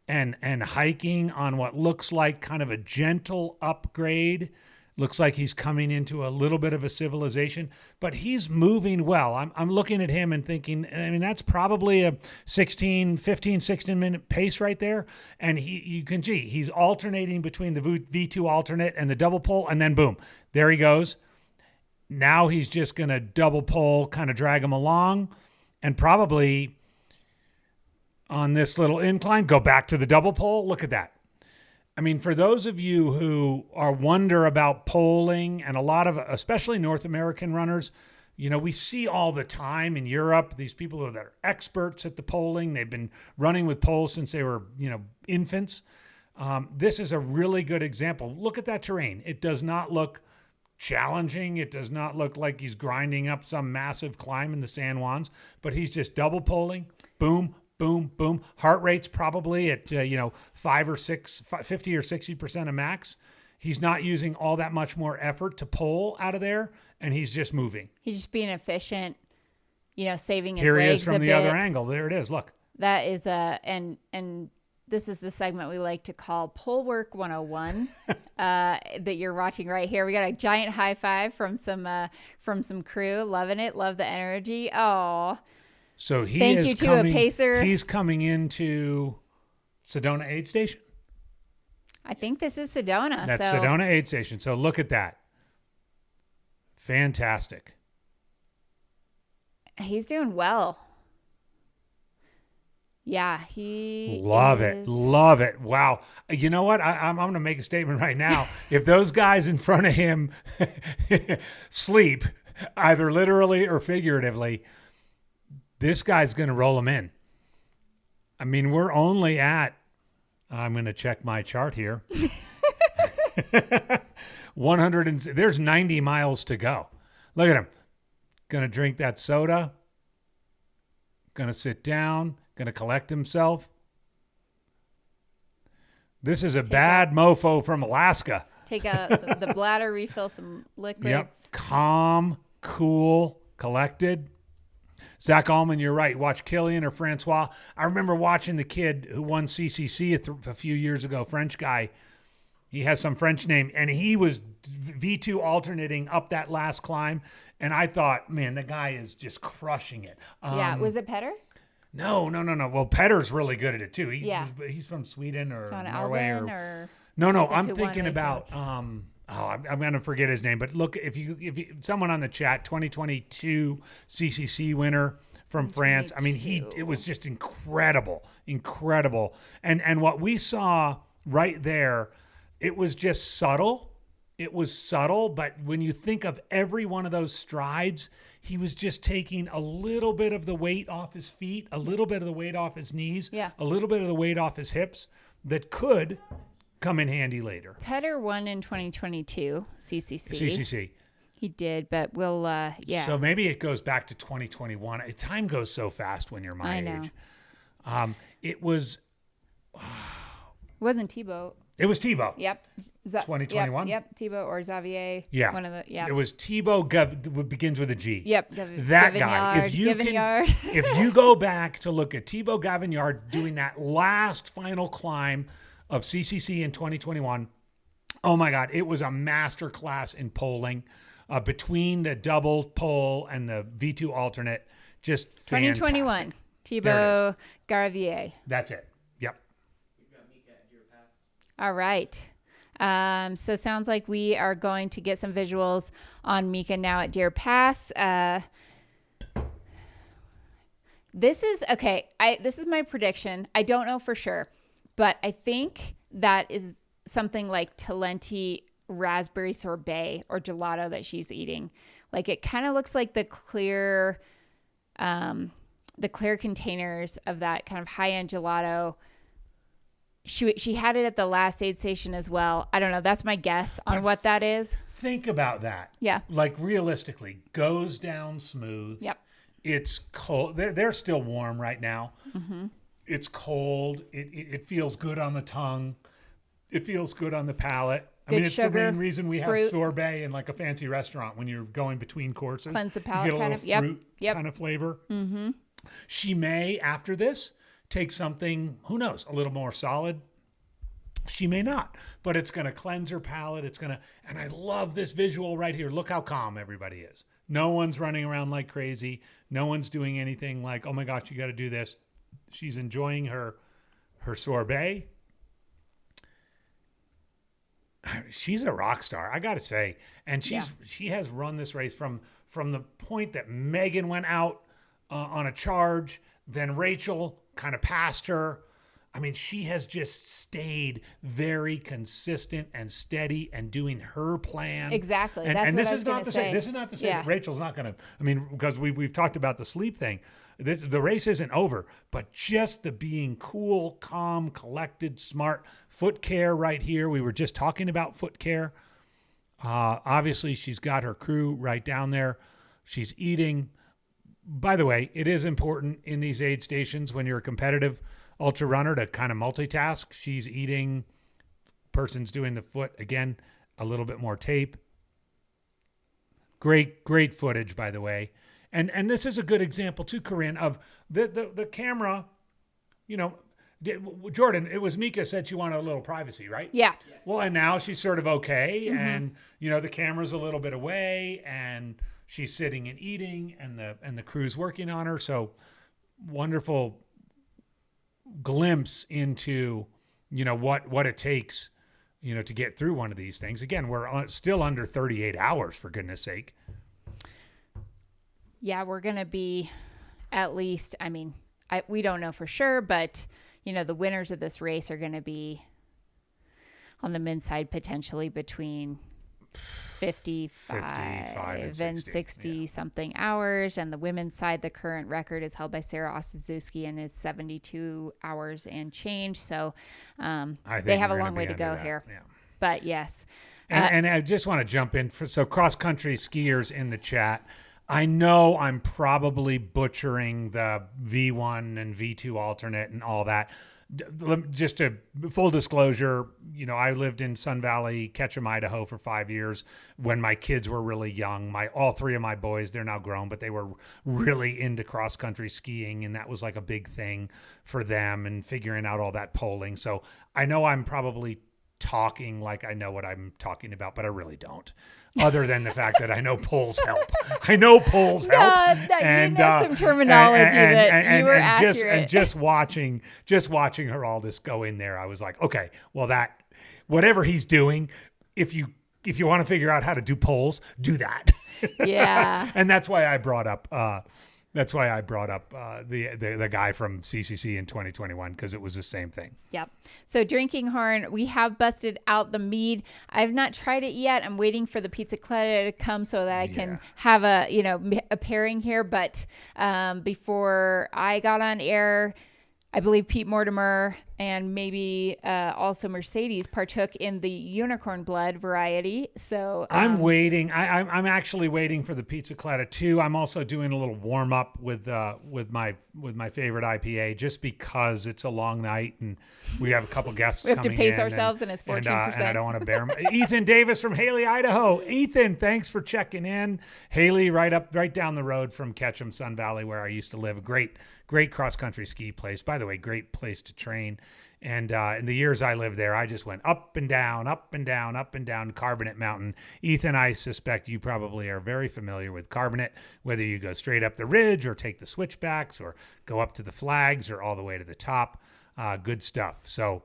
and hiking on what looks like kind of a gentle upgrade. Looks like he's coming into a little bit of a civilization, but he's moving well. I'm looking at him and thinking, I mean, that's probably a 15, 16 minute pace right there. And he's alternating between the V2 alternate and the double pole, and then boom, there he goes. Now he's just going to double pole, kind of drag him along, and probably on this little incline, go back to the double pole. Look at that. I mean, for those of you who wonder about polling, and a lot of, especially North American runners, we see all the time in Europe, these people that are experts at the polling. They've been running with poles since they were, infants. This is a really good example. Look at that terrain. It does not look challenging. It does not look like he's grinding up some massive climb in the San Juans, but he's just double polling, boom, boom, boom. Heart rate's probably at, 5 or 6, 50 or 60% of max. He's not using all that much more effort to pull out of there, and he's just moving. He's just being efficient, saving his Here legs he is from a the bit. other angle. There it is. Look. That is and this is the segment we like to call Pole Work 101 that you're watching right here. We got a giant high five from some crew. Loving it. Love the energy. Oh. So Thank you to a pacer. He's coming into Sedona aid station. I think this is Sedona. That's Sedona aid station. So look at that. Fantastic. He's doing well. Yeah, Love it. Wow. You know what? I'm going to make a statement right now. If those guys in front of him sleep, either literally or figuratively, this guy's going to roll them in. I mean, we're only at, I'm going to check my chart here. 100 there's 90 miles to go. Look at him. Going to drink that soda. Going to sit down. Going to collect himself. This is a bad mofo from Alaska. Take out the bladder, refill some liquids. Yep. Calm, cool, collected. Zach Allman, you're right. Watch Killian or Francois. I remember watching the kid who won CCC a few years ago, French guy. He has some French name, and he was V2 alternating up that last climb. And I thought, man, the guy is just crushing it. Yeah. Was it Petter? No. Well, Petter's really good at it too. He's from Sweden or John Norway or No. I'm thinking about I'm going to forget his name. But look, if you someone on the chat, 2022 CCC winner from France. I mean, it was just incredible. And what we saw right there, it was just subtle. It was subtle, but when you think of every one of those strides, he was just taking a little bit of the weight off his feet, a little bit of the weight off his knees, a little bit of the weight off his hips that could come in handy later. Petter won in 2022, CCC. CCC. He did, but we'll, yeah. So maybe it goes back to 2021. Time goes so fast when you're my age. It was... It wasn't Thibaut. It was Thibaut. Yep. 2021? Yep. Thibaut or Xavier. Yeah. One of the, It was Thibaut, begins with a G. Yep. That guy. If you go back to look at Thibaut Gavignard doing that last final climb of CCC in 2021, oh my God, it was a master class in poling between the double pole and the V2 alternate. Just 2021. Fantastic. Thibaut Gavignard. That's it. Yep. All right. So sounds like we are going to get some visuals on Mika now at Deer Pass. This is my prediction. I don't know for sure, but I think that is something like Talenti raspberry sorbet or gelato that she's eating. Like it kind of looks like the clear containers of that kind of high-end gelato. She had it at the last aid station as well. I don't know. That's my guess on what that is. Think about that. Yeah. Like realistically, goes down smooth. Yep. It's cold. They're still warm right now. Mm-hmm. It's cold. It feels good on the tongue. It feels good on the palate. I mean, it's sugar, the main reason we have fruit. sorbet in like a fancy restaurant when you're going between courses. Cleanse the palate, you get a little kind of. fruit kind of flavor. Mm-hmm. She may, after this, take something, who knows, a little more solid. She may not, but it's going to cleanse her palate. And I love this visual right here. Look how calm everybody is. No one's running around like crazy. No one's doing anything like, oh my gosh, you got to do this. She's enjoying her sorbet. She's a rock star, I got to say. And she has run this race from the point that Megan went out on a charge, then Rachel kind of passed her. I mean, she has just stayed very consistent and steady and doing her plan. Exactly. And this is not to say that Rachel's not going to, I mean, because we've talked about the sleep thing. The race isn't over, but just the being cool, calm, collected, smart. Foot care right here. We were just talking about foot care. Obviously, she's got her crew right down there. She's eating. By the way, it is important in these aid stations when you're a competitive ultra runner to kind of multitask. She's eating. Person's doing the foot. Again, a little bit more tape. Great footage, by the way. And this is a good example too, Corinne, of the camera, you know, Jordan, it was Mika said she wanted a little privacy, right? Yeah. Well, and now she's sort of okay. Mm-hmm. And, you know, the camera's a little bit away and she's sitting and eating and the crew's working on her. So wonderful glimpse into, you know, what it takes, you know, to get through one of these things. Again, we're still under 38 hours, for goodness sake. Yeah, we're going to be at least, I mean, we don't know for sure, but, you know, the winners of this race are going to be on the men's side potentially between 55 and 60 something hours. And the women's side, the current record is held by Sarah Ostazuski and is 72 hours and change. So they have a long way to go here. Yeah. But yes. And I just want to jump in. So cross-country skiers in the chat. I know I'm probably butchering the V1 and V2 alternate and all that. Just a full disclosure, you know, I lived in Sun Valley, Ketchum, Idaho for 5 years when my kids were really young. All three of my boys, they're now grown, but they were really into cross-country skiing, and that was like a big thing for them and figuring out all that polling. So I know I'm probably talking like I know what I'm talking about, but I really don't. Other than the fact that I know polls help. I know polls help. And you know some terminology that you were accurate. And just watching her all this go in there, I was like, okay, well that whatever he's doing, if you want to figure out how to do polls, do that. Yeah. And that's why I brought up That's why I brought up the guy from CCC in 2021, because it was the same thing. Yep. So Drinking Horn, we have busted out the mead. I've not tried it yet. I'm waiting for the pizzicato to come so that I can have a pairing here. But before I got on air, I believe Pete Mortimer and maybe also Mercedes partook in the unicorn blood variety. So I'm waiting. I'm actually waiting for the Pizzicato too. I'm also doing a little warm up with my favorite IPA, just because it's a long night and we have a couple guests. We have to coming pace in ourselves, and it's 14%. And I don't want to bear them. Ethan Davis from Haley, Idaho. Ethan, thanks for checking in. Haley, right down the road from Ketchum, Sun Valley, where I used to live. Great cross-country ski place. By the way, great place to train. And in the years I lived there, I just went up and down, up and down, up and down Carbonate Mountain. Ethan, I suspect you probably are very familiar with Carbonate, whether you go straight up the ridge or take the switchbacks or go up to the flags or all the way to the top. Good stuff. So,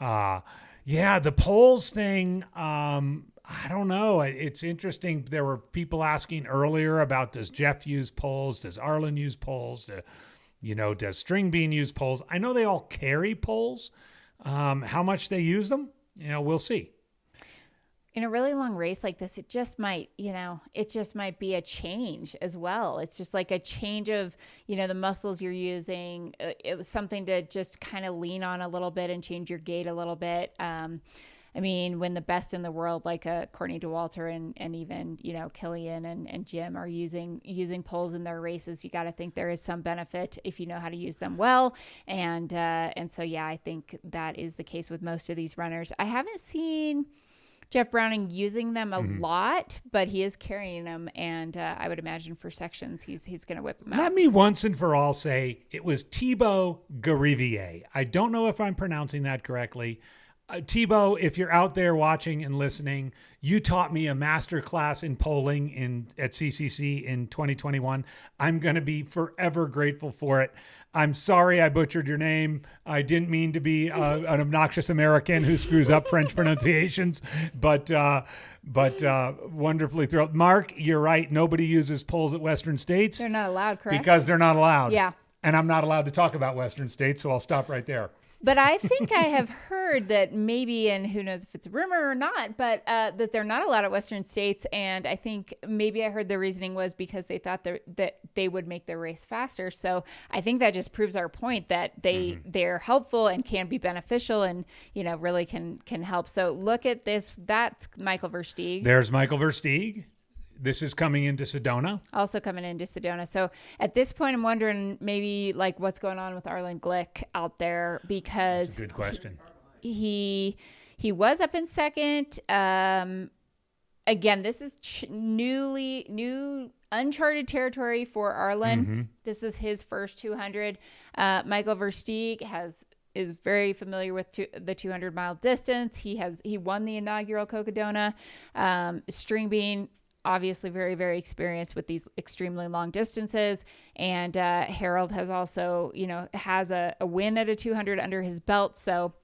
the poles thing, I don't know. It's interesting. There were people asking earlier about, does Jeff use poles? Does Arlen use poles? Does String Bean use poles? I know they all carry poles. How much they use them, we'll see. In a really long race like this, it just might be a change as well. It's just like a change of, the muscles you're using. It was something to just kind of lean on a little bit and change your gait a little bit. When the best in the world, like Courtney Dauwalter and even, Killian and Jim are using poles in their races, you got to think there is some benefit if you know how to use them well. And so, I think that is the case with most of these runners. I haven't seen Jeff Browning using them a lot, but he is carrying them. And I would imagine for sections, he's going to whip them out. Let me once and for all say it was Thibaut Garivier. I don't know if I'm pronouncing that correctly. Thibaut, if you're out there watching and listening, you taught me a master class in polling at CCC in 2021. I'm going to be forever grateful for it. I'm sorry I butchered your name. I didn't mean to be an obnoxious American who screws up French pronunciations, but wonderfully thrilled. Mark, you're right. Nobody uses poles at Western States. They're not allowed, correct? Because they're not allowed. Yeah. And I'm not allowed to talk about Western States, so I'll stop right there. But I think I have heard that maybe, and who knows if it's a rumor or not, but that they're not allowed at Western States. And I think maybe I heard the reasoning was because they thought that they would make the race faster. So I think that just proves our point that they're helpful and can be beneficial and, really can help. So look at this. That's Michael Versteeg. There's Michael Versteeg. This is coming into Sedona. Also coming into Sedona. So at this point, I'm wondering maybe like what's going on with Arlen Glick out there, because that's a good question. He was up in second. Again, this is new uncharted territory for Arlen. Mm-hmm. This is his first 200. Michael Versteeg is very familiar with the 200-mile distance. He won the inaugural Cocodona. String Bean, obviously very, very experienced with these extremely long distances. And Harold has also, has a win at a 200 under his belt. So,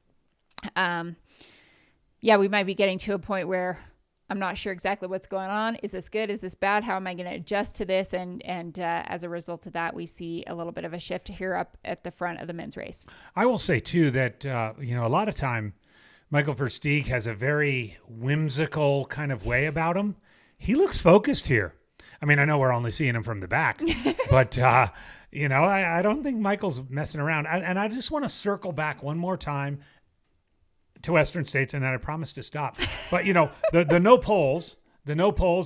we might be getting to a point where I'm not sure exactly what's going on. Is this good? Is this bad? How am I going to adjust to this? And as a result of that, we see a little bit of a shift here up at the front of the men's race. I will say, too, that, a lot of time, Michael Versteeg has a very whimsical kind of way about him. He looks focused here. I mean, I know we're only seeing him from the back, but, I don't think Michael's messing around. And I just want to circle back one more time to Western States, and then I promise to stop. But, the no poles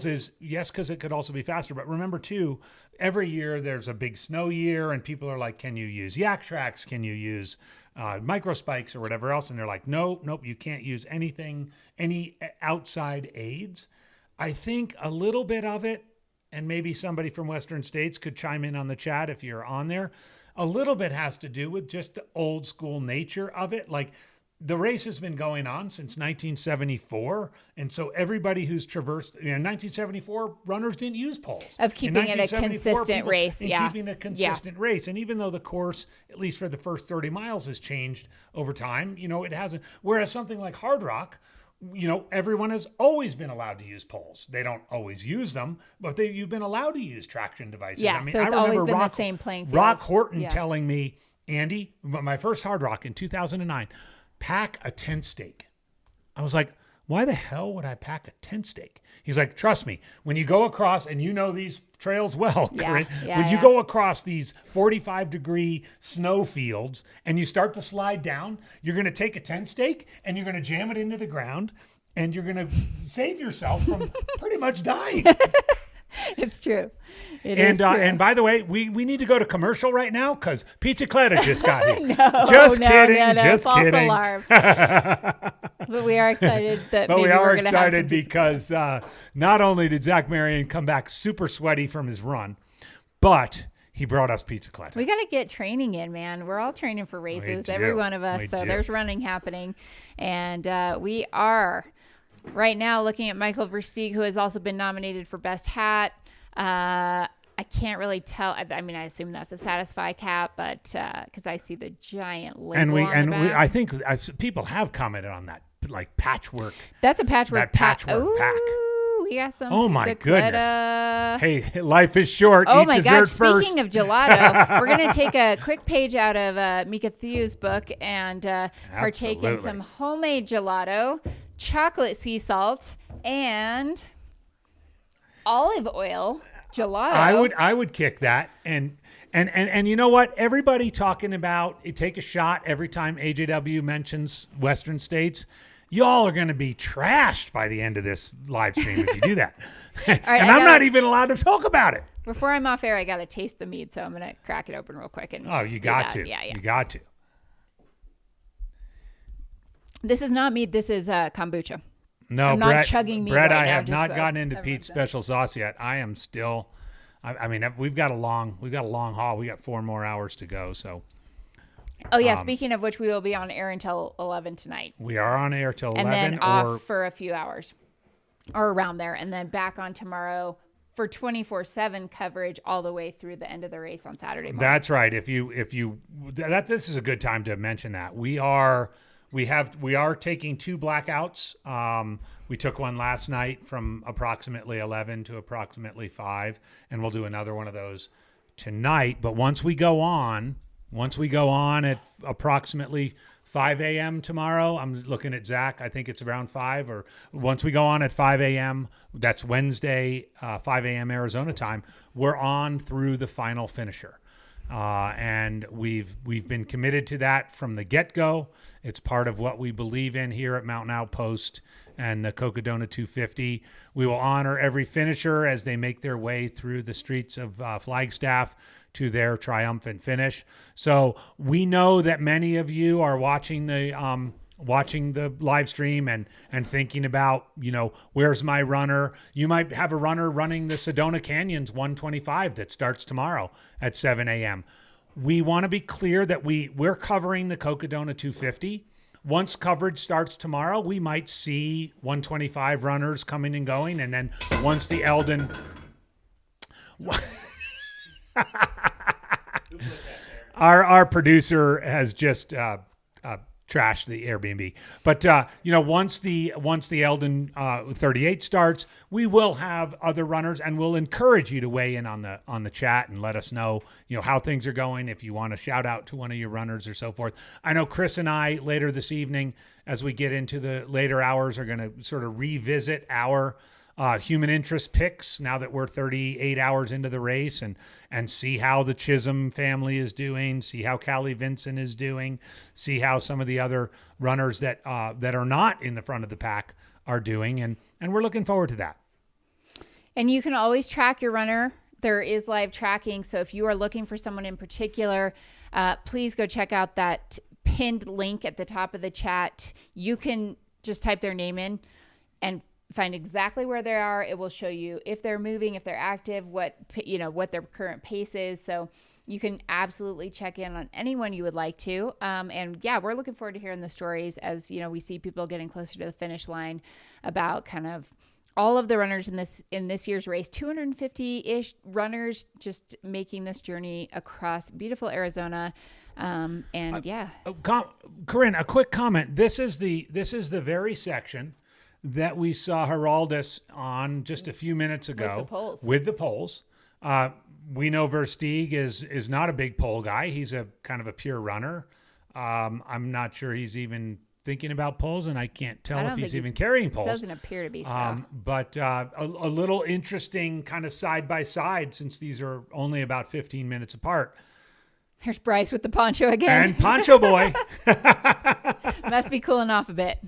is, yes, because it could also be faster. But remember, too, every year there's a big snow year, and people are like, can you use yak tracks? Can you use micro spikes or whatever else? And they're like, nope, you can't use anything, any outside aids. I think a little bit of it, and maybe somebody from Western States could chime in on the chat if you're on there, a little bit has to do with just the old school nature of it. Like, the race has been going on since 1974. And so everybody who's traversed, 1974 runners didn't use poles. Of keeping it a consistent race. Keeping a consistent race. And even though the course, at least for the first 30 miles, has changed over time, it hasn't. Whereas something like Hard Rock, everyone has always been allowed to use poles. They don't always use them, but you've been allowed to use traction devices. Yeah, so it's always been the same playing field. Rock Horton telling me, Andy, my first Hard Rock in 2009, pack a tent stake. I was like, why the hell would I pack a tent stake? He's like, trust me, when you go across, and you know these trails well, Corinne, when you go across these 45-degree snow fields and you start to slide down, you're going to take a tent stake and you're going to jam it into the ground and you're going to save yourself from pretty much dying. It's true. It is true. And by the way, we need to go to commercial right now because Pizzicletta just got here. Just kidding. False alarm. But we are excited that but maybe we are we're excited because not only did Zach Marion come back super sweaty from his run, but he brought us Pizzicletta. We got to get training in, man. We're all training for races, every one of us. So there's running happening. And we are right now looking at Michael Versteeg, who has also been nominated for Best Hat. I can't really tell. I mean, I assume that's a Satisfy cap, but because I see the giant label on the back. I think people have commented on that, like patchwork. That's a patchwork. Pack. Ooh, we got some. Oh my goodness! Hey, life is short. Oh Eat my dessert God! first. Speaking of gelato, we're gonna take a quick page out of Mika Thiew's book and partake in some homemade gelato, chocolate sea salt, and olive oil gelato. I would kick that. And you know what? Everybody talking about take a shot every time AJW mentions Western states. Y'all are going to be trashed by the end of this live stream if you do that. Right, and I'm not even allowed to talk about it. Before I'm off air, I got to taste the mead, so I'm going to crack it open real quick. And you got to. Yeah. You got to. This is not mead. This is kombucha. No, I'm Brett, not chugging mead Brett, right I now, have not so gotten into Pete's special sauce yet. I am still. I mean, we've got a long haul. We got 4 more hours to go. So. Oh yeah. Speaking of which, we will be on air until 11 tonight. We are on air till 11, and then off for a few hours, or around there, and then back on tomorrow for 24/7 coverage all the way through the end of the race on Saturday morning. That's right. This is a good time to mention that we are taking 2 blackouts. We took one last night from approximately 11 to approximately 5, and we'll do another one of those tonight. But once we go on at approximately 5 a.m. tomorrow, I'm looking at Zach. I think it's around 5, or once we go on at 5 a.m., that's Wednesday, 5 a.m. Arizona time, we're on through the final finisher. And we've been committed to that from the get-go. It's part of what we believe in here at Mountain Outpost and the Cocodona 250. We will honor every finisher as they make their way through the streets of Flagstaff to their triumphant finish. So we know that many of you are watching the live stream and thinking about, where's my runner? You might have a runner running the Sedona Canyons 125 that starts tomorrow at 7 a.m. We want to be clear that we're covering the Cocodona 250. Once coverage starts tomorrow, we might see 125 runners coming and going. And then once the Eldon... Our producer has just trashed the Airbnb, but once the Eldon 38 starts, we will have other runners, and we'll encourage you to weigh in on the chat and let us know how things are going. If you want to shout out to one of your runners or so forth. I know Chris and I later this evening, as we get into the later hours, are going to sort of revisit our human interest picks now that we're 38 hours into the race, and see how the Chisholm family is doing, see how Callie Vincent is doing, see how some of the other runners that are not in the front of the pack are doing, and we're looking forward to that. And you can always track your runner. There is live tracking, so if you are looking for someone in particular, please go check out that pinned link at the top of the chat. You can just type their name in and find exactly where they are. It will show you if they're moving, if they're active, what their current pace is. So you can absolutely check in on anyone you would like to. And yeah, we're looking forward to hearing the stories as, we see people getting closer to the finish line about kind of all of the runners in this year's race, 250-ish runners just making this journey across beautiful Arizona. Corinne, a quick comment. This is the very section that we saw Geraldus on just a few minutes ago with the poles. We know Versteeg is not a big pole guy. He's a kind of a pure runner. I'm not sure he's even thinking about poles, and I can't tell if he's even carrying poles. Doesn't appear to be so. But a little interesting kind of side by side, since these are only about 15 minutes apart. There's Bryce with the poncho again. And Poncho Boy. Must be cooling off a bit.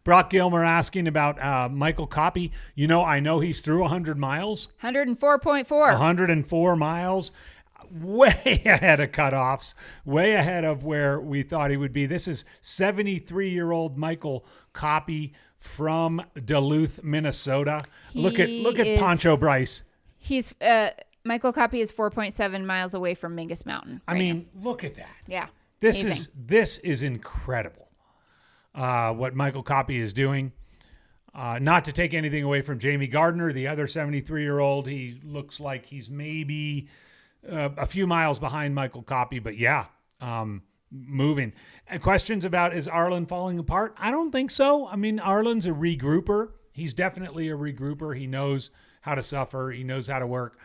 Brock Gilmer asking about Michael Coppi. You know, I know he's through 100 miles. 104.4. 104 miles. Way ahead of cutoffs. Way ahead of where we thought he would be. This is 73-year-old Michael Coppi from Duluth, Minnesota. Look at Poncho Bryce. He's Michael Coppi is 4.7 miles away from Mingus Mountain. I mean, look at that. Yeah. This amazing. is incredible. What Michael Coppi is doing. Not to take anything away from Jamie Gardner, the other 73-year-old. He looks like he's maybe a few miles behind Michael Coppi, but yeah, moving. And questions about, is Arlen falling apart? I don't think so. I mean, Arlen's a regrouper. He's definitely a regrouper. He knows how to suffer. He knows how to work.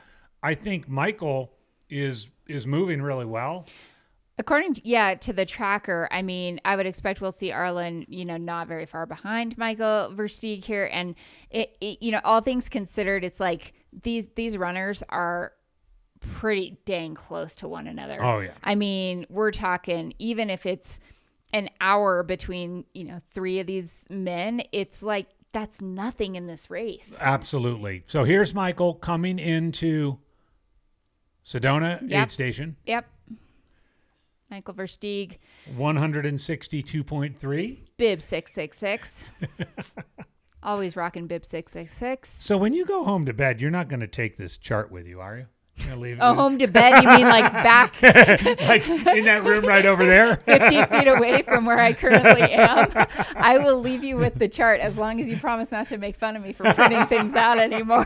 I think Michael is moving really well. According to the tracker, I mean, I would expect we'll see Arlen, not very far behind Michael Versteeg here. And it all things considered, it's like these runners are pretty dang close to one another. Oh yeah. I mean, we're talking, even if it's an hour between, three of these men, it's like, that's nothing in this race. Absolutely. So here's Michael coming into Sedona aid station. Yep. Michael Versteeg. 162.3. Bib 666. Always rocking bib 666. So when you go home to bed, you're not going to take this chart with you, are you? You're gonna leave it home to bed? You mean like back? Like in that room right over there? 50 feet away from where I currently am. I will leave you with the chart as long as you promise not to make fun of me for printing things out anymore.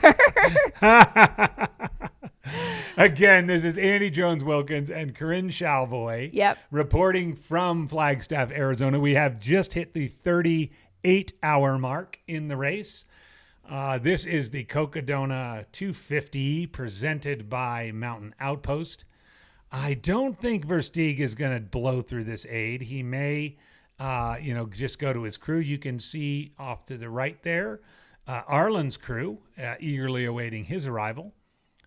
Again, this is Andy Jones-Wilkins and Corinne Chalvoy reporting from Flagstaff, Arizona. We have just hit the 38-hour mark in the race. This is the Cocodona 250 presented by Mountain Outpost. I don't think Versteeg is going to blow through this aid. He may, just go to his crew. You can see off to the right there, Arlen's crew eagerly awaiting his arrival.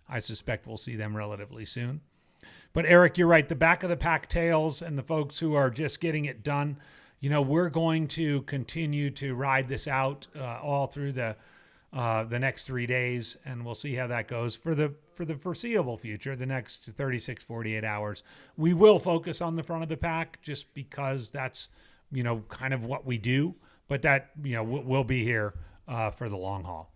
I suspect we'll see them relatively soon. But Eric, you're right. The back of the pack tails and the folks who are just getting it done, we're going to continue to ride this out all through the next 3 days, and we'll see how that goes for the foreseeable future, the next 36, 48 hours. We will focus on the front of the pack just because that's, kind of what we do, but that, we'll be here for the long haul.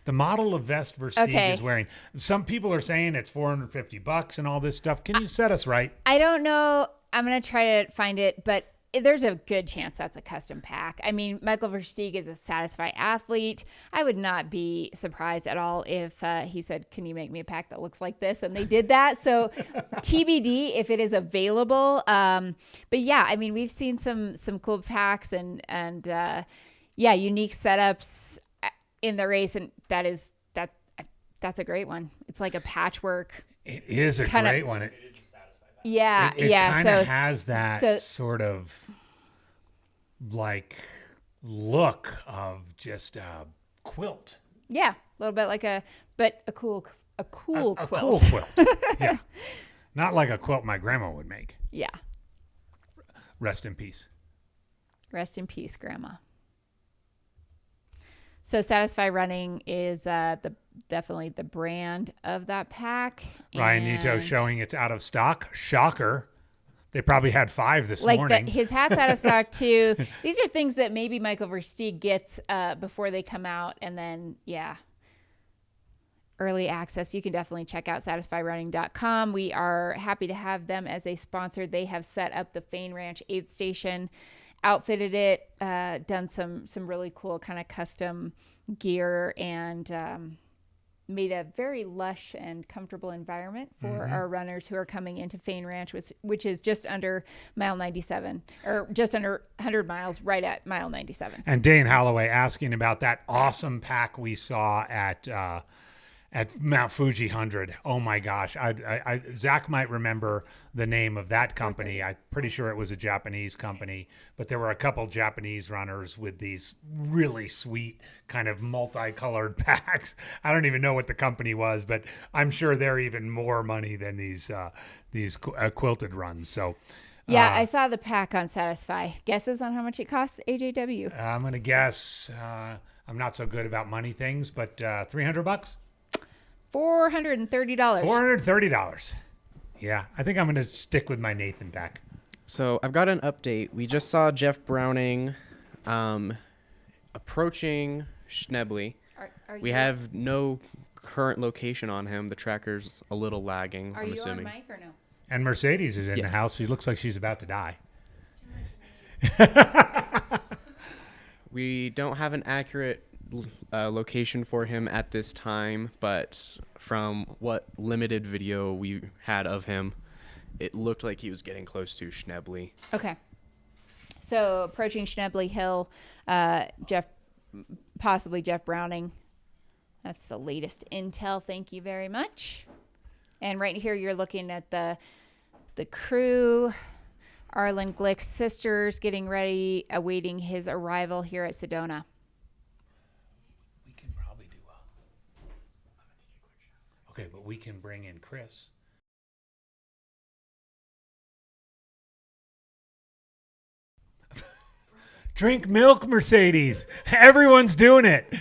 The model of vest Versteeg is wearing, some people are saying it's $450 and all this stuff. Can you set us right? I don't know. I'm going to try to find it, but there's a good chance that's a custom pack. I mean, Michael Versteeg is a Satisfy athlete. I would not be surprised at all if he said, can you make me a pack that looks like this? And they did that. So TBD if it is available. But yeah, I mean, we've seen some cool packs and unique setups in the race. And that's a great one. It's like a patchwork. It is a great one. It kind of has that sort of like look of just a quilt. Yeah, a little bit like a cool quilt. A cool quilt. Yeah. Not like a quilt my grandma would make. Yeah. Rest in peace. Rest in peace, Grandma. So Satisfy Running is definitely the brand of that pack. Ryan Nito showing it's out of stock. Shocker. They probably had 5 this morning. His hat's out of stock too. These are things that maybe Michael Versteeg gets before they come out. And then, early access. You can definitely check out satisfyrunning.com. We are happy to have them as a sponsor. They have set up the Fain Ranch aid station, outfitted it, done some really cool kind of custom gear, and made a very lush and comfortable environment for our runners who are coming into Fain Ranch, which is just under mile 97, or just under 100 miles, right at mile 97. And Dane Holloway asking about that awesome pack we saw at Mount Fuji 100. Oh my gosh. Zach might remember the name of that company. I'm pretty sure it was a Japanese company, but there were a couple Japanese runners with these really sweet kind of multicolored packs. I don't even know what the company was, but I'm sure they're even more money than these quilted runs. So yeah, I saw the pack on Satisfy. Guesses on how much it costs, AJW? I'm going to guess, I'm not so good about money things, but $300? $430. $430. Yeah, I think I'm going to stick with my Nathan pack. So I've got an update. We just saw Jeff Browning approaching Schnebly. We have no current location on him. The tracker's a little lagging, I'm assuming. Are you on mic or no? And Mercedes is in the house. She looks like she's about to die. We don't have an accurate location for him at this time, but from what limited video we had of him, it looked like he was getting close to Schnebly. Okay. So approaching Schnebly Hill, possibly Jeff Browning. That's the latest intel. Thank you very much. And right here, you're looking at the crew, Arlen Glick's sisters getting ready, awaiting his arrival here at Sedona. We can probably do okay, but we can bring in Chris. Drink milk, Mercedes. Everyone's doing it.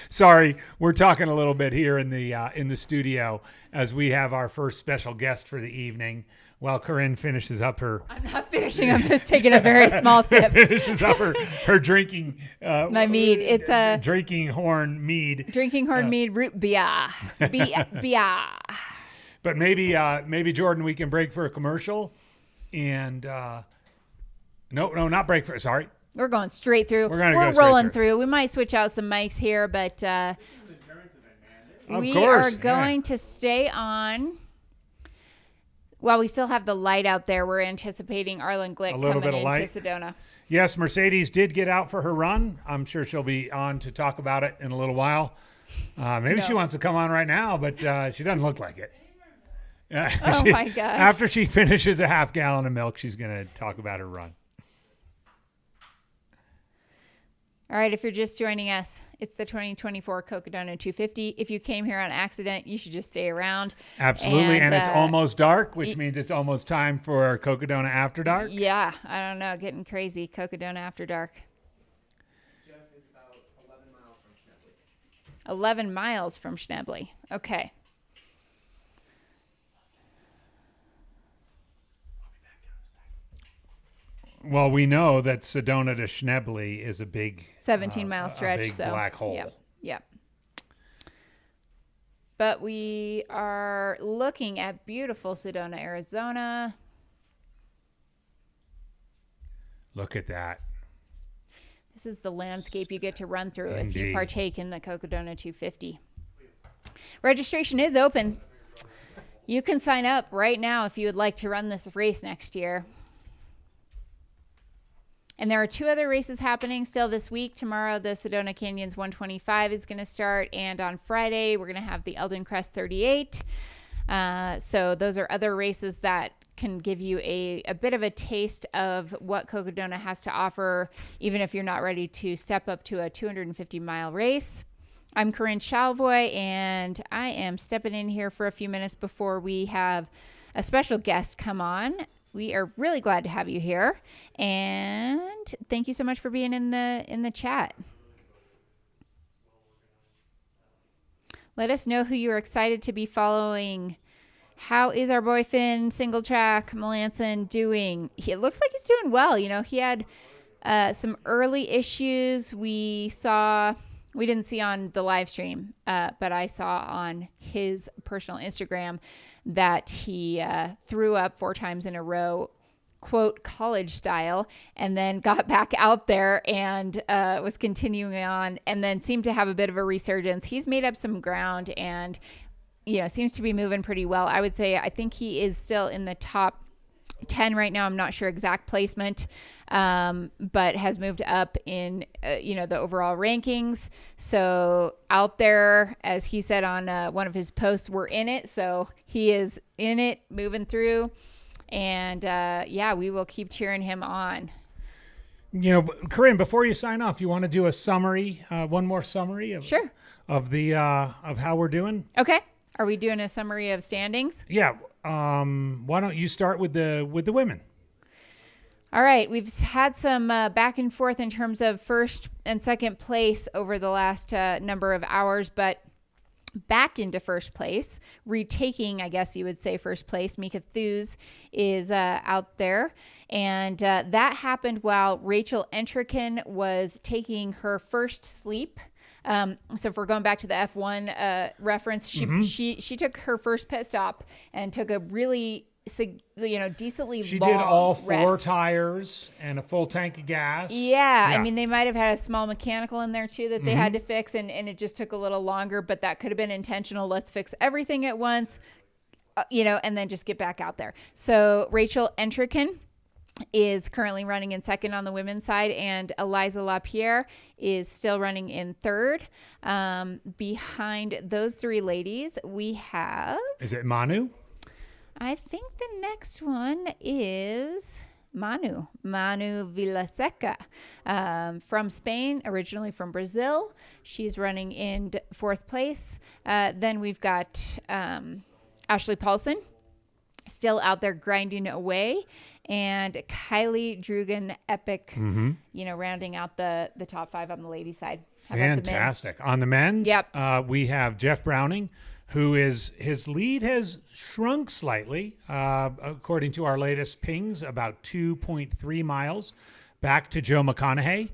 Sorry, we're talking a little bit here in the studio as we have our first special guest for the evening. While Corinne finishes up her... I'm not finishing. I'm just taking a very small sip. Finishes up her drinking... my mead. It's a... Drinking horn mead. Drinking horn mead root beer. Beer. But maybe, Jordan, we can break for a commercial. And... No, not break for... Sorry. We're going straight through. We're rolling through. We might switch out some mics here, but we are going to stay on... While we still have the light out there, we're anticipating Arlen Glick coming into Sedona. Yes, Mercedes did get out for her run. I'm sure she'll be on to talk about it in a little while. Maybe she wants to come on right now, but she doesn't look like it. Oh, my gosh. After she finishes a half gallon of milk, she's going to talk about her run. All right, if you're just joining us, it's the 2024 Cocodona 250. If you came here on accident, you should just stay around. Absolutely, and it's almost dark, which means it's almost time for Cocodona After Dark. Yeah, I don't know, getting crazy. Cocodona After Dark. Jeff is about 11 miles from Schnebly. 11 miles from Schnebly. Okay. Well, we know that Sedona to Schnebly is a big 17-mile stretch. A big black hole. Yep. But we are looking at beautiful Sedona, Arizona. Look at that. This is the landscape you get to run through Indeed. if you partake in the Cocodona 250. Registration is open. You can sign up right now if you would like to run this race next year. And there are 2 other races happening still this week. Tomorrow, the Sedona Canyons 125 is going to start. And on Friday, we're going to have the Eldon Crest 38. So those are other races that can give you a bit of a taste of what Cocodona has to offer, even if you're not ready to step up to a 250-mile race. I'm Corinne Chalvoy, and I am stepping in here for a few minutes before we have a special guest come on. We are really glad to have you here, and thank you so much for being in the chat. Let us know who you're excited to be following. How is our boy Finn single track Melanson doing? It looks like he's doing well. You know, he had some early issues we didn't see on the live stream, but I saw on his personal Instagram that he threw up 4 times in a row quote college style, and then got back out there and was continuing on, and then seemed to have a bit of a resurgence. He's made up some ground and seems to be moving pretty well. I would say I think he is still in the top 10 right now. I'm not sure exact placement, but has moved up in the overall rankings. So out there, as he said on one of his posts, we're in it. So he is in it, moving through, and we will keep cheering him on. Corinne, before you sign off, you want to do a summary, one more summary of sure of the of how we're doing? Okay. Are we doing a summary of standings? Yeah. Why don't you start with the women? All right. We've had some back and forth in terms of first and second place over the last number of hours, but back into first place, retaking, I guess you would say, first place. Mika Thews is out there. And that happened while Rachel Entrekin was taking her first sleep. So if we're going back to the F1 reference, she took her first pit stop and took a really decently she long did all four rest. Tires and a full tank of gas. Yeah, I mean, they might have had a small mechanical in there too that they had to fix, and it just took a little longer, but that could have been intentional. Let's fix everything at once, and then just get back out there. So Rachel Entrekin is currently running in second on the women's side, and Eliza LaPierre is still running in third. Behind those three ladies, we have... Is it Manu? I think the next one is Manu Villaseca, from Spain, originally from Brazil. She's running in fourth place. Then we've got Ashley Paulson, still out there grinding away, and Kylie Drugan Epic, rounding out the top five on the ladies' side. How about the men? Fantastic. On the men's, we have Jeff Browning, who is, his lead has shrunk slightly, according to our latest pings, about 2.3 miles back to Joe McConaughey.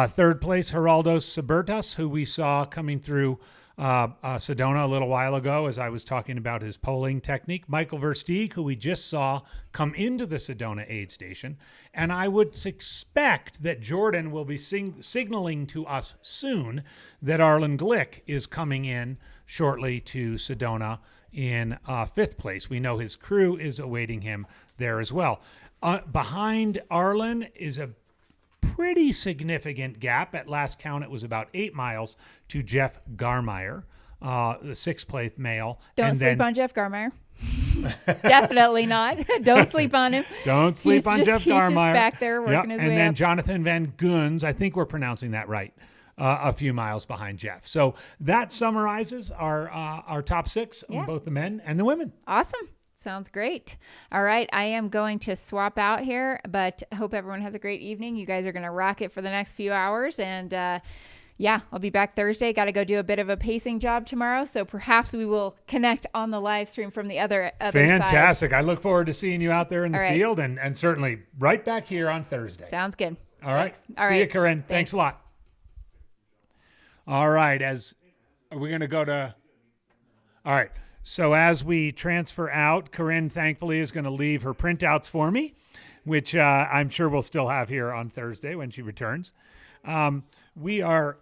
Third place, Geraldo Subertas, who we saw coming through Sedona a little while ago as I was talking about his polling technique. Michael Versteeg, who we just saw come into the Sedona aid station. And I would expect that Jordan will be signaling to us soon that Arlen Glick is coming in shortly to Sedona in fifth place. We know his crew is awaiting him there as well. Behind Arlen is a pretty significant gap. At last count, it was about 8 miles to Jeff Garmeyer, the sixth place male. Don't sleep on Jeff Garmeyer. Definitely not. Don't sleep on him. Don't sleep on Jeff Garmeyer. He's just back there working his way And then up. Jonathan Van Guns, I think we're pronouncing that right, a few miles behind Jeff. So that summarizes our top six on both the men and the women. Awesome. Sounds great. All right. I am going to swap out here, but hope everyone has a great evening. You guys are going to rock it for the next few hours. And I'll be back Thursday. Got to go do a bit of a pacing job tomorrow. So perhaps we will connect on the live stream from the other Fantastic. side. I look forward to seeing you out there in the field and certainly right back here on Thursday. Sounds good. All right. All See you, right. Corinne. Thanks a lot. All right. Are we going to go to... All right. So as we transfer out, Corinne thankfully is going to leave her printouts for me, which I'm sure we'll still have here on Thursday when she returns. We are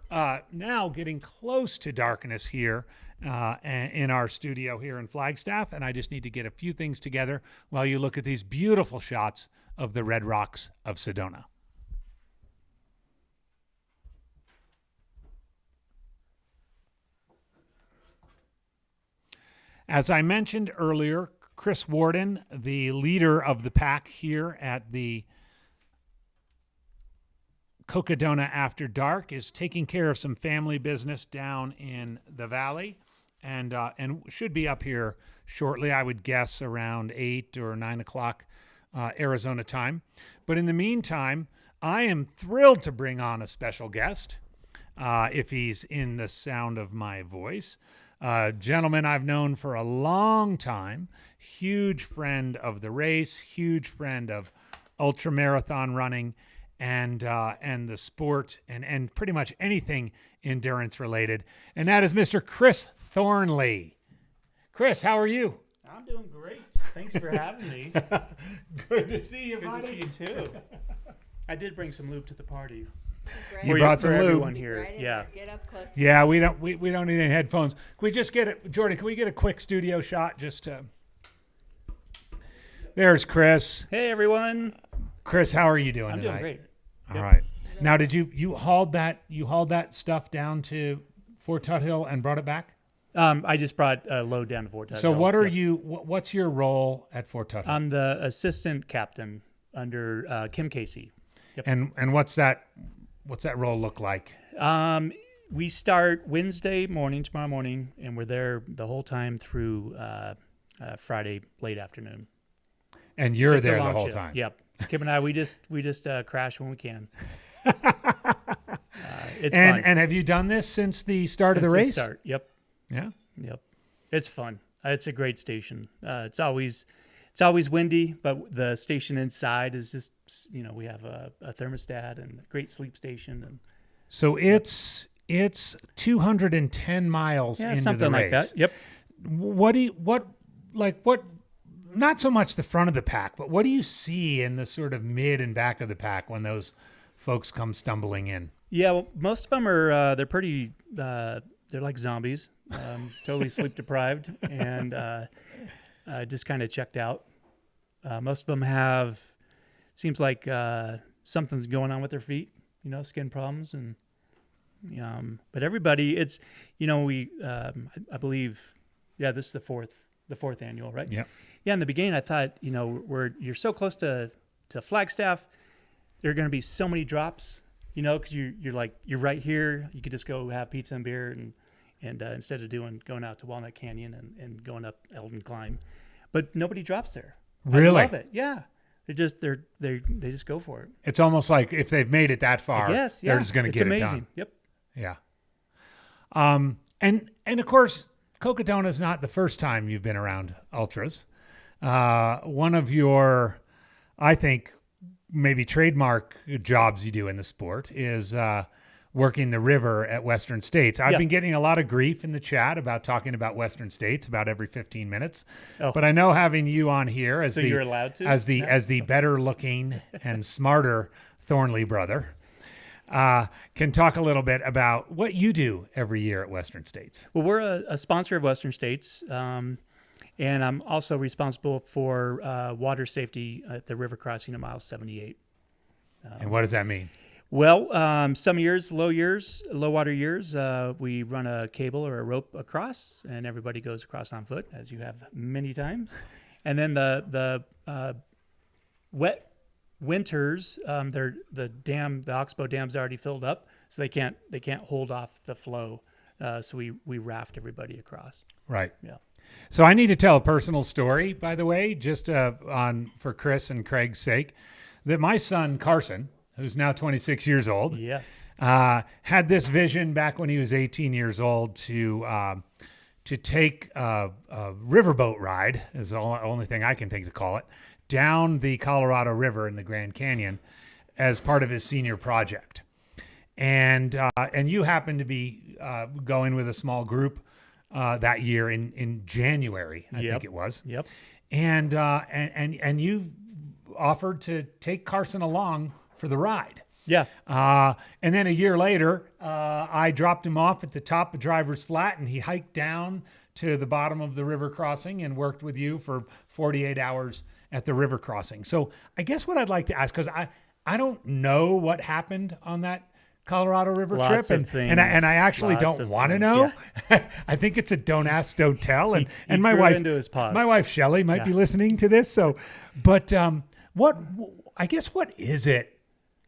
now getting close to darkness here in our studio here in Flagstaff, and I just need to get a few things together while you look at these beautiful shots of the Red Rocks of Sedona. As I mentioned earlier, Chris Warden, the leader of the pack here at the Cocodona After Dark, is taking care of some family business down in the valley and should be up here shortly, I would guess around 8 or 9 o'clock Arizona time. But in the meantime, I am thrilled to bring on a special guest, if he's in the sound of my voice. Gentleman I've known for a long time, huge friend of the race, huge friend of ultramarathon running and the sport and pretty much anything endurance related. And that is Mr. Chris Thornley. Chris, how are you? I'm doing great. Thanks for having me. Good to see you, Good buddy. to see you too. I did bring some lube to the party. You brought some lube. Everyone here. Yeah. Get up close. Yeah, we don't need any headphones. Can we just get it, Jordan? Can we get a quick studio shot? Just there's Chris. Hey everyone. Chris, how are you doing I'm tonight? doing great. All right. Now, did you hauled that stuff down to Fort Tuthill and brought it back? I just brought a load down to Fort Tuthill. So what are you? What's your role at Fort Tuthill? I'm the assistant captain under Kim Casey. Yep. And what's that role look like? We start Wednesday morning, tomorrow morning, and we're there the whole time through Friday late afternoon. And you're It's a there the long whole shift. time. Yep. Kim and I, we just crash when we can. It's and fun. and have you done this since the start of the race? Yep. Yeah. Yep. It's fun. It's a great station. It's always windy, but the station inside is just, we have a thermostat and a great sleep station. And so it's 210 miles into something the race. like that. Yep. What not so much the front of the pack, but what do you see in the sort of mid and back of the pack when those folks come stumbling in? Yeah, well, most of them are they're pretty they're like zombies, totally sleep deprived and just kind of checked out. Most of them have seems like something's going on with their feet, skin problems and but everybody it's we I believe this is the fourth annual, right? Yeah. Yeah, in the beginning I thought, you're so close to Flagstaff, there are going to be so many drops, because you're right here. You could just go have pizza and beer and instead of going out to Walnut Canyon and going up Eldon Climb, but nobody drops there. Really? I love it. Yeah. They just go for it. It's almost like if they've made it that far, they're just going to get amazing. it done. Yep. Yeah. And of course, Cocodona is not the first time you've been around ultras. One of your, I think, maybe trademark jobs you do in the sport is working the river at Western States. I've been getting a lot of grief in the chat about talking about Western States about every 15 minutes. Oh. But I know having you on here as you're allowed to? as the better looking and smarter Thornley brother can talk a little bit about what you do every year at Western States. Well, we're a sponsor of Western States, and I'm also responsible for water safety at the river crossing at mile 78. And what does that mean? Well, some years, low water years, we run a cable or a rope across, and everybody goes across on foot, as you have many times. And then the wet winters, the Oxbow Dam's already filled up, so they can't hold off the flow. So we raft everybody across. Right. Yeah. So I need to tell a personal story, by the way, just for Chris and Craig's sake, that my son Carson, who's now 26 years old, yes, had this vision back when he was 18 years old to take a riverboat ride, is the only thing I can think to call it, down the Colorado River in the Grand Canyon as part of his senior project. And you happened to be going with a small group that year in January, I think it was. Yep. And you offered to take Carson along for the ride. Yeah. And then a year later, I dropped him off at the top of Driver's Flat, and he hiked down to the bottom of the river crossing and worked with you for 48 hours at the river crossing. So I guess what I'd like to ask, because I don't know what happened on that Colorado River trip, and I actually don't want to know. Yeah. I think it's a don't ask, don't tell, and my wife Shelley might be listening to this. So, but what is it?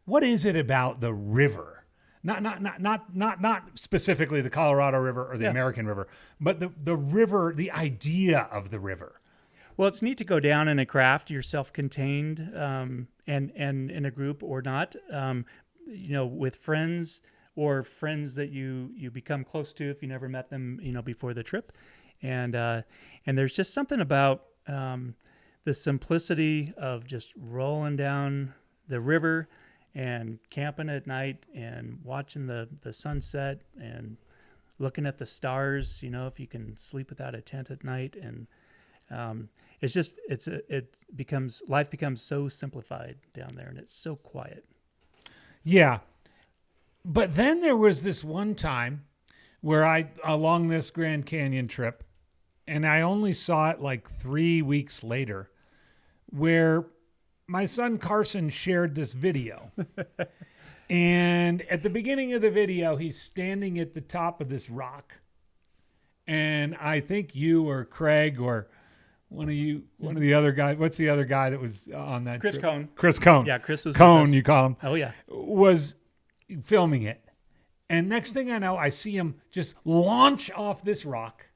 What is it about the river? Not specifically the Colorado River or the American River, but the river, the idea of the river. Well, it's neat to go down in a craft. You're self-contained, and in a group or not. With friends or friends that you become close to if you never met them, before the trip. And there's just something about the simplicity of just rolling down the river and camping at night and watching the sunset and looking at the stars, if you can sleep without a tent at night. And It's just life becomes so simplified down there, and it's so quiet. Yeah. But then there was this one time where along this Grand Canyon trip, and I only saw it like 3 weeks later, where my son Carson shared this video. And at the beginning of the video, he's standing at the top of this rock. And I think you or Craig or one of the other guys, what's the other guy that was on that Chris trip? Cone. Chris Cone. Yeah, Chris was Cone, with us. you call him. Oh, yeah. Was filming it. And next thing I know, I see him just launch off this rock,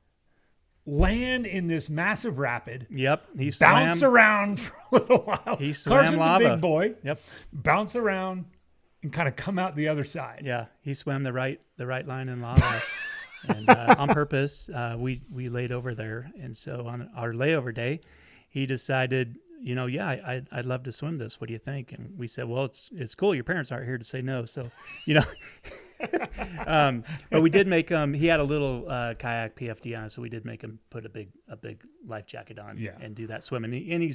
land in this massive rapid. Yep. He bounce swam around for a little while. He swam Carson's lava. a big boy. Yep. Bounce around and kind of come out the other side. Yeah, he swam the right line in lava, and on purpose. We laid over there, and so on our layover day, he decided, I'd love to swim this. What do you think? And we said, well, it's cool. Your parents aren't here to say no, so but we did make him. He had a little kayak PFD on, so we did make him put a big life jacket on and do that swim. And he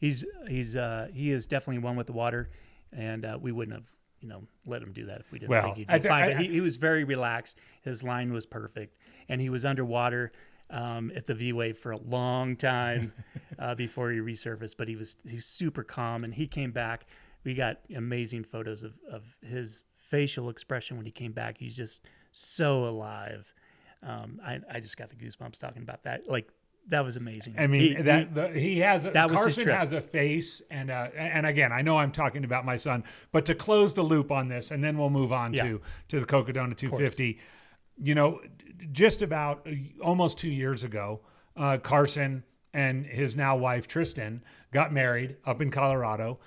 is definitely one with the water. And we wouldn't have, let him do that if we didn't think he'd do fine. But he was very relaxed. His line was perfect, and he was underwater at the V wave for a long time before he resurfaced. But he's super calm, and he came back. We got amazing photos of his facial expression when he came back. He's just so alive. I just got the goosebumps talking about that. Like, that was amazing. I mean, Carson has a face, and again, I know I'm talking about my son, but to close the loop on this, and then we'll move on to the Cocodona 250. Just about almost 2 years ago, Carson and his now wife Tristan got married up in Colorado.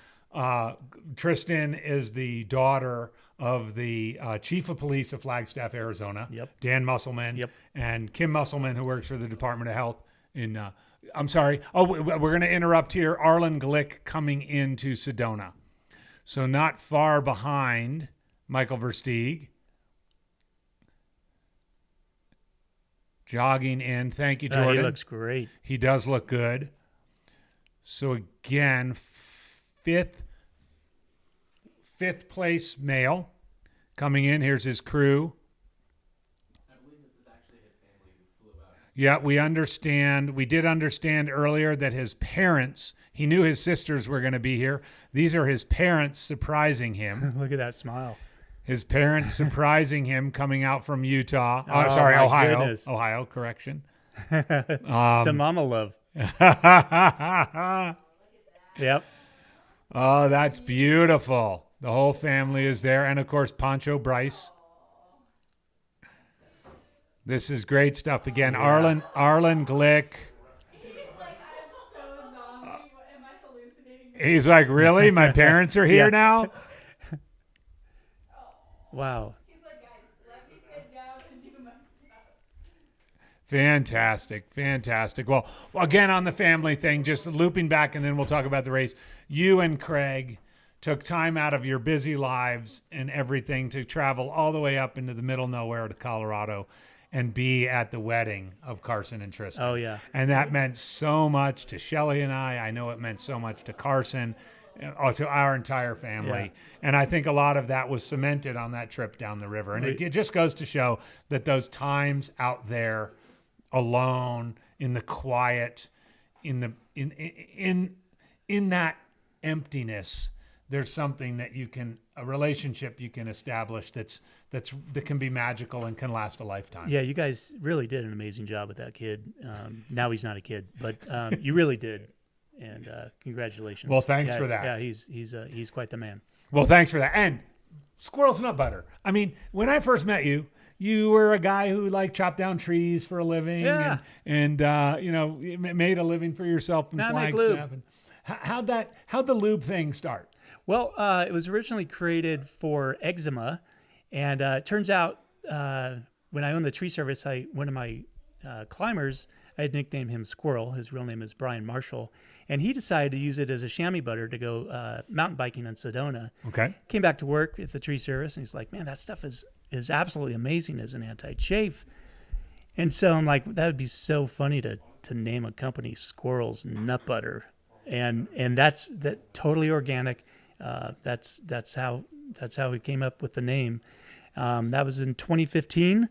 Tristan is the daughter of the chief of police of Flagstaff, Arizona, Dan Musselman, and Kim Musselman, who works for the Department of Health. I'm sorry. Oh, we're going to interrupt here. Arlen Glick coming into Sedona. So not far behind Michael Versteeg. Jogging in. Thank you, Jordan. He looks great. He does look good. So again, fifth place male coming in. Here's his crew. Yeah, we understand. We did understand earlier that his parents, he knew his sisters were going to be here. These are his parents surprising him. Look at that smile. His parents surprising him coming out from Utah. Ohio. Goodness. Ohio, correction. Some mama love. Yep. Oh, that's beautiful. The whole family is there. And, of course, Pancho Bryce. This is great stuff. Again, Arlen Glick. He's like, really? My parents are here now? Wow. Fantastic. Well, again, on the family thing, just looping back, and then we'll talk about the race. You and Craig took time out of your busy lives and everything to travel all the way up into the middle nowhere to Colorado and be at the wedding of Carson and Tristan. Oh, yeah. And that meant so much to Shelly and I. I know it meant so much to Carson, to our entire family. Yeah. And I think a lot of that was cemented on that trip down the river. And it just goes to show that those times out there alone, in the quiet, in that emptiness, there's something that a relationship you can establish that can be magical and can last a lifetime. Yeah, you guys really did an amazing job with that kid. Now he's not a kid, but you really did, and congratulations. Well, thanks for that. Yeah, he's quite the man. Well, thanks for that. And squirrels nut butter. I mean, when I first met you, you were a guy who chopped down trees for a living, and made a living for yourself in Flagstaff. How'd the lube thing start? Well, it was originally created for eczema, and it turns out when I owned the tree service, one of my climbers, I had nicknamed him Squirrel. His real name is Brian Marshall, and he decided to use it as a chamois butter to go mountain biking in Sedona. Okay. Came back to work at the tree service, and he's like, "Man, that stuff is absolutely amazing as an anti-chafe." And so I'm like, that would be so funny to to name a company Squirrel's Nut Butter, and that's totally organic. That's how we came up with the name. That was in 2015,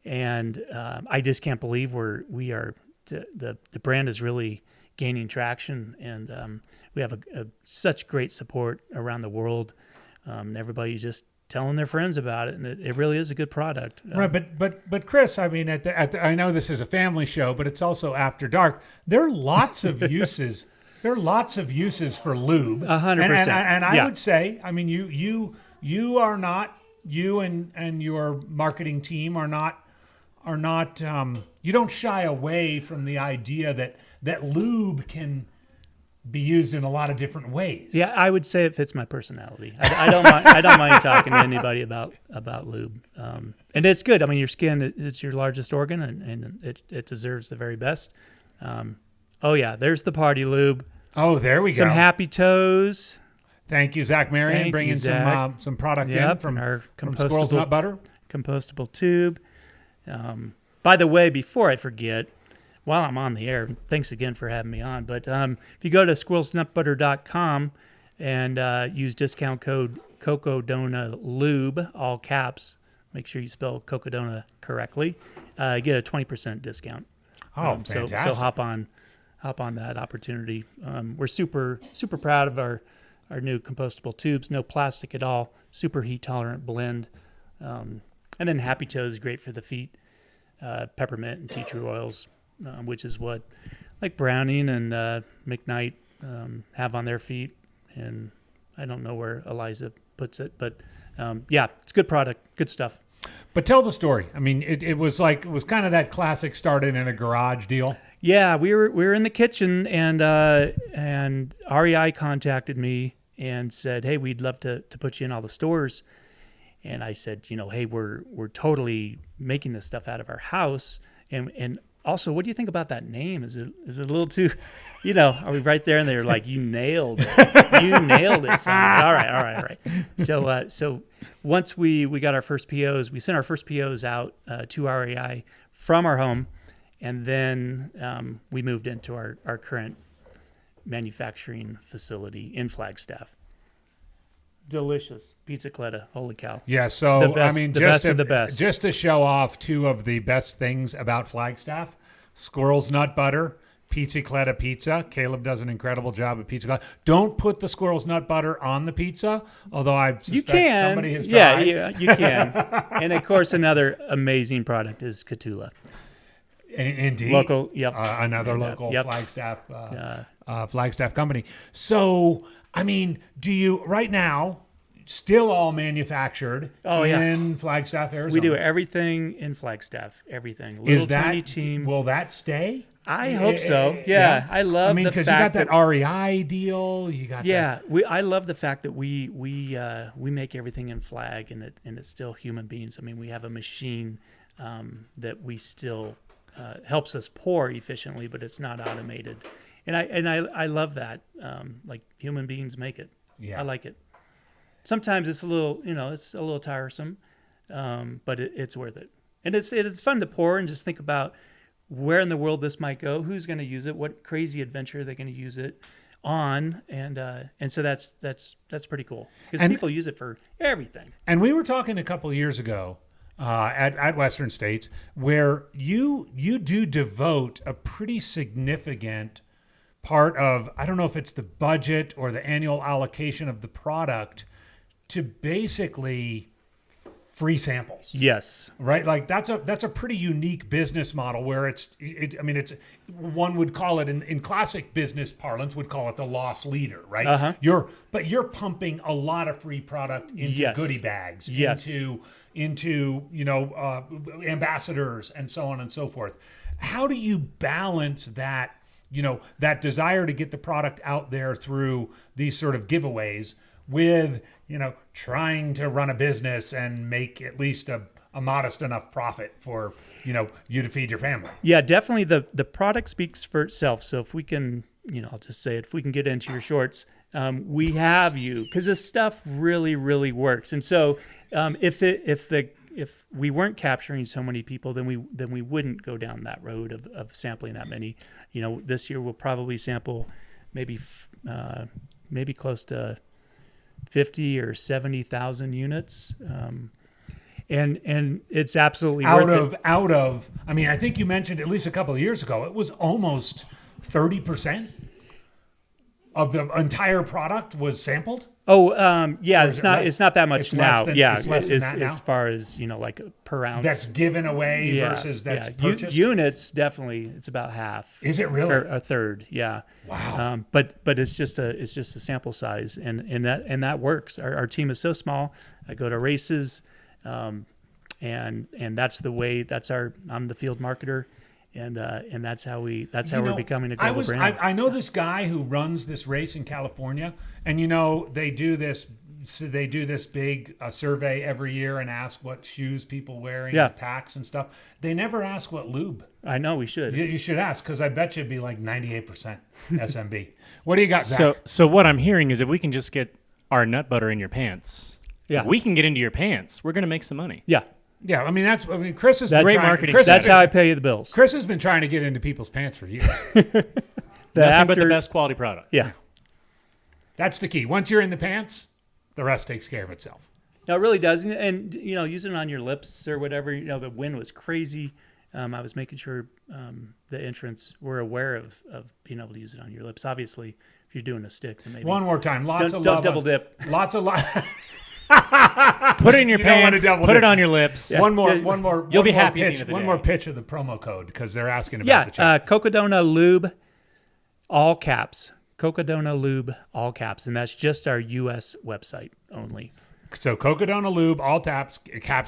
and I just can't believe the brand is really gaining traction, and we have such great support around the world. Everybody just telling their friends about it, and it really is a good product. Right, but Chris, I mean, I know this is a family show, but it's also after dark. There are lots of uses. There are lots of uses for lube. 100%. And I would say, I mean, you are not, you and your marketing team are not. You don't shy away from the idea that lube can be used in a lot of different ways. Yeah, I would say it fits my personality. I don't mind. I don't mind talking to anybody about lube, and it's good. I mean, your skin is your largest organ, and it deserves the very best. Oh yeah, there's the party lube. Oh, there we go. Some happy toes. Thank you, Zach Marion, bringing some product in from our from Squirrel's Nut Butter. Compostable tube. By the way, before I forget, while I'm on the air, thanks again for having me on. But if you go to squirrelsnutbutter.com and use discount code Cocodona Lube, all caps, make sure you spell Cocodona correctly, get a 20% discount. Oh, fantastic! So hop on that opportunity. We're super proud of our new compostable tubes. No plastic at all. Super heat tolerant blend. And then Happy Toes is great for the feet. Peppermint and tea tree oils, which is what like Browning and McKnight have on their feet. And I don't know where Eliza puts it, but yeah, it's a good product, good stuff. But tell the story. I mean, it was kind of that classic started in a garage deal. Yeah, we were in the kitchen, and REI contacted me and said, "Hey, we'd love to put you in all the stores." And I said, hey, we're totally making this stuff out of our house, and also, what do you think about that name? Is it a little too, are we right there? And they're like, you nailed it. You nailed it. So all right. So once we got our first POs, we sent our first POs out to REI from our home, and then we moved into our current manufacturing facility in Flagstaff. Delicious pizza holy cow. Yeah, so best, I mean, the best. Just to show off two of the best things about Flagstaff: Squirrel's Nut Butter, Pizza Pizza. Caleb does an incredible job at Pizza. Don't put the Squirrel's Nut Butter on the pizza, although I suspect somebody has tried. Yeah, you can. And of course, another amazing product is Catula. Indeed, local. Yep, another local yep. Flagstaff company. So, I mean, do you right now still all manufactured in Flagstaff, Arizona? We do everything in Flagstaff. Everything. Little tiny team. Will that stay? I hope so. Yeah, I love. I mean, because you got that REI deal. You got I love the fact that we make everything in Flag, and it's still human beings. I mean, we have a machine that we still helps us pour efficiently, but it's not automated. And I love that. Like human beings make it. Yeah. I like it. Sometimes it's a little tiresome, but it's worth it. And it's fun to pour and just think about where in the world this might go, who's going to use it, what crazy adventure are they going to use it on, and so that's pretty cool because people use it for everything. And we were talking a couple of years ago at Western States where you do devote a pretty significant part of, I don't know if it's the budget or the annual allocation of the product, to basically free samples. Yes. Right? Like that's a pretty unique business model where it's one would call it in classic business parlance would call it the loss leader, right? Uh-huh. You're pumping a lot of free product into goodie bags, into ambassadors and so on and so forth. How do you balance that, that desire to get the product out there through these sort of giveaways with, trying to run a business and make at least a modest enough profit for, you to feed your family? Yeah, definitely the product speaks for itself. So if we can, I'll just say it, if we can get into your shorts, we have you, because this stuff really, really works. And so if the if we weren't capturing so many people, then we wouldn't go down that road of sampling that many. This year we'll probably sample maybe close to 50 or 70,000 units. And it's absolutely worth it. I mean, I think you mentioned at least a couple of years ago, it was almost 30% of the entire product was sampled. Oh, yeah, it's not that much now. It's less than that now? As far as, like per ounce. That's given away versus that's purchased? Units, definitely, it's about half. Is it really? Or a third, yeah. Wow. But it's just a sample size, and that works. Our team is so small. I go to races, and that's the way. I'm the field marketer. And that's how we're becoming a global brand. I know this guy who runs this race in California, and they do this big survey every year and ask what shoes people wearing, packs and stuff. They never ask what lube. I know, we should. You should ask, because I bet you it'd be like 98% SMB. What do you got, Zach? So what I'm hearing is if we can just get our nut butter in your pants, if we can get into your pants, we're going to make some money. Yeah. Yeah, Chris has been great marketing. That's how I pay you the bills. Chris has been trying to get into people's pants for years. Nothing but the best quality product. Yeah. That's the key. Once you're in the pants, the rest takes care of itself. No, it really does. And using it on your lips or whatever, the wind was crazy. I was making sure the entrants were aware of being able to use it on your lips. Obviously, if you're doing a stick, then maybe. One more time. Don't double dip. Lots of love. Put it in your pants. Put it on your lips. Yeah. One more. You'll be happy. Pitch, one more pitch of the promo code, because they're asking about the chat. Cocodona Lube, all caps. Cocodona Lube, all caps, and that's just our U.S. website only. So Cocodona Lube, all caps,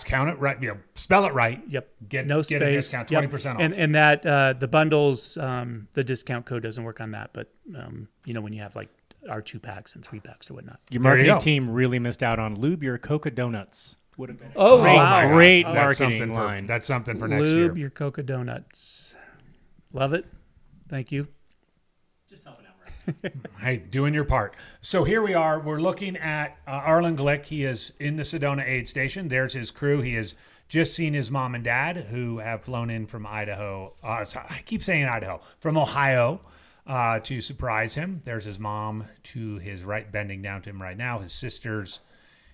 count it right. Spell it right. Yep. Get no a space. discount, 20% off. And that the bundles, the discount code doesn't work on that. But when you have like our 2-packs and 3-packs or whatnot. Your marketing team really missed out on Lube Your Cocodonuts. Would have been great marketing line. That's something for next year. Lube Your Cocodonuts. Love it. Thank you. Just helping out, right? Hey, doing your part. So here we are. We're looking at Arlen Glick. He is in the Sedona aid station. There's his crew. He has just seen his mom and dad, who have flown in from Idaho. I keep saying Idaho. From Ohio. To surprise him. There's his mom to his right, bending down to him right now. His sisters,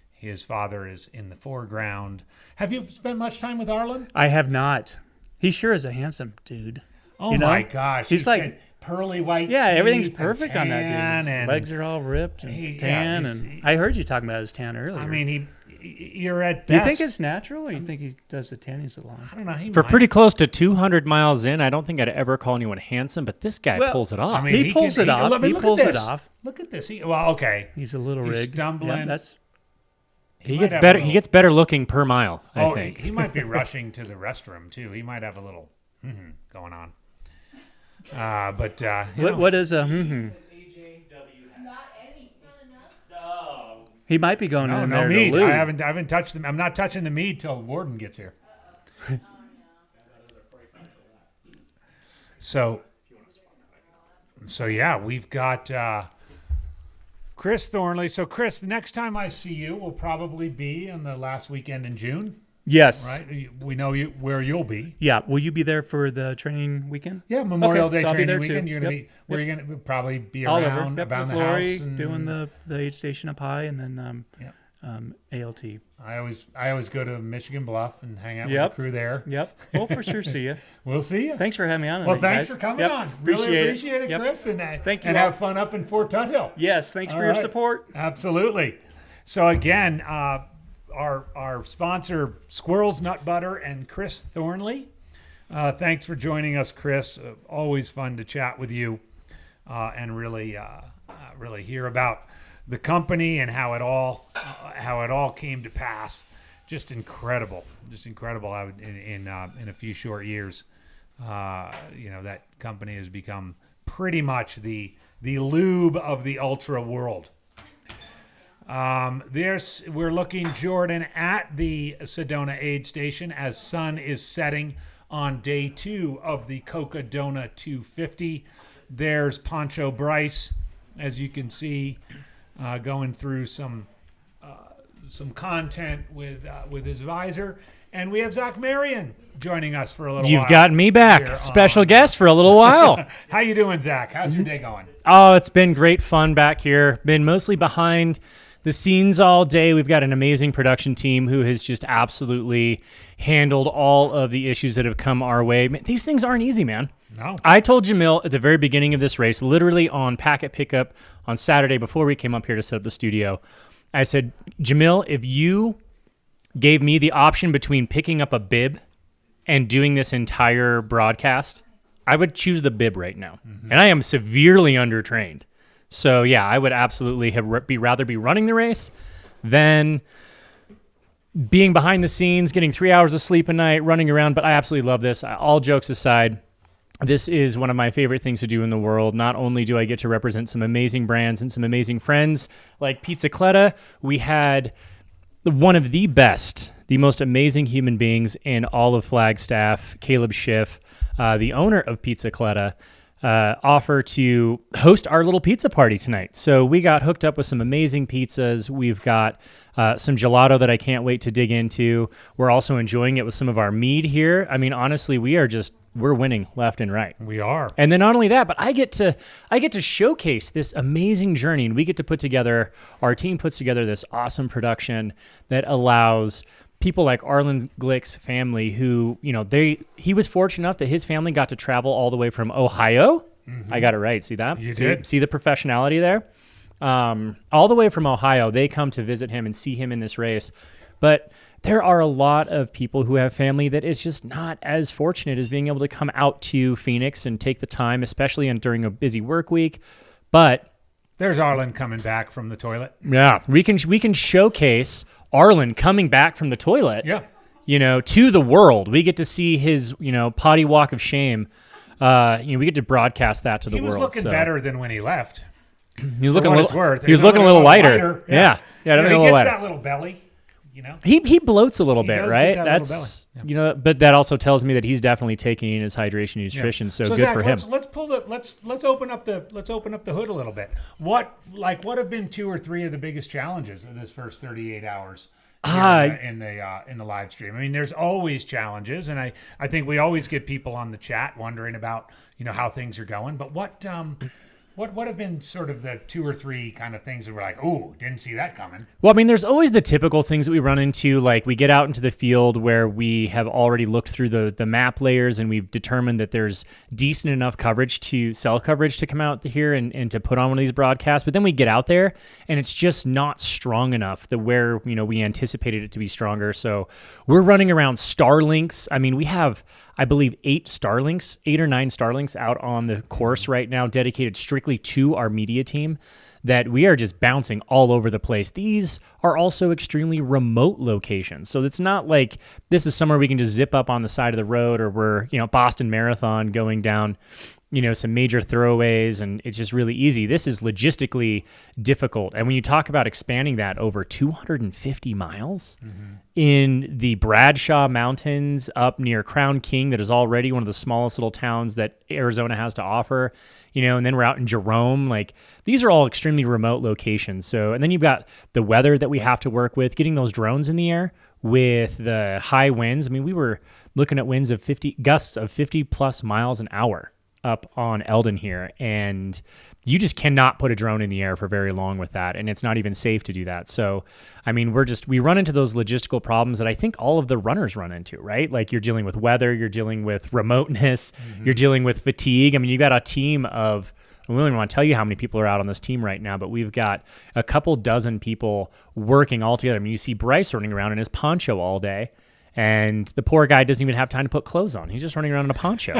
his father is in the foreground. Have you spent much time with Arlen? I have not. He sure is a handsome dude. Oh my gosh. He's like pearly white. Yeah, teeth, everything's perfect on that dude. His and legs are all ripped and tan. And I heard you talking about his tan earlier. I mean, you're at best. Do you think it's natural, or you think he does the tanning salon? I don't know. For pretty close to 200 miles in, I don't think I'd ever call anyone handsome, but this guy pulls it off. I mean, he pulls it off. He pulls it off. Look at this. Okay. He's a little rigged. He's stumbling. Yeah, he gets better. He gets better looking per mile. I think he might be rushing to the restroom too. He might have a little going on. What is a He might be going in there. mead. To lube. I haven't touched them. I'm not touching the mead till Warden gets here. So yeah, we've got Chris Thornley. So Chris, the next time I see you will probably be on the last weekend in June. Yes. Right? We know where you'll be. Yeah. Will you be there for the training weekend? Yeah, Memorial Day so training weekend. You're going to be where you're going to probably be around the house and doing the aid station up high, and then ALT. I always go to Michigan Bluff and hang out with the crew there. Yep. We'll for sure see you. We'll see you. Thanks for having me on. Well, thanks for coming on. Really appreciate it, Chris. And thank you. And have fun up in Fort Tuthill. Yes. Thanks for your support. Absolutely. So again, our sponsor, Squirrels Nut Butter, and Chris Thornley. Thanks for joining us, Chris. Always fun to chat with you and really hear about the company and how it all came to pass. Just incredible. In a few short years, that company has become pretty much the lube of the ultra world. We're looking, Jordan, at the Sedona aid station as sun is setting on day 2 of the Cocodona 250. There's Poncho Bryce, as you can see, going through some content with his visor, And we have Zach Marion joining us for a little while. You've got me back. Special guest for a little while. How you doing, Zach? How's your day going? Oh, it's been great fun back here. Been mostly behind the scenes all day. We've got an amazing production team who has just absolutely handled all of the issues that have come our way. Man, these things aren't easy, man. No. I told Jamil at the very beginning of this race, literally on packet pickup on Saturday before we came up here to set up the studio, I said, Jamil, if you gave me the option between picking up a bib and doing this entire broadcast, I would choose the bib right now. And I am severely undertrained. So, yeah, I would absolutely rather be running the race than being behind the scenes, getting 3 hours of sleep a night, running around. But I absolutely love this. All jokes aside, this is one of my favorite things to do in the world. Not only do I get to represent some amazing brands and some amazing friends like Pizzacletta, we had one of the best, the most amazing human beings in all of Flagstaff, Caleb Schiff, the owner of Pizzacletta, offer to host our little pizza party tonight. So we got hooked up with some amazing pizzas. We've got some gelato that I can't wait to dig into. We're also enjoying it with some of our mead here. I mean, honestly, we're winning left and right. We are. And then not only that, but I get to showcase this amazing journey, and our team puts together this awesome production that allows people like Arlen Glick's family who, he was fortunate enough that his family got to travel all the way from Ohio. I got it right. See that? You did. See the professionality there? All the way from Ohio, they come to visit him and see him in this race. But there are a lot of people who have family that is just not as fortunate as being able to come out to Phoenix and take the time, especially during a busy work week. But there's Arlen coming back from the toilet. Yeah, we can showcase Arlen coming back from the toilet. Yeah. To the world. We get to see his, potty walk of shame. We get to broadcast that to the world. He was looking better than when he left. He was looking a little lighter. Yeah. He gets that little belly. He bloats a little bit, right? That's but that also tells me that he's definitely taking in his hydration and nutrition. So good Zach, for him. Let's open up the hood a little bit. What have been 2 or 3 of the biggest challenges in this first 38 hours in the live stream? I mean, there's always challenges, and I think we always get people on the chat wondering about how things are going. But what have been sort of the 2 or 3 kind of things that were like, ooh, didn't see that coming? Well, I mean, there's always the typical things that we run into, like we get out into the field where we have already looked through the map layers and we've determined that there's decent enough cell coverage to come out here and to put on one of these broadcasts. But then we get out there and it's just not strong enough where we anticipated it to be stronger. So we're running around Starlinks. I mean, we have, I believe, 8 or 9 Starlinks out on the course right now, dedicated strictly to our media team, that we are just bouncing all over the place. These are also extremely remote locations. So it's not like this is somewhere we can just zip up on the side of the road, or we're, Boston Marathon going down, some major throwaways, and it's just really easy. This is logistically difficult. And when you talk about expanding that over 250 miles in the Bradshaw Mountains up near Crown King, that is already one of the smallest little towns that Arizona has to offer, and then we're out in Jerome, these are all extremely remote locations. So, and then you've got the weather that we have to work with, getting those drones in the air with the high winds. I mean, we were looking at gusts of 50 plus miles an hour up on Eldon here, and you just cannot put a drone in the air for very long with that, and it's not even safe to do that. So, I mean, we run into those logistical problems that I think all of the runners run into, right? Like, you're dealing with weather, you're dealing with remoteness, you're dealing with fatigue. I mean, you got a team of, we don't even want to tell you how many people are out on this team right now, but we've got a couple dozen people working all together. I mean, you see Bryce running around in his poncho all day, and the poor guy doesn't even have time to put clothes on. He's just running around in a poncho.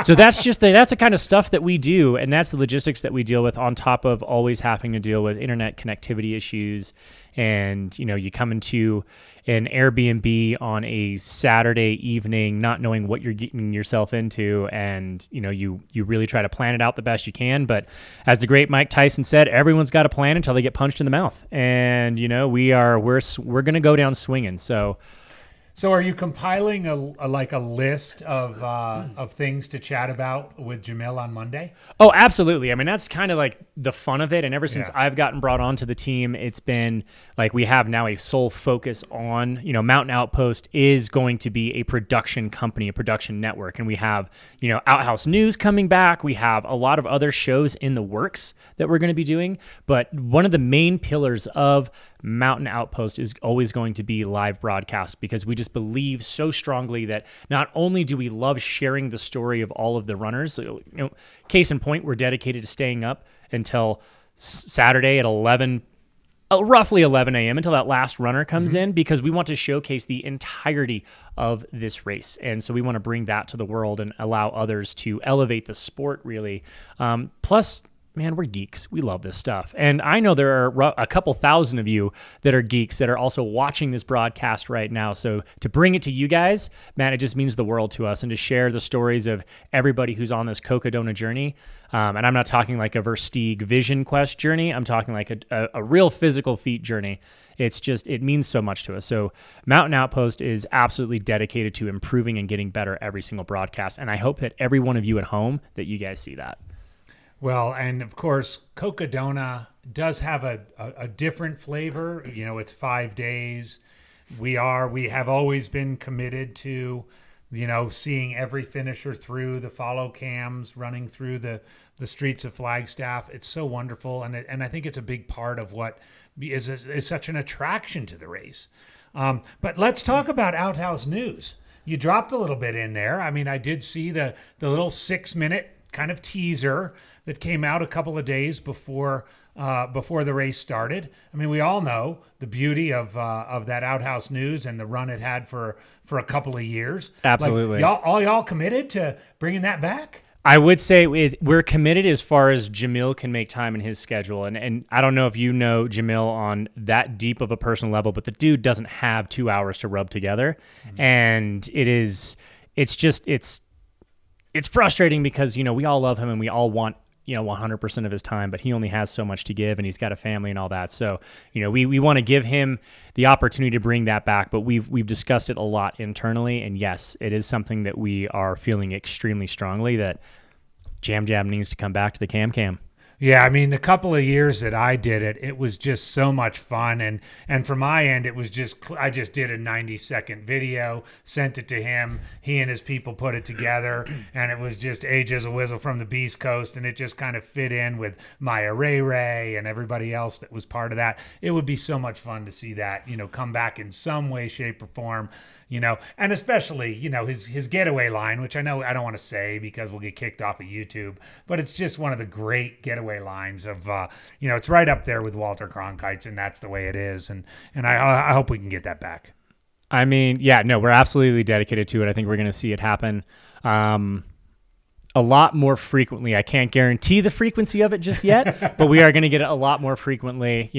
So that's the kind of stuff that we do, and that's the logistics that we deal with, on top of always having to deal with internet connectivity issues. And, you come into an Airbnb on a Saturday evening not knowing what you're getting yourself into, and, you really try to plan it out the best you can. But as the great Mike Tyson said, everyone's got a plan until they get punched in the mouth. And, we're going to go down swinging. So So are you compiling a list of things to chat about with Jamil on Monday? Oh, absolutely. I mean, that's kind of like the fun of it. And ever since Yeah. I've gotten brought onto the team, it's been like we have now a sole focus on, Mountain Outpost is going to be a production company, a production network. And we have, Outhouse News coming back. We have a lot of other shows in the works that we're going to be doing. But one of the main pillars of Mountain Outpost is always going to be live broadcast, because we just believe so strongly that not only do we love sharing the story of all of the runners, case in point, we're dedicated to staying up until Saturday at roughly 11 a.m. until that last runner comes in, because we want to showcase the entirety of this race. And so we want to bring that to the world and allow others to elevate the sport, really. Plus, man, we're geeks. We love this stuff. And I know there are a couple thousand of you that are geeks that are also watching this broadcast right now. So to bring it to you guys, man, it just means the world to us. And to share the stories of everybody who's on this Cocodona journey. And I'm not talking like a Versteeg Vision Quest journey. I'm talking like a real physical feat journey. It means so much to us. So Mountain Outpost is absolutely dedicated to improving and getting better every single broadcast. And I hope that every one of you at home, that you guys see that. Well, and of course, Cocodona does have a different flavor. It's 5 days. We have always been committed to, seeing every finisher through the follow cams running through the streets of Flagstaff. It's so wonderful. And I think it's a big part of what is such an attraction to the race. But let's talk about Outhouse News. You dropped a little bit in there. I mean, I did see the little 6-minute kind of teaser that came out a couple of days before the race started. I mean, we all know the beauty of that Outhouse News and the run it had for a couple of years. Absolutely. Like, y'all committed to bringing that back? I would say we're committed as far as Jamil can make time in his schedule. And I don't know if you know Jamil on that deep of a personal level, but the dude doesn't have 2 hours to rub together. Mm-hmm. And it's frustrating because, we all love him and we all want 100% of his time, but he only has so much to give and he's got a family and all that. So, we want to give him the opportunity to bring that back, but we've discussed it a lot internally. And yes, it is something that we are feeling extremely strongly that Jam needs to come back to the Cam. Yeah, I mean, the couple of years that I did it, it was just so much fun. And from my end, it was I just did a 90-second video, sent it to him. He and his people put it together, and it was just A Jizzle Whizzle from the Beast Coast, and it just kind of fit in with Maya Ray and everybody else that was part of that. It would be so much fun to see that, come back in some way, shape, or form. And especially, his getaway line, which I know I don't want to say because we'll get kicked off of YouTube, but it's just one of the great getaway lines of, it's right up there with Walter Cronkite's, and that's the way it is. And I hope we can get that back. I mean, yeah, no, we're absolutely dedicated to it. I think we're going to see it happen a lot more frequently. I can't guarantee the frequency of it just yet, but we are going to get it a lot more frequently.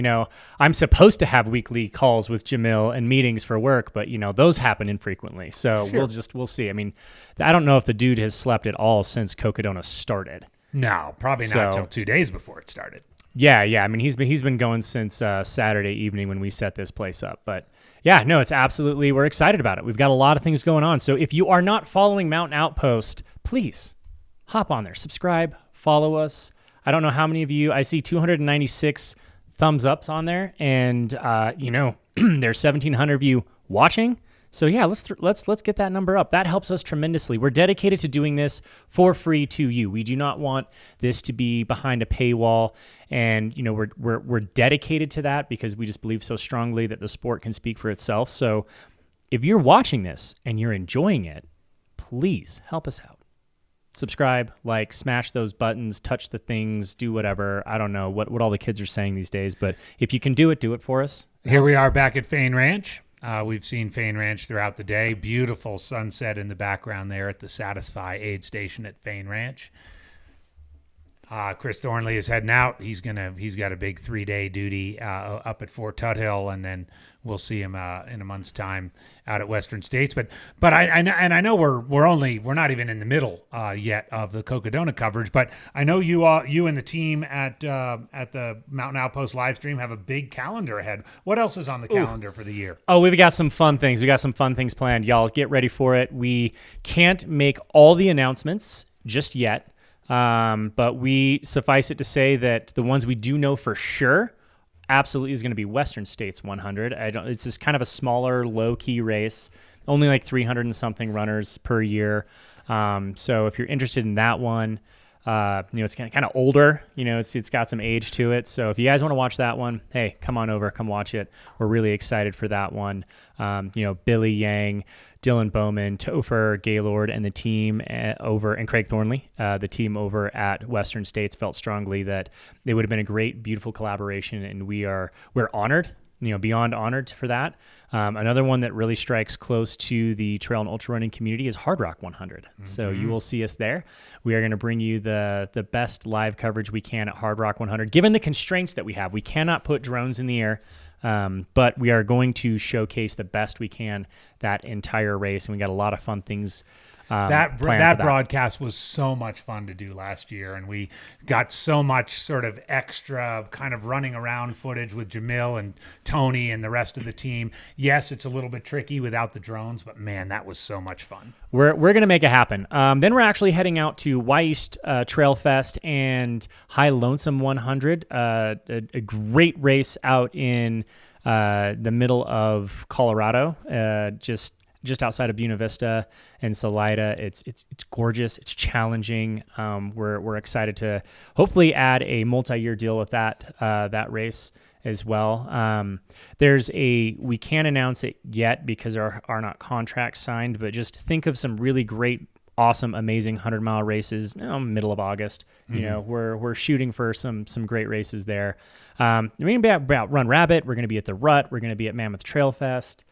I'm supposed to have weekly calls with Jamil and meetings for work, but those happen infrequently. So Sure. we'll see. I mean, I don't know if the dude has slept at all since Cocodona started. No, probably not until 2 days before it started. Yeah. I mean, he's been going since Saturday evening when we set this place up. But yeah, no, it's absolutely, we're excited about it. We've got a lot of things going on. So if you are not following Mountain Outpost, please hop on there, subscribe, follow us. I don't know how many of you, I see 296 thumbs ups on there, and there's 1,700 of you watching. So yeah, let's get that number up. That helps us tremendously. We're dedicated to doing this for free to you. We do not want this to be behind a paywall, and we're dedicated to that because we just believe so strongly that the sport can speak for itself. So if you're watching this and you're enjoying it, please help us out. Subscribe, like, smash those buttons, touch the things, do whatever. I don't know what all the kids are saying these days, but if you can do it for us. Here we are back at Fain Ranch. We've seen Fain Ranch throughout the day. Beautiful sunset in the background there at the Satisfy aid station at Fain Ranch. Chris Thornley is heading out. He's got a big 3-day duty up at Fort Tuthill, and then we'll see him in a month's time out at Western States. But I know we're not even in the middle yet of the Cocodona coverage. But I know you and the team at the Mountain Outpost live stream have a big calendar ahead. What else is on the calendar for the year? Oh, we've got some fun things. We got some fun things planned. Y'all get ready for it. We can't make all the announcements just yet. But we suffice it to say that the ones we do know for sure absolutely is going to be Western States 100. It's just kind of a smaller, low-key race, only like 300 and something runners per year. So if you're interested in that one, it's kind of older. It's got some age to it. So if you guys want to watch that one, hey, come on over, come watch it. We're really excited for that one. Billy Yang, Dylan Bowman, Topher Gaylord, and the team and Craig Thornley, the team over at Western States felt strongly that they would have been a great, beautiful collaboration, and we're honored. Beyond honored for that. Another one that really strikes close to the trail and ultra running community is Hard Rock 100. Mm-hmm. So you will see us there. We are going to bring you the best live coverage we can at Hard Rock 100. Given the constraints that we have, we cannot put drones in the air, but we are going to showcase the best we can that entire race, and we got a lot of fun things. That broadcast was so much fun to do last year, and we got so much sort of extra kind of running around footage with Jamil and Tony and the rest of the team. Yes, it's a little bit tricky without the drones, but man, that was so much fun. We're going to make it happen. Then we're actually heading out to Y-East Trail Fest and High Lonesome 100, a great race out in the middle of Colorado, just outside of Buena Vista and Salida. It's gorgeous. It's challenging. We're excited to hopefully add a multi-year deal with that race as well. We can't announce it yet because there are not contracts signed, but just think of some really great, awesome, amazing 100-mile races. Middle of August. Mm-hmm. We're shooting for some great races there. We're going to be at Run Rabbit. We're going to be at the Rut. We're going to be at Mammoth Trail Fest.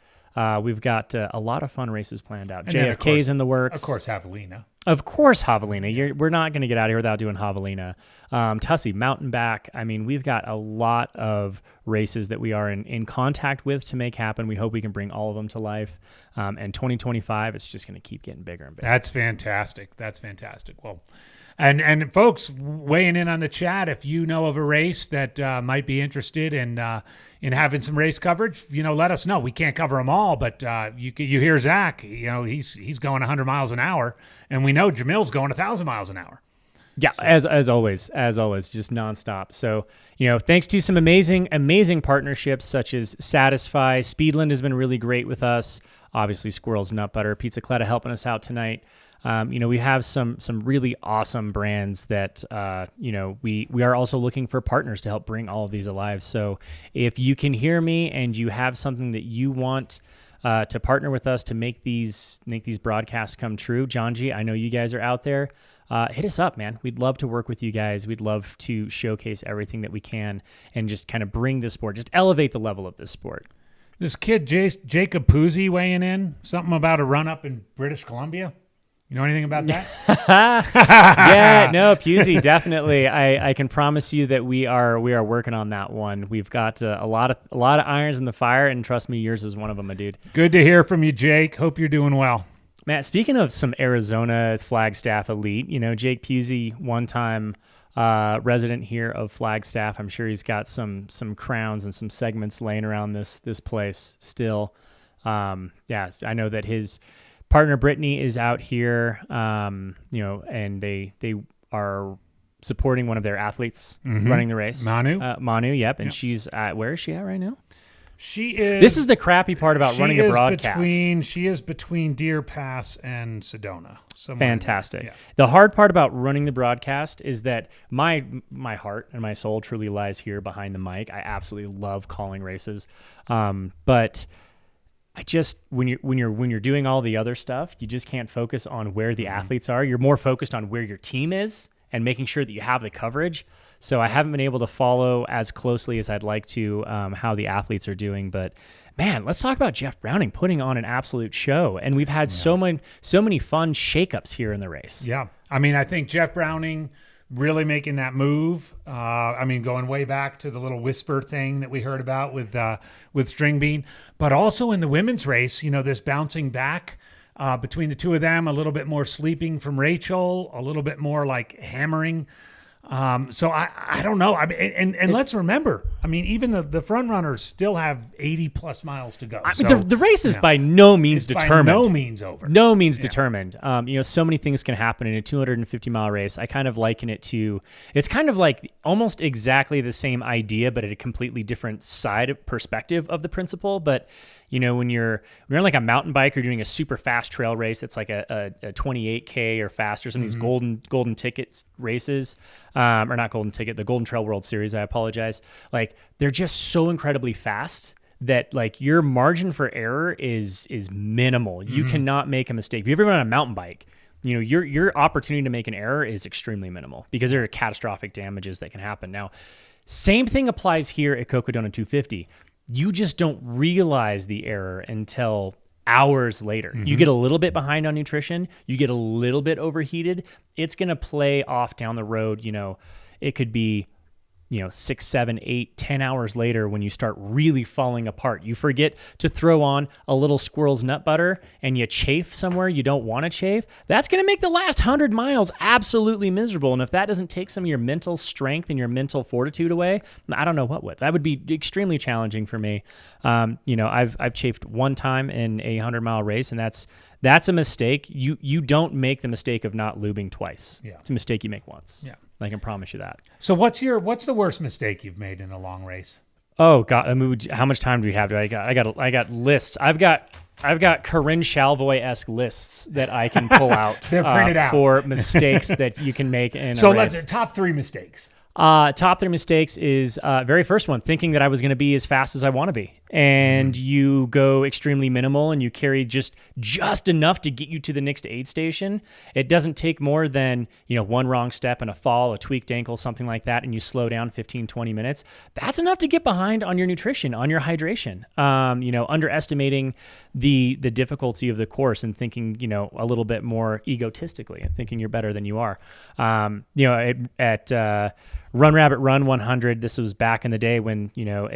We've got a lot of fun races planned out. JFK's in the works. Of course, Javelina. We're not going to get out of here without doing Javelina. Tussey, Mountain Back. I mean, we've got a lot of races that we are in contact with to make happen. We hope we can bring all of them to life. And 2025, it's just going to keep getting bigger and bigger. That's fantastic. Well, and folks weighing in on the chat, if you know of a race that might be interested in having some race coverage, let us know. We can't cover them all, but you hear Zach, he's going 100 miles an hour, and we know Jamil's going 1,000 miles an hour. Yeah, so. as always, just nonstop. So, thanks to some amazing partnerships such as Satisfy, Speedland has been really great with us. Obviously, Squirrel's Nut Butter, Pizza Clutta helping us out tonight. We have some really awesome brands that, we are also looking for partners to help bring all of these alive. So if you can hear me and you have something that you want to partner with us to make these broadcasts come true, John G, I know you guys are out there. Hit us up, man. We'd love to work with you guys. We'd love to showcase everything that we can and just kind of bring this sport, just elevate the level of this sport. This kid, Jacob Puzzi, weighing in, something about a run up in British Columbia. You know anything about that? Yeah, no, Pusey, definitely. I can promise you that we are working on that one. We've got a lot of irons in the fire, and trust me, yours is one of them, my dude. Good to hear from you, Jake. Hope you're doing well. Matt, speaking of some Arizona Flagstaff elite, Jake Pusey, one-time resident here of Flagstaff. I'm sure he's got some crowns and some segments laying around this place still. I know that his partner Brittany is out here, and they are supporting one of their athletes running the race. Manu, yep. And she's where is she at right now? She is. This is the crappy part about running a broadcast. She is between Deer Pass and Sedona. Fantastic. Yeah. The hard part about running the broadcast is that my heart and my soul truly lies here behind the mic. I absolutely love calling races, but I just when you're doing all the other stuff, you just can't focus on where the athletes are. You're more focused on where your team is and making sure that you have the coverage. So I haven't been able to follow as closely as I'd like to how the athletes are doing. But man, let's talk about Jeff Browning putting on an absolute show. And we've had so many fun shakeups here in the race. Yeah, I mean, I think Jeff Browning really making that move. I mean, going way back to the little whisper thing that we heard about with String Bean, but also in the women's race, you know, this bouncing back between the two of them, a little bit more sleeping from Rachel, a little bit more like hammering. So I don't know. I mean, and let's remember, I mean, even the front runners still have 80 plus miles to go. I mean, the race is by no means determined. By no means over. No means determined. You know, so many things can happen in a 250-mile race. I kind of liken it to, it's kind of like almost exactly the same idea, but at a completely different perspective of the principle. But you know, when you're on like a mountain bike or doing a super fast trail race that's like a 28K or faster, some of these golden tickets races, or not golden ticket, the Golden Trail World Series, I apologize. Like, they're just so incredibly fast that like your margin for error is minimal. You cannot make a mistake. If you ever run a mountain bike, you know, your opportunity to make an error is extremely minimal because there are catastrophic damages that can happen. Now, same thing applies here at Cocodona 250. You just don't realize the error until hours later. You get a little bit behind on nutrition. You get a little bit overheated. It's going to play off down the road. You know, it could be, you know, 6, 7, 8, 10 hours later when you start really falling apart. You forget to throw on a little squirrel's nut butter and you chafe somewhere you don't want to chafe. That's going to make the last 100 miles absolutely miserable. And if that doesn't take some of your mental strength and your mental fortitude away, I don't know what would. That would be extremely challenging for me. You know, I've chafed one time in a 100-mile race, and that's a mistake. You don't make the mistake of not lubing twice. Yeah. It's a mistake you make once. Yeah. I can promise you that. So what's the worst mistake you've made in a long race? Oh God, I mean, how much time do we have? I got lists. I've got Corinne Chalvoy-esque lists that I can pull out. They're printed out for mistakes that you can make in a race. So let's top 3 mistakes. Top 3 mistakes is very first one, thinking that I was going to be as fast as I want to be. And you go extremely minimal and you carry just enough to get you to the next aid station. It doesn't take more than, you know, one wrong step and a fall, a tweaked ankle, something like that, and you slow down 15, 20 minutes. That's enough to get behind on your nutrition, on your hydration. You know, underestimating the difficulty of the course and thinking, you know, a little bit more egotistically and thinking you're better than you are. You know, at Run Rabbit Run 100, this was back in the day when, you know,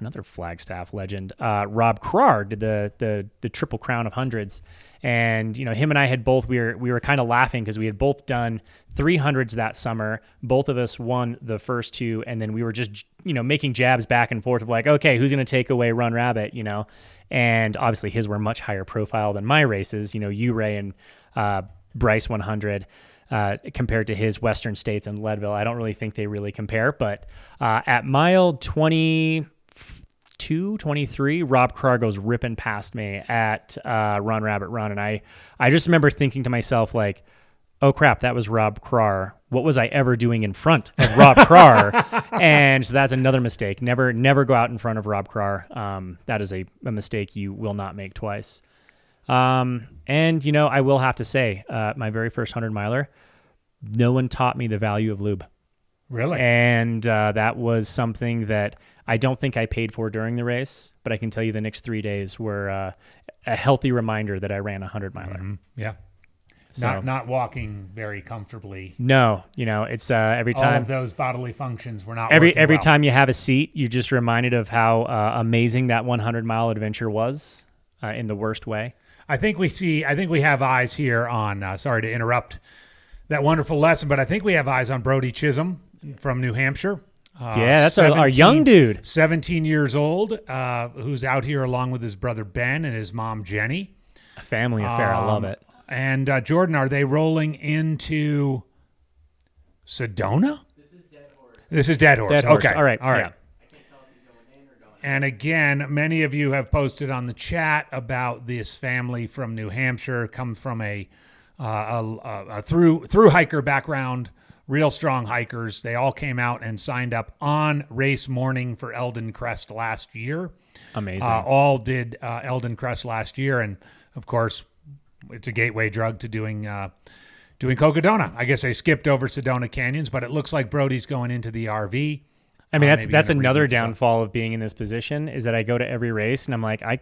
another Flagstaff legend, Rob Krar did the Triple Crown of hundreds. And, you know, him and I had both, we were kind of laughing because we had both done 300s that summer. Both of us won the first 2. And then we were just, you know, making jabs back and forth of like, okay, who's going to take away Run Rabbit, you know? And obviously his were much higher profile than my races, you know, Ray and Bryce 100. Compared to his Western States and Leadville. I don't really think they really compare, but at mile 22, 23, Rob Krar goes ripping past me at Run Rabbit Run. And I just remember thinking to myself, like, oh crap, that was Rob Krar. What was I ever doing in front of Rob Krar? And so that's another mistake. Never go out in front of Rob Krar. That is a mistake you will not make twice. And, you know, I will have to say, my very first 100-miler, no one taught me the value of lube. Really? And that was something that I don't think I paid for during the race, but I can tell you the next 3 days were a healthy reminder that I ran a 100-miler. Yeah. So, not walking very comfortably. No, you know, it's every time. All of those bodily functions were not every well. time you have a seat, you're just reminded of how amazing that 100-mile adventure was in the worst way. I think we have eyes here on, sorry to interrupt that wonderful lesson, but I think we have eyes on Brody Chisholm from New Hampshire. Yeah, that's our young dude. 17 years old, who's out here along with his brother Ben and his mom Jenny. A family affair, I love it. And Jordan, are they rolling into Sedona? This is Dead Horse. Dead Horse. Okay. All right. Yeah. And again, many of you have posted on the chat about this family from New Hampshire, come from a through hiker background, real strong hikers. They all came out and signed up on race morning for Eldon Crest last year. Amazing. All did Eldon Crest last year, and of course, it's a gateway drug to doing Cocodona. I guess I skipped over Sedona Canyons, but it looks like Brody's going into the RV. I mean, that's another downfall of being in this position is that I go to every race and I'm like, I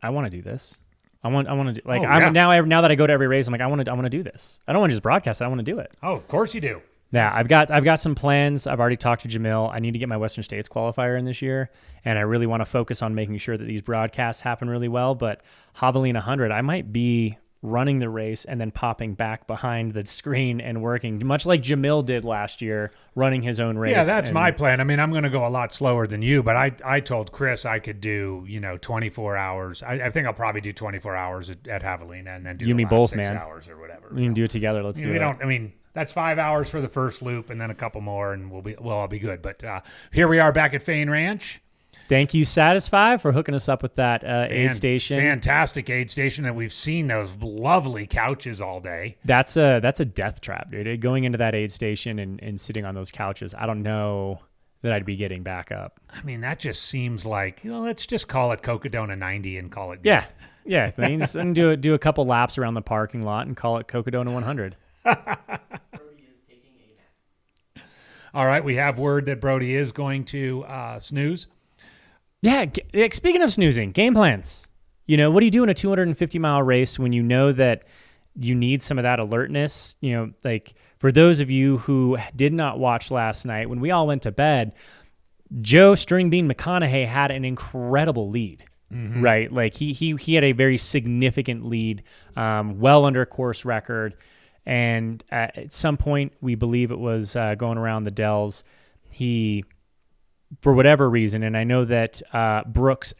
want to do this. I want to do now that I go to every race, I'm like, I want to do this. I don't want to just broadcast it. I want to do it. Oh, of course you do. Yeah, I've got some plans. I've already talked to Jamil. I need to get my Western States qualifier in this year, and I really want to focus on making sure that these broadcasts happen really well. But Javelin 100, I might be running the race and then popping back behind the screen and working, much like Jamil did last year, running his own race. Yeah, that's my plan. I mean, I'm going to go a lot slower than you, but I told Chris I could do 24 hours. I think I'll probably do 24 hours at Javelina and then do you the and me last both, 6 man. hours or whatever. We can do it together. Let's do it. I mean, that's 5 hours for the first loop and then a couple more, and we'll all be good. But here we are back at Fain Ranch. Thank you, Satisfy, for hooking us up with that aid station. Fantastic aid station, and we've seen those lovely couches all day. That's a death trap, dude. Going into that aid station and sitting on those couches, I don't know that I'd be getting back up. I mean, that just seems like, let's just call it Cocodona 90 and call it good. Yeah. I mean, just do a couple laps around the parking lot and call it Cocodona 100. All right, we have word that Brody is going to snooze. Yeah, speaking of snoozing, game plans. What do you do in a 250-mile race when you know that you need some of that alertness? Like for those of you who did not watch last night, when we all went to bed, Joe String Bean McConaughey had an incredible lead, right? Like he had a very significant lead, well under course record. And at some point, we believe it was going around the Dells, he, for whatever reason, and I know that Brooks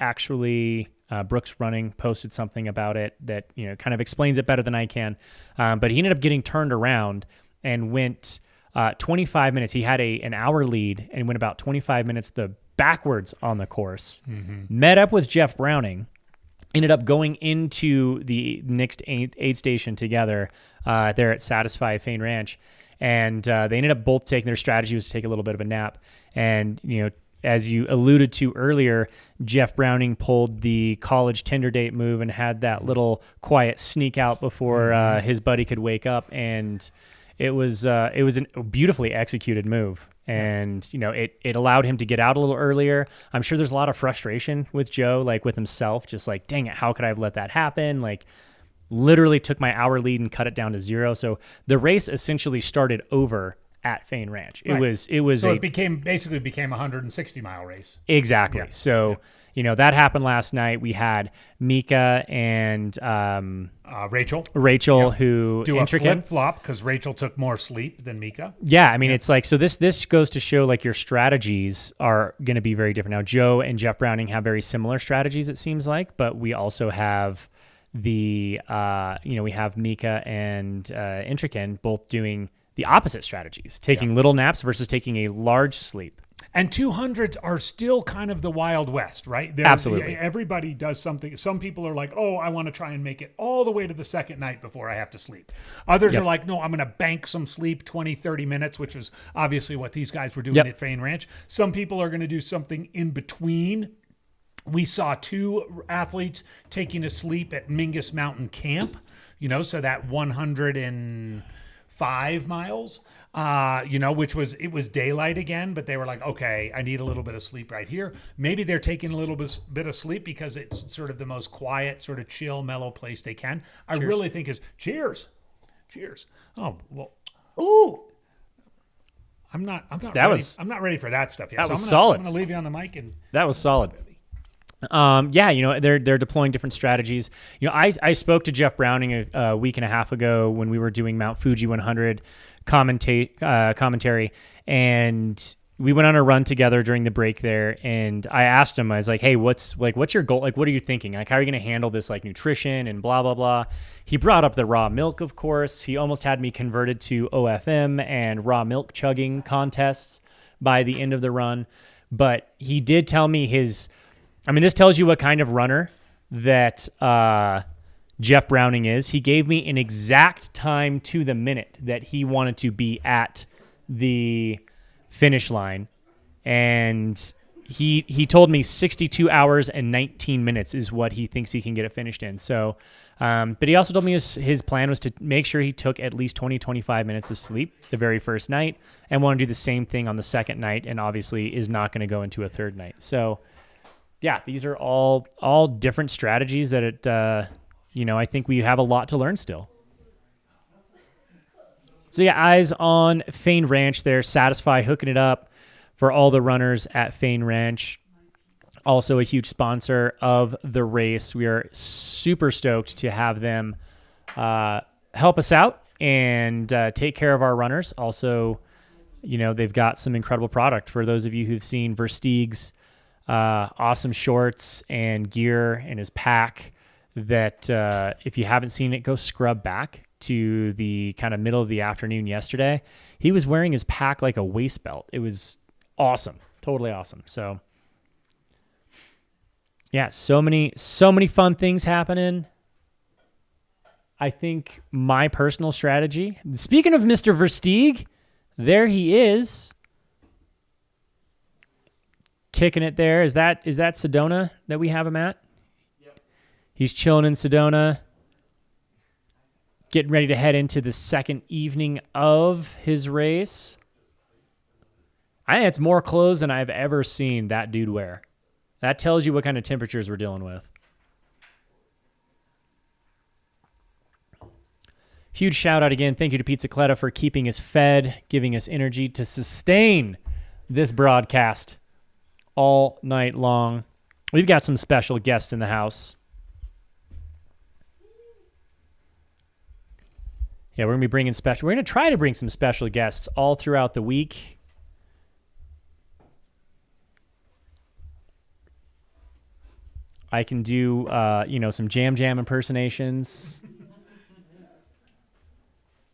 Running posted something about it that kind of explains it better than I can. But he ended up getting turned around and went 25 minutes. He had an hour lead and went about 25 minutes backwards on the course. Met up with Jeff Browning. Ended up going into the next aid station together there at Satisfy Fain Ranch. And they ended up both taking, their strategy was to take a little bit of a nap. And, as you alluded to earlier, Jeff Browning pulled the college Tinder date move and had that little quiet sneak out before his buddy could wake up. And it was a beautifully executed move. And, it allowed him to get out a little earlier. I'm sure there's a lot of frustration with Joe, like with himself, just like, dang it, how could I have let that happen? Like, literally took my hour lead and cut it down to 0. So the race essentially started over at Fain Ranch. It was so it became a 160-mile race. Exactly. Yeah. So, that happened last night. We had Mika and Rachel, who do a flip-flop because Rachel took more sleep than Mika. Yeah, I mean, it's like, so this goes to show like your strategies are going to be very different. Now, Joe and Jeff Browning have very similar strategies, it seems like, but we also have we have Mika and Intrican both doing the opposite strategies, taking little naps versus taking a large sleep. And 200s are still kind of the Wild West, right? Absolutely. Everybody does something. Some people are like, I want to try and make it all the way to the second night before I have to sleep. Others are like, no, I'm going to bank some sleep, 20, 30 minutes, which is obviously what these guys were doing at Fain Ranch. Some people are going to do something in between. We saw 2 athletes taking a sleep at Mingus Mountain Camp, so that 105 miles, which was daylight again, but they were like, okay, I need a little bit of sleep right here. Maybe they're taking a little bit of sleep because it's sort of the most quiet, sort of chill, mellow place they can. I really think is cheers. Oh, well, ooh. I'm not ready for that stuff yet. That was solid. I'm going to leave you on the mic and that was solid. They're deploying different strategies. I spoke to Jeff Browning a week and a half ago when we were doing Mount Fuji 100 commentary, and we went on a run together during the break there. And I asked him, I was like, "Hey, what's your goal? Like, what are you thinking? Like, how are you going to handle this, like nutrition and blah blah blah?" He brought up the raw milk, of course. He almost had me converted to OFM and raw milk chugging contests by the end of the run, but he did tell me this tells you what kind of runner that Jeff Browning is. He gave me an exact time to the minute that he wanted to be at the finish line. And he told me 62 hours and 19 minutes is what he thinks he can get it finished in. So, but he also told me his plan was to make sure he took at least 20-25 minutes of sleep the very first night and want to do the same thing on the second night, and obviously is not going to go into a third night. So, yeah, these are all different strategies that I think we have a lot to learn still. So yeah, eyes on Fane Ranch there. Satisfy hooking it up for all the runners at Fane Ranch. Also a huge sponsor of the race. We are super stoked to have them help us out and take care of our runners. Also, they've got some incredible product for those of you who've seen Versteeg's awesome shorts and gear and his pack that if you haven't seen it, go scrub back to the kind of middle of the afternoon yesterday. He was wearing his pack like a waist belt. It was awesome. Totally awesome. So yeah, so many fun things happening. I think my personal strategy, speaking of Mr. Versteeg, there he is. Kicking it there. Is that Sedona that we have him at? Yep. He's chilling in Sedona. Getting ready to head into the second evening of his race. I think it's more clothes than I've ever seen that dude wear. That tells you what kind of temperatures we're dealing with. Huge shout out again. Thank you to Pizzacletta for keeping us fed, giving us energy to sustain this broadcast all night long. We've got some special guests in the house. Yeah, we're going to be bringing special. We're going to try to bring some special guests all throughout the week. I can do, some Jam Jam impersonations.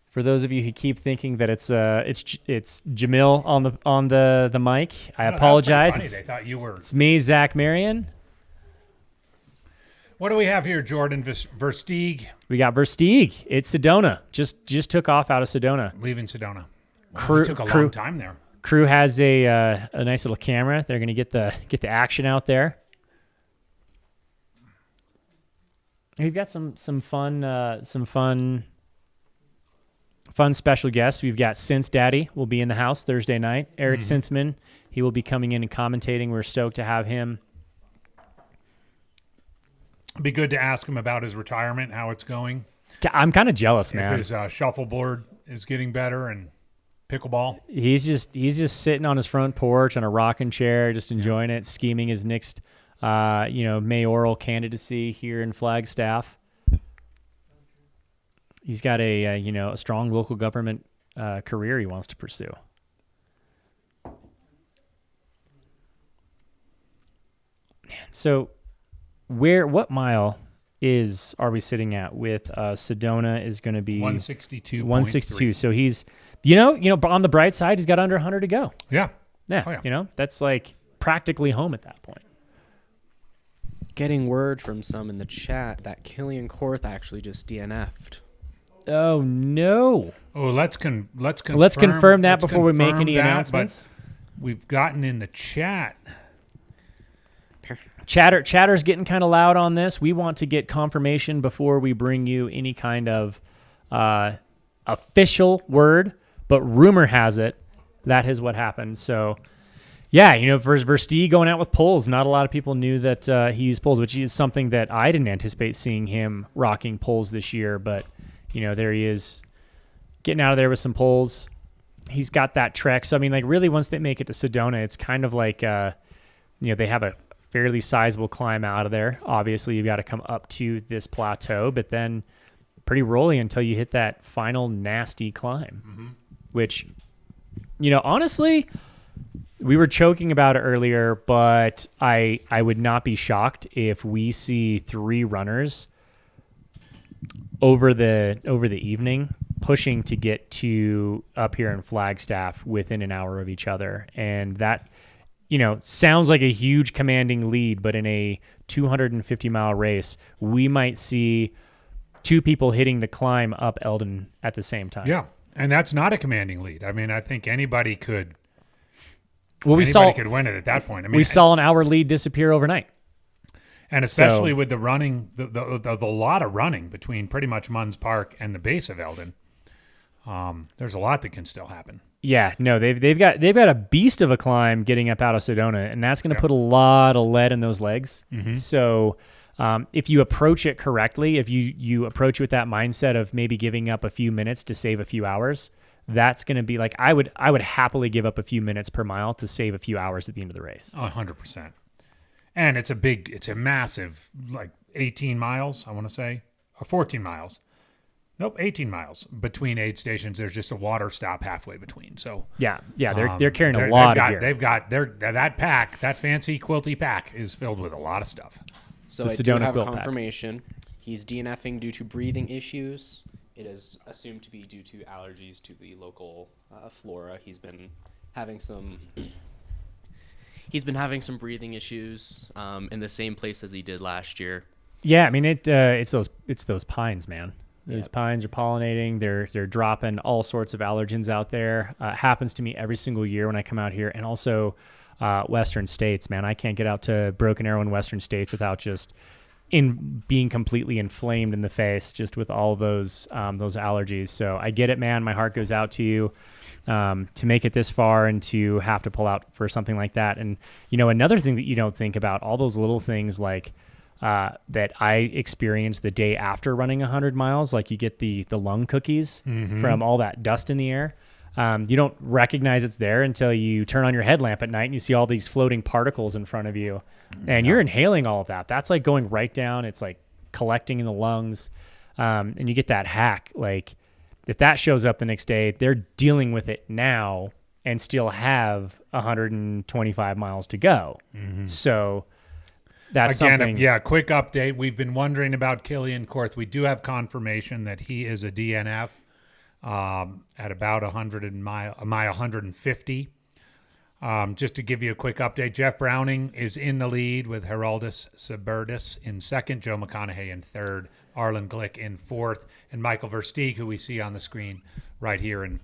For those of you who keep thinking that it's Jamil on the mic, I apologize. They thought you were. It's me, Zach Marion. What do we have here, Jordan? Versteeg. We got Versteeg. It's Sedona. Just took off out of Sedona. Leaving Sedona. Wow, took a long time there. Crew has a nice little camera. They're going to get the action out there. We've got some fun special guests. We've got Sense Daddy will be in the house Thursday night. Eric Sinsman, he will be coming in and commentating. We're stoked to have him. It'd be good to ask him about his retirement, how it's going. I'm kind of jealous, man. If his shuffleboard is getting better and pickleball. He's just sitting on his front porch on a rocking chair, just enjoying it, scheming his next mayoral candidacy here in Flagstaff. He's got a strong local government career he wants to pursue. Man, so what mile are we sitting at with Sedona is going to be 162. 162. So he's on the bright side, he's got under 100 to go. Yeah. Yeah. Oh, yeah. That's like practically home at that point. Getting word from some in the chat that Killian Korth actually just DNF'd. Oh no! Oh, let's confirm that before we make any announcements. We've gotten in the chat. Chatter's getting kind of loud on this. We want to get confirmation before we bring you any kind of official word, but rumor has it that is what happened. So, yeah, for Versteeg going out with poles, not a lot of people knew that he used poles, which is something that I didn't anticipate seeing him rocking poles this year, but there he is getting out of there with some poles. He's got that trek. So, really, once they make it to Sedona, it's kind of like, they have a fairly sizable climb out of there. Obviously, you've got to come up to this plateau, but then pretty rolly until you hit that final nasty climb, which, honestly, we were joking about it earlier, but I would not be shocked if we see 3 runners over the evening pushing to get to up here in Flagstaff within an hour of each other. And that, sounds like a huge commanding lead, but in a 250-mile race, we might see 2 people hitting the climb up Eldon at the same time. Yeah, and that's not a commanding lead. I think anybody could. Well, anybody could win it at that point. We saw an hour lead disappear overnight. And especially with the running, the lot of running between pretty much Munns Park and the base of Eldon, there's a lot that can still happen. Yeah, no, they've got a beast of a climb getting up out of Sedona, and that's going to put a lot of lead in those legs. So if you approach it correctly, if you approach it with that mindset of maybe giving up a few minutes to save a few hours, that's going to be like, I would happily give up a few minutes per mile to save a few hours at the end of the race. 100%. And it's a massive, like 18 miles, I want to say, or 14 miles. Nope, 18 miles between aid stations. There's just a water stop halfway between. So yeah, they're carrying a lot of gear. They've got that pack, that fancy quilty pack, is filled with a lot of stuff. So The I do Sedona have quilt pack. confirmation. He's DNFing due to breathing issues. It is assumed to be due to allergies to the local flora. He's been having some breathing issues in the same place as he did last year. Yeah, I mean it's those pines, man. Those pines are pollinating. They're dropping all sorts of allergens out there. Happens to me every single year when I come out here, and also Western States, man. I can't get out to Broken Arrow in Western States without just being completely inflamed in the face, just with all those allergies. So I get it, man. My heart goes out to you to make it this far and to have to pull out for something like that. And another thing that you don't think about, all those little things like. That I experienced the day after running 100 miles, like you get the lung cookies from all that dust in the air. You don't recognize it's there until you turn on your headlamp at night and you see all these floating particles in front of you, and you're inhaling all of that. That's like going right down. It's like collecting in the lungs, and you get that hack. Like if that shows up the next day, they're dealing with it now and still have 125 miles to go. So. That's Again, something. Yeah, quick update. We've been wondering about Killian Korth. We do have confirmation that he is a DNF at about 150. Just to give you a quick update, Jeff Browning is in the lead with Geraldus Subertus in second, Joe McConaughey in third, Arlen Glick in fourth, and Michael Versteeg, who we see on the screen right here, in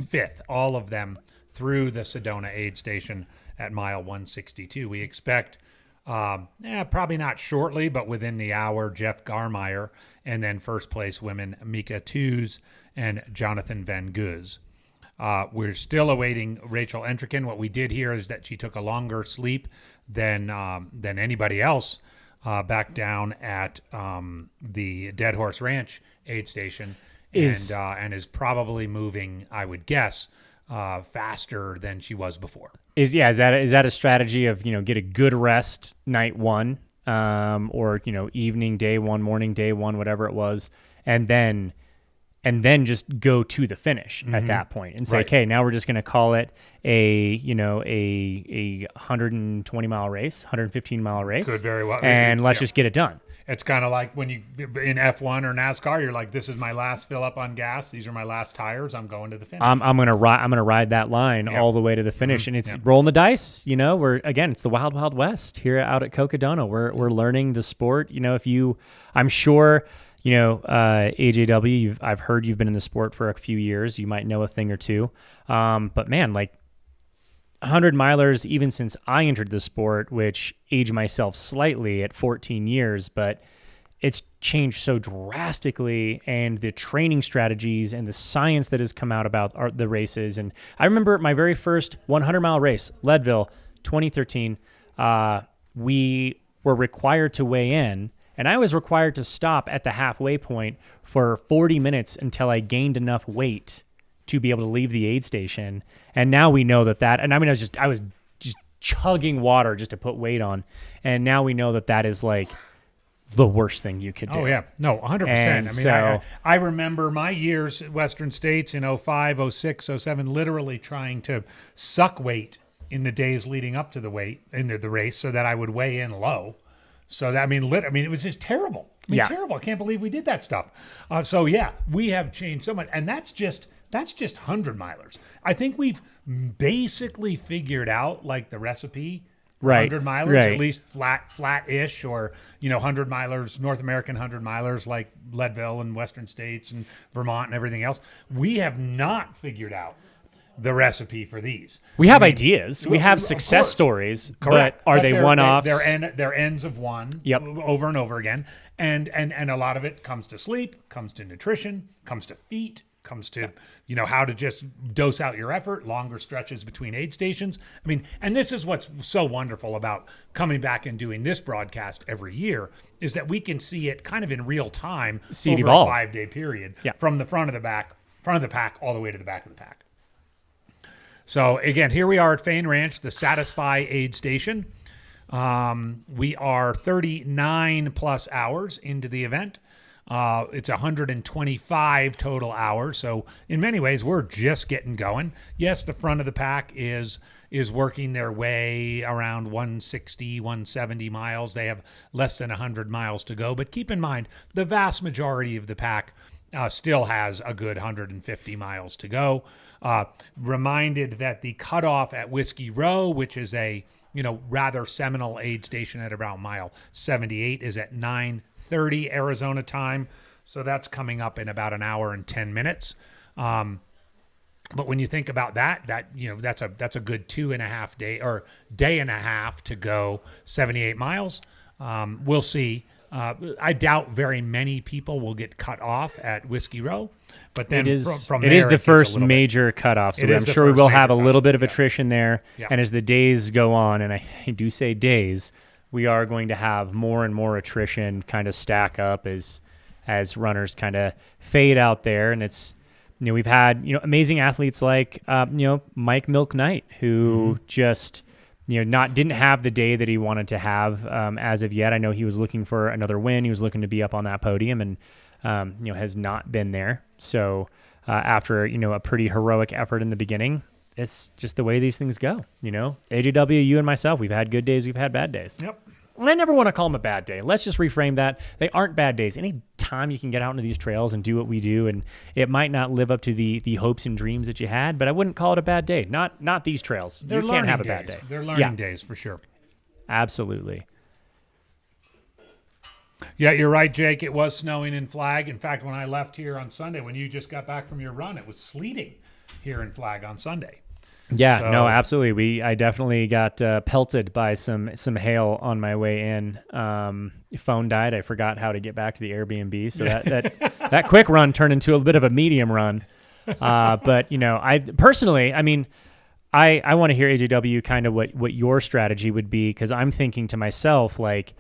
fifth. All of them through the Sedona aid station at mile 162. We expect... probably not shortly, but within the hour, Jeff Garmeyer, and then first place women Mika Tews and Jonathan Van Goes. We're still awaiting Rachel Entrekin. What we did hear is that she took a longer sleep than anybody else back down at the Dead Horse Ranch aid station, and is probably moving, I would guess, faster than she was before. Is that a strategy of get a good rest night one, or evening day one, morning day one, whatever it was, and then just go to the finish at that point and say, okay, now we're just going to call it a 120 mile race, 115 mile race. Could very well, and let's just get it done. It's kind of like when you in F1 or NASCAR, you're like, this is my last fill up on gas. These are my last tires. I'm going to the finish. I'm gonna ride that line all the way to the finish, and it's rolling the dice. It's the wild, wild west here out at Cocodona. We're learning the sport. I'm sure. AJW, I've heard you've been in the sport for a few years. You might know a thing or two. But man, like 100 milers, even since I entered the sport, which aged myself slightly at 14 years, but it's changed so drastically, and the training strategies and the science that has come out about the races. And I remember my very first 100-mile race, Leadville, 2013, we were required to weigh in, and I was required to stop at the halfway point for 40 minutes until I gained enough weight to be able to leave the aid station. And now we know that, and I mean, I was just chugging water just to put weight on. And now we know that is like the worst thing you could do. Oh yeah. No, 100%. And I remember my years at Western States in 05, 06, 07, literally trying to suck weight in the days leading up to the race so that I would weigh in low. So that, it was just terrible. Terrible. I can't believe we did that stuff. So yeah, we have changed so much, and that's just 100 milers. I think we've basically figured out like the recipe. 100 milers, at least flat-ish, or 100 milers, North American 100 milers like Leadville and Western States and Vermont and everything else. We have not figured out the recipe for these. We have ideas. We have success stories. Correct. But are they one-offs? They're ends of one. Yep. Over and over again. And a lot of it comes to sleep, comes to nutrition, comes to feet, comes to how to just dose out your effort, longer stretches between aid stations. And this is what's so wonderful about coming back and doing this broadcast every year, is that we can see it kind of in real time over a 5-day period, from the front of the back front of the pack all the way to the back of the pack. So again, here we are at Fain Ranch, the Satisfy aid station. We are 39 plus hours into the event. It's 125 total hours. So in many ways, we're just getting going. Yes, the front of the pack is working their way around 160, 170 miles. They have less than 100 miles to go. But keep in mind, the vast majority of the pack still has a good 150 miles to go. Reminded that the cutoff at Whiskey Row, which is a rather seminal aid station at about mile 78, is at 9:30 Arizona time. So that's coming up in about an hour and 10 minutes. But when you think about that's a good 2.5 day or day and a half to go 78 miles. We'll see. I doubt very many people will get cut off at Whiskey Row, but then from there, it is the first major cutoff, so I'm sure we will have a little bit of attrition there. Yeah. And as the days go on, and I do say days, we are going to have more and more attrition kind of stack up as runners kind of fade out there. And it's, we've had, amazing athletes like, Mike Milk Knight, who just, didn't have the day that he wanted to have as of yet. I know he was looking for another win. He was looking to be up on that podium and, has not been there. So after, a pretty heroic effort in the beginning, it's just the way these things go. AJW, you and myself, we've had good days, we've had bad days. Yep. And I never want to call them a bad day. Let's just reframe that. They aren't bad days. Any time you can get out into these trails and do what we do, and it might not live up to the hopes and dreams that you had, but I wouldn't call it a bad day. Not these trails. They're you can't have a bad day. They're learning days for sure. Absolutely. Yeah, you're right, Jake. It was snowing in Flag. In fact, when I left here on Sunday, when you just got back from your run, it was sleeting here in Flag on Sunday. Yeah, no, absolutely. I definitely got pelted by some hail on my way in. Phone died. I forgot how to get back to the Airbnb, so that quick run turned into a bit of a medium run. But I personally, I want to hear AJW kind of what your strategy would be, because I'm thinking to myself, like,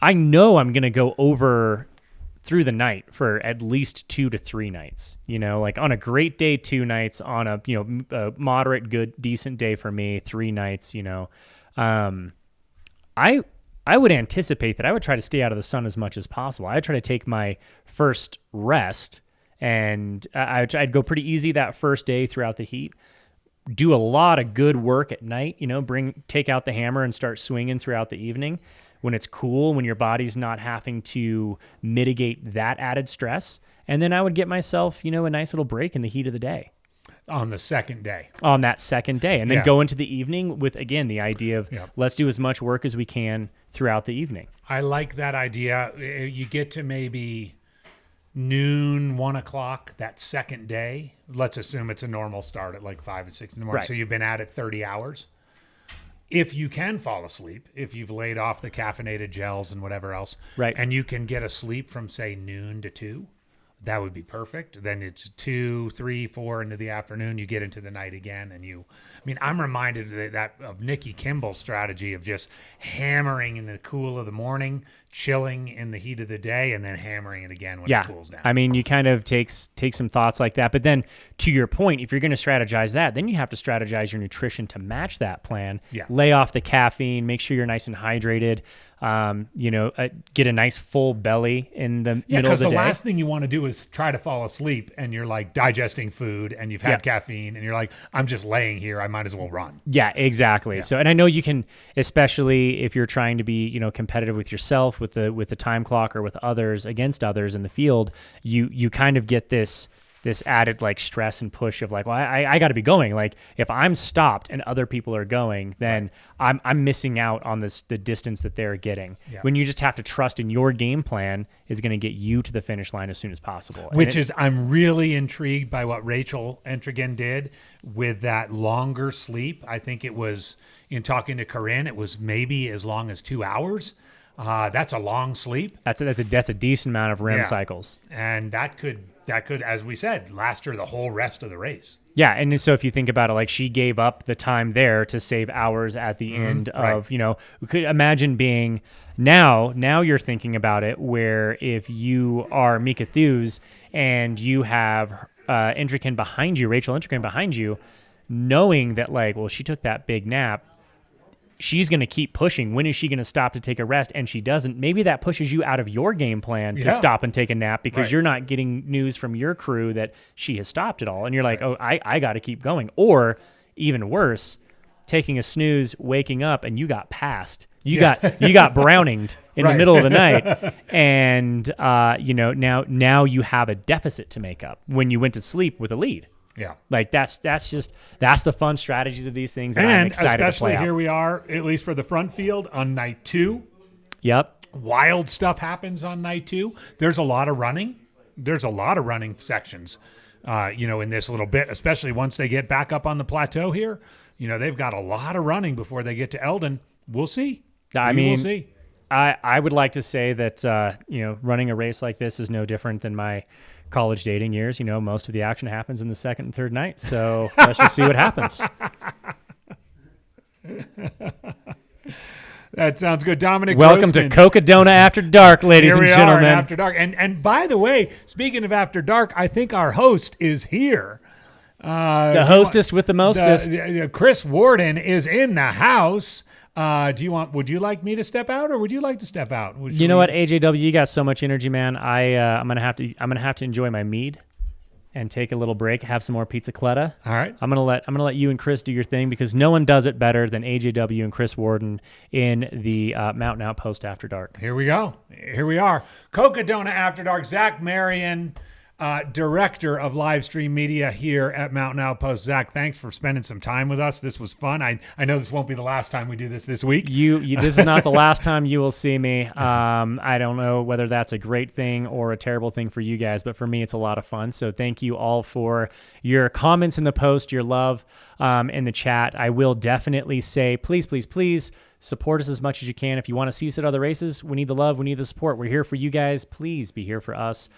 I know I'm going to go over through the night for at least 2 to 3 nights, like on a great day, 2 nights, on a moderate, good, decent day for me, 3 nights, I would anticipate that I would try to stay out of the sun as much as possible. I would try to take my first rest, and I'd go pretty easy that first day throughout the heat, do a lot of good work at night, take out the hammer and start swinging throughout the evening when it's cool, when your body's not having to mitigate that added stress. And then I would get myself, a nice little break in the heat of the day. On the second day. On that second day. And then go into the evening with, again, the idea of let's do as much work as we can throughout the evening. I like that idea. You get to maybe noon, 1 o'clock that second day. Let's assume it's a normal start at like 5 or 6 in the morning. Right. So you've been at it 30 hours. If you can fall asleep, if you've laid off the caffeinated gels and whatever else, right, and you can get asleep from, say, noon to 2, that would be perfect. Then it's 2, 3, 4 into the afternoon. You get into the night again, and I'm reminded of Nikki Kimball's strategy of just hammering in the cool of the morning, chilling in the heat of the day, and then hammering it again when it cools down. You kind of take some thoughts like that. But then, to your point, if you're going to strategize that, then you have to strategize your nutrition to match that plan. Yeah. Lay off the caffeine, make sure you're nice and hydrated, get a nice full belly in the middle of the day. Because the last thing you want to do is try to fall asleep and you're like digesting food and you've had caffeine and you're like, I'm just laying here, I might as well run. Yeah, exactly. Yeah. So, and I know you can, especially if you're trying to be, competitive with yourself, with the time clock, or with others, against others in the field, you kind of get this added like stress and push of like, well, I got to be going. Like if I'm stopped and other people are going, then I'm missing out on the distance that they're getting. Yeah. When you just have to trust in your game plan is going to get you to the finish line as soon as possible. I'm really intrigued by what Rachel Entrigan did with that longer sleep. I think it was, in talking to Corinne, it was maybe as long as 2 hours. That's a long sleep. That's a decent amount of REM cycles. And that could, as we said, last her the whole rest of the race. Yeah, and so if you think about it, like she gave up the time there to save hours at the end of, we could imagine being now you're thinking about it where if you are Mika Thews and you have Intrican behind you, Rachel Intrican behind you, knowing that like, well, she took that big nap. She's going to keep pushing. When is she going to stop to take a rest? And she doesn't. Maybe that pushes you out of your game plan to stop and take a nap because you're not getting news from your crew that she has stopped at all. And you're like, oh, I got to keep going. Or even worse, taking a snooze, waking up, and you got passed. You got browninged in the middle of the night. And, now you have a deficit to make up when you went to sleep with a lead. Yeah. Like that's the fun strategies of these things. And I'm excited to especially play out. Here we are, at least for the front field on night 2. Yep. Wild stuff happens on night 2. There's a lot of running. There's a lot of running sections, in this little bit, especially once they get back up on the plateau here. They've got a lot of running before they get to Eldon. We'll see. We'll see. I would like to say that, running a race like this is no different than my college dating years. Most of the action happens in the second and third night. So let's just see what happens. That sounds good. Dominic, welcome Grossman. to Cocodona After Dark, ladies and gentlemen. After Dark. And by the way, speaking of After Dark, I think our host is here. The hostess with the mostest. Chris Warden is in the house. Would you like me to step out, or would you like to step out? You know what, AJW, you got so much energy, man. I'm gonna have to enjoy my mead and take a little break, have some more pizza coletta. All right. I'm gonna let you and Chris do your thing because no one does it better than AJW and Chris Warden in the Mountain Outpost After Dark. Here we go. Here we are. Cocodona After Dark. Zach Marion, Director of Live Stream Media here at Mountain Outpost. Zach, thanks for spending some time with us. This was fun. I know this won't be the last time we do this week. This is not the last time you will see me. I don't know whether that's a great thing or a terrible thing for you guys, but for me, it's a lot of fun. So thank you all for your comments in the post, your love in the chat. I will definitely say, please, please, please, support us as much as you can. If you want to see us at other races, we need the love. We need the support. We're here for you guys. Please be here for us.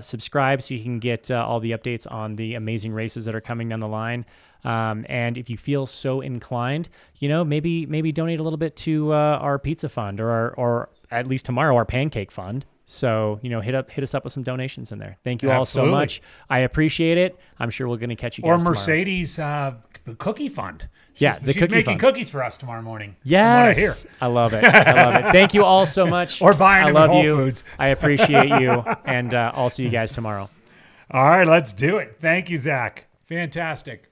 Subscribe so you can get all the updates on the amazing races that are coming down the line. And if you feel so inclined, maybe donate a little bit to our pizza fund or at least tomorrow our pancake fund. So, hit us up with some donations in there. Thank you all so much. I appreciate it. I'm sure we're going to catch you guys tomorrow. Or Mercedes Cookie Fund. She's making fund. cookies for us tomorrow morning. Yes. I love it. Thank you all so much. Or buying them at Whole Foods. I appreciate you. And I'll see you guys tomorrow. All right, let's do it. Thank you, Zach. Fantastic.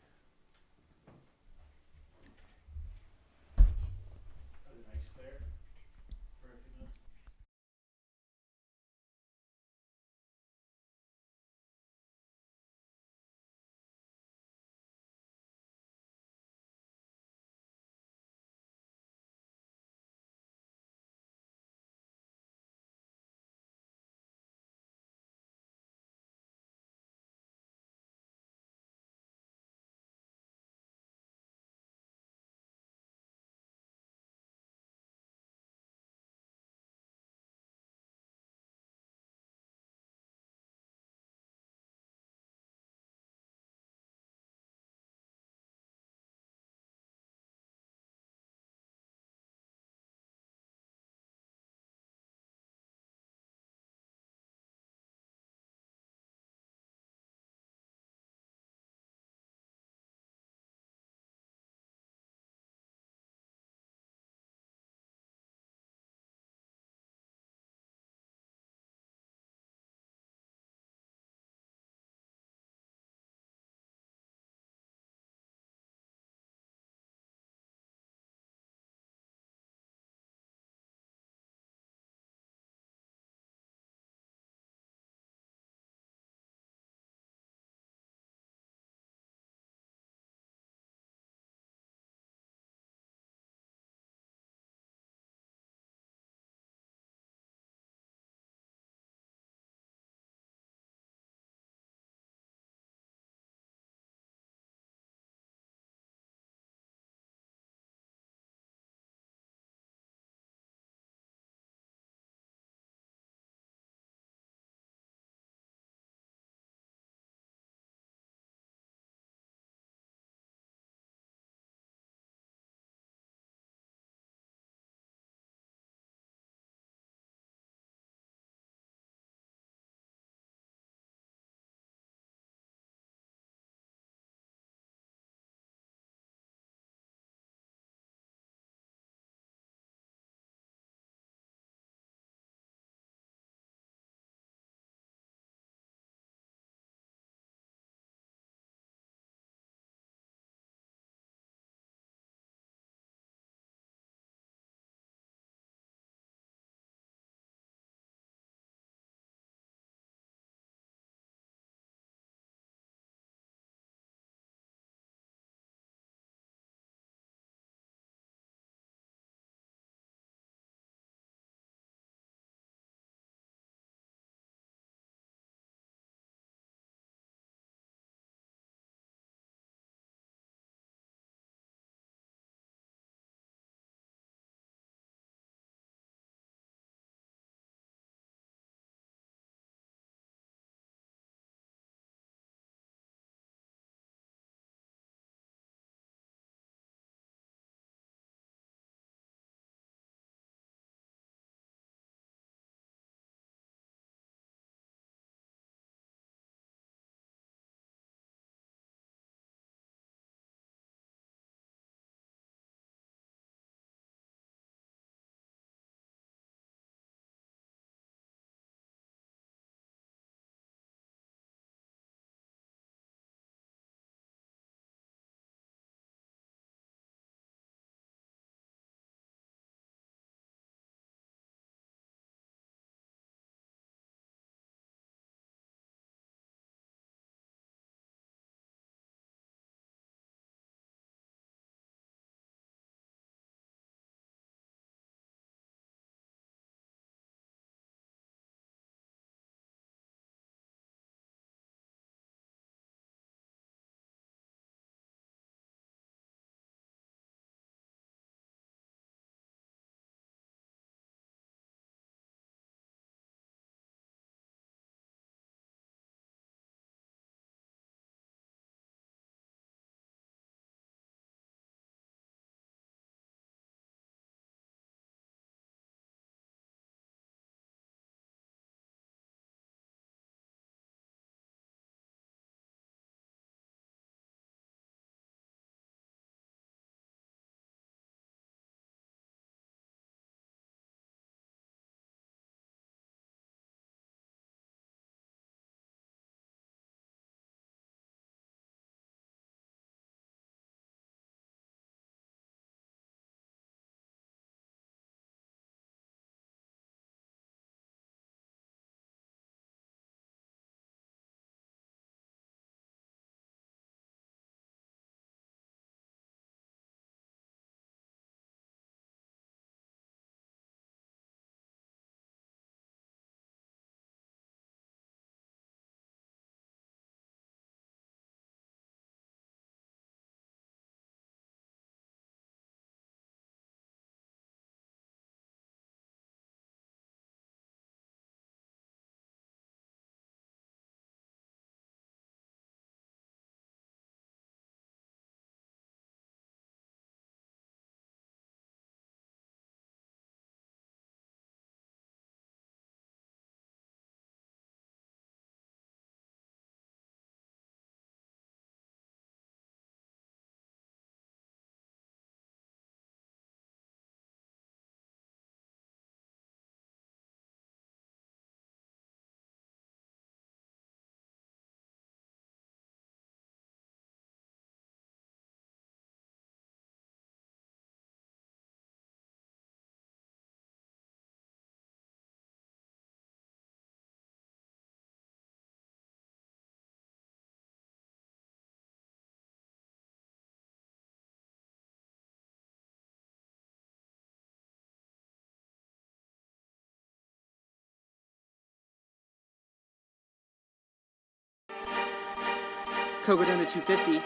Cocodona 250.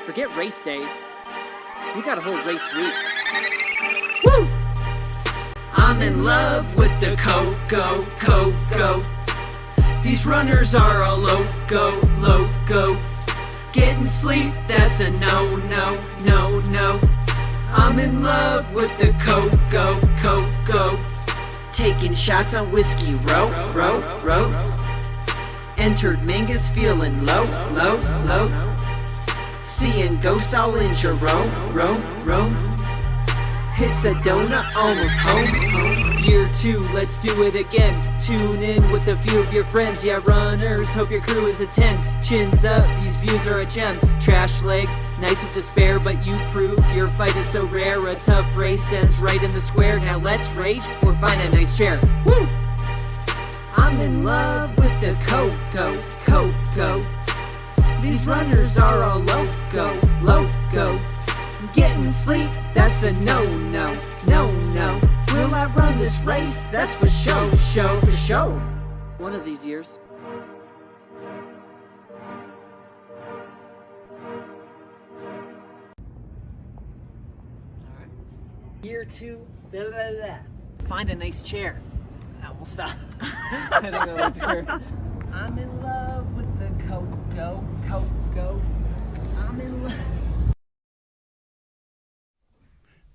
Forget race day. We got a whole race week. Woo! I'm in love with the Coco. These runners are all loco. Getting sleep, that's a no. I'm in love with the Coco. Taking shots on whiskey, row. Entered Mingus feeling low. Seeing ghosts all in Jerome. Hit Sedona, almost home. Year 2, let's do it again. Tune in with a few of your friends. Yeah, runners, hope your crew is a 10. Chins up, these views are a gem. Trash legs, nights of despair, but you proved your fight is so rare. A tough race ends right in the square. Now let's rage or find a nice chair. Woo! I'm in love with the Coco. These runners are all loco. Getting sleep, that's a no. Will I run this race? That's for sure. One of these years. Year 2, Find a nice chair. I almost fell. I think I looked her. I'm in love with the Coco. I'm in love.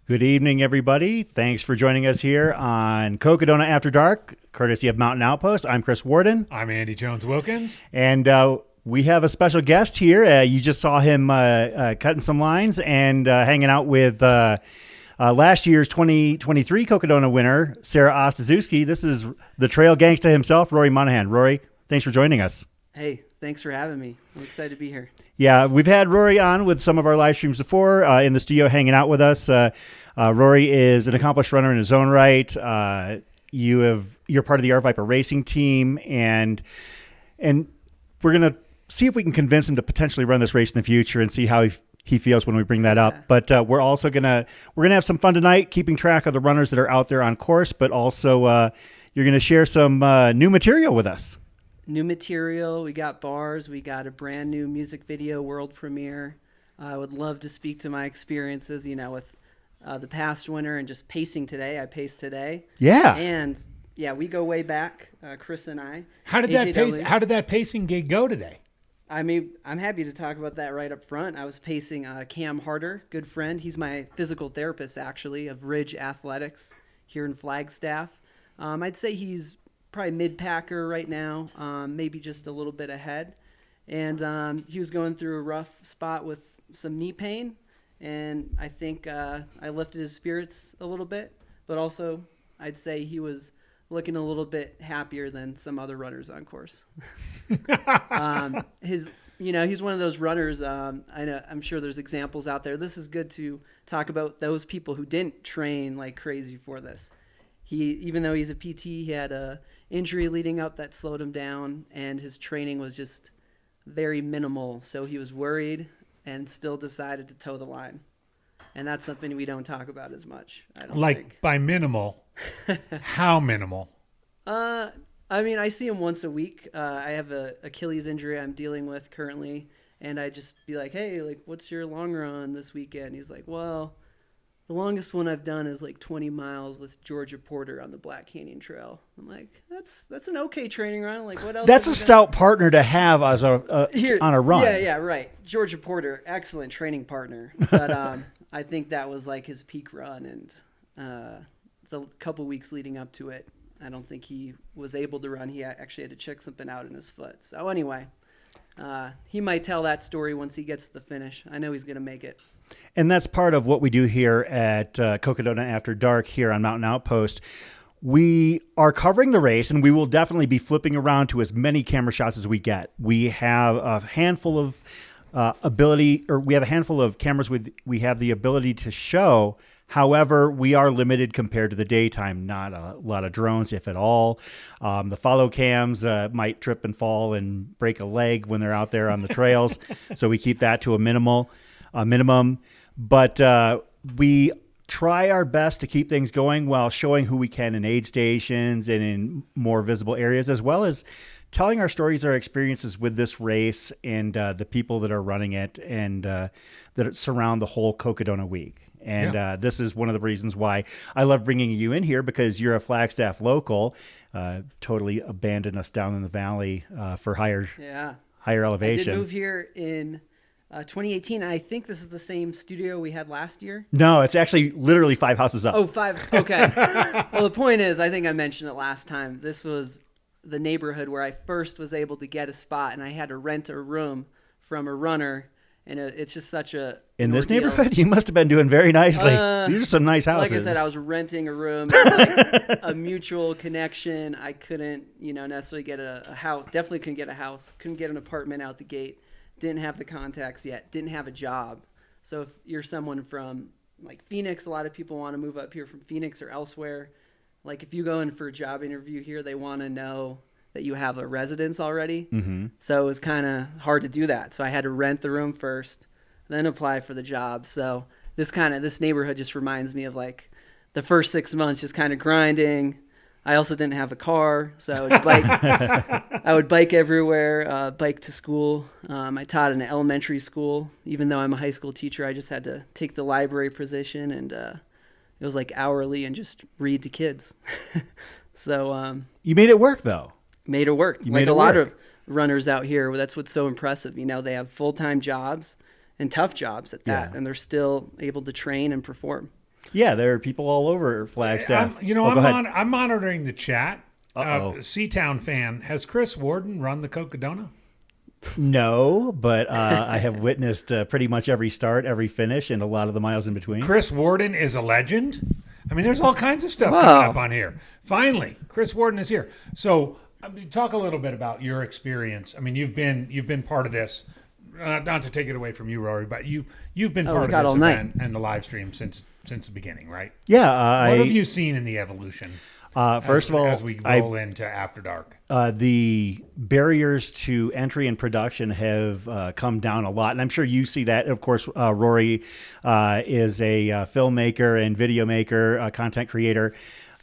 Good evening, everybody. Thanks for joining us here on Cocodona After Dark, courtesy of Mountain Outpost. I'm Chris Warden. I'm Andy Jones-Wilkins. And we have a special guest here. You just saw him cutting some lines and hanging out with last year's 2023 Cocodona winner, Sarah Ostaszewski. This is the trail gangsta himself, Rory Monahan. Rory, thanks for joining us. Hey, thanks for having me. I'm excited to be here. Yeah, we've had Rory on with some of our live streams before in the studio hanging out with us. Rory is an accomplished runner in his own right. You're part of the R Viper racing team, and we're going to see if we can convince him to potentially run this race in the future and see how he feels when we bring that up. But we're also going to have some fun tonight, keeping track of the runners that are out there on course, but also you're going to share some new material with us. New material, we got bars, we got a brand new music video world premiere. I would love to speak to my experiences, with the past winter and just pacing today. I paced today. Yeah. And yeah, we go way back, Chris and I. How did that pacing gig go today? I mean, I'm happy to talk about that right up front. I was pacing Cam Harder, good friend. He's my physical therapist, actually, of Ridge Athletics here in Flagstaff. I'd say he's probably mid-packer right now, maybe just a little bit ahead. And he was going through a rough spot with some knee pain, and I think I lifted his spirits a little bit, but also I'd say he was looking a little bit happier than some other runners on course. He's one of those runners. I'm sure there's examples out there. This is good to talk about those people who didn't train like crazy for this. Even though he's a PT, he had a injury leading up that slowed him down, and his training was just very minimal. So he was worried and still decided to toe the line. And that's something we don't talk about as much, I don't think. By minimal, how minimal? I mean, I see him once a week. I have a Achilles injury I'm dealing with currently, and I just be like, hey, what's your long run this weekend? He's like, well, the longest one I've done is 20 miles with Georgia Porter on the Black Canyon Trail. I'm like, that's an okay training run. What else? That's a stout partner to have as on a run. Yeah, right. Georgia Porter, excellent training partner. But I think that was his peak run, and the couple weeks leading up to it, I don't think he was able to run. He actually had to check something out in his foot. So anyway, he might tell that story once he gets to the finish. I know he's going to make it. And that's part of what we do here at Cocodona After Dark here on Mountain Outpost. We are covering the race, and we will definitely be flipping around to as many camera shots as we get. We have a handful of we have a handful of cameras we have the ability to show. However, we are limited compared to the daytime. Not a lot of drones, if at all. The follow cams might trip and fall and break a leg when they're out there on the trails. So we keep that to a minimum. But we try our best to keep things going while showing who we can in aid stations and in more visible areas, as well as telling our stories, our experiences with this race and the people that are running it and that surround the whole Cocodona week. And this is one of the reasons why I love bringing you in here, because you're a Flagstaff local, totally abandoned us down in the valley for higher elevation. I did move here in 2018. I think this is the same studio we had last year. No, it's actually literally 5 houses up. Oh, 5. Okay. Well, the point is, I think I mentioned it last time. This was the neighborhood where I first was able to get a spot, and I had to rent a room from a runner. And it's just such a in this nouordeal. You must have been doing very nicely. These are some nice houses. Like I said, I was renting a room. It was like a mutual connection. I couldn't, necessarily get a house. Definitely couldn't get a house. Couldn't get an apartment out the gate. Didn't have the contacts yet. Didn't have a job. So if you're someone from like Phoenix, a lot of people want to move up here from Phoenix or elsewhere. Like if you go in for a job interview here, they want to know that you have a residence already. Mm-hmm. So it was kind of hard to do that. So I had to rent the room first, then apply for the job. So this neighborhood just reminds me of like the first 6 months, just kind of grinding. I also didn't have a car, so I would bike. I would bike everywhere, bike to school. I taught in an elementary school. Even though I'm a high school teacher, I just had to take the library position, and it was like hourly and just read to kids. So you made it work, though. Made it work. You like made a it lot work. of runners out here, that's what's so impressive. They have full-time jobs and tough jobs at that, and they're still able to train and perform. Yeah, there are people all over Flagstaff. I'm monitoring the chat. Seatown fan, has Chris Warden run the Cocodona? No, but I have witnessed pretty much every start, every finish, and a lot of the miles in between. Chris Warden is a legend. I mean, there's all kinds of stuff coming up on here. Finally, Chris Warden is here. So, talk a little bit about your experience. I mean, you've been part of this. Not to take it away from you, Rory, but you've been part of this event and the live stream since the beginning, right? Yeah. What have you seen in the evolution? First of all, as we roll into After Dark, the barriers to entry and production have come down a lot, and I'm sure you see that. Of course, Rory is a filmmaker and video maker, content creator.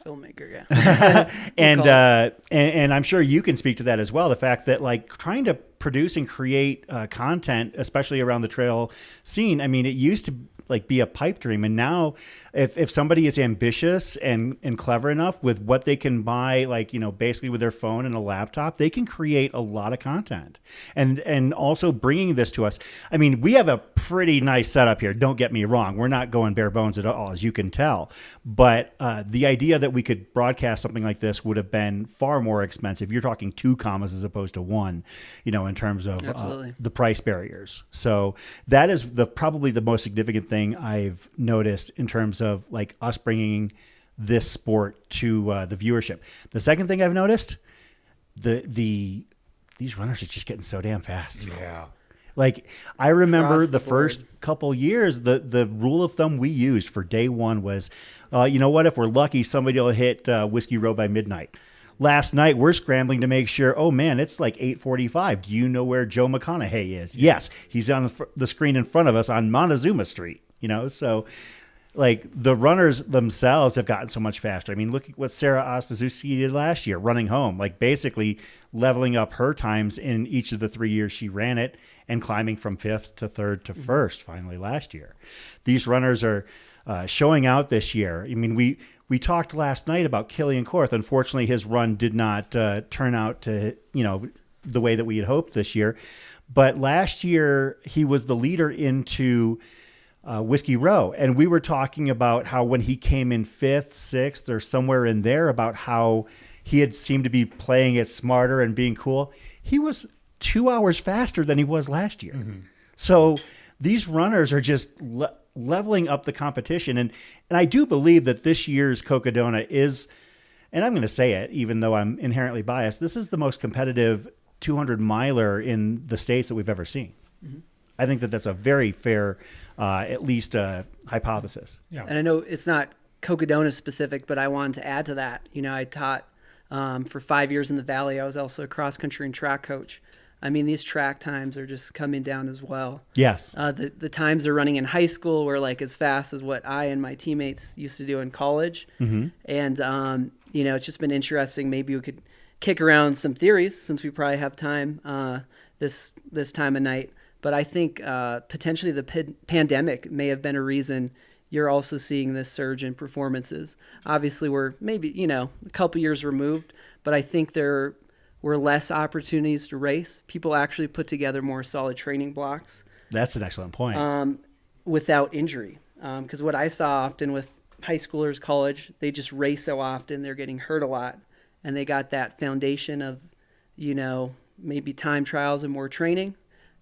Filmmaker, yeah. and I'm sure you can speak to that as well. The fact that like trying to produce and create content, especially around the trail scene. I mean, it used to like be a pipe dream, and now if somebody is ambitious and clever enough with what they can buy, like basically with their phone and a laptop, they can create a lot of content. And also bringing this to us. I mean, we have a pretty nice setup here. Don't get me wrong. We're not going bare bones at all, as you can tell. But the idea that we could broadcast something like this would have been far more expensive. You're talking 2 commas as opposed to 1, in terms of the price barriers. So that is probably the most significant thing I've noticed in terms of like us bringing this sport to the viewership. The second thing I've noticed, these runners are just getting so damn fast. Yeah. Like I remember the first couple years, the rule of thumb we used for day one was, if we're lucky, somebody will hit Whiskey Row by midnight. Last night, we're scrambling to make sure, oh, man, it's like 8:45. Do you know where Joe McConaughey is? Yes, he's on the screen in front of us on Montezuma Street, So, like, the runners themselves have gotten so much faster. I mean, look at what Sarah Ostazuski did last year, running home, like basically leveling up her times in each of the 3 years she ran it and climbing from 5th to 3rd to 1st finally last year. These runners are showing out this year. I mean, we talked last night about Killian Korth. Unfortunately, his run did not turn out to, the way that we had hoped this year. But last year, he was the leader into Whiskey Row. And we were talking about how when he came in 5th, 6th, or somewhere in there, about how he had seemed to be playing it smarter and being cool. He was 2 hours faster than he was last year. Mm-hmm. So these runners are just leveling up the competition. And I do believe that this year's Cocodona is, and I'm going to say it, even though I'm inherently biased, this is the most competitive 200 miler in the States that we've ever seen. Mm-hmm. I think that that's a very fair, at least hypothesis. Yeah. And I know it's not Cocodona specific, but I wanted to add to that. I taught for 5 years in the Valley. I was also a cross country and track coach. I mean, these track times are just coming down as well. Yes. The times are running in high school were like as fast as what I and my teammates used to do in college. Mhm. And, you know, it's just been interesting. Maybe we could kick around some theories since we probably have time this time of night. But I think potentially the pandemic may have been a reason you're also seeing this surge in performances. Obviously, we're maybe, you know, a couple years removed, but I think there were less opportunities to race. People actually put together more solid training blocks. That's an excellent point. Without injury. Because what I saw often with high schoolers, college, they just race so often, they're getting hurt a lot. And they got that foundation of, you know, maybe time trials and more training.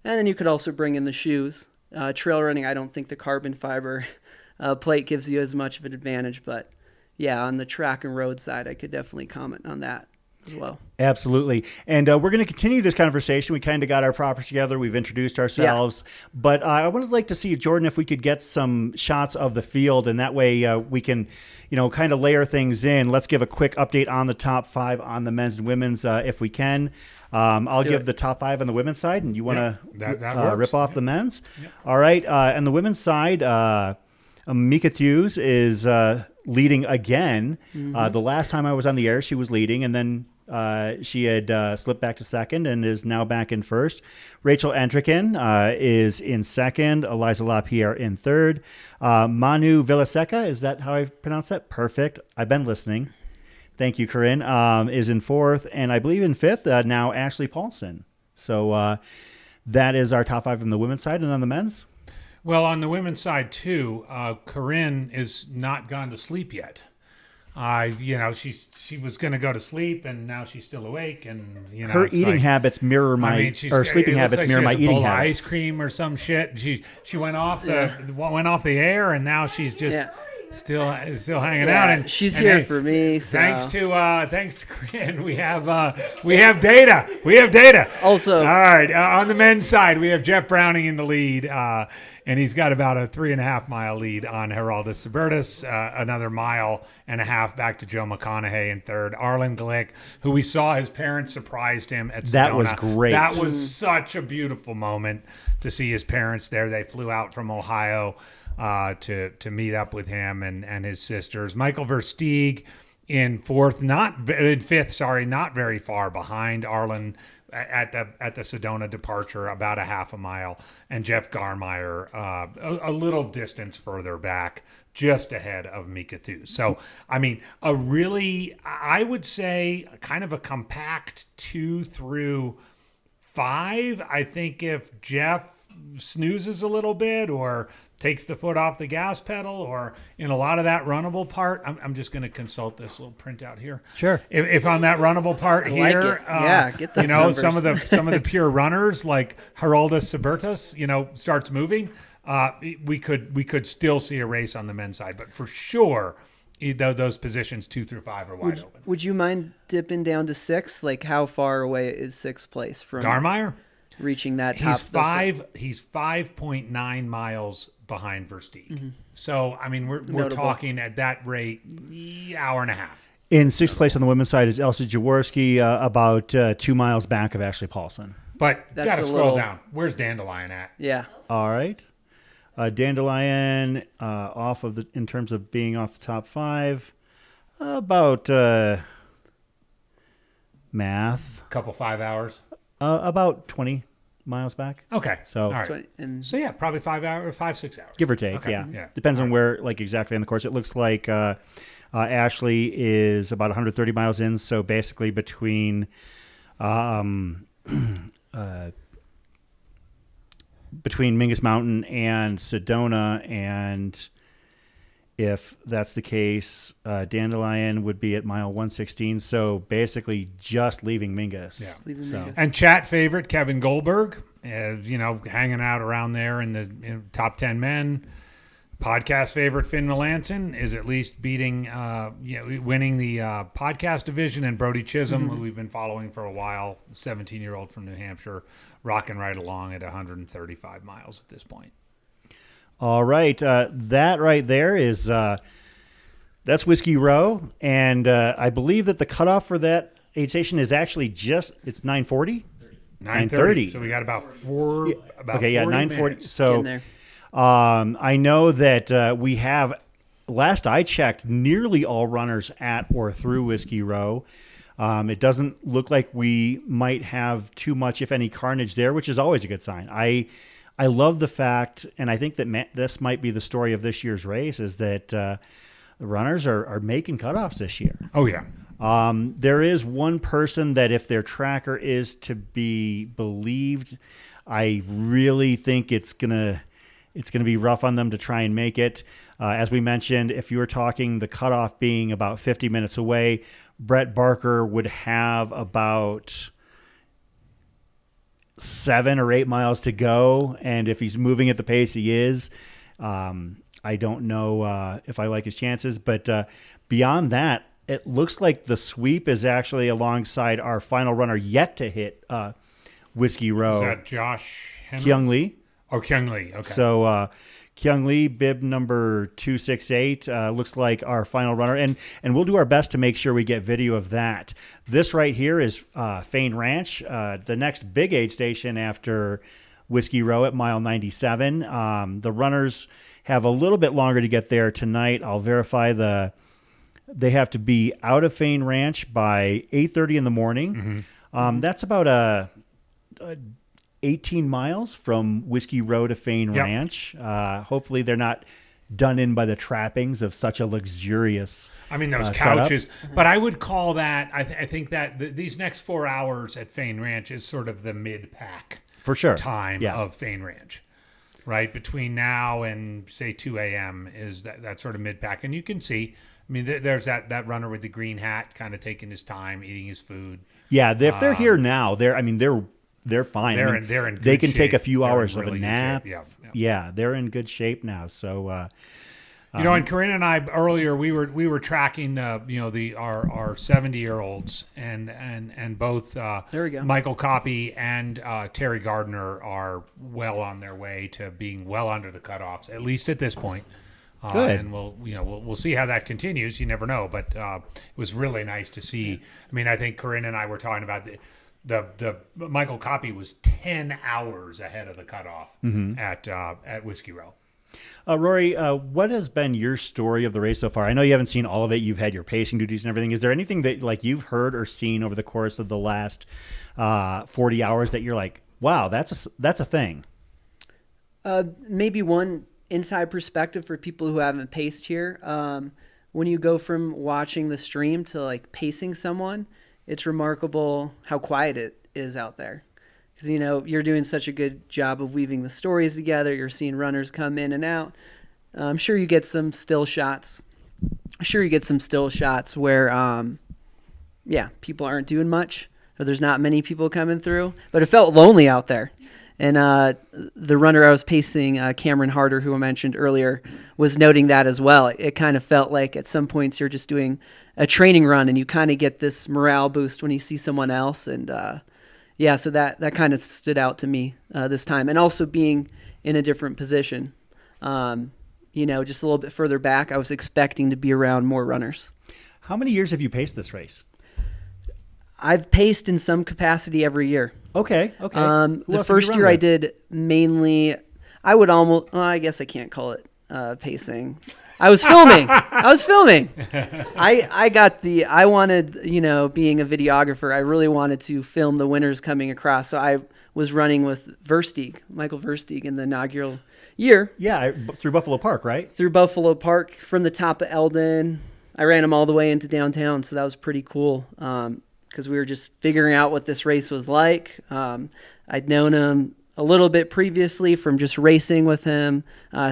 And then you could also bring in the shoes. Trail running, I don't think the carbon fiber plate gives you as much of an advantage. But yeah, on the track and road side, I could definitely comment on that as well. Absolutely. And we're going to continue this conversation. We kind of got our props together. We've introduced ourselves. Yeah. But I would like to see, Jordan, if we could get some shots of the field, and that way we can, you know, kind of layer things in. Let's give a quick update on the top 5 on the men's and women's if we can. I'll give the top 5 on the women's side, and you want to rip off the men's? Yep. All right. On the women's side, Mika Thews is leading again. Mm-hmm. The last time I was on the air, she was leading, and then she had slipped back to second and is now back in first. Rachel Entrekin is in second. Eliza LaPierre in third. Manu Villaseca, is that how I pronounce that? Perfect. I've been listening. Thank you, Corinne. Is in fourth, and I believe in fifth now Ashley Paulson. So that is our top 5 from the women's side. And on the men's? Well, on the women's side too, Corinne is not gone to sleep yet. You know, she was going to go to sleep, and now she's still awake, and you know, her eating habits mirror my or sleeping habits mirror my eating habits. Ice cream or some shit. She went off the air, and now she's just still hanging out. And she's here for me. So. Thanks to Corinne, we have data. We have data. Also, all right. On the men's side, we have Jeff Browning in the lead. And he's got about a 3.5 mile lead on Geraldo Subertus, another 1.5 miles back to Joe McConaughey in third. Arlen Glick, who we saw his parents surprised him at Sedona. That was great. That was such a beautiful moment to see his parents there. They flew out from Ohio to meet up with him and his sisters. Michael Versteeg in fifth, not very far behind Arlen at the Sedona departure, about a 0.5 mile, and Jeff Garmeyer a little distance further back, just ahead of Mika Thews. So, I mean, I would say kind of a compact 2 through 5. I think if Jeff snoozes a little bit or takes the foot off the gas pedal, or in a lot of that runnable part, I'm just going to consult this little printout here. Sure. If on that runnable part here, get those you know, numbers. some of the pure runners like Geraldo Subertus, you know, starts moving, we could still see a race on the men's side, but for sure, those positions 2 through 5 are wide open. Would you mind dipping down to 6th? Like, how far away is 6th place from Garmeyer? Reaching that top? He's 5.9 miles behind Versteeg. Mm-hmm. So, I mean, we're talking at that rate, 1.5 hours. In 6th place on the women's side is Elsa Jaworski, about 2 miles back of Ashley Paulson. But got to scroll down. Where's Dandelion at? Yeah. All right. Dandelion in terms of being off the top 5, about math. Couple 5 hours. About 20 miles back. Okay. So, all right. So yeah, probably 5 hours, 5-6 hours. Give or take. Okay. Yeah. Depends on where, like, exactly on the course. It looks like Ashley is about 130 miles in. So basically between Mingus Mountain and Sedona, and if that's the case, Dandelion would be at mile 116. So basically just leaving Mingus. Yeah. Mingus. And chat favorite Kevin Goldberg, you know, hanging out around there in the top 10 men. Podcast favorite Finn Melanson is at least winning the podcast division, and Brody Chisholm, who we've been following for a while, 17-year-old from New Hampshire, rocking right along at 135 miles at this point. All right, that right there is that's Whiskey Row, and I believe that the cutoff for that aid station is actually it's 9:40. 9:30. So we got about Okay, 40 yeah, 9:40. minutes. So I know that we have, last I checked, nearly all runners at or through Whiskey Row. It doesn't look like we might have too much, if any, carnage there, which is always a good sign. I love the fact, and I think that this might be the story of this year's race, is that the runners are making cutoffs this year. Oh, yeah. There is one person that, if their tracker is to be believed, I really think it's gonna be rough on them to try and make it. As we mentioned, if you were talking the cutoff being about 50 minutes away, Brett Barker would have about 7 or 8 miles to go, and if he's moving at the pace he is, I don't know if I like his chances. But beyond that, it looks like the sweep is actually alongside our final runner yet to hit Whiskey Row. Is that Josh Henry? Kyung Lee. Oh, Kyung Lee. Okay. So Kyung Lee, bib number 268, looks like our final runner. And we'll do our best to make sure we get video of that. This right here is Fain Ranch, the next big aid station after Whiskey Row at mile 97. The runners have a little bit longer to get there tonight. I'll verify they have to be out of Fain Ranch by 8:30 in the morning. Mm-hmm. That's about 18 miles from Whiskey Row to Fain Yep. Ranch. Hopefully they're not done in by the trappings of such a luxurious those setup. couches. But I would call that, I think that these next 4 hours at Fain Ranch is sort of the mid-pack For sure. time Yeah. of Fain Ranch. Right? Between now and, say, 2 a.m. is that sort of mid-pack. And you can see, there's that runner with the green hat kind of taking his time, eating his food. Yeah, if they're here now, they're fine. They're in good They can take a shape. few They're in hours really of a good nap. shape. Yeah, they're in good shape now. So, and Corinne and I earlier we were tracking our 70-year-olds and both there we go. Michael Copy and Terry Gardner are well on their way to being well under the cutoffs, at least at this point. Good. And we'll see how that continues. You never know, but it was really nice to see. I think Corinne and I were talking about the Michael Copy was 10 hours ahead of the cutoff at Whiskey Row. Rory, what has been your story of the race so far? I know you haven't seen all of it. You've had your pacing duties and everything. Is there anything that you've heard or seen over the course of the last 40 hours that you're like, wow, that's a thing? Maybe one inside perspective for people who haven't paced here. When you go from watching the stream to pacing someone, it's remarkable how quiet it is out there. Because, you're doing such a good job of weaving the stories together. You're seeing runners come in and out. I'm sure you get some still shots. Where, people aren't doing much, or there's not many people coming through. But it felt lonely out there. And the runner I was pacing, Cameron Harder, who I mentioned earlier, was noting that as well. It kind of felt like at some points you're just doing a training run and you kind of get this morale boost when you see someone else. And so that kind of stood out to me this time. And also being in a different position, just a little bit further back, I was expecting to be around more runners. How many years have you paced this race? I've paced in some capacity every year. Okay. The first year I did mainly, I guess I can't call it pacing. I was filming. I wanted, being a videographer, I really wanted to film the winners coming across. So I was running with Michael Versteeg in the inaugural year. Yeah, through Buffalo Park, right? Through Buffalo Park, from the top of Eldon. I ran him all the way into downtown, so that was pretty cool. Because we were just figuring out what this race was like. I'd known him a little bit previously from just racing with him,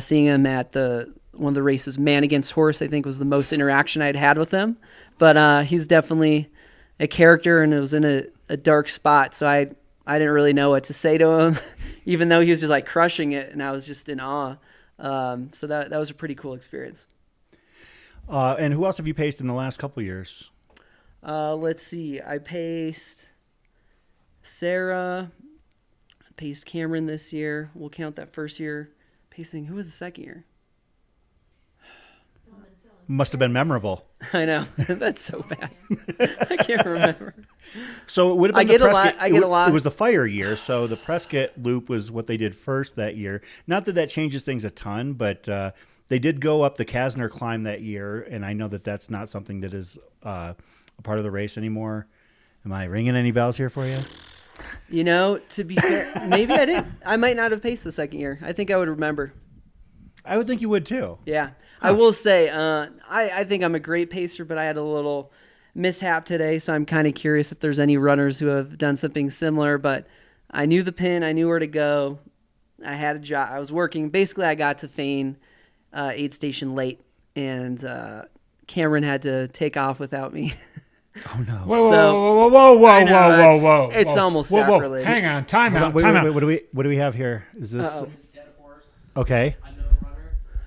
seeing him at one of the races, Man Against Horse, I think was the most interaction I'd had with him. But he's definitely a character, and it was in a dark spot, so I didn't really know what to say to him, even though he was just crushing it, and I was just in awe. So that was a pretty cool experience. And who else have you paced in the last couple of years? Let's see. I paced Sarah. I paced Cameron this year. We'll count that first year pacing. Who was the second year? Must have been memorable. I know. That's so bad. I can't remember. So it would have been I get the a lot. Prescott. I get a lot. It was the fire year, so the Prescott loop was what they did first that year. Not that changes things a ton, but they did go up the Kasner climb that year, and I know that that's not something that is a part of the race anymore. Am I ringing any bells here for you? You know, to be fair, maybe I didn't. I might not have paced the second year. I think I would remember. I would think you would too. Yeah. I will say, I think I'm a great pacer, but I had a little mishap today, so I'm kind of curious if there's any runners who have done something similar. But I knew the pin, I knew where to go. I had a job. I was working. Basically, I got to Fane aid station late, and Cameron had to take off without me. Oh no! Whoa! It's almost sacrilege. Hang on, time out. What do we have here? Is this okay?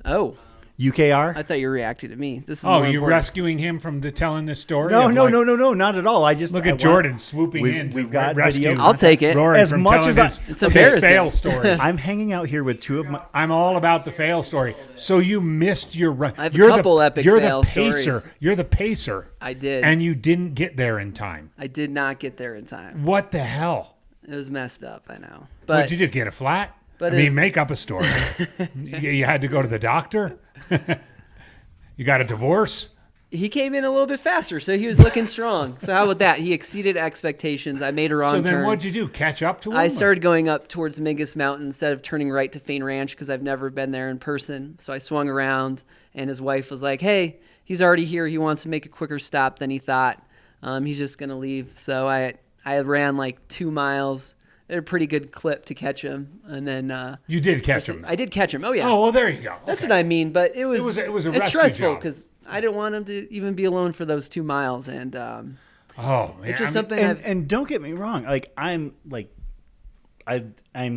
Oh. UKR? I thought you were reacting to me. This is you're important. rescuing him from telling this story? No, not at all. I just look at Jordan swooping in. We've got rescue. I'll take it. Rory as from much telling as it's his embarrassing. fail story. I'm hanging out here with two of my. I'm all about the fail story. So you missed your run. I have a couple epic fail pacer. stories. You're the pacer. I did. And you didn't get there in time. I did not get there in time. What the hell? It was messed up, I know. But What'd you do? Get a flat? But make up a story. You had to go to the doctor? You got a divorce? He came in a little bit faster, so he was looking strong. So how about that? He exceeded expectations. I made a wrong turn. So then what'd you do? Catch up to him? I started going up towards Mingus Mountain instead of turning right to Fane Ranch because I've never been there in person. So I swung around, and his wife was like, hey, he's already here. He wants to make a quicker stop than he thought. He's just going to leave. So I ran like 2 miles. A pretty good clip to catch him, and then you did catch him. I did catch him. Oh yeah. Oh well, there you go. That's what I mean. But it was a it's rescue stressful job. because I didn't want him to even be alone for those 2 miles, and oh man, it's just something. And don't get me wrong, I'm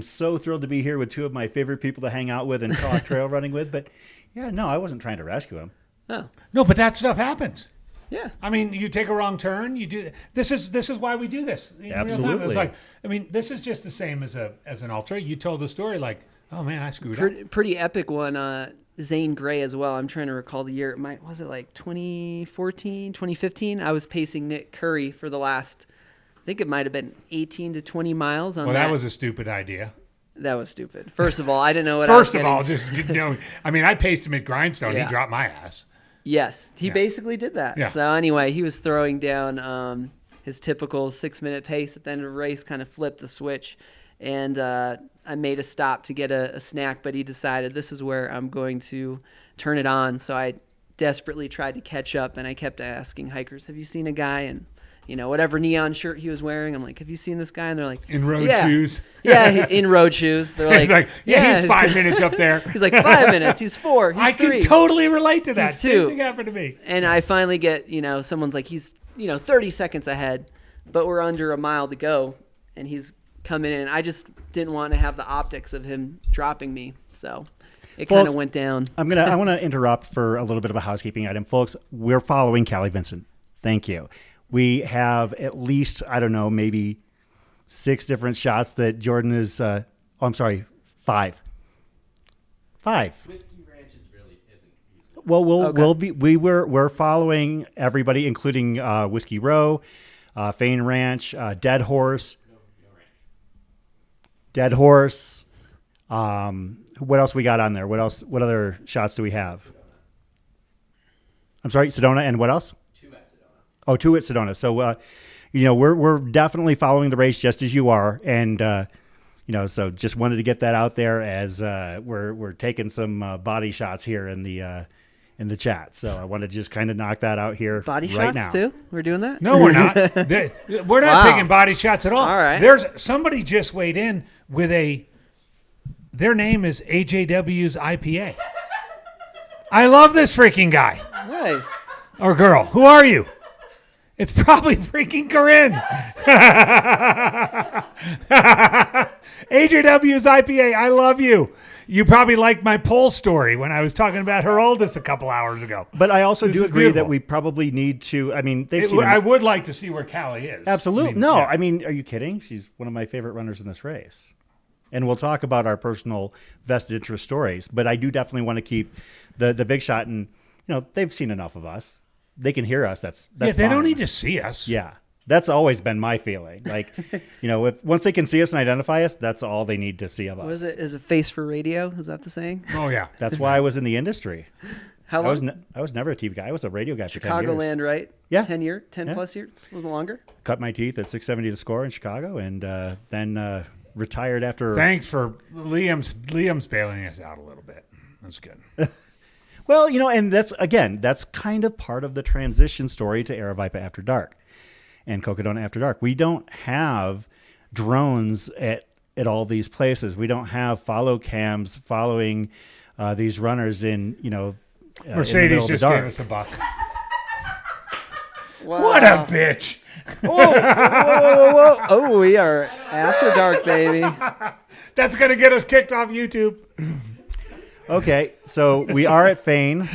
so thrilled to be here with two of my favorite people to hang out with and talk trail running with. But yeah, no, I wasn't trying to rescue him. Oh no, but that stuff happens. Yeah, I mean, you take a wrong turn. You do. This is why we do this. In Absolutely. real time. It's like, I mean, this is just the same as an ultra. You told the story like, oh man, I screwed up. Pretty epic one. Zane Gray as well. I'm trying to recall the year. Was it like 2014, 2015? I was pacing Nick Curry for the last. I think it might have been 18 to 20 miles on that. Well, that was a stupid idea. That was stupid. First of all, I didn't know what I was getting. I mean, I paced him at Grindstone. Yeah. He dropped my ass. Yes, he basically did that. Yeah. So anyway, he was throwing down his typical 6-minute pace at the end of the race, kind of flipped the switch, and I made a stop to get a snack, but he decided this is where I'm going to turn it on. So I desperately tried to catch up, and I kept asking hikers, have you seen a guy in, whatever neon shirt he was wearing? I'm like, have you seen this guy? And they're like, in road shoes. Yeah, in road shoes. They're like, he's 5 minutes up there. He's like 5 minutes. He's 4. He's 3. I can totally relate to that. He's 2. Same thing happened to me. And I finally get, someone's like, he's, 30 seconds ahead, but we're under a mile to go, and he's coming in. I just didn't want to have the optics of him dropping me, so it kind of went down. I want to interrupt for a little bit of a housekeeping item, folks. We're following Callie Vincent. Thank you. We have at least, I don't know, maybe 6 different shots that Jordan is. 5. 5. Whiskey Ranches really isn't useful. Well, we're following everybody, including Whiskey Row, Fane Ranch, Dead Horse. Dead Horse. What else we got on there? What other shots do we have? I'm sorry, Sedona, and what else? 2 at Sedona. Oh, 2 at Sedona. So, we're definitely following the race just as you are, and so just wanted to get that out there as we're taking some body shots here in the chat. So I want to just kind of knock that out here body right shots now. too? We're doing that? No, we're not. We're not taking body shots at all. All right. There's somebody just weighed in with their name is AJW's IPA. I love this freaking guy. Nice. Or girl. Who are you? It's probably freaking Corinne. AJW's IPA. I love you. You probably liked my poll story when I was talking about her oldest a couple hours ago. But I also This do is agree beautiful. that we probably need to. I mean, I would like to see where Callie is. Absolutely. I I mean, are you kidding? She's one of my favorite runners in this race. And we'll talk about our personal vested interest stories. But I do definitely want to keep the big shot. And they've seen enough of us. They can hear us. That's they fine. don't need to see us. Yeah. That's always been my feeling. Like, once they can see us and identify us, that's all they need to see of us. Was it is a face for radio? Is that the saying? Oh yeah. That's why I was in the industry. How long? I was never a TV guy. I was a radio guy for 10 years. Chicagoland, right? Yeah. 10 Yeah. plus years? Was it longer? Cut my teeth at 670 The Score in Chicago, and then retired after. Thanks for Liam's bailing us out a little bit. That's good. Well, and that's kind of part of the transition story to Aravaipa After Dark and Cocodona After Dark. We don't have drones at all these places. We don't have follow cams following these runners in Mercedes in the just dark. gave us a buck. Wow. What a bitch! Whoa. Oh, we are after dark, baby. That's gonna get us kicked off YouTube. Okay, so we are at Fane.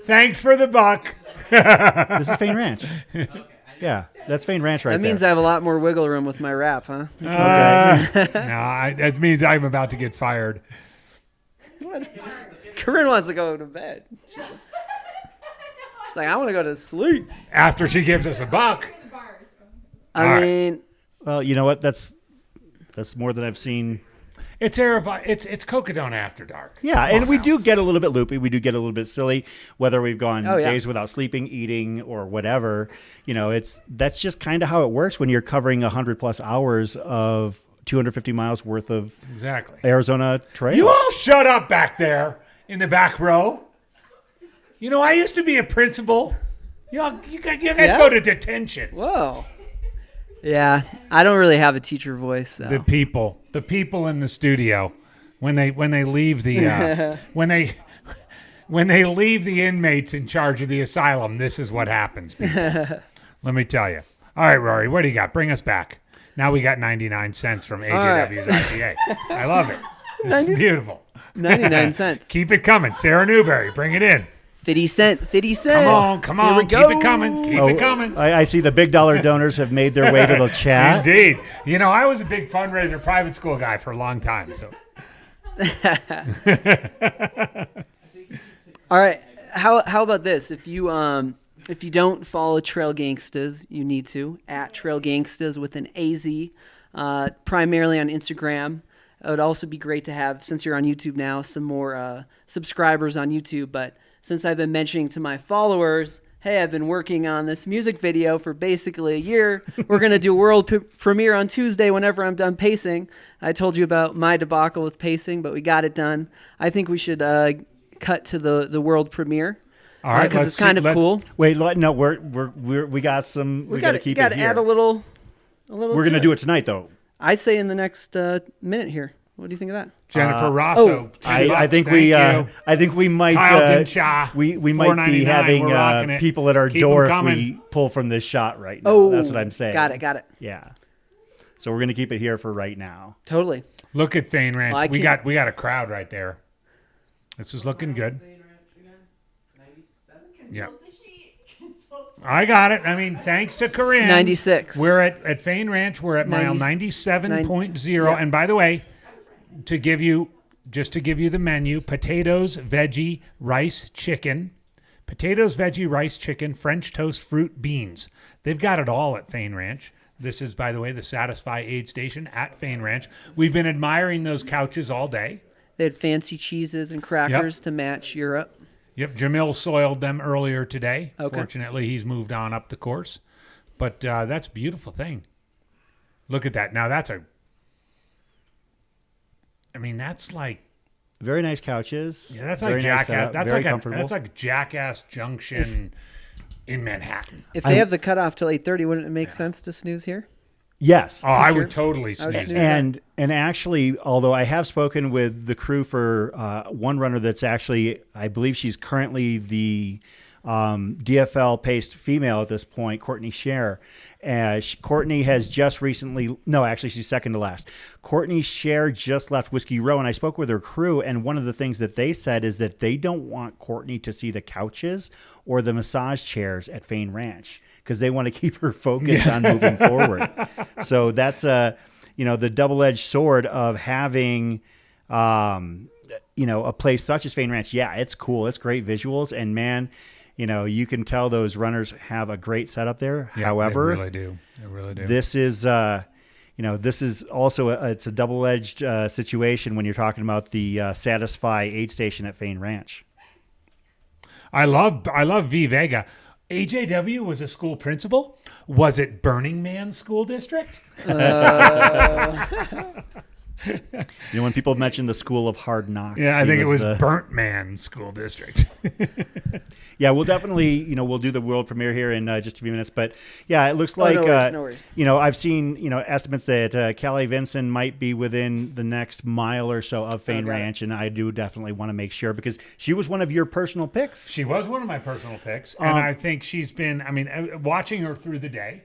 Thanks for the buck. This is Fane Ranch. Yeah, that's Fane Ranch right there. That means I have a lot more wiggle room with my rap, huh? Okay. That means I'm about to get fired. Corinne wants to go to bed. She's like, I want to go to sleep. After she gives us a buck. I mean, well, you know what? That's more than I've seen. It's Cocodona After Dark. Yeah, and we do get a little bit loopy. We do get a little bit silly, whether we've gone Oh, yeah. days without sleeping, eating, or whatever. That's just kind of how it works when you're covering 100+ hours of 250 miles worth of Exactly. Arizona trails. You all shut up back there in the back row. I used to be a principal. You guys go to detention. Whoa. Yeah, I don't really have a teacher voice. So. The people in the studio, when they leave the when they leave the inmates in charge of the asylum, this is what happens. People. Let me tell you. All right, Rory, what do you got? Bring us back. Now we got 99 cents from AJW's IPA. I love it. It's beautiful. 99 cents. Keep it coming, Sarah Newberry. Bring it in. 50 cent. Come on. Here we Keep go. it coming. Keep it coming. I see the big dollar donors have made their way to the chat. Indeed. I was a big fundraiser private school guy for a long time. So. All right. How about this? If you don't follow Trail Gangstas, you need to at Trail Gangstas with an AZ, primarily on Instagram. It would also be great to have, since you're on YouTube now, some more subscribers on YouTube. But since I've been mentioning to my followers, hey, I've been working on this music video for basically a year. We're going to do world premiere on Tuesday whenever I'm done pacing. I told you about my debacle with pacing, but we got it done. I think we should cut to the world premiere. All right, because it's kind of cool. Wait, no, we got some. We got to keep it here. Add a little. We're going to do it tonight, though. I'd say in the next minute here. What do you think of that? Jennifer Rosso. I think we might. Kyle Dinshaw, we might be having people at our door if we pull from this shot right now. Oh, that's what I'm saying. Got it. Yeah. So we're going to keep it here for right now. Totally. Look at Fane Ranch. We got a crowd right there. This is looking good. Yeah. I got it. I mean, thanks to Corinne. 96. We're at Fane Ranch. We're at mile 97.0. Yeah. And by the way, to give you the menu: potatoes, veggie, rice, chicken. Potatoes, veggie, rice, chicken, French toast, fruit, beans. They've got it all at Fane Ranch. This is, by the way, the Satisfy aid station at Fane Ranch. We've been admiring those couches all day. They had fancy cheeses and crackers to match Europe. Yep, Jamil soiled them earlier today. Okay. Fortunately, he's moved on up the course. But that's a beautiful thing. Look at that. Now that's like very nice couches. Yeah, that's very like nice Jackass. setup, That's like Jackass Junction in Manhattan. If they have the cutoff till 8:30, wouldn't it make sense to snooze here? Yes. Oh, I would totally snooze. And actually, although I have spoken with the crew for one runner that's actually, I believe she's currently the DFL paced female at this point, Courtney Scher. Courtney has just recently, no, actually she's second to last. Courtney Scher just left Whiskey Row, and I spoke with her crew, and one of the things that they said is that they don't want Courtney to see the couches or the massage chairs at Fane Ranch, because they want to keep her focused on moving forward. So that's the double-edged sword of having a place such as Fain Ranch, yeah, it's cool. It's great visuals. And man, you can tell those runners have a great setup there. Yeah, However, they really do. They really do. This is, this is also it's a double-edged situation when you're talking about the Satisfy aid station at Fain Ranch. I love V Vega. AJW was a school principal. Was it Burning Man School District? When people mention the School of Hard Knocks. Yeah, I think it was Burnt Man School District. Yeah, we'll definitely, we'll do the world premiere here in just a few minutes. But yeah, it looks like, no worries. I've seen, estimates that Callie Vinson might be within the next mile or so of Fain Ranch. And I do definitely want to make sure because she was one of your personal picks. She was one of my personal picks. And I think she's been, watching her through the day,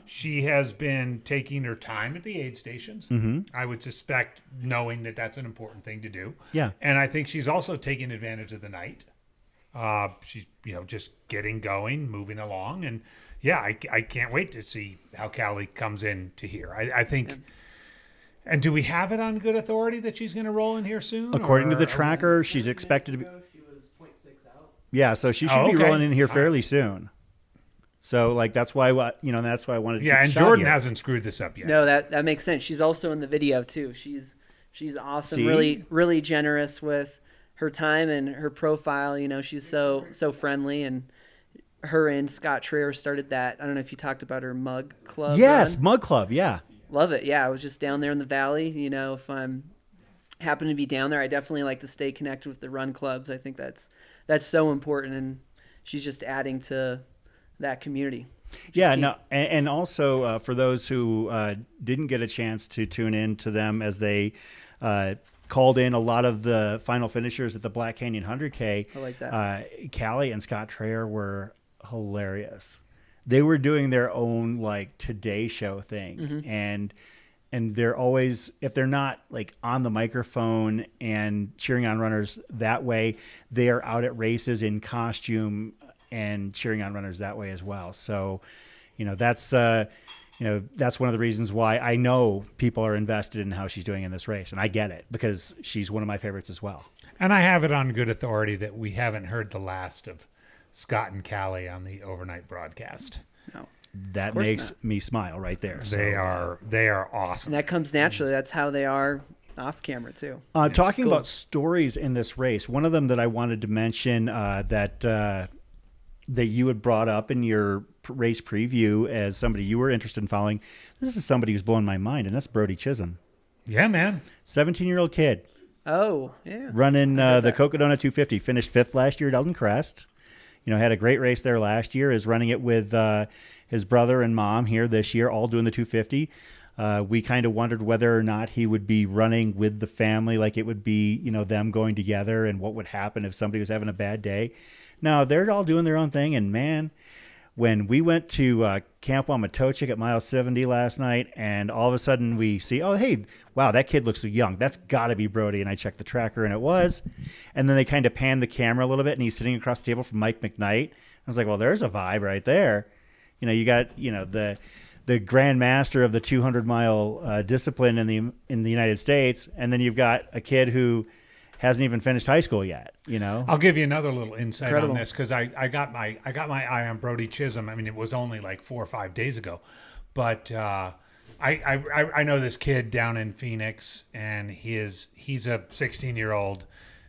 she has been taking her time at the aid stations. I would suspect knowing that that's an important thing to do. Yeah. And I think she's also taking advantage of the night. She's, just getting going, moving along. And yeah, I can't wait to see how Callie comes in to here. I think, and do we have it on good authority that she's going to roll in here soon? According to the tracker, she's expected to be. Yeah, so she should be rolling in here fairly soon. So that's why, that's why I wanted to. Yeah, and Jordan hasn't screwed this up yet. No, that makes sense. She's also in the video too. She's awesome. See? Really generous with her time and her profile. She's so friendly, and her and Scott Trier started that. I don't know if you talked about her mug club. Yes, mug club. Yeah, love it. Yeah, I was just down there in the valley. If I'm happen to be down there, I definitely like to stay connected with the run clubs. I think that's so important, and she's just adding to that community. And also for those who didn't get a chance to tune in to them as they called in a lot of the final finishers at the Black Canyon 100K. I like that. Callie and Scott Traer were hilarious. They were doing their own Today Show thing, and they're always, if they're not on the microphone and cheering on runners that way, they are out at races in costume and cheering on runners that way as well. So, that's one of the reasons why I know people are invested in how she's doing in this race. And I get it because she's one of my favorites as well. And I have it on good authority that we haven't heard the last of Scott and Callie on the overnight broadcast. No. That makes me smile right there. They are awesome. And that comes naturally. That's how they are off camera too. Talking about stories in this race, one of them that I wanted to mention that you had brought up in your race preview as somebody you were interested in following. This is somebody who's blowing my mind, and that's Brody Chisholm. Yeah, man. 17-year-old kid. Oh, yeah. Running the Cocodona 250. Finished 5th last year at Eldon Crest. Had a great race there last year. Is running it with his brother and mom here this year, all doing the 250. We kind of wondered whether or not he would be running with the family, like it would be, them going together, and what would happen if somebody was having a bad day. No, they're all doing their own thing, and man, when we went to Camp Wamatochik at mile 70 last night, and all of a sudden we see, oh, hey, wow, that kid looks so young. That's got to be Brody. And I checked the tracker, and it was. And then they kind of panned the camera a little bit, and he's sitting across the table from Mike McKnight. I was like, well, there's a vibe right there. You got, the grandmaster of the 200-mile discipline in the United States, and then you've got a kid who hasn't even finished high school yet. I'll give you another little insight on this because I got my eye on Brody Chisholm. It was only 4 or 5 days ago, but I know this kid down in Phoenix, and he's a 16-year-old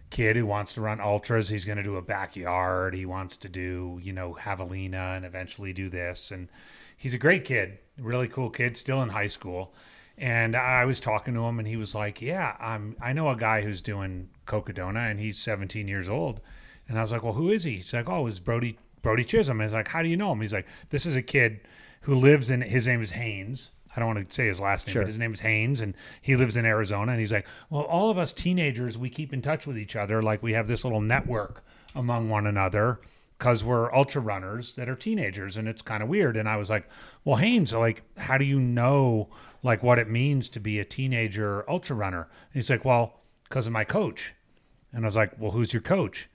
kid who wants to run ultras. He's going to do a backyard. He wants to do javelina and eventually do this, and he's a great kid, really cool kid, still in high school. And I was talking to him, and he was like, yeah, I know a guy who's doing Cocodona, and he's 17 years old. And I was like, well, who is he? He's like, oh, it's Brody Chisholm. And I was like, how do you know him? He's like, this is a kid who lives in, his name is Haynes. I don't want to say his last name, Sure. but his name is Haynes, and he lives in Arizona. And he's like, well, all of us teenagers, we keep in touch with each other. We have this little network among one another because we're ultra runners that are teenagers, and it's kind of weird. And I was like, well, Haynes, how do you know what it means to be a teenager ultra runner? And he's like, well, because of my coach. And I was like, well, who's your coach?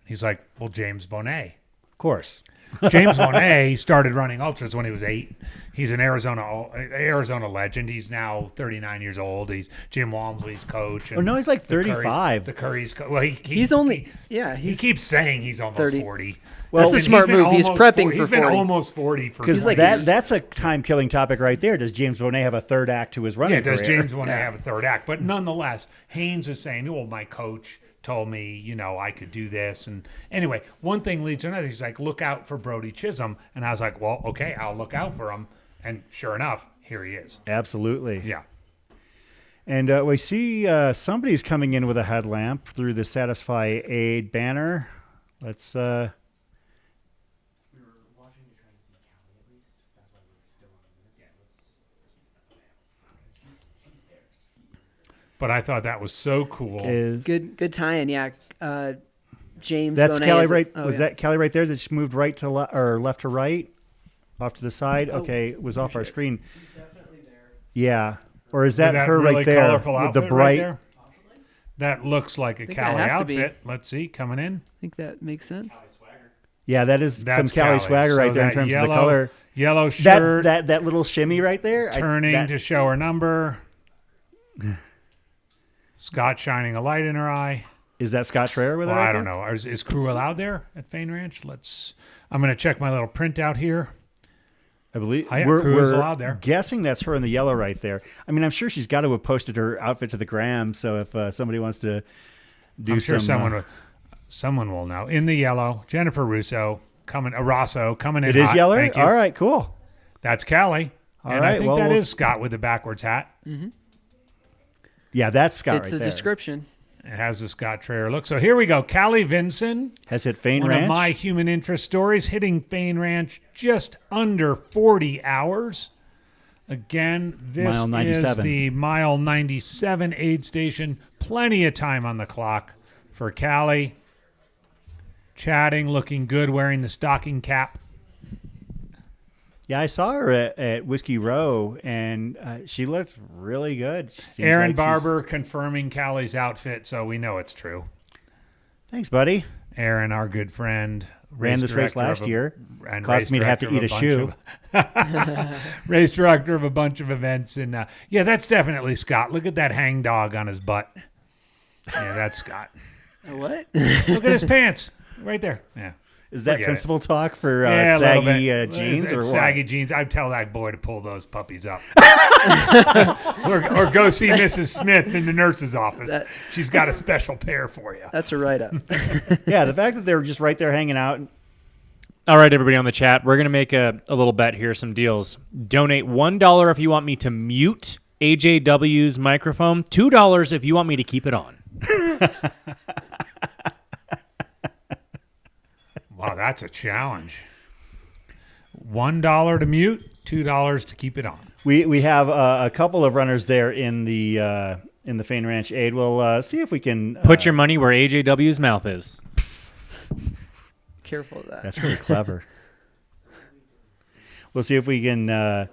He's like, well, James Bonet. Of course. James Monet started running ultras when he was 8. He's an Arizona legend. He's now 39 years old. He's Jim Walmsley's coach. Oh no, he's like 35. The Curry's well, he keeps saying he's almost 30. 40. Well, that's a smart move. He's prepping for 40. He's been almost 40 for because that's a time-killing topic right there. Does James Monet have a third act to his running career? Does James Monet have a third act? But nonetheless, Haynes is saying, well, my coach told me, I could do this. And anyway, one thing leads to another. He's like, look out for Brody Chisholm. And I was like, well, okay, I'll look out for him. And sure enough, here he is. Absolutely. Yeah. And we see somebody's coming in with a headlamp through the Satisfy Aid banner. Let's... But I thought that was so cool. Good tie-in, yeah. James. That's Bonet Kelly is right. Was that Kelly right there that just moved right to or left to right, off to the side? Okay, it was off our screen. She's definitely there. Yeah, or is that her really right there colorful with the outfit bright? Right there? That looks like a Cali outfit. Let's see, coming in. I think that makes sense. Yeah, that's some Cali swagger so right there in terms of the color. Yellow shirt. That little shimmy right there. Turning to show her number. Scott shining a light in her eye. Is that Scott Schreier with her? I don't know. Is crew allowed there at Fain Ranch? I'm going to check my little printout here. I believe crew is allowed there. Guessing that's her in the yellow right there. I mean, I'm sure she's got to have posted her outfit to the gram. So if somebody wants to do I'm sure someone will know. In the yellow, Jennifer Russo Rosso coming in. It is hot. yellow? Thank you. All right, cool. That's Callie. All and right, I think that is Scott with the backwards hat. Mm-hmm. Yeah, that's Scott It's right the there. description. It has the Scott Traer look. So here we go. Callie Vinson has hit Fain one Ranch. One of my human interest stories, hitting Fain Ranch just under 40 hours. Again, this Mile 97. is the mile 97 aid station. Plenty of time on the clock for Callie. Chatting, looking good, wearing the stocking cap. Yeah, I saw her at Whiskey Row, and she looked really good. Aaron Barber confirming Callie's outfit, so we know it's true. Thanks, buddy. Aaron, our good friend. Ran this race last year. And cost me to have to eat a shoe. Race director of a bunch of events. And yeah, that's definitely Scott. Look at that hang dog on his butt. Yeah, that's Scott. What? Look at his pants. Right there. Yeah. Is that principal talk for saggy jeans or what? Saggy jeans. I'd tell that boy to pull those puppies up. or go see Mrs. Smith in the nurse's office. She's got a special pair for you. That's a write-up. Yeah, the fact that they were just right there hanging out. All right, everybody on the chat. We're going to make a little bet here, some deals. Donate $1 if you want me to mute AJW's microphone. $2 if you want me to keep it on. Wow, that's a challenge. $1 to mute, $2 to keep it on. We have a couple of runners there in the Fain Ranch Aid. We'll see if we can put your money where AJW's mouth is. Careful of that. That's really clever. We'll see if we can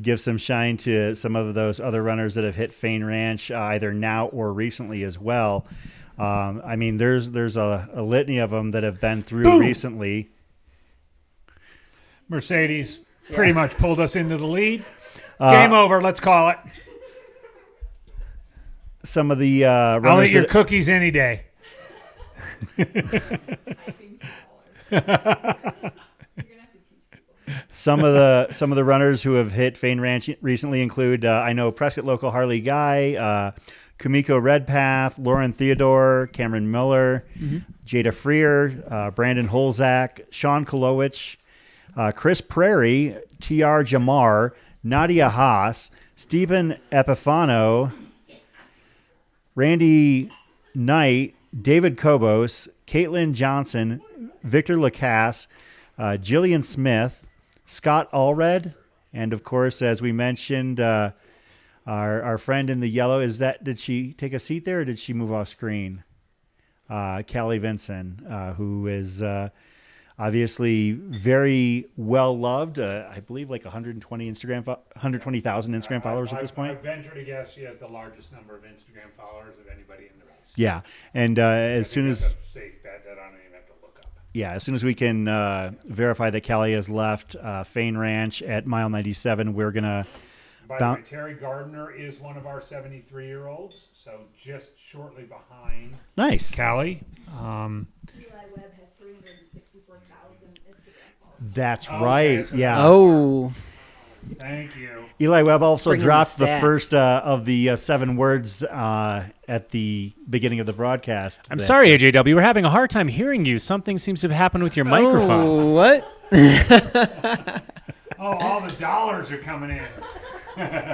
give some shine to some of those other runners that have hit Fain Ranch either now or recently as well. I mean, there's a litany of them that have been through recently. Mercedes pretty much pulled us into the lead. Game over. Let's call it. Some of the runners I'll eat your cookies any day. Some of the runners who have hit Fain Ranch recently include I know Prescott local Harley Guy, Kumiko Redpath, Lauren Theodore, Cameron Miller, Jada Freer, Brandon Holzak, Sean Kolowich, Chris Prairie, T.R. Jamar, Nadia Haas, Stephen Epifano, Randy Knight, David Kobos, Caitlin Johnson, Victor Lacasse, Jillian Smith, Scott Allred, and of course, as we mentioned, our friend in the yellow, did she take a seat there or did she move off screen? Callie Vinson, who is obviously very well loved. I believe like 120,000 Instagram followers at this point. I venture to guess she has the largest number of Instagram followers of anybody in the race. Yeah, and as soon as safe bet that I don't even have to look up. Yeah, as soon as we can verify that Callie has left Fane Ranch at mile 97, we're going to... By the way, Terry Gardner is one of our 73-year-olds, so just shortly behind Nice. Callie. Eli Webb has 364,000 Instagram. That's right. so Yeah. Oh. Thank you. Eli Webb also Bring in the dropped the stats. first of the 7 words at the beginning of the broadcast. I'm sorry, AJW. We're having a hard time hearing you. Something seems to have happened with your microphone. Oh, what? Oh, all the dollars are coming in.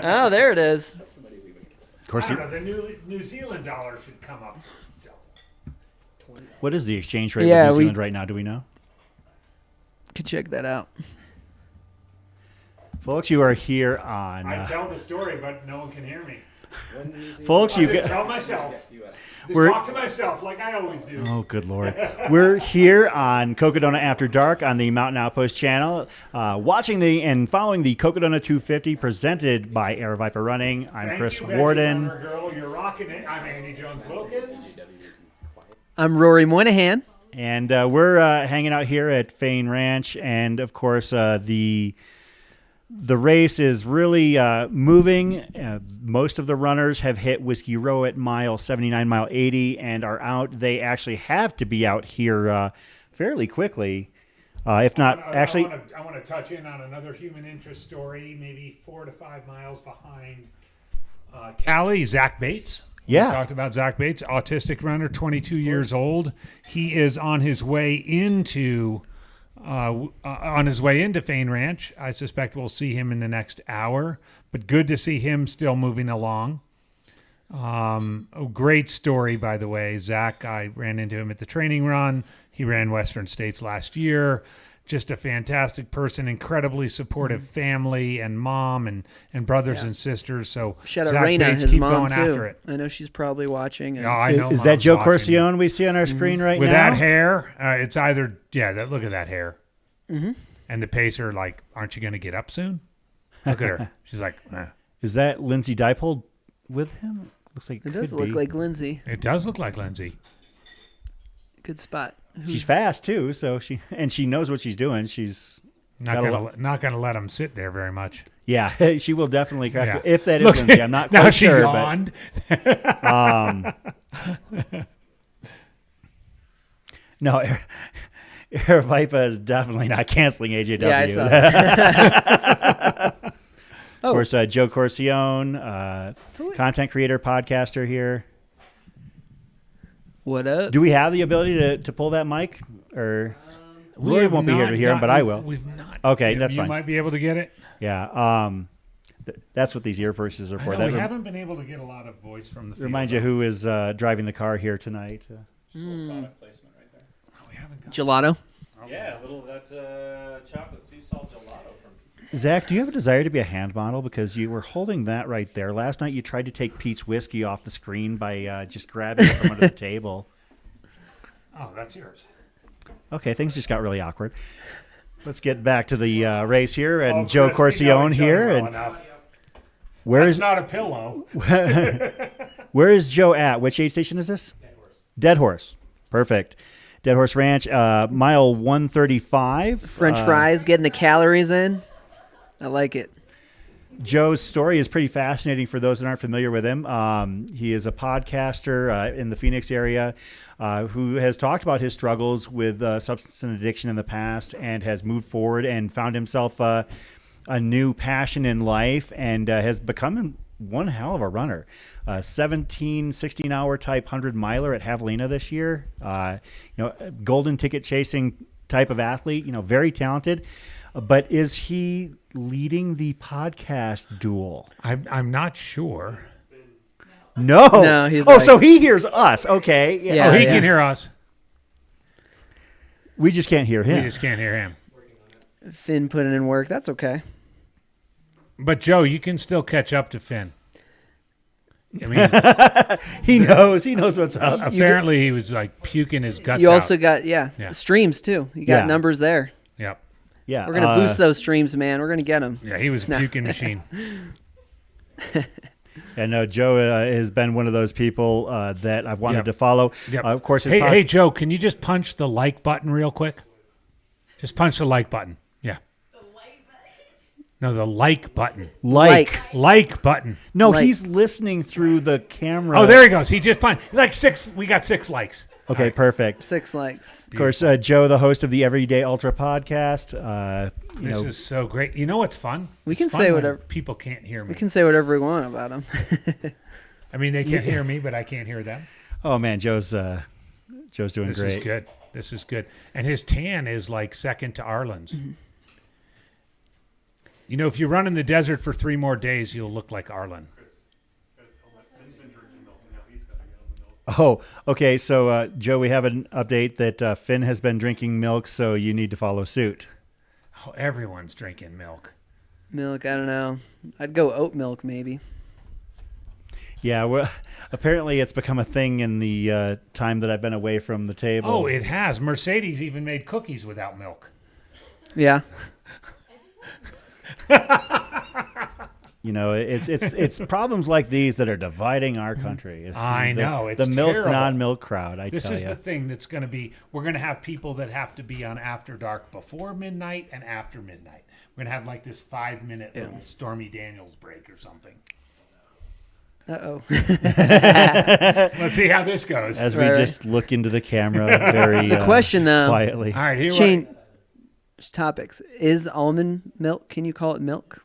Oh, there it is. Of course, I don't know, the New Zealand dollar should come up. what is the exchange rate Yeah, with New we- Zealand right now? Do we know? Could check that out. Folks, you are here on... I tell the story, but no one can hear me. Folks, you just get... tell myself. Just We're- talk to myself like I always do. Oh, good Lord. We're here on Cocodona After Dark on the Mountain Outpost channel, watching and following the Cocodona 250 presented by Air Viper Running. I'm Thank Chris you, Veggie Warden. Runner Girl. You're rocking it. I'm Andy Jones-Wilkins. I'm Rory Moynihan. And we're hanging out here at Fane Ranch. And, of course, the race is really moving. Most of the runners have hit Whiskey Row at mile 79, mile 80, and are out. They actually have to be out here fairly quickly. If not, actually... I want to touch in on another human interest story, maybe 4 to 5 miles behind Callie, Zach Bates. Yeah. We talked about Zach Bates, autistic runner, 22 years old. He is on his way into... Fane Ranch. I suspect we'll see him in the next hour, but good to see him still moving along. A great story, by the way. Zach, I ran into him at the training run. He ran Western States last year. Just a fantastic person, incredibly supportive family and mom and brothers and sisters. So Shout out Zach Raina, Bates, his keep mom going too. after it. I know she's probably watching. Yeah, I know. Is that Mom's Joe watching. Corcione we see on our screen right With now? that hair, it's either look at that hair. Mm-hmm. And the pacer, like, aren't you going to get up soon? Look at her. She's like, Is that Lindsay Dippold with him? Looks like It does could look be. like Lindsay. It does look like Lindsay. Good spot. She's fast too, so she knows what she's doing. She's Not gonna let him sit there very much. Yeah, she will definitely crack Yeah. it. If that is Look, Lindsay, I'm not now quite she sure. yawned. No, Air Vipa is definitely not canceling AJW. Yeah, I saw that. Of course, Joe Corcione, content creator, podcaster here. What up? Do we have the ability to pull that mic? Or Roy won't be here to hear him, but I will. We've not. Okay, you, that's you fine. might be able to get it. Yeah, that's what these earpieces are for. I know, That we haven't been able to get a lot of voice from the field. reminds you who is driving the car here tonight. Product placement right there. Oh, we haven't got Gelato. Yeah, that's chocolate sea salt gelato from Pizza. Zach, do you have a desire to be a hand model? Because you were holding that right there. Last night you tried to take Pete's whiskey off the screen by just grabbing it from under the table. Oh, that's yours. Okay, things just got really awkward. Let's get back to the race here, and Oh, Joe Chris, we know Corcione each other here. well And enough. where's That's not a pillow. where is Joe at? Which aid station is this? Dead Horse. Perfect. Dead Horse Ranch, mile 135. French fries, getting the calories in. I like it. Joe's story is pretty fascinating for those that aren't familiar with him. He is a podcaster in the Phoenix area who has talked about his struggles with substance and addiction in the past and has moved forward and found himself a new passion in life and has become one hell of a runner. 16-hour type 100-miler at Javelina this year. Golden ticket chasing type of athlete, very talented. But is he leading the podcast duel? I'm not sure. No. he's so he hears us. Okay. Yeah, he can hear us. We just can't hear him. We just can't hear him. Finn putting in work. That's okay. But Joe, you can still catch up to Finn. I mean, he knows what's up. Apparently, he was like puking his guts out. You also got streams too. You got Yeah. numbers there. Yep. Yeah. We're gonna boost those streams, man. We're gonna get them. Yeah, he was puking machine. And Joe has been one of those people that I've wanted Yep. to follow. Yep. Of course, hey, Joe, can you just punch the like button real quick? Just punch the like button. Yeah. No, the like button. Like button. No, he's listening through the camera. Oh, there he goes. He just punched. Like 6. We got 6 likes. Okay, perfect. 6 likes. Of course, Joe, the host of the Everyday Ultra podcast. This is so great. You know what's fun? We It's can fun say when whatever. people can't hear me. We can say whatever we want about him. I mean, they can't hear me, but I can't hear them. Oh man, Joe's doing This great. is good. This is good. And his tan is like second to Arlen's. You know, if you run in the desert for 3 more days, you'll look like Arlen. Oh, okay. So, Joe, we have an update that Finn has been drinking milk, so you need to follow suit. Oh, everyone's drinking milk. Milk, I don't know. I'd go oat milk maybe. Yeah, well, apparently it's become a thing in the time that I've been away from the table. Oh, it has. Mercedes even made cookies without milk. Yeah. You know, it's problems like these that are dividing our country. It's I know. It's the milk, terrible. non-milk crowd, I This tell is you. the thing that's going to be, we're going to have people that have to be on After Dark before midnight and after midnight. We're going to have like this 5-minute little Stormy Daniels break or something. Uh-oh. Let's see how this goes. As we just look into the camera very The question, though. quietly. All right, here we Change topics. Is almond milk, can you call it milk?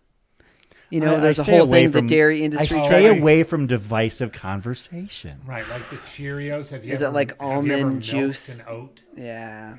You know, there's a stay whole away thing from- the dairy industry. I stay away from divisive conversation. Right, like the Cheerios. Have you Is ever, it like have you ever almond milked juice? an oat? Yeah.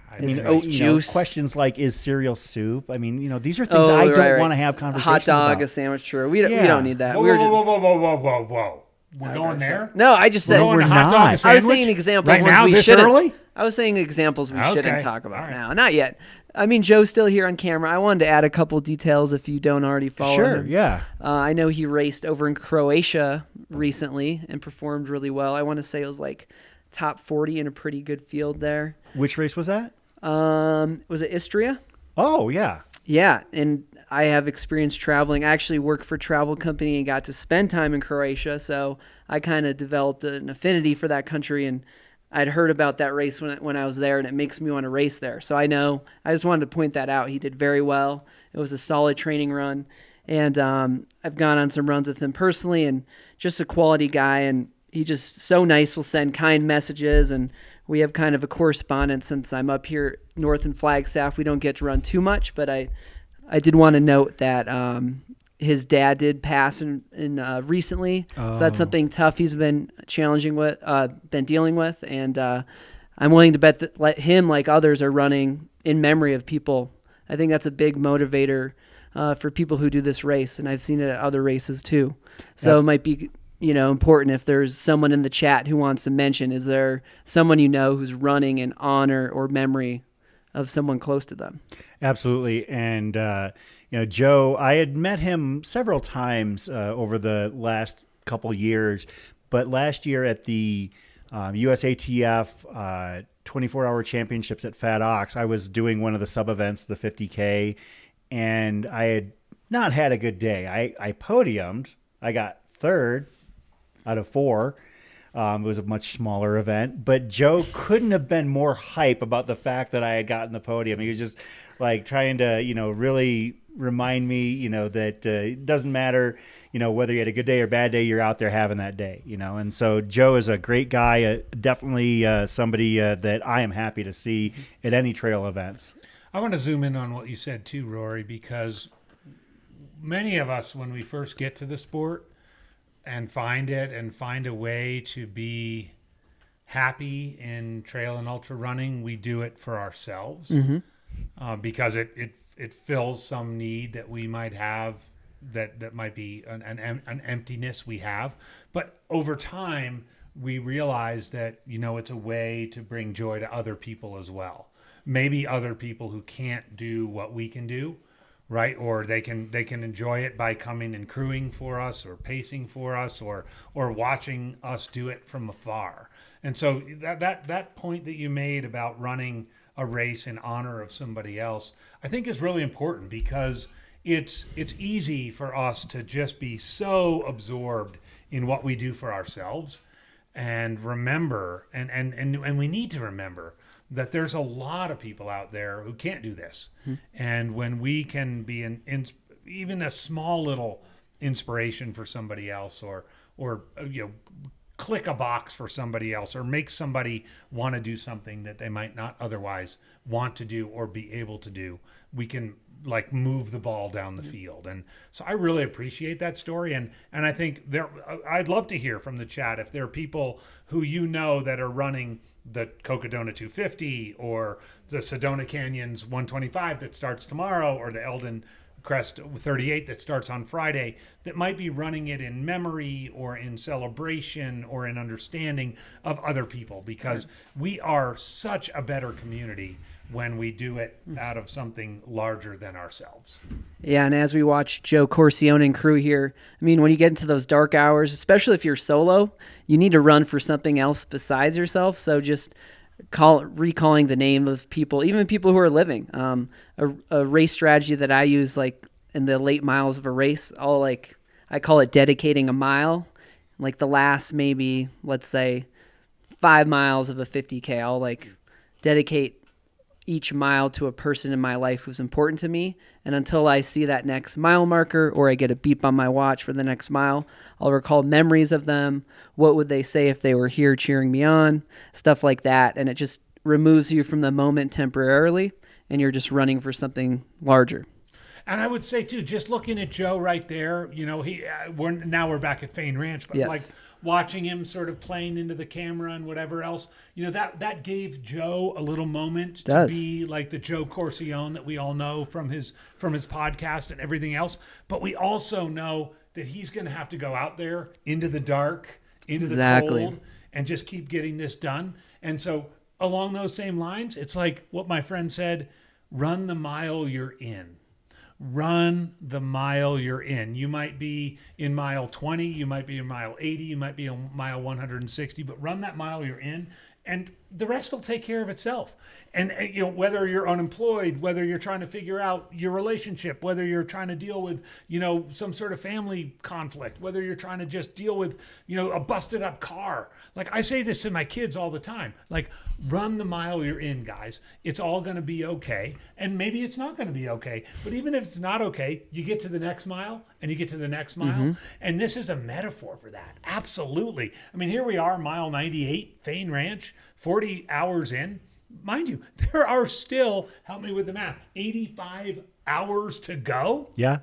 I It's mean, oat You know, juice. questions like, is cereal soup? I mean, you know, these are things I don't want to have conversations Hot dog, about. a sandwich, sure. We don't, we Yeah. don't need that. Whoa, We were whoa, just- whoa, whoa, whoa, whoa, whoa, whoa. We're going there? No, I just We're said going to we're hot dog not. and sandwich? I was saying examples right of ones now, we this shouldn't. early? I was saying examples we Okay. shouldn't talk about All right. now. Not yet. I mean, Joe's still here on camera. I wanted to add a couple details if you don't already follow Sure, him. yeah. I know he raced over in Croatia recently and performed really well. I want to say it was like top 40 in a pretty good field there. Which race was that? Was it Istria? Oh, yeah. Yeah, and I have experience traveling. I actually work for a travel company and got to spend time in Croatia, so I kind of developed an affinity for that country, and I'd heard about that race when I was there, and it makes me want to race there. So I know. I just wanted to point that out. He did very well. It was a solid training run, and I've gone on some runs with him personally, and just a quality guy, and he just so nice, will send kind messages, and we have kind of a correspondence since I'm up here north in Flagstaff. We don't get to run too much, but I did want to note that his dad did pass in recently, so that's something tough he's been dealing with, and I'm willing to bet that let him, like others, are running in memory of people. I think that's a big motivator for people who do this race, and I've seen it at other races too. So it might be important if there's someone in the chat who wants to mention, is there someone you know who's running in honor or memory of someone close to them? Absolutely. And, Joe, I had met him several times over the last couple years, but last year at the USATF 24-hour championships at Fat Ox, I was doing one of the sub-events, the 50K, and I had not had a good day. I podiumed. I got third out of 4. It was a much smaller event, but Joe couldn't have been more hype about the fact that I had gotten the podium. He was just like trying to, really remind me, that it doesn't matter, whether you had a good day or bad day, you're out there having that day, And so Joe is a great guy, definitely somebody that I am happy to see at any trail events. I want to zoom in on what you said too, Rory, because many of us, when we first get to the sport, and find a way to be happy in trail and ultra running, we do it for ourselves, because it fills some need that we might have, that might be an emptiness we have. But over time, we realize that it's a way to bring joy to other people as well. Maybe other people who can't do what we can do. Right, or they can enjoy it by coming and crewing for us, or pacing for us, or watching us do it from afar. And so that point that you made about running a race in honor of somebody else, I think is really important, because it's easy for us to just be so absorbed in what we do for ourselves, and remember, and we need to remember that there's a lot of people out there who can't do this. And when we can be even a small little inspiration for somebody else, or click a box for somebody else, or make somebody want to do something that they might not otherwise want to do or be able to do, we can like move the ball down the field. And so I really appreciate that story. And I think I'd love to hear from the chat if there are people who that are running the Cocodona 250 or the Sedona Canyons 125 that starts tomorrow, or the Eldon Crest 38 that starts on Friday, that might be running it in memory or in celebration or in understanding of other people, because we are such a better community when we do it out of something larger than ourselves. Yeah, and as we watch Joe Corcione and crew here, I mean, when you get into those dark hours, especially if you're solo, you need to run for something else besides yourself. So just recalling the name of people, even people who are living. A race strategy that I use, like in the late miles of a race, I call it dedicating a mile. Like the last maybe, let's say, 5 miles of a 50K, I'll like dedicate each mile to a person in my life who's important to me. And until I see that next mile marker, or I get a beep on my watch for the next mile, I'll recall memories of them. What would they say if they were here cheering me on? Stuff like that. And it just removes you from the moment temporarily, and you're just running for something larger. And I would say too, just looking at Joe right there, we're back at Fain Ranch, but like watching him sort of playing into the camera and whatever else, that gave Joe a little moment to be like the Joe Corcione that we all know from his podcast and everything else. But we also know that he's going to have to go out there into the dark, into the cold, and just keep getting this done. And so along those same lines, it's like what my friend said, run the mile you're in. Run the mile you're in. You might be in mile 20, you might be in mile 80, you might be in mile 160, but run that mile you're in, and the rest will take care of itself. And whether you're unemployed, whether you're trying to figure out your relationship, whether you're trying to deal with, some sort of family conflict, whether you're trying to just deal with, a busted up car. Like I say this to my kids all the time, like run the mile you're in, guys. It's all going to be okay. And maybe it's not going to be okay, but even if it's not okay, you get to the next mile and you get to the next mile. And this is a metaphor for that. Absolutely. I mean, here we are, mile 98, Fain Ranch, 40 hours in. Mind you, there are still, help me with the math, 85 hours to go. Yeah.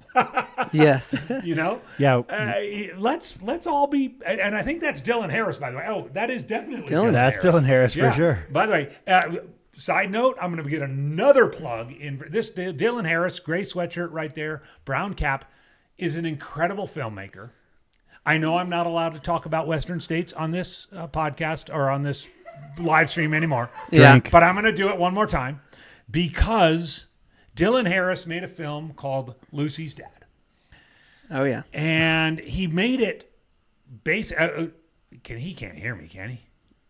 Yes. Yeah. Let's all be, and I think that's Dylan Harris, by the way. Oh, that is definitely Dylan That's Harris. Dylan Harris for sure. By the way, side note, I'm going to get another plug in. This Dylan Harris, gray sweatshirt right there, brown cap, is an incredible filmmaker. I know I'm not allowed to talk about Western states on this podcast or on this live stream anymore. Yeah. But I'm going to do it one more time, because Dylan Harris made a film called Lucy's Dad. Oh, yeah. And he made it based. He can't hear me, can he?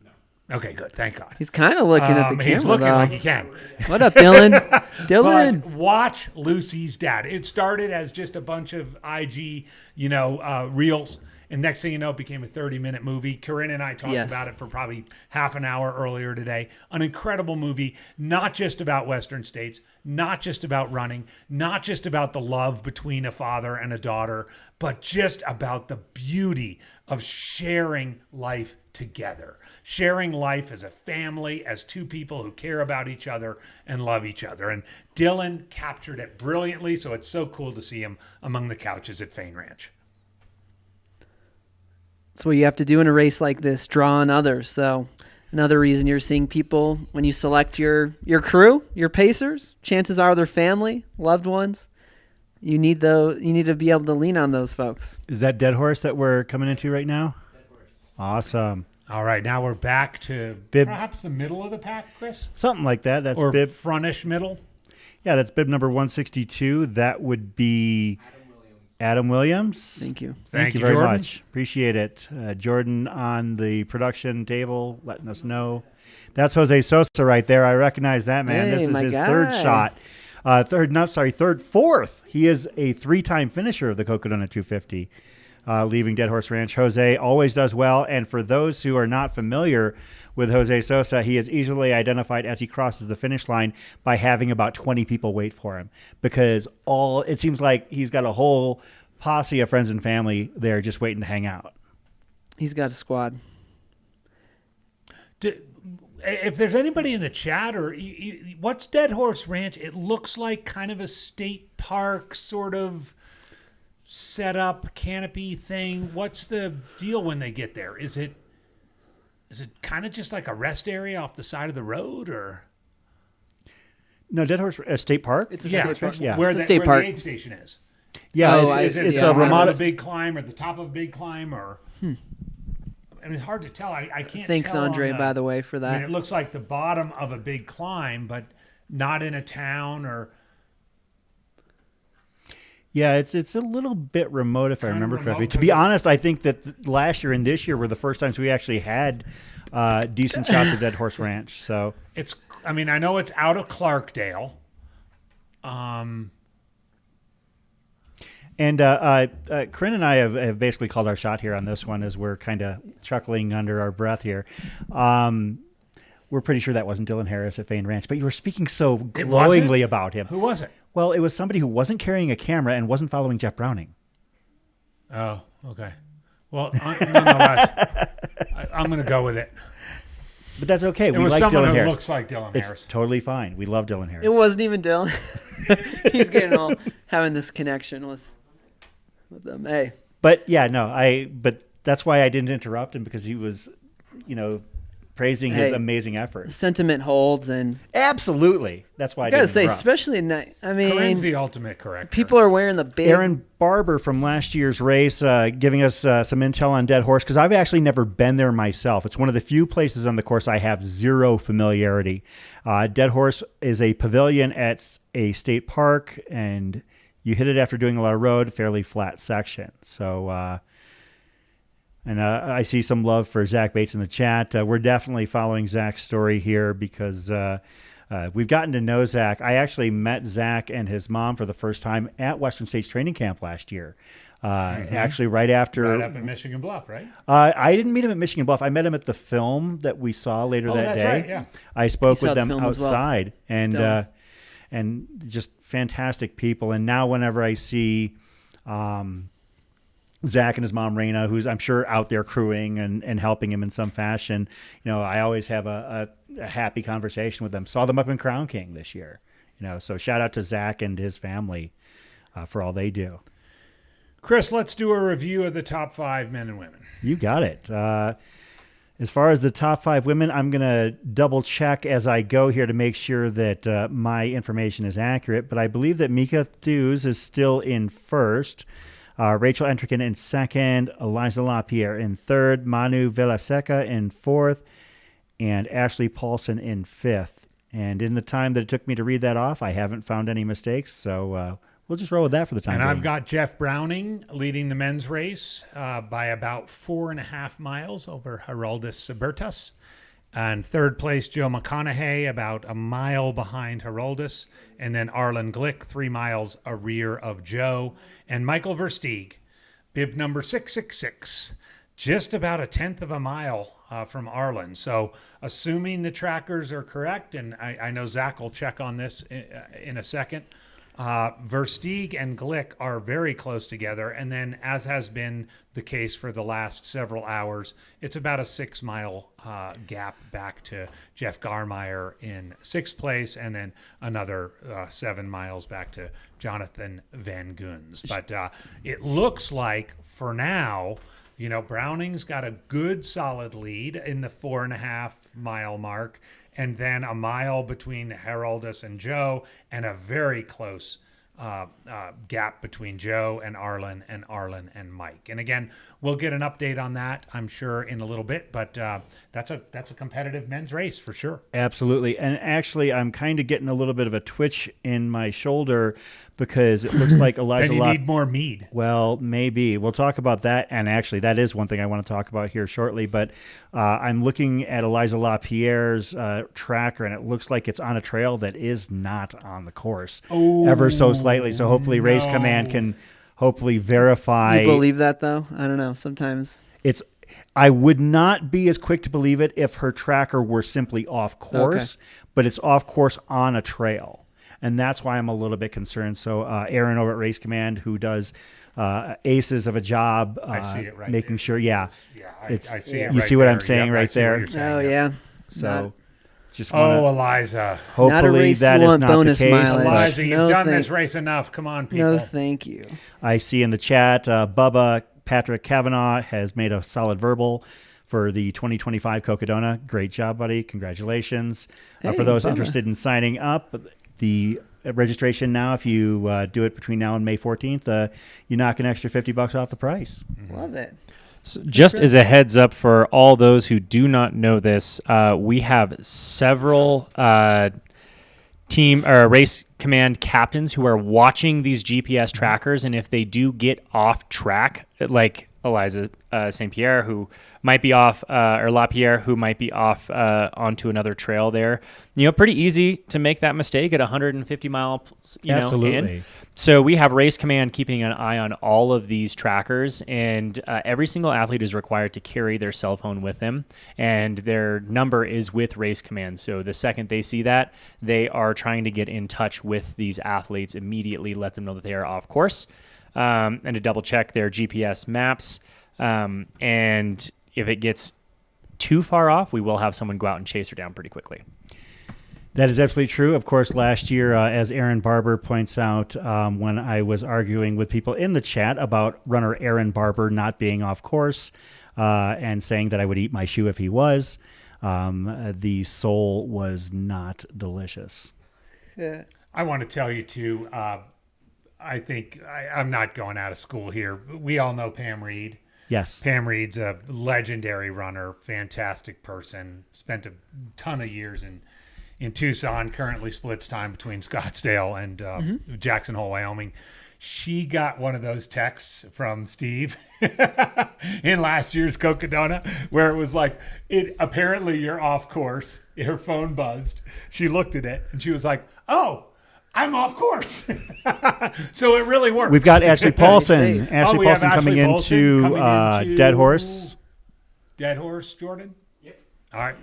No. Okay, good. Thank God. He's kind of looking at the camera. He's looking though. like he can. What up, Dylan? Dylan. But watch Lucy's Dad. It started as just a bunch of IG, reels. And next thing you know, it became a 30-minute movie. Corinne and I talked about it for probably half an hour earlier today. An incredible movie, not just about Western states, not just about running, not just about the love between a father and a daughter, but just about the beauty of sharing life together. Sharing life as a family, as two people who care about each other and love each other. And Dylan captured it brilliantly, so it's so cool to see him among the couches at Fain Ranch. That's what you have to do in a race like this, draw on others. So another reason you're seeing people, when you select your crew, your pacers, chances are they're family, loved ones. You need to be able to lean on those folks. Is that Dead Horse that we're coming into right now? Dead Horse. Awesome. All right, now we're back to perhaps the middle of the pack, Chris? Something like that. That's or bib frontish middle? Yeah, that's bib number 162. That would be Adam Williams. Thank you. Thank you very much. Appreciate it. Jordan on the production table letting us know. That's Jose Sosa right there. I recognize that man. Hey, this is his guy. third shot. Fourth. He is a 3-time finisher of the Cocodona 250, leaving Dead Horse Ranch. Jose always does well, and for those who are not familiar with Jose Sosa, he is easily identified as he crosses the finish line by having about 20 people wait for him, because it seems like he's got a whole posse of friends and family there just waiting to hang out. He's got a squad. If there's anybody in the chat, or what's Dead Horse Ranch? It looks like kind of a state park sort of set up canopy thing. What's the deal when they get there? Is it kind of just like a rest area off the side of the road, or? No, Dead Horse State Park. It's a state park. Yeah, where it's a state park. the aid station is. Yeah, it's a Ramada Big Climb, or the top of Big Climb, or. I mean, it's hard to tell. I can't. Thanks, tell Andre, by the way, for that. I mean, it looks like the bottom of a big climb, but not in a town, or. Yeah, it's a little bit remote, if I remember correctly. remote, To be honest, I think that last year and this year were the first times we actually had decent shots of Dead Horse Ranch. So it's. I mean, I know it's out of Clarkdale. And Corinne and I have basically called our shot here on this one, as we're kind of chuckling under our breath here. We're pretty sure that wasn't Dylan Harris at Fain Ranch, but you were speaking so glowingly about him. Who was it? Well, it was somebody who wasn't carrying a camera and wasn't following Jeff Browning. Oh, okay. Well, nonetheless, I'm going to go with it. But that's okay. It We was like someone Dylan who Harris. looks like Dylan It's Harris. totally fine. We love Dylan Harris. It wasn't even Dylan. He's getting all having this connection with them. Hey. But yeah, no, but that's why I didn't interrupt him, because he was, praising his amazing efforts. Sentiment holds, and absolutely. That's why I gotta didn't say, interrupt. especially in that, I mean, Corinne's the ultimate corrector. people are wearing the big. Aaron Barber from last year's race giving us some intel on Dead Horse, because I've actually never been there myself. It's one of the few places on the course I have zero familiarity. Dead Horse is a pavilion at a state park, and you hit it after doing a lot of road, fairly flat section. So, and I see some love for Zach Bates in the chat. We're definitely following Zach's story here, because we've gotten to know Zach. I actually met Zach and his mom for the first time at Western States Training Camp last year. Actually, right after. Right up in Michigan Bluff, right? I didn't meet him at Michigan Bluff. I met him at the film that we saw later that that's day. right, yeah. I spoke You with saw the them film as well. outside, and just fantastic people. And now whenever I see Zach and his mom, Raina, who's I'm sure out there crewing and helping him in some fashion, I always have a happy conversation with them. Saw them up in Crown King this year. So shout out to Zach and his family for all they do. Chris, let's do a review of the top 5 men and women. You got it. As far as the top 5 women, I'm going to double check as I go here to make sure that my information is accurate. But I believe that Mika Thews is still in first. Rachel Entrican in second. Eliza LaPierre in third. Manu Villaseca in fourth. And Ashley Paulson in fifth. And in the time that it took me to read that off, I haven't found any mistakes. So we'll just roll with that for the time And being. I've got Jeff Browning leading the men's race by about 4.5 miles over Geraldus Subertus. And third place, Joe McConaughey, about a mile behind Geraldus. And then Arlen Glick, 3 miles a rear of Joe. And Michael Versteeg, bib number 666, just about 1/10 of a mile from Arlen. So assuming the trackers are correct, and I know Zach will check on this in a second, Versteeg and Glick are very close together, and then, as has been the case for the last several hours, it's about a 6-mile gap back to Jeff Garmeyer in 6th place, and then another 7 miles back to Jonathan Van Guns. But it looks like, for now, Browning's got a good solid lead in the 4.5-mile mark, and then a mile between Geraldus and Joe, and a very close gap between Joe and Arlen and Mike. And again, we'll get an update on that, I'm sure, in a little bit, but that's a competitive men's race for sure. Absolutely. And actually, I'm kind of getting a little bit of a twitch in my shoulder because it looks like Eliza Then you La- need more mead. Well, maybe. We'll talk about that. And actually, that is one thing I want to talk about here shortly. But I'm looking at Eliza LaPierre's tracker, and it looks like it's on a trail that is not on the course ever so slightly. So hopefully Race Command can hopefully verify. You believe that, though? I don't know. Sometimes. I would not be as quick to believe it if her tracker were simply off course, but it's off course on a trail. And that's why I'm a little bit concerned. So Aaron over at Race Command, who does aces of a job, I see it right making there. sure, I see it You right see what there. I'm saying Yep, I right see what there? you're saying. Oh, yeah. So just wanna, Eliza. hopefully Not a race that you is want not bonus the case. mileage. Eliza, you've No, done thank- this race enough. Come on, people. No, thank you. I see in the chat, Bubba Patrick Kavanaugh has made a solid verbal for the 2025 Cocodona. Great job, buddy. Congratulations. Hey, for those Bubba. interested in signing up, the registration now, if you do it between now and May 14th, you knock an extra $50 off the price. Love it. So just as a heads up for all those who do not know this, we have several team or Race Command captains who are watching these GPS trackers, and if they do get off track, like Eliza St. Pierre, who might be off, or LaPierre, who might be off onto another trail there, pretty easy to make that mistake at 150 miles, Absolutely. in. So we have Race Command keeping an eye on all of these trackers, and every single athlete is required to carry their cell phone with them, and their number is with Race Command. So the second they see that, they are trying to get in touch with these athletes immediately, let them know that they are off course, and to double check their GPS maps. And if it gets too far off, we will have someone go out and chase her down pretty quickly. That is absolutely true. Of course, last year, as Aaron Barber points out, when I was arguing with people in the chat about runner Aaron Barber not being off course and saying that I would eat my shoe if he was, the sole was not delicious. Yeah. I want to tell you, too, I think I'm not going out of school here. We all know Pam Reed. Yes. Pam Reed's a legendary runner, fantastic person, spent a ton of years in Tucson, currently splits time between Scottsdale and Jackson Hole, Wyoming. She got one of those texts from Steve in last year's Cocodona where it was like, apparently you're off course. Her phone buzzed. She looked at it and she was like, oh, I'm off course. So it really works. We've got Ashley Paulson. We have coming into Dead Horse. Dead Horse, Jordan? Yep. All right.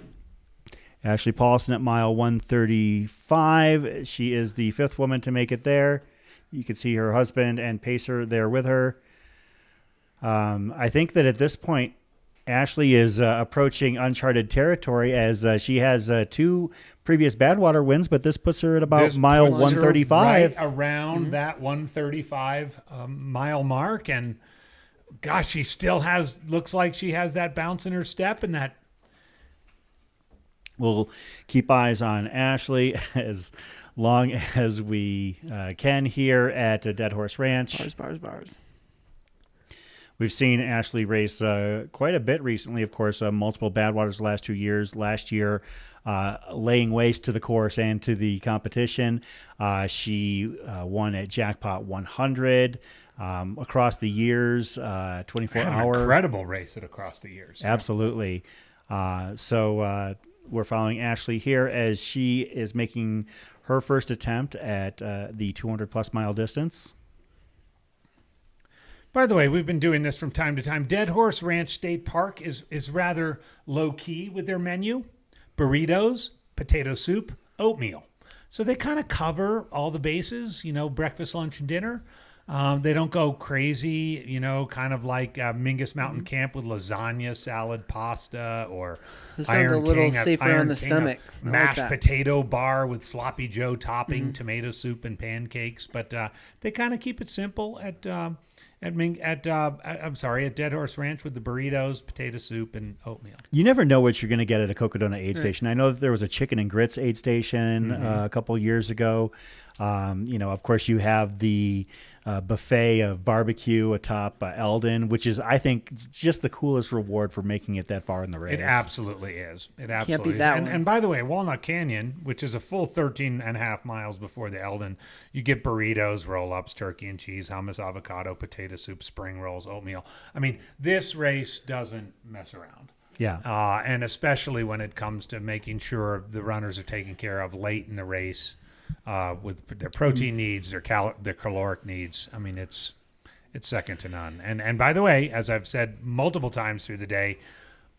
Ashley Paulson at mile 135. She is the fifth woman to make it there. You can see her husband and Pacer there with her. I think that at this point, Ashley is approaching uncharted territory as she has two previous Badwater wins, but this puts her at about mile 135. Right around that 135 mile mark. And gosh, she still looks like she has that bounce in her step and that. We'll keep eyes on Ashley as long as we can here at Dead Horse Ranch. Bars. We've seen Ashley race quite a bit recently, of course, multiple Badwaters the last 2 years. Last year, laying waste to the course and to the competition. She won at Jackpot 100 across the years, 24-hour. Incredible race across the years. Absolutely. So we're following Ashley here as she is making her first attempt at the 200-plus mile distance. By the way, we've been doing this from time to time. Dead Horse Ranch State Park is rather low-key with their menu. Burritos, potato soup, oatmeal. So they kind of cover all the bases, breakfast, lunch, and dinner. They don't go crazy, kind of like Mingus Mountain Camp with lasagna, salad, pasta, or This sounds a little safer on the stomach. I like mashed that. potato bar with sloppy Joe topping, tomato soup, and pancakes. But they kind of keep it simple at Dead Horse Ranch with the burritos, potato soup, and oatmeal. You never know what you're going to get at a Cocodona aid station. I know that there was a chicken and grits aid station a couple years ago. Of course, you have the buffet of barbecue atop Eldon, which is, I think, just the coolest reward for making it that far in the race. It absolutely is. It absolutely Can't beat is. that And, one. and by the way, Walnut Canyon, which is a full 13.5 miles before the Eldon, you get burritos, roll-ups, turkey and cheese, hummus, avocado, potato soup, spring rolls, oatmeal. I mean, this race doesn't mess around. Yeah. And especially when it comes to making sure the runners are taken care of late in the race with their protein needs, their caloric needs. I mean, it's second to none. And by the way, as I've said multiple times through the day,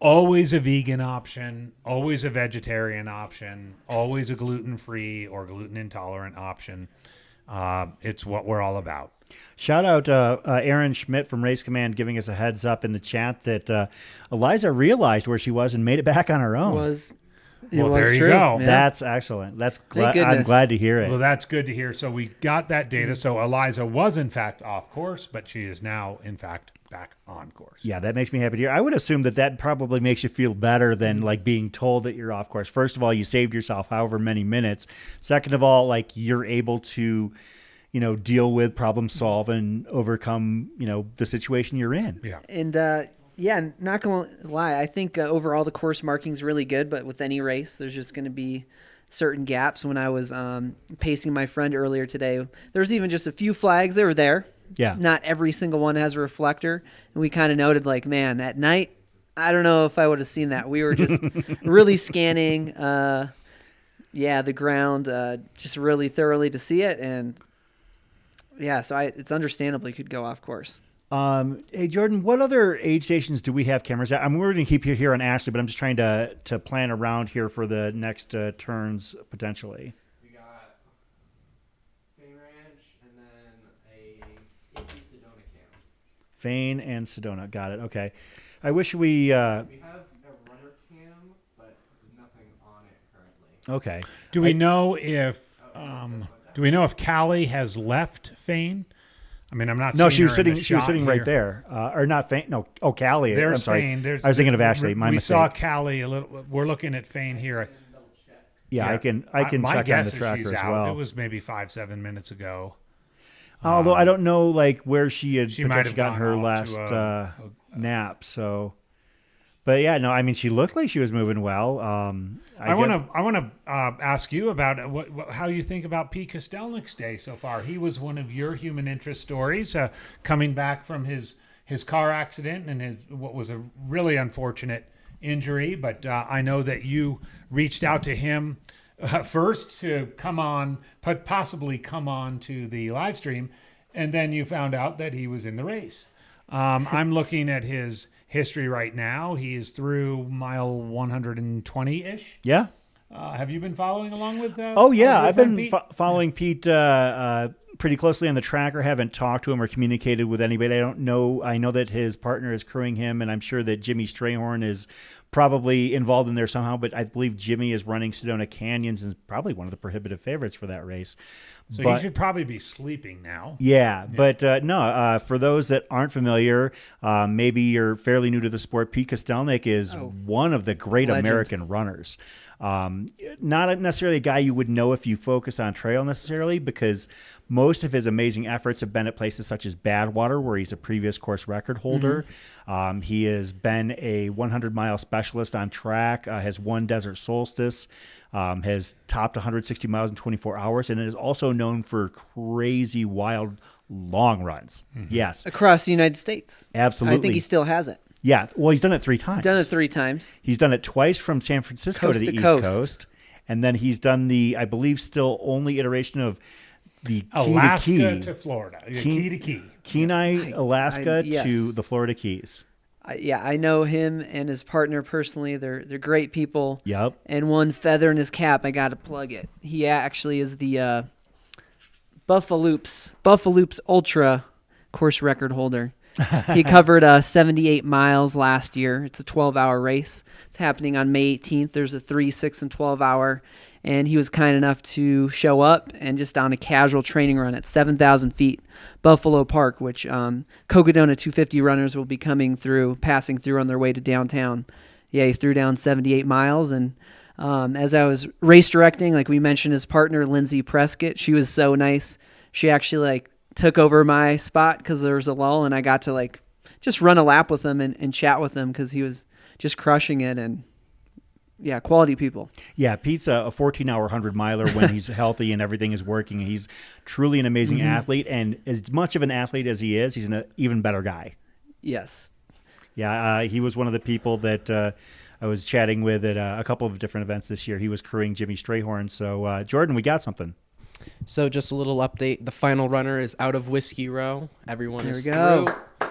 always a vegan option, always a vegetarian option, always a gluten-free or gluten-intolerant option. It's what we're all about. Shout out Aaron Schmidt from Race Command giving us a heads up in the chat that Eliza realized where she was and made it back on her own. Well, there you true. go. Yeah. That's excellent. That's Thank I'm goodness. glad to hear it. Well, that's good to hear. So we got that data. So Eliza was, in fact, off course, but she is now, in fact, back on course. Yeah, that makes me happy to hear. I would assume that probably makes you feel better than like being told that you're off course. First of all, you saved yourself however many minutes. Second of all, like you're able to, deal with, problem solve, and overcome, the situation you're in. Yeah. And yeah, not gonna lie, I think overall the course marking is really good. But with any race, there's just going to be certain gaps. When I was pacing my friend earlier today, there's even just a few flags that were there. Yeah. Not every single one has a reflector, and we kind of noted like, man, at night, I don't know if I would have seen that. We were just really scanning, the ground, just really thoroughly to see it, and yeah, so it's understandable you could go off course. Hey Jordan, what other aid stations do we have cameras at? We're going to keep you here on Ashley, but I'm just trying to plan around here for the next turns potentially. We got Fane Ranch and then a Sedona cam. Fane and Sedona, got it. Okay, I wish we. We have a runner cam, but there's nothing on it currently. Okay. Do we know if Callie has left Fane? I mean, I'm not. No, seeing she her in was the she was shot sitting here. right there, or not Fane. No, Callie. There's I'm sorry. Fane. I was thinking of Ashley. My we mistake. saw Callie a little. We're looking at Fane here. Yeah, I can My check on guess the is tracker she's as out. well. It was maybe 5-7 minutes ago. Although I don't know like where she had She might potentially have gotten her gone off last to nap. So, but yeah, no, I mean she looked like she was moving well. I want to ask you about how you think about Pete Kostelnik's day so far. He was one of your human interest stories, coming back from his car accident and what was a really unfortunate injury. But I know that you reached out to him first to possibly come on to the live stream, and then you found out that he was in the race. I'm looking at his history right now. He is through mile 120-ish. Yeah. Have you been following along with that? Oh yeah, I've been following Pete pretty closely on the tracker. Haven't talked to him or communicated with anybody. I don't know. I know that his partner is crewing him, and I'm sure that Jimmy Strayhorn is probably involved in there somehow. But I believe Jimmy is running Sedona Canyons and is probably one of the prohibitive favorites for that race. So he should probably be sleeping now. Yeah. But no, for those that aren't familiar, maybe you're fairly new to the sport, Pete Kostelnik is one of the great Legend. American runners. Not necessarily a guy you would know if you focus on trail necessarily, because most of his amazing efforts have been at places such as Badwater, where he's a previous course record holder. Mm-hmm. He has been a 100-mile specialist on track, has won Desert Solstice, has topped 160 miles in 24 hours, and is also known for crazy, wild, long runs. Mm-hmm. Yes. Across the United States. Absolutely. I think he still has it. Yeah, well, he's done it 3 times. Done it 3 times. He's done it twice from San Francisco Coast to the to East coast. Coast. And then he's done the, I believe, still only iteration of the Alaska key to key. to Florida. Key to key. Kenai, Alaska yes. to the Florida Keys. I know him and his partner personally. They're great people. Yep. And one feather in his cap, I got to plug it. He actually is the Buffaloops Ultra course record holder. He covered 78 miles last year. It's a 12-hour race. It's happening on May 18th. There's a 3, 6, and 12-hour. And he was kind enough to show up and just on a casual training run at 7,000 feet, Buffalo Park, which Cocodona 250 runners will be passing through on their way to downtown. Yeah, he threw down 78 miles, and As I was race directing, like we mentioned, his partner, Lindsay Prescott, she was so nice. She actually like took over my spot because there was a lull, and I got to like just run a lap with him and chat with him because he was just crushing it. And yeah, quality people. Yeah, Pete's a 14-hour 100-miler when he's healthy and everything is working. He's truly an amazing athlete, and as much of an athlete as he is, he's an even better guy. Yes. Yeah, he was one of the people that I was chatting with at a couple of different events this year. He was crewing Jimmy Strayhorn. So, Jordan, we got something. So just a little update. The final runner is out of Whiskey Row. Everyone There is we go. through.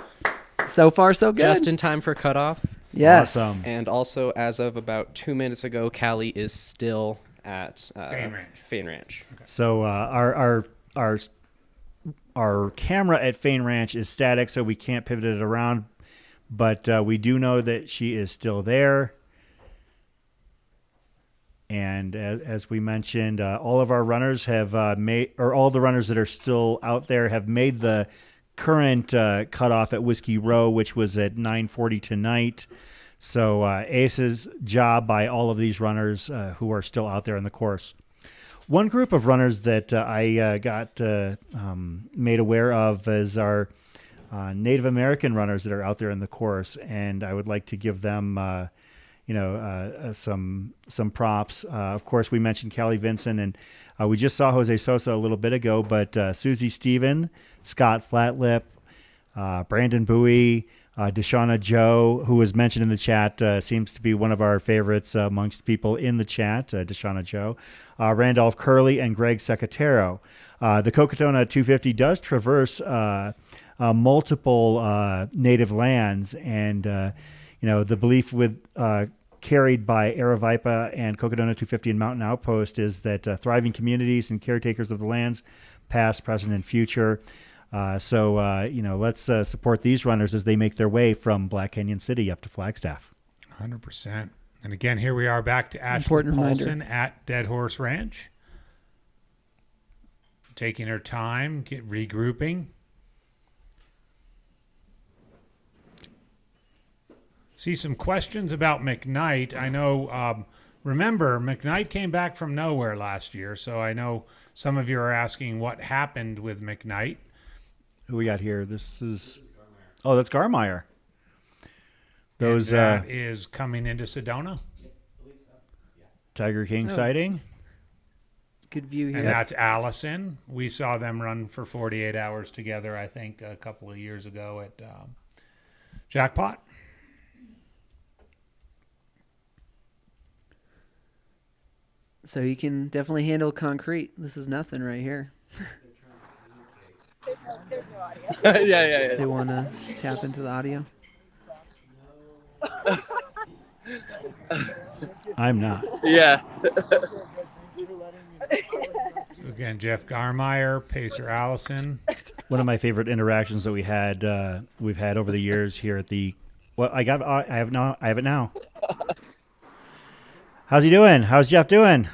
So far, so good. Just in time for cutoff. Yes. Awesome. And also, as of about 2 minutes ago, Callie is still at Fane Ranch. So our camera at Fane Ranch is static, so we can't pivot it around. But we do know that she is still there. And as we mentioned, all of our runners have all the runners that are still out there have made the current cutoff at Whiskey Row, which was at 9:40 tonight. So Ace's job by all of these runners who are still out there in the course. One group of runners that I got made aware of is our Native American runners that are out there in the course, and I would like to give them some props. Of course, we mentioned Callie Vinson, and we just saw Jose Sosa a little bit ago, but Susie Stephen, Scott Flatlip, Brandon Bowie, Deshauna Joe, who was mentioned in the chat, seems to be one of our favorites amongst people in the chat, Deshauna Joe, Randolph Curley, and Greg Secatero. The Cocodona 250 does traverse multiple native lands, and the belief with carried by Aravaipa and Cocodona 250 and Mountain Outpost is that thriving communities and caretakers of the lands, past, present, and future. So let's support these runners as they make their way from Black Canyon City up to Flagstaff. 100%. And again, here we are back to Ashley Important Paulson reminder. at Dead Horse Ranch. Taking her time, regrouping. See some questions about McKnight. I know, remember, McKnight came back from nowhere last year, so I know some of you are asking what happened with McKnight. Who we got here? This is... Oh, that's Garmeyer. Those that is coming into Sedona. Tiger King sighting. Good view here. And that's Allison. We saw them run for 48 hours together, I think, a couple of years ago at Jackpot. So you can definitely handle concrete. This is nothing right here. There's no audio. yeah. They want to tap into the audio. I'm not. Yeah. Again, Jeff Garmeyer, Pacer Allison. One of my favorite interactions that we've had over the years here at the. Well, I have it now. How's he doing? How's Jeff doing?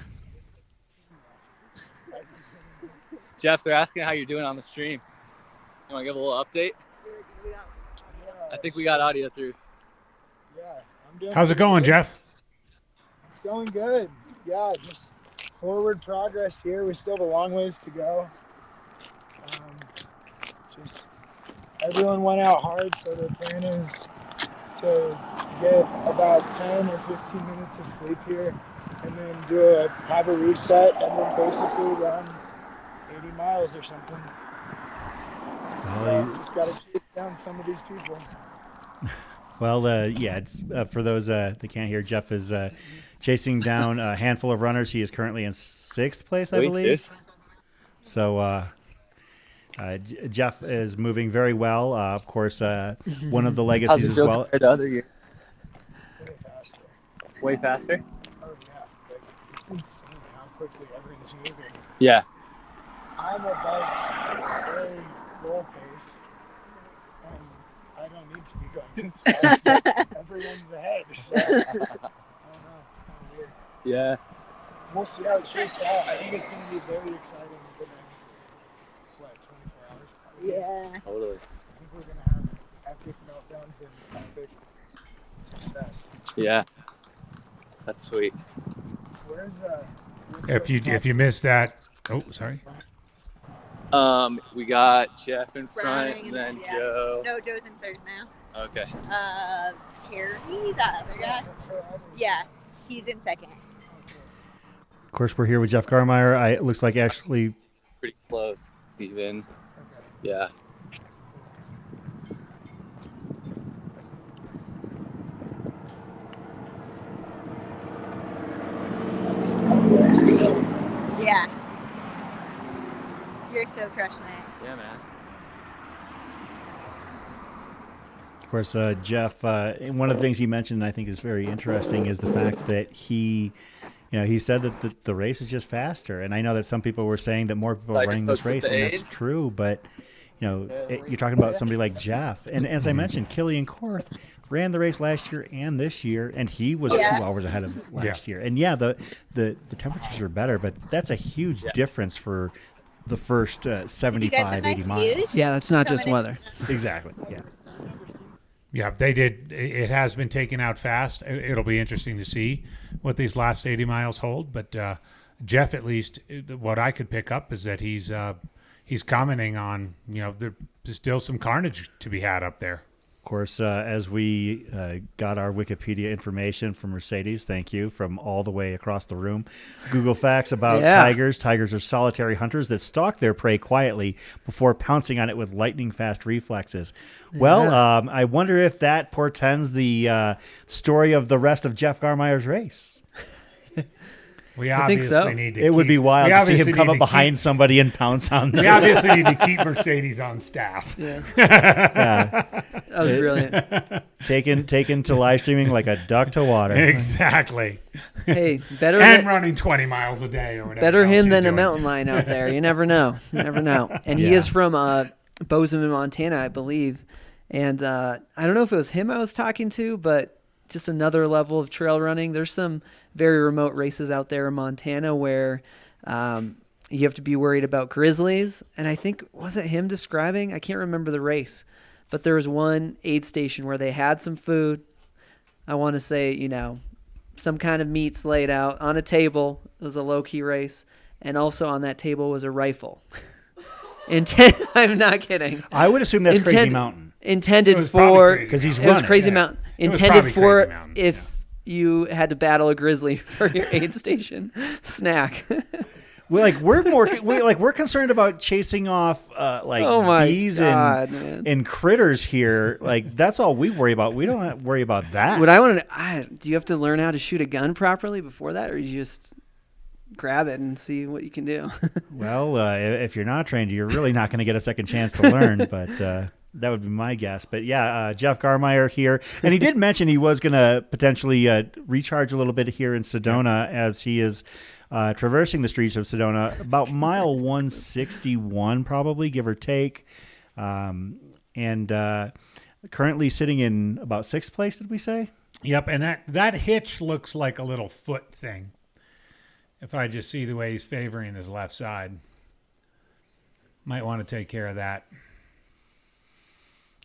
Jeff, they're asking how you're doing on the stream. You want to give a little update? I think we got audio through. Yeah, I'm doing. How's it going, Jeff? It's going good. Yeah, just forward progress here. We still have a long ways to go. Just everyone went out hard, so the plan is to get about 10 or 15 minutes of sleep here, and then have a reset, and then basically run 80 miles or something. So just got to chase down some of these people. Well, it's for those that can't hear, Jeff is chasing down a handful of runners. He is currently in 6th place, I believe. So Jeff is moving very well. Of course, one of the legacies as well. Compared to other years? Way faster. Way faster? Oh, yeah. It's insane how quickly everyone's moving. Yeah. I'm above very low pace, and I don't need to be going as fast. Everyone's ahead. So, I don't know. Kind of weird. Yeah. We'll see how it shakes out. I think it's going to be very exciting the next, 24 hours? Probably. Yeah. Totally. I think we're going to have epic meltdowns and epic success. Yeah. That's sweet. Where's If you missed that, oh, sorry. We got Jeff in Browning front, and then Joe. No, Joe's in third now. Okay. Harry, the other guy. Yeah, he's in second. Of course, we're here with Jeff Garmeyer. It looks like Ashley. Pretty close, even. Yeah. Yeah. You're so crushing it. Yeah, man. Of course, Jeff, one of the things he mentioned, I think is very interesting, is the fact that he said that the race is just faster. And I know that some people were saying that more people are running this race, and that's true. But, you're talking about somebody like Jeff. And as I mentioned, Killian Korth ran the race last year and this year, and he was 2 hours ahead of last year. And, the temperatures are better, but that's a huge difference for the first 75, 80 miles. Yeah, that's not just weather. Exactly, yeah. Yeah, they did. It has been taken out fast. It'll be interesting to see what these last 80 miles hold. But Jeff, at least, what I could pick up is that he's commenting on, there's still some carnage to be had up there. Of course, as we got our Wikipedia information from Mercedes, thank you, from all the way across the room. Google facts about tigers. Tigers are solitary hunters that stalk their prey quietly before pouncing on it with lightning-fast reflexes. Well, I wonder if that portends the story of the rest of Jeff Garmeyer's race. We obviously need to It would be wild to see him come up behind somebody and pounce on them. We obviously need to keep Mercedes on staff. Yeah. That was brilliant. Taken to live streaming like a duck to water. Exactly. Hey, better and running 20 miles a day or whatever. Better him than a mountain lion out there. You never know. You never know. And he is from Bozeman, Montana, I believe. And I don't know if it was him I was talking to, but just another level of trail running. There's some very remote races out there in Montana where you have to be worried about grizzlies. And I think, was it him describing? I can't remember the race. But there was one aid station where they had some food. I want to say, some kind of meats laid out on a table. It was a low-key race. And also on that table was a rifle. I'm not kidding. I would assume that's Crazy Mountain. Intended for, because he's running. It was Crazy Yeah. Mountain. It was Intended for Crazy Mountain, if you had to battle a grizzly for your aid station snack. We're concerned about chasing off bees and critters here. Like, that's all we worry about. We don't have to worry about that. What I want to do you have to learn how to shoot a gun properly before that, or you just grab it and see what you can do? Well, if you're not trained, you're really not going to get a second chance to learn. But that would be my guess. But yeah, Jeff Garmeyer here. And he did mention he was going to potentially recharge a little bit here in Sedona as he is traversing the streets of Sedona, about mile 161 probably, give or take. And currently sitting in about 6th place, did we say? Yep, and that hitch looks like a little foot thing. If I just see the way he's favoring his left side. Might want to take care of that.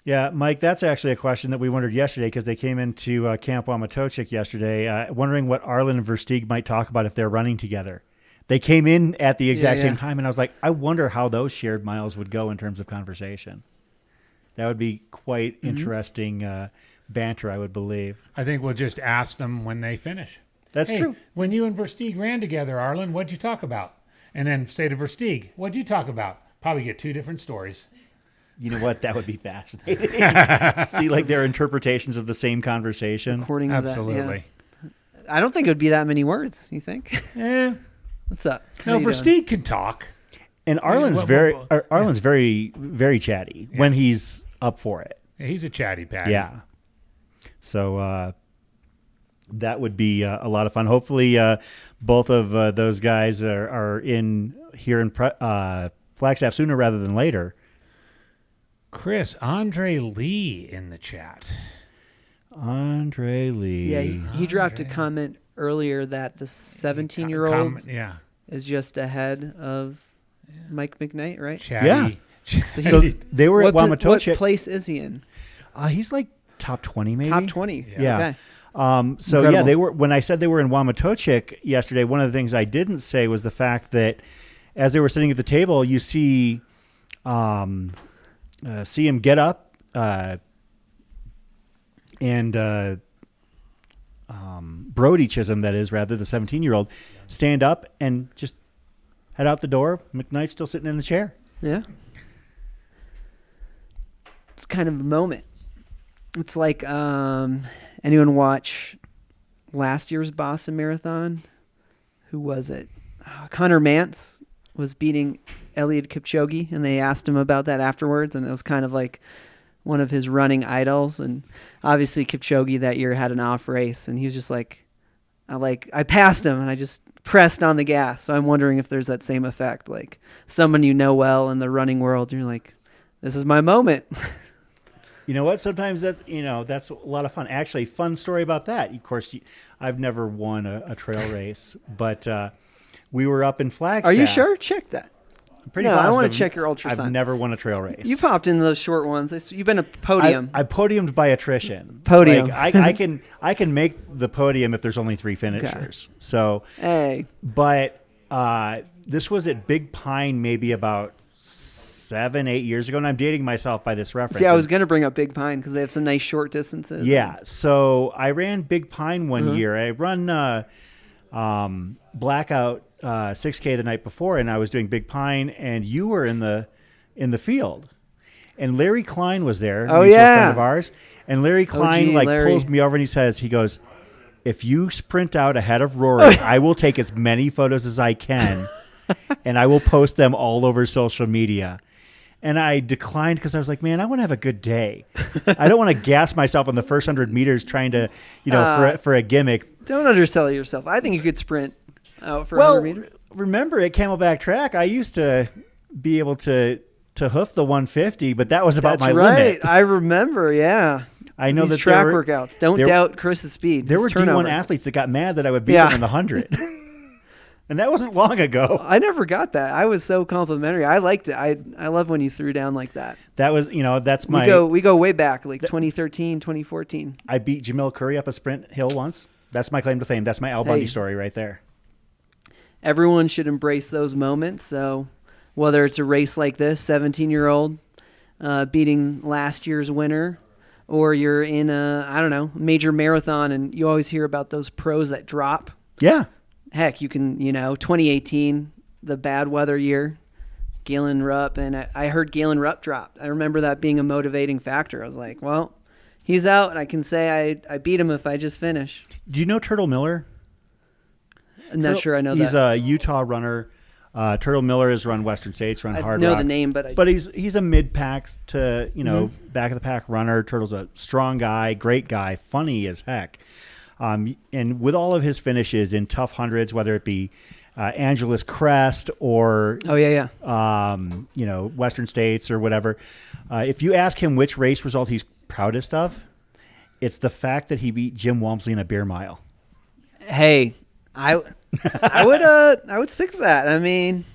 Yeah, Mike, that's actually a question that we wondered yesterday because they came into Camp Wamatochik yesterday, wondering what Arlen and Versteeg might talk about if they're running together. They came in at the exact same time, and I was like, I wonder how those shared miles would go in terms of conversation. That would be quite interesting banter, I would believe. I think we'll just ask them when they finish. That's true. When you and Versteeg ran together, Arlen, what'd you talk about? And then say to Versteeg, what'd you talk about? Probably get 2 different stories. You know what? That would be fascinating. See, like, their interpretations of the same conversation. According to Absolutely. That, yeah. I don't think it would be that many words. You think? What's up? No, Versteeg can talk. And Arlen's Arlen's very, very chatty when he's up for it. Yeah, he's a chatty patty. Yeah. So that would be a lot of fun. Hopefully, both of those guys are in here in Flagstaff sooner rather than later. Chris, Andre Lee in the chat. Andre Lee. Yeah, he dropped a comment earlier that the 17-year-old is just ahead of Mike McKnight, right? Chatty. Yeah. So they were at Wamatochik. What place is he in? He's like top 20 maybe. Top 20. Yeah. Okay. So Incredible. yeah, they were. When I said they were in Wamatochik yesterday, one of the things I didn't say was the fact that as they were sitting at the table, you see him get up and Brody Chisholm, that is, rather, the 17-year-old, stand up and just head out the door. McKnight's still sitting in the chair. Yeah. It's kind of a moment. It's like, anyone watch last year's Boston Marathon? Who was it? Connor Mantz was beating Eliud Kipchoge, and they asked him about that afterwards, and it was kind of like one of his running idols. And obviously Kipchoge that year had an off race, and he was just like, I passed him and I just pressed on the gas. So I'm wondering if there's that same effect, like someone you know well in the running world, you're like, this is my moment. You know what? Sometimes that's a lot of fun. Actually, fun story about that. Of course, I've never won a trail race, but we were up in Flagstaff. Are you sure? Check that. I'm pretty no, I want positive to check your ultrasound. I've never won a trail race. You popped into those short ones. You've been a podium. I podiumed by attrition. Podium. Like, I can make the podium if there's only 3 finishers. Okay. So, hey, but this was at Big Pine maybe about 7-8 years ago, and I'm dating myself by this reference. See, I was going to bring up Big Pine because they have some nice short distances. Yeah. So I ran Big Pine one year. I run Blackout 6K the night before, and I was doing Big Pine, and you were in the field, and Larry Klein was there. Oh, a yeah, friend of ours. And Larry Klein Larry pulls me over and he goes, "If you sprint out ahead of Rory, I will take as many photos as I can, and I will post them all over social media." And I declined because I was like, man, I want to have a good day. I don't want to gas myself on the first 100 meters trying to, for a gimmick. Don't undersell yourself. I think you could sprint out for 100 meters. Remember at Camelback Track, I used to be able to hoof the 150, but that was about my limit. I remember, yeah. I know these that track workouts. Don't doubt Chris's speed. There were turnover. D1 athletes that got mad that I would beat them in the 100. And that wasn't long ago. I never got that. I was so complimentary. I liked it. I love when you threw down like that. That was, that's my... We go way back, like 2013, 2014. I beat Jamil Curry up a sprint hill once. That's my claim to fame. That's my Al Bundy story right there. Everyone should embrace those moments. So whether it's a race like this, 17-year-old beating last year's winner, or you're in a, major marathon, and you always hear about those pros that drop. Yeah. Heck, you can, 2018, the bad weather year, Galen Rupp, and I heard Galen Rupp dropped. I remember that being a motivating factor. I was like, well, he's out, and I can say I beat him if I just finish. Do you know Turtle Miller? I'm not sure I know he's that. He's a Utah runner. Turtle Miller has run Western States, run Hard Rock. I know the name, but he's a mid-pack to, back of the pack runner. Turtle's a strong guy, great guy, funny as heck. And with all of his finishes in tough hundreds, whether it be Angeles Crest or Western States or whatever, if you ask him which race result he's proudest of, it's the fact that he beat Jim Walmsley in a beer mile. Hey, I would stick to that. I mean,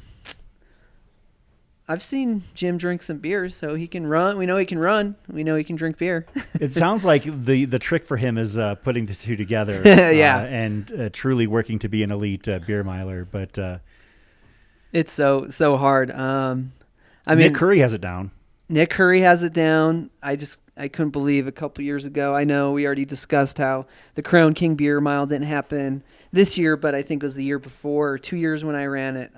I've seen Jim drink some beers, so he can run. We know he can run. We know he can drink beer. It sounds like the trick for him is putting the two together. And truly working to be an elite beer miler. But it's so hard. Nick Curry has it down. Nick Curry has it down. I couldn't believe a couple years ago. I know we already discussed how the Crown King Beer Mile didn't happen this year, but I think it was the year before, or 2 years when I ran it.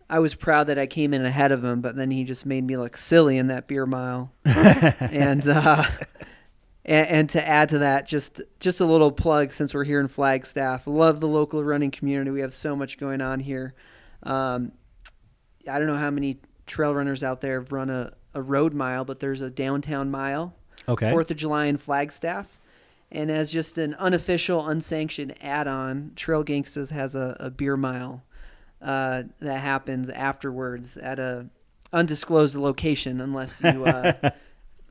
I was proud that I came in ahead of him, but then he just made me look silly in that beer mile. and to add to that, just a little plug since we're here in Flagstaff. Love the local running community. We have so much going on here. I don't know how many trail runners out there have run a road mile, but there's a downtown mile. Okay. 4th of July in Flagstaff. And as just an unofficial, unsanctioned add-on, Trail Gangstas has a beer mile that happens afterwards at a undisclosed location, unless you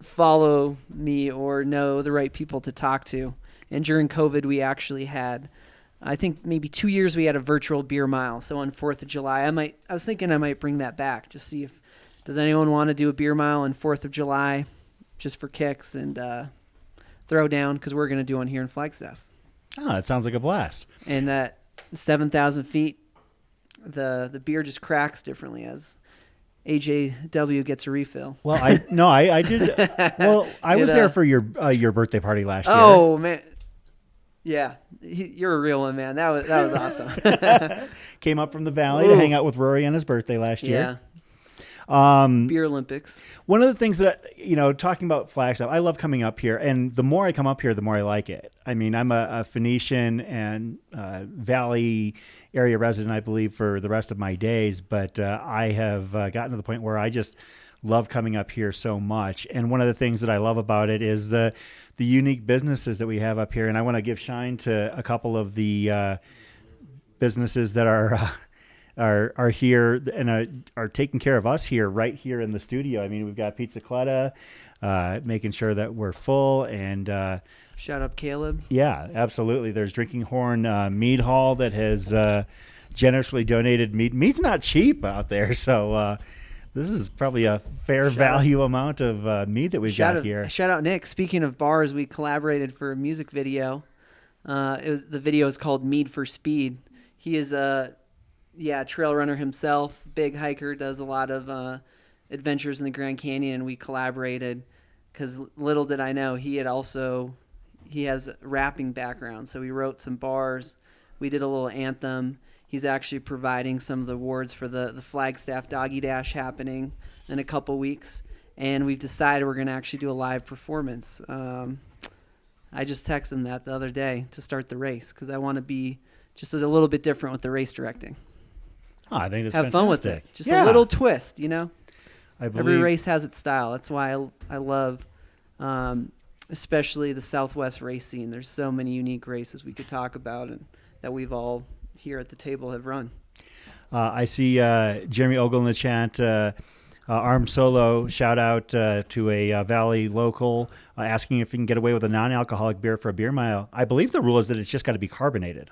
follow me or know the right people to talk to. And during COVID, we actually had, I think maybe 2 years, we had a virtual beer mile. So on 4th of July, I was thinking I might bring that back, just see if does anyone want to do a beer mile on 4th of July, just for kicks, and throwdown because we're going to do one here in Flagstaff. Oh, it sounds like a blast. And that 7,000 feet, the beer just cracks differently as AJW gets a refill. Well, I did. Well, I was there for your birthday party last year. Oh man, yeah, you're a real one, man. That was awesome. Came up from the valley to hang out with Rory on his birthday last year. Yeah. Beer Olympics. One of the things that, talking about Flagstaff, I love coming up here, and the more I come up here, the more I like it. I mean, I'm a Phoenician and Valley area resident, I believe, for the rest of my days, but I have gotten to the point where I just love coming up here so much. And one of the things that I love about it is the unique businesses that we have up here, and I want to give shine to a couple of the businesses that are here and are taking care of us here, right here in the studio. I mean, we've got Pizza Clutta, making sure that we're full, and shout out Caleb. Yeah, absolutely. There's Drinking Horn Mead Hall that has generously donated mead. Mead's not cheap out there, so this is probably a fair value amount of mead that we've got here. Shout out Nick. Speaking of bars, we collaborated for a music video. The video is called Mead for Speed. He is trail runner himself, big hiker, does a lot of adventures in the Grand Canyon, and we collaborated because little did I know he has a rapping background, so we wrote some bars. We did a little anthem. He's actually providing some of the awards for the Flagstaff Doggy Dash happening in a couple weeks, and we've decided we're going to actually do a live performance. I just texted him that the other day to start the race because I want to be just a little bit different with the race directing. Oh, I think that's have fantastic. fun with it. Just a little twist, Every race has its style. That's why I love, especially the Southwest race scene. There's so many unique races we could talk about and that we've all here at the table have run. I see Jeremy Ogle in the chat. Arm Solo, shout out to a Valley local asking if you can get away with a non-alcoholic beer for a beer mile. I believe the rule is that it's just got to be carbonated.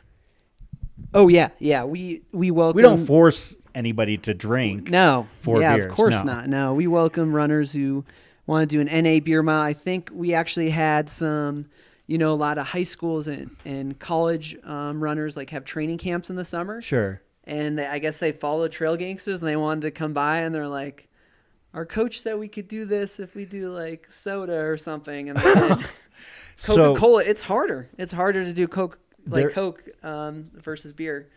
Oh yeah. We welcome. We don't force anybody to drink. No. Four beers. Of course not. No, we welcome runners who want to do an NA beer mile. I think we actually had some, a lot of high schools and college runners have training camps in the summer. Sure. And I guess they followed Trail Gangsters and they wanted to come by and they're like, our coach said we could do this if we do soda or something. And Coca-Cola, it's harder. It's harder to do Coke versus beer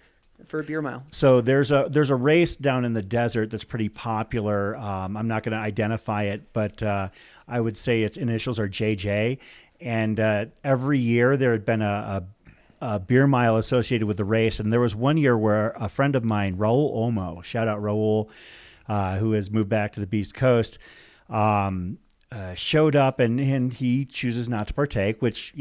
for a beer mile. So there's a race down in the desert that's pretty popular. I'm not going to identify it, but I would say its initials are JJ. And every year there had been a beer mile associated with the race. And there was one year where a friend of mine, Raul Olmo, shout out Raul, who has moved back to the Beast Coast, showed up and he chooses not to partake, which,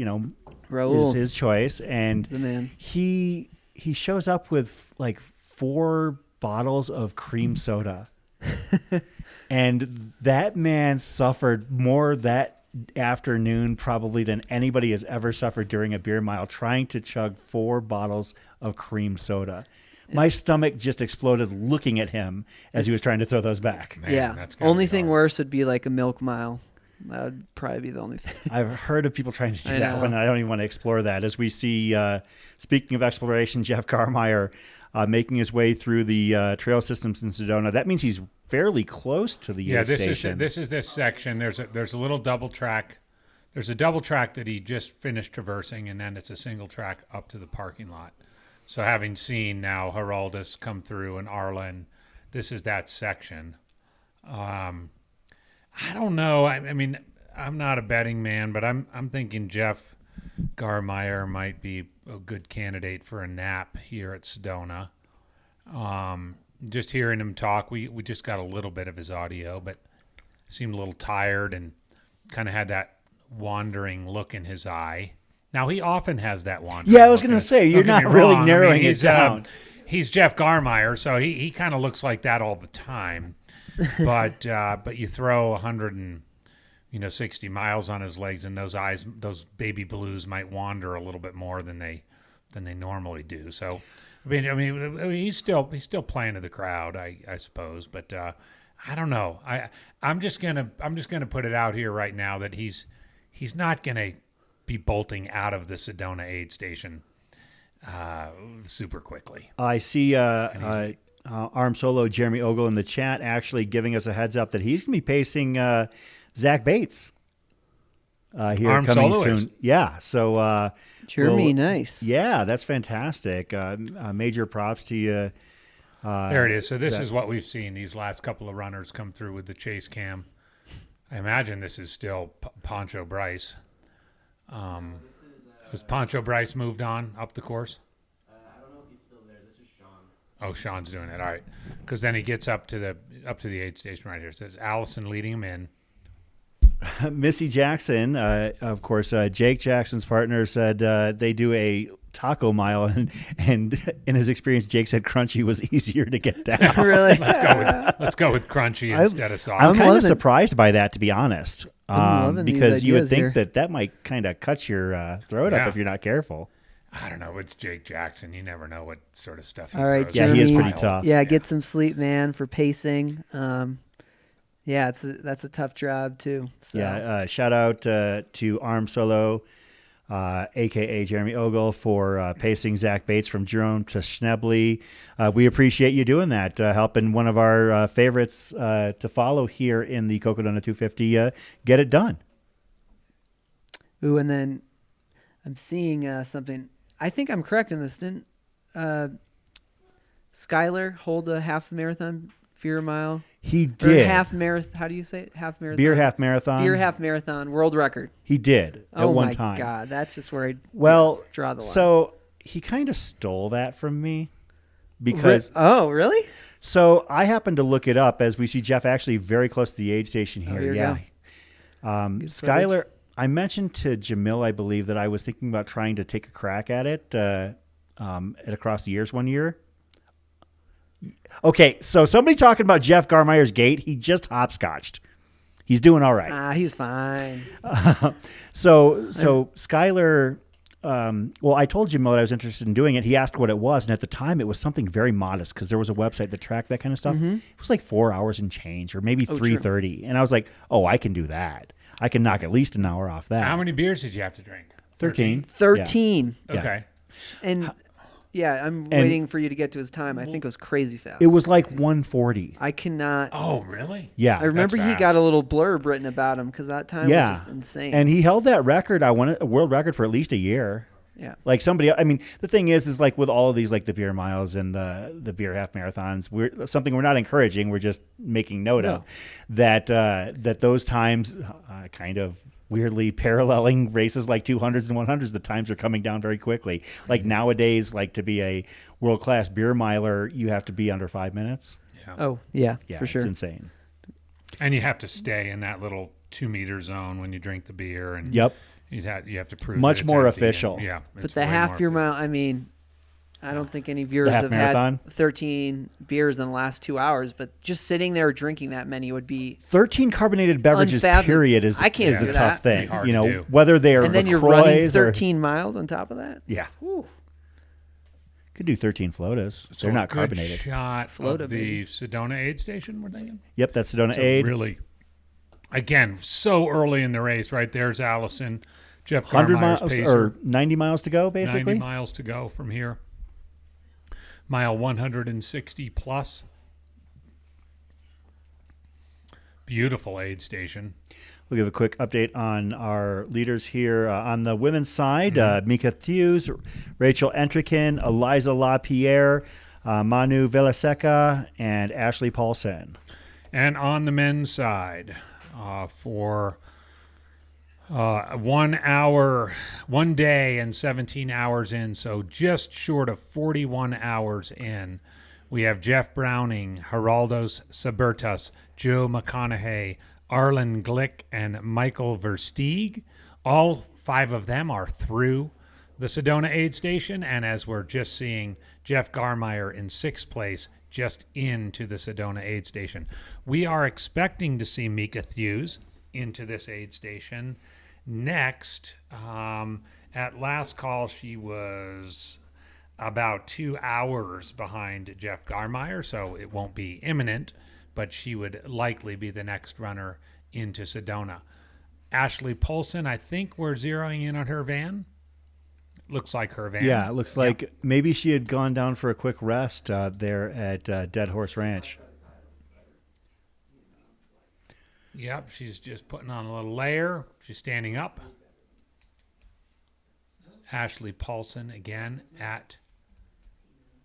Raul is his choice. And the man. He shows up with 4 bottles of cream soda. And that man suffered more that afternoon probably than anybody has ever suffered during a beer mile, trying to chug 4 bottles of cream soda. My stomach just exploded looking at him as he was trying to throw those back. Man, only thing worse would be a milk mile. That would probably be the only thing. I've heard of people trying to do that one. I don't even want to explore that. As we see, speaking of exploration, Jeff Garmeyer making his way through the trail systems in Sedona. That means he's fairly close to the station. This is this section. There's a little double track. There's a double track that he just finished traversing, and then it's a single track up to the parking lot. So having seen now Heraldus come through and Arlen, this is that section. I don't know. I mean, I'm not a betting man, but I'm thinking Jeff Garmeyer might be a good candidate for a nap here at Sedona. Just hearing him talk, we just got a little bit of his audio, but seemed a little tired and kind of had that wandering look in his eye. Now, he often has that wandering look. Yeah, I was going to say, you're not really narrowing it down. He's Jeff Garmeyer, so he kind of looks like that all the time. But you throw 160 miles on his legs, and those eyes, those baby blues, might wander a little bit more than they normally do. So, I mean, he's still playing to the crowd, I suppose. But I don't know. I'm just gonna put it out here right now that he's not gonna be bolting out of the Sedona aid station super quickly. I see Arm Solo Jeremy Ogle in the chat actually giving us a heads up that he's going to be pacing Zach Bates here Arm coming Solo soon. is. Yeah, so Jeremy, nice. Yeah, that's fantastic. Major props to you. There it is. So this Zach. is what we've seen. These last couple of runners come through with the chase cam. I imagine this is still Poncho Bryce. Was Poncho Bryce moved on up the course? I don't know if he's still there. This is Sean. Oh, Sean's doing it. All right, because then he gets up to the aid station right here. It says Allison leading him in. Missy Jackson, of course, Jake Jackson's partner, said they do a taco mile, and in his experience, Jake said crunchy was easier to get down. Really? Let's go with crunchy instead of soft. I'm kind of surprised by that, to be honest, loving these because you would ideas think here. that might kind of cut your throat Yeah. up if you're not careful. I don't know. It's Jake Jackson. You never know what sort of stuff he All right, throws. Yeah, Jeremy, he is pretty tough. Yeah, get some sleep, man, for pacing. Yeah, that's a tough job too. So. Yeah, shout out to Arm Solo, a.k.a. Jeremy Ogle, for pacing Zach Bates from Jerome to Schnebley. We appreciate you doing that, helping one of our favorites to follow here in the Cocodona 250 get it done. Ooh, and then I'm seeing something. I think I'm correct in this. Didn't Skylar hold a half marathon beer mile? He Or did. half marathon. How do you say it? Half marathon. Beer half marathon. Beer half marathon world record. He did at one time. Oh my God, that's just where I draw the line. So he kind of stole that from me because. Oh, really? So I happened to look it up as we see Jeff actually very close to the aid station here. here we yeah. Good Skylar, footage. I mentioned to Jamil, I believe, that I was thinking about trying to take a crack at it at Across the Years one year. Okay, so somebody talking about Jeff Garmire's gait, he just hopscotched. He's doing all right. He's fine. So Skylar, well, I told Jamil that I was interested in doing it. He asked what it was, and at the time it was something very modest because there was a website that tracked that kind of stuff. Mhm. It was like 4 hours and change, or maybe Oh, 3:30, and I was like, "Oh, I can do that. I can knock at least an hour off that." How many beers did you have to drink? 13. 13. Yeah. Okay. And yeah, I'm waiting for you to get to his time. I think it was crazy fast. It was like 1:40. I cannot. Oh, really? Yeah. I remember That's he fast. got a little blurb written about him because that time was just insane. And he held that record. I won a world record for at least a year. Yeah. Like somebody, I mean, the thing is like with all of these, like the beer miles and the beer half marathons, we're not encouraging. We're just making note of that those times kind of weirdly paralleling races like 200s and 100s. The times are coming down very quickly. Like nowadays, like to be a world-class beer miler, you have to be under 5 minutes. Yeah. Oh, yeah, Yeah, for sure. It's insane. And you have to stay in that little 2 meter zone when you drink the beer. And Yep. You have to prove Much that it's more empty and- official. yeah. But it's the way half more beer mile, I mean, I don't think any viewers half have marathon? had 13 beers in the last 2 hours, but just sitting there drinking that many would be 13 carbonated beverages, unfathomable. period, is I can't a do tough that. thing. hard You to know, do. whether they are and then you're running LaCroix or- 13 miles on top of that. Yeah. Whew. Could do 13 flotas. So They're a not good carbonated. shot Flota, of baby. the Sedona aid station, we're thinking? Yep, that's Sedona So aid. really, again, so early in the race, right? There's Allison, Jeff 100 Garmire's miles pacer. or 90 miles to go, basically. 90 miles to go from here. Mile 160 plus. Beautiful aid station. We'll give a quick update on our leaders here. On the women's side, Mika Thews, Rachel Entrikin, Eliza LaPierre, Manu Villaseca, and Ashley Paulsen. And on the men's side, for 1 hour, 1 day and 17 hours in, so just short of 41 hours in, we have Jeff Browning, Geraldos Sabertas, Joe McConaughey, Arlen Glick, and Michael Versteeg. All 5 of them are through the Sedona aid station, and as we're just seeing, Jeff Garmire in 6th place, just into the Sedona aid station. We are expecting to see Mika Thews into this aid station next. At last call, she was about 2 hours behind Jeff Garmire, so it won't be imminent, but she would likely be the next runner into Sedona. Ashley Polson, I think we're zeroing in on her van. Looks like her van. Yeah, it looks like maybe she had gone down for a quick rest there at Dead Horse Ranch. Yep, she's just putting on a little layer. She's standing up. Ashley Paulson again at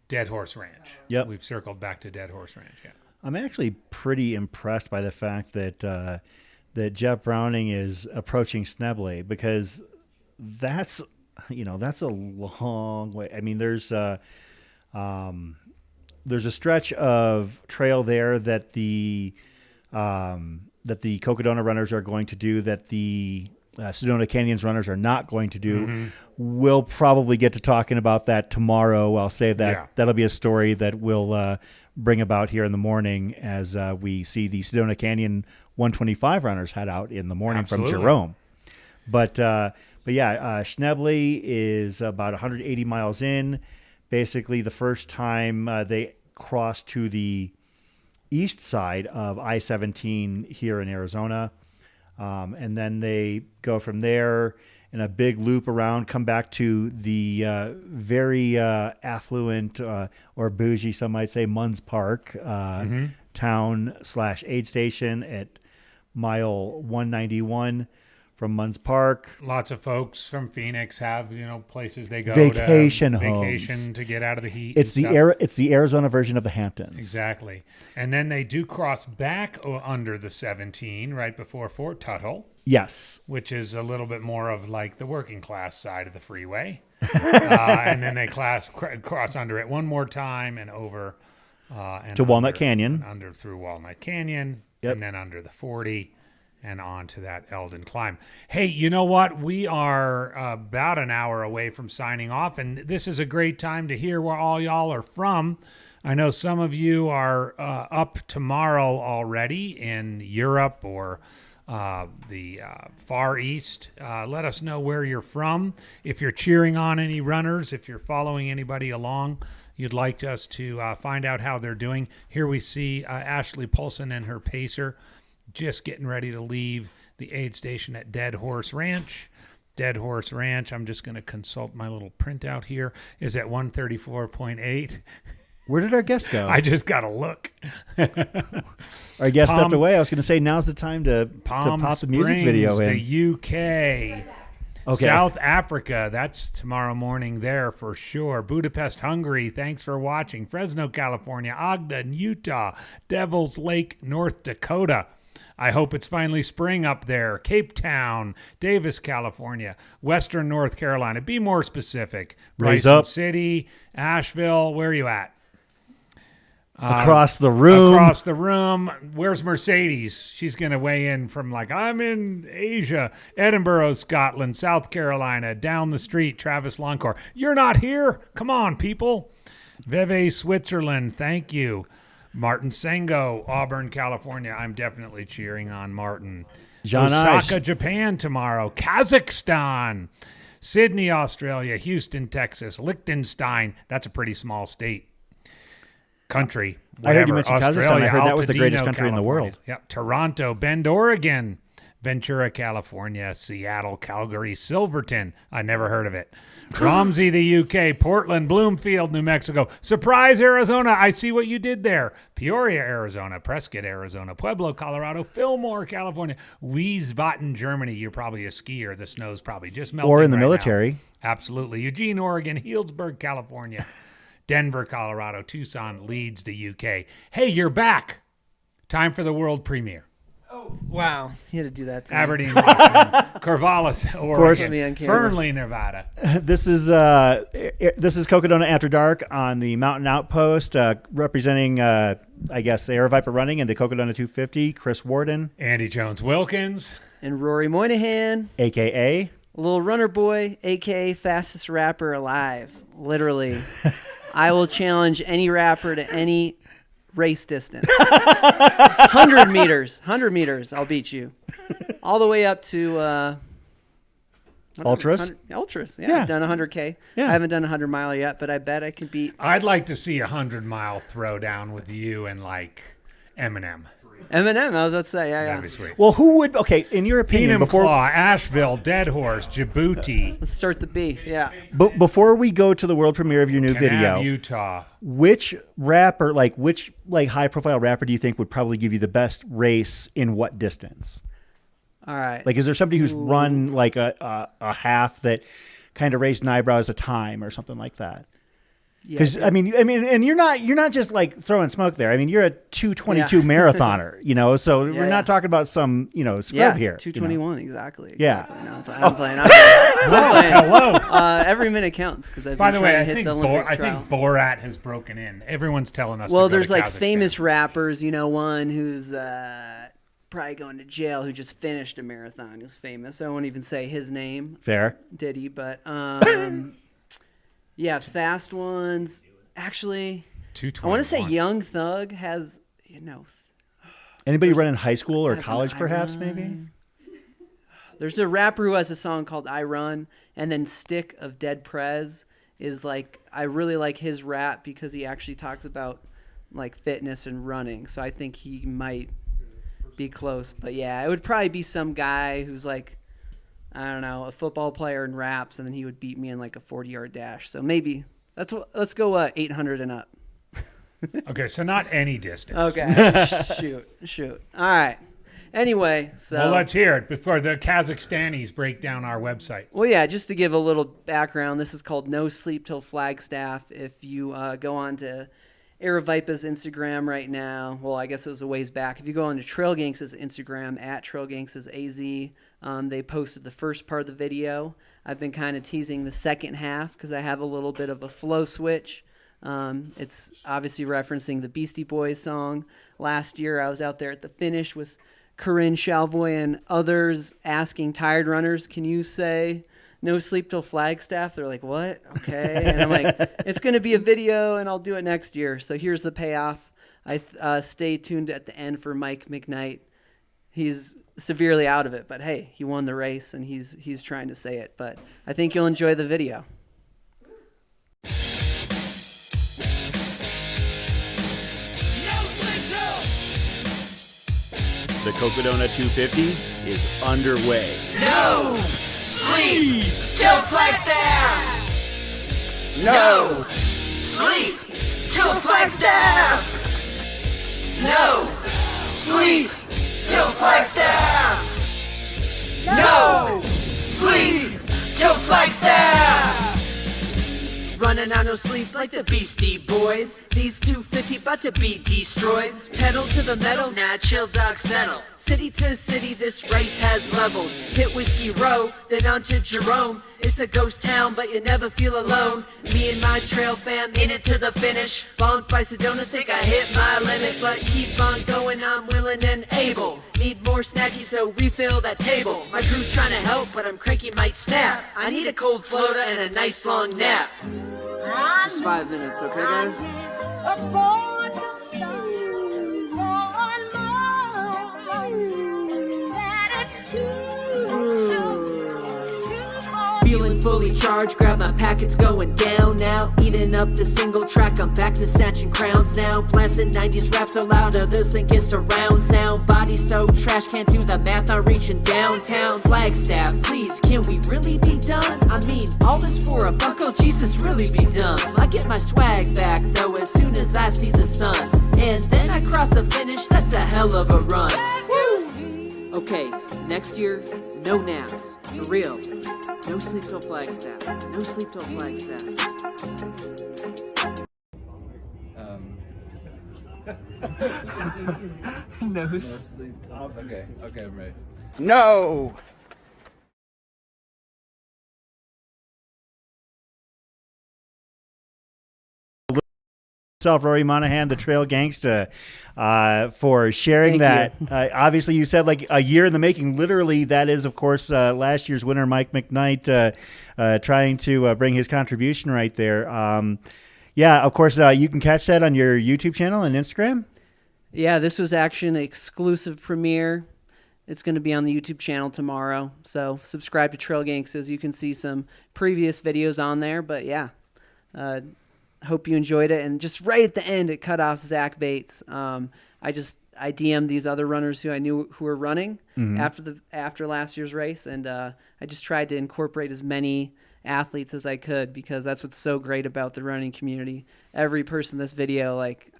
Dead Horse Ranch. Yep. We've circled back to Dead Horse Ranch, yeah. I'm actually pretty impressed by the fact that that Jeff Browning is approaching Snebley, because that's a long way. I mean, there's a stretch of trail there that the Cocodona runners are going to do that the Sedona Canyons runners are not going to do. Mm-hmm. We'll probably get to talking about that tomorrow. I'll save that. Yeah. That'll be a story that we'll bring about here in the morning as we see the Sedona Canyon 125 runners head out in the morning Absolutely. from Jerome. But yeah, Schnebly is about 180 miles in. Basically, the first time they cross to the east side of I-17 here in Arizona. And then they go from there in a big loop around, come back to the very affluent or bougie, some might say, Munns Park town/aid station at mile 191 from Munns Park. Lots of folks from Phoenix have, places they go Vacation to homes. to get out of the heat. It's and the stuff. it's the Arizona version of the Hamptons. Exactly. And then they do cross back under the 17 right before Fort Tuttle. Yes. Which is a little bit more of like the working class side of the freeway. And then they cross under it one more time and over and to Walnut Canyon. Under through Walnut Canyon. Yep. And then under the 40 and on to that Eldon climb. Hey, you know what? We are about an hour away from signing off, and this is a great time to hear where all y'all are from. I know some of you are up tomorrow already in Europe or the Far East. Let us know where you're from. If you're cheering on any runners, if you're following anybody along, you'd like us to find out how they're doing. Here we see Ashley Polson and her pacer just getting ready to leave the aid station at Dead Horse Ranch. Dead Horse Ranch, I'm just going to consult my little printout here, is at 134.8. Where did our guest go? I just got to look. Our guest stepped away. I was going to say, now's the time to pop the music video in. The UK. Okay. South Africa, that's tomorrow morning there for sure. Budapest, Hungary, thanks for watching. Fresno, California. Ogden, Utah. Devil's Lake, North Dakota. I hope it's finally spring up there. Cape Town, Davis, California, Western North Carolina. Be more specific. Raise Bryson up. City, Asheville, where are you at? Across the room. Across the room. Where's Mercedes? She's going to weigh in from I'm in Asia. Edinburgh, Scotland, South Carolina, down the street, Travis Loncourt. You're not here? Come on, people. Vevey, Switzerland, thank you. Martin Sengo, Auburn, California. I'm definitely cheering on Martin. John Osaka, Ice. Japan tomorrow. Kazakhstan. Sydney, Australia. Houston, Texas. Liechtenstein. That's a pretty small state. Country. I heard you whatever. mention Kazakhstan. Australia, I heard that was the Altadena, greatest country in the California. world. Yep. Toronto, Bend, Oregon. Ventura, California. Seattle, Calgary, Silverton. I never heard of it. Romsey, the UK. Portland, Bloomfield, New Mexico. Surprise, Arizona. I see what you did there. Peoria, Arizona. Prescott, Arizona. Pueblo, Colorado. Fillmore, California. Wiesbaden, Germany. You're probably a skier. The snow's probably just melting Or in the right now. military. Absolutely. Eugene, Oregon. Healdsburg, California. Denver, Colorado. Tucson, Leeds, the UK. Hey, you're back. Time for the world premiere. Oh, wow. You had to do that to me. Aberdeen, Corvallis, course. Oregon. Fernley, Nevada. This is Cocodona After Dark on the Mountain Outpost, representing, I guess, Air Viper Running and the Cocodona 250, Chris Warden. Andy Jones-Wilkins. And Rory Moynihan. A.K.A. Little runner boy, a.k.a. fastest rapper alive. Literally. I will challenge any rapper to any race distance. 100 meters, I'll beat you. All the way up to Ultras? Ultras, yeah. Yeah. I've done 100K. Yeah. I haven't done 100 mile yet, but I bet I can beat. I'd like to see a 100-mile throwdown with you and Eminem. Eminem, I was about to say, yeah. That'd be sweet. Well, who would? Okay, in your opinion, Claw, Asheville, Dead Horse, Djibouti. Let's start the B. Yeah. Before we go to the world premiere of your new Kanab, video, Utah. which rapper, which high-profile rapper do you think would probably give you the best race in what distance? All right. Like, is there somebody who's run like a half that kind of raised an eyebrow as a time or something like that? Because I mean, and you're not just like throwing smoke there. I mean, you're a 2:22 marathoner, you know. So we're not talking about some, scrub here. 2:21 exactly. Yeah. No, I'm playing. Hello. Every minute counts because I've By been the way, trying I to hit think, the Olympic I think trials. Borat has broken in. Everyone's telling us. Well, to go there's to like Kazakhstan. famous rappers, one who's probably going to jail who just finished a marathon. Who's famous. I won't even say his name. Fair. Diddy, but yeah, fast ones. Actually, I want to say Young Thug has, Anybody run in high school or college, perhaps, maybe? There's a rapper who has a song called I Run, and then Stick of Dead Prez is like, I really like his rap because he actually talks about like fitness and running. So I think he might be close. But yeah, it would probably be some guy who's like, I don't know, a football player and raps, and then he would beat me in like a 40-yard dash. So maybe let's go 800 and up. Okay, so not any distance. Okay, shoot. All right. Anyway, so well, let's hear it before the Kazakhstanis break down our website. Well, yeah, just to give a little background, this is called No Sleep Till Flagstaff. If you go on to Aravaipa's Instagram right now, well, I guess it was a ways back. If you go on to Trail Gangs' Instagram, at Trail Gangs' AZ, they posted the first part of the video. I've been kind of teasing the second half because I have a little bit of a flow switch. It's obviously referencing the Beastie Boys song. Last year, I was out there at the finish with Corinne Chalvoy and others asking tired runners, can you say No Sleep Till Flagstaff? They're like, what? Okay. And I'm like, it's going to be a video and I'll do it next year. So here's the payoff. I stay tuned at the end for Mike McKnight. He's severely out of it, but hey, he won the race and he's trying to say it. But I think you'll enjoy the video. The Cocodona 250 is underway. No sleep till Flagstaff. No sleep till Flagstaff. No sleep till Flagstaff. No sleep till Flagstaff. Running on no sleep like the Beastie Boys. These 250 about to be destroyed. Pedal to the metal, nah, chill dog settle. City to city, this race has levels. Hit Whiskey Row, then on to Jerome. It's a ghost town, but you never feel alone. Me and my trail fam in it to the finish. Bonked by Sedona, think I hit my limit. But keep on going, I'm willing and able. Need more snacky, so refill that table. My crew trying to help, but I'm cranky, might snap. I need a cold floater and a nice long nap. Just 5 minutes, okay guys? Feeling fully charged, grab my packets going down now. Eating up the single track, I'm back to snatching crowns now. Blasting 90s rap so loud, others think it's surround sound. Body so trash, can't do the math, I'm reaching downtown. Flagstaff, please, can we really be done? I mean, all this for a buck, oh Jesus, really be done. I get my swag back though as soon as I see the sun. And then I cross the finish, that's a hell of a run. Woo! Okay, next year, no naps, for real. No sleep till Flagstaff. No sleep till Flagstaff. No sleep. Okay, I'm ready. No! Rory Monahan, the Trail Gangsta, for sharing Thank that. Obviously, you said like a year in the making. Literally, that is, of course, last year's winner, Mike McKnight, trying to bring his contribution right there. Yeah, of course, you can catch that on your YouTube channel and Instagram. Yeah, this was actually an exclusive premiere. It's going to be on the YouTube channel tomorrow. So subscribe to Trail Gangsters. You can see some previous videos on there. But yeah, hope you enjoyed it. And just right at the end, it cut off Zach Bates. I just I DM'd these other runners who I knew who were running Mhm. after last year's race, and I just tried to incorporate as many athletes as I could, because that's what's so great about the running community. Every person in this video, like,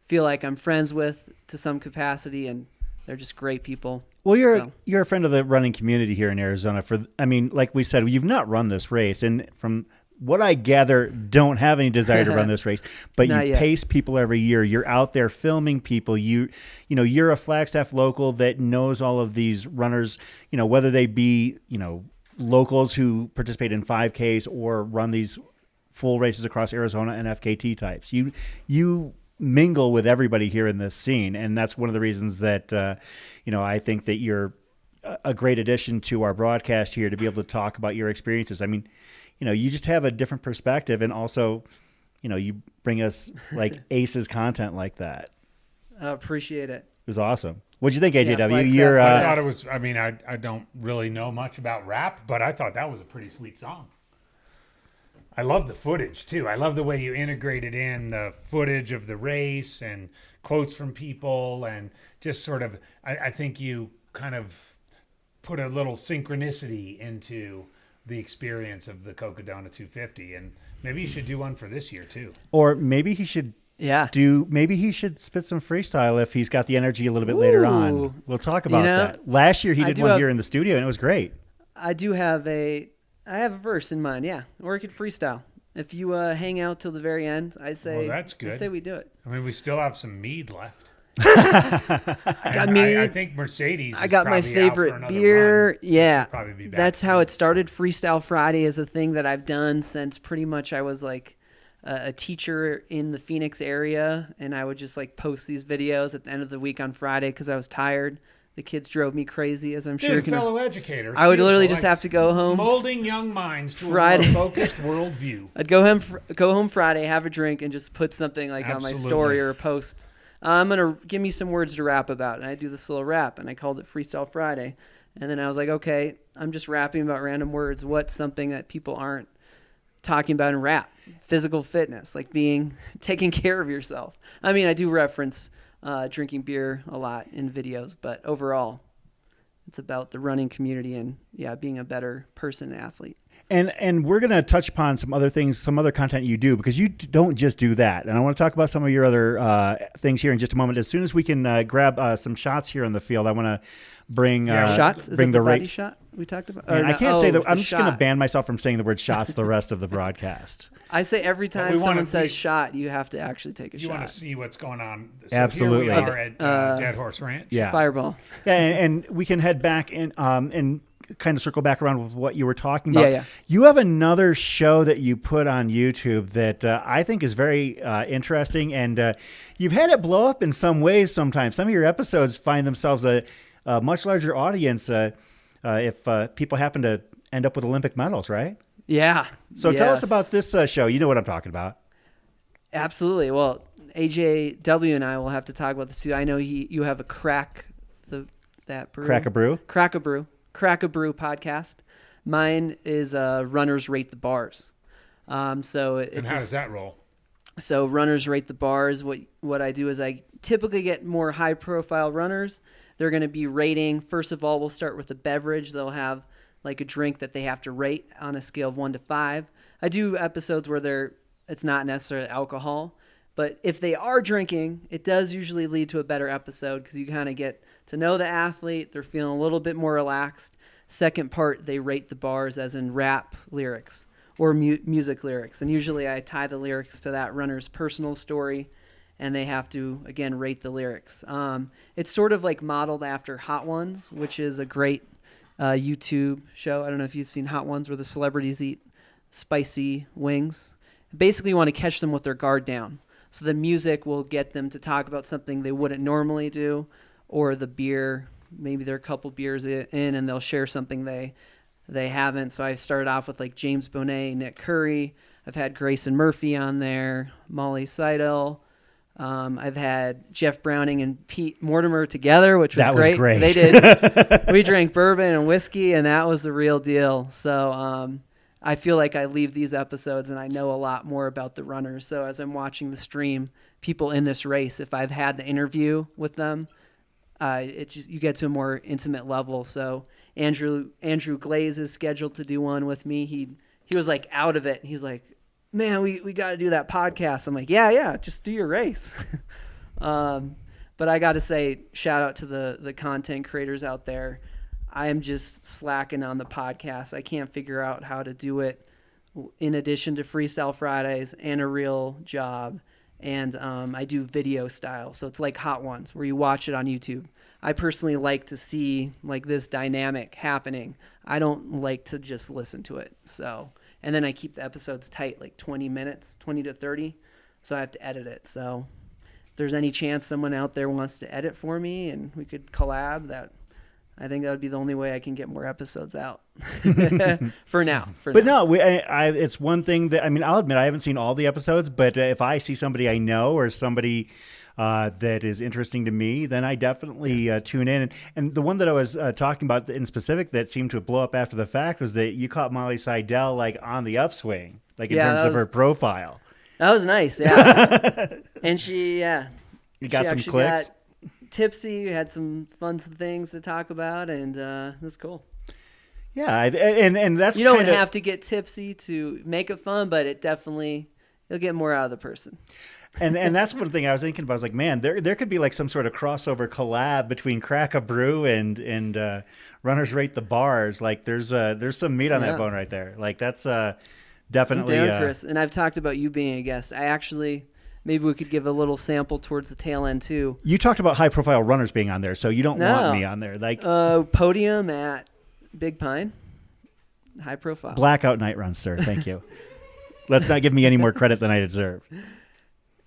feel like I'm friends with to some capacity, and they're just great people. Well, So- you're a friend of the running community here in Arizona. Like we said, you've not run this race, and from what I gather, don't have any desire to run this race. But Not you yet. pace people every year. You're out there filming people. You're a Flagstaff local that knows all of these runners. Whether they be locals who participate in 5Ks or run these full races across Arizona and FKT types. You mingle with everybody here in this scene, and that's one of the reasons that I think that you're a great addition to our broadcast here, to be able to talk about your experiences. I mean, you just have a different perspective, and also you bring us like aces content like that. I appreciate it. It was awesome. What'd you think, AJW? I thought it was. I mean, I don't really know much about rap, but I thought that was a pretty sweet song. I love the footage too. I love the way you integrated in the footage of the race and quotes from people, and just sort of, I think you kind of put a little synchronicity into the experience of the Cocodona 250, and maybe you should do one for this year too. Or maybe he should maybe he should spit some freestyle if he's got the energy a little bit later on. We'll talk about that. Last year he did one here in the studio, and it was great. I have a verse in mind, yeah. Or we could freestyle. If you hang out till the very end, I say, well, that's good. I say we do it. I mean, we still have some mead left. I got mead. I think Mercedes. I got my probably out for favorite another beer. run, so Yeah, she'll probably be back that's soon. how it started. Freestyle Friday is a thing that I've done since pretty much I was like a teacher in the Phoenix area, and I would just like post these videos at the end of the week on Friday because I was tired. The kids drove me crazy, as I'm sure you can. Fellow educator. I would literally just have to go home. Molding young minds to Friday. a more focused worldview. I'd go home Friday, have a drink, and just put something like on my story or a post. I'm gonna give me some words to rap about, and I do this little rap, and I called it Freestyle Friday. And then I was like, okay, I'm just rapping about random words. What's something that people aren't talking about in rap? Physical fitness, like taking care of yourself. I mean, I do reference drinking beer a lot in videos, but overall, it's about the running community and being a better person and athlete. And we're going to touch upon some other things, some other content you do, because you don't just do that. And I want to talk about some of your other things here in just a moment. As soon as we can grab some shots here on the field, I want to bring shots. Is bring that the body race shot we talked about? Man, I can't say that. I'm just going to shot. ban myself from saying the word shots the rest of the broadcast. I say every time someone says shot, you have to actually take a shot. You want to see what's going on. So Absolutely. Here we are at Dead Horse Ranch. Yeah. Fireball. Yeah, and we can head back and kind of circle back around with what you were talking about. Yeah. You have another show that you put on YouTube that I think is very interesting, and you've had it blow up in some ways sometimes. Some of your episodes find themselves a much larger audience if people happen to end up with Olympic medals, right? Yeah. So tell us about this show. You know what I'm talking about. Absolutely. Well, AJW and I will have to talk about this too. I know you have a Crack a Brew podcast. Mine is Runners Rate the Bars. So it's and how does that roll? So Runners Rate the Bars. What I do is I typically get more high profile runners. They're going to be rating. First of all, we'll start with a beverage. They'll have like a drink that they have to rate on a scale of 1 to 5. I do episodes where it's not necessarily alcohol, but if they are drinking, it does usually lead to a better episode because you kind of get to know the athlete. They're feeling a little bit more relaxed. Second part, they rate the bars as in rap lyrics or music lyrics. And usually I tie the lyrics to that runner's personal story, and they have to, again, rate the lyrics. It's sort of like modeled after Hot Ones, which is a great YouTube show. I don't know if you've seen Hot Ones, where the celebrities eat spicy wings. Basically, you want to catch them with their guard down. So the music will get them to talk about something they wouldn't normally do, or the beer, maybe they're a couple beers in and they'll share something they haven't. So I started off with like James Bonet, Nick Curry. I've had Grayson Murphy on there, Molly Seidel. I've had Jeff Browning and Pete Mortimer together, which was great. Great. They did. We drank bourbon and whiskey, and that was the real deal. So I feel like I leave these episodes and I know a lot more about the runners. So as I'm watching the stream, people in this race. If I've had the interview with them, you get to a more intimate level. So Andrew Glaze is scheduled to do one with me. He was like out of it. He's like, man, we got to do that podcast. I'm like, yeah, just do your race. But I got to say, shout out to the content creators out there. I am just slacking on the podcast. I can't figure out how to do it in addition to Freestyle Fridays and a real job. And I do video style. So it's like Hot Ones where you watch it on YouTube. I personally like to see like this dynamic happening. I don't like to just listen to it. So, and then I keep the episodes tight, like 20 minutes, 20 to 30. So I have to edit it. So if there's any chance someone out there wants to edit for me and we could collab, I think that would be the only way I can get more episodes out for now. No, it's one thing that, I mean, I'll admit I haven't seen all the episodes, but if I see somebody I know or somebody that is interesting to me, then I definitely tune in. And the one that I was talking about in specific that seemed to blow up after the fact was that you caught Molly Seidel like on the upswing, like in terms of her profile. That was nice, yeah. And she got some clicks. Got tipsy, had some fun things to talk about, and it was cool. Yeah, and that's you don't have to get tipsy to make it fun, but you'll get more out of the person. And that's one thing I was thinking about. I was like, man, there could be like some sort of crossover collab between Crack a Brew and Runners Rate the Bars. Like there's some meat on that bone right there. Like that's definitely. I'm down, Chris, and I've talked about you being a guest. Maybe we could give a little sample towards the tail end too. You talked about high profile runners being on there, so you don't want me on there. Like podium at Big Pine, high profile. Blackout night runs, sir. Thank you. Let's not give me any more credit than I deserve.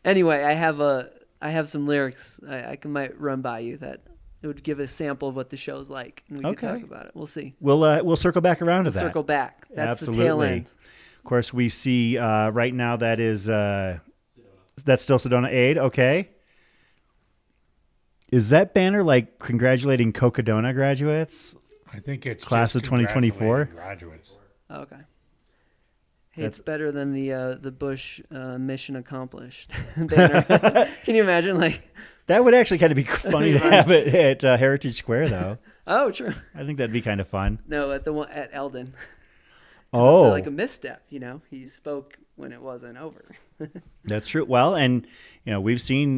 Anyway, I have some lyrics I might run by you that it would give a sample of what the show's like, and we could talk about it. We'll see. We'll circle back around to that. Circle back. That's absolutely. The tail end. Of course, we see right now that is that's still Sedona Aid. Okay. Is that banner like congratulating Cocodona graduates? I think it's class of 2024 graduates. Oh, okay. Hey, it's better than the Bush mission accomplished banner. Can you imagine? Like that would actually kind of be funny to have it at Heritage Square, though. Oh, true. I think that'd be kind of fun. No, at the one at Eldon. Oh, it's like a misstep. He spoke when it wasn't over. That's true. Well, and we've seen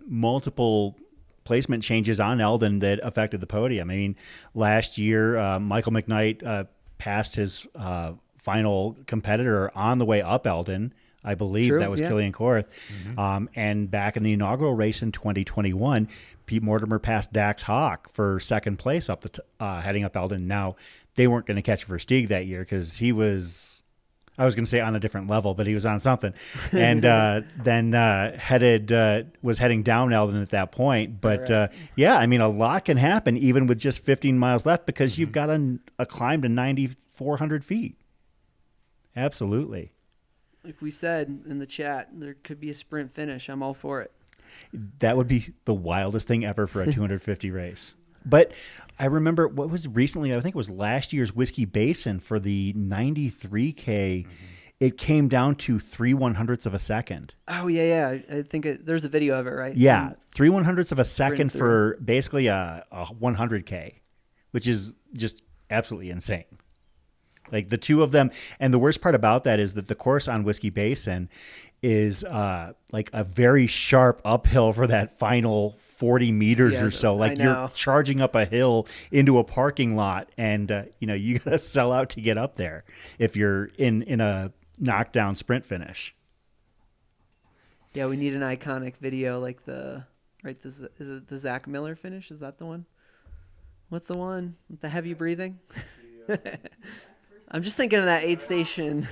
multiple placement changes on Eldon that affected the podium. I mean, last year Michael McKnight passed his final competitor on the way up Eldon. I believe True, that was Killian Korth. Mm-hmm. And back in the inaugural race in 2021, Pete Mortimer passed Dax Hawk for second place up heading up Eldon. Now, they weren't going to catch Versteeg that year because he was, I was going to say on a different level, but he was on something. And then was heading down Eldon at that point. But right. Yeah, I mean, a lot can happen even with just 15 miles left because you've got a climb to 9,400 feet. Absolutely. Like we said in the chat, there could be a sprint finish. I'm all for it. That would be the wildest thing ever for a 250 race. But I remember what was recently, I think it was last year's Whiskey Basin for the 93K. Mm-hmm. It came down to 3/100ths of a second. Oh, yeah. I think there's a video of it, right? Yeah, 3/100ths of a second for basically a 100K, which is just absolutely insane. Like the two of them. And the worst part about that is that the course on Whiskey Basin is like a very sharp uphill for that final 40 meters or so. Like you're charging up a hill into a parking lot and, you got to sell out to get up there if you're in a knockdown sprint finish. Yeah, we need an iconic video like is it the Zach Miller finish? Is that the one? What's the one with the heavy breathing? I'm just thinking of that aid station.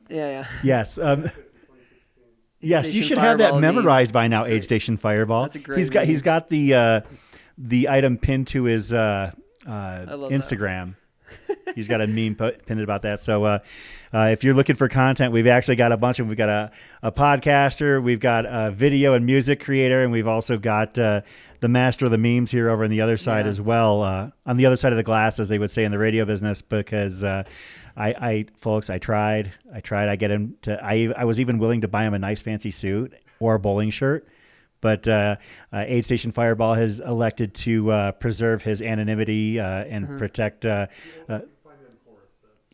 Yeah. Yes. Yes, you should have that memorized by now. Aid Station Fireball. That's a great. He's got the item pinned to his Instagram. He's got a meme pinned about that. So if you're looking for content, we've actually got a bunch of. We've got a podcaster, we've got a video and music creator, and we've also got the master of the memes here over on the other side as well. On the other side of the glass, as they would say in the radio business, because folks, I tried. I get him to. I was even willing to buy him a nice fancy suit or a bowling shirt, but Aid Station Fireball has elected to preserve his anonymity and protect.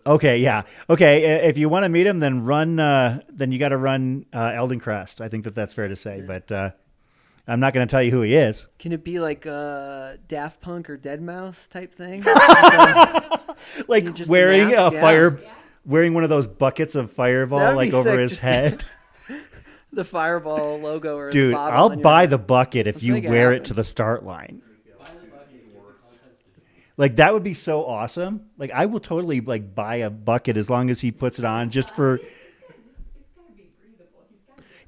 Okay, yeah, okay. If you want to meet him, then run. Then you got to run Eldon Crest. I think that's fair to say, but I'm not going to tell you who he is. Can it be like a Daft Punk or Deadmau5 type thing? Like wearing a fire, wearing one of those buckets of Fireball like over sick, his head. The Fireball logo or Dude, the bottle I'll on your buy head. the bucket if Let's you make it wear it happen. to the start line. Like that would be so awesome. Like I will totally like buy a bucket as long as he puts it on just for.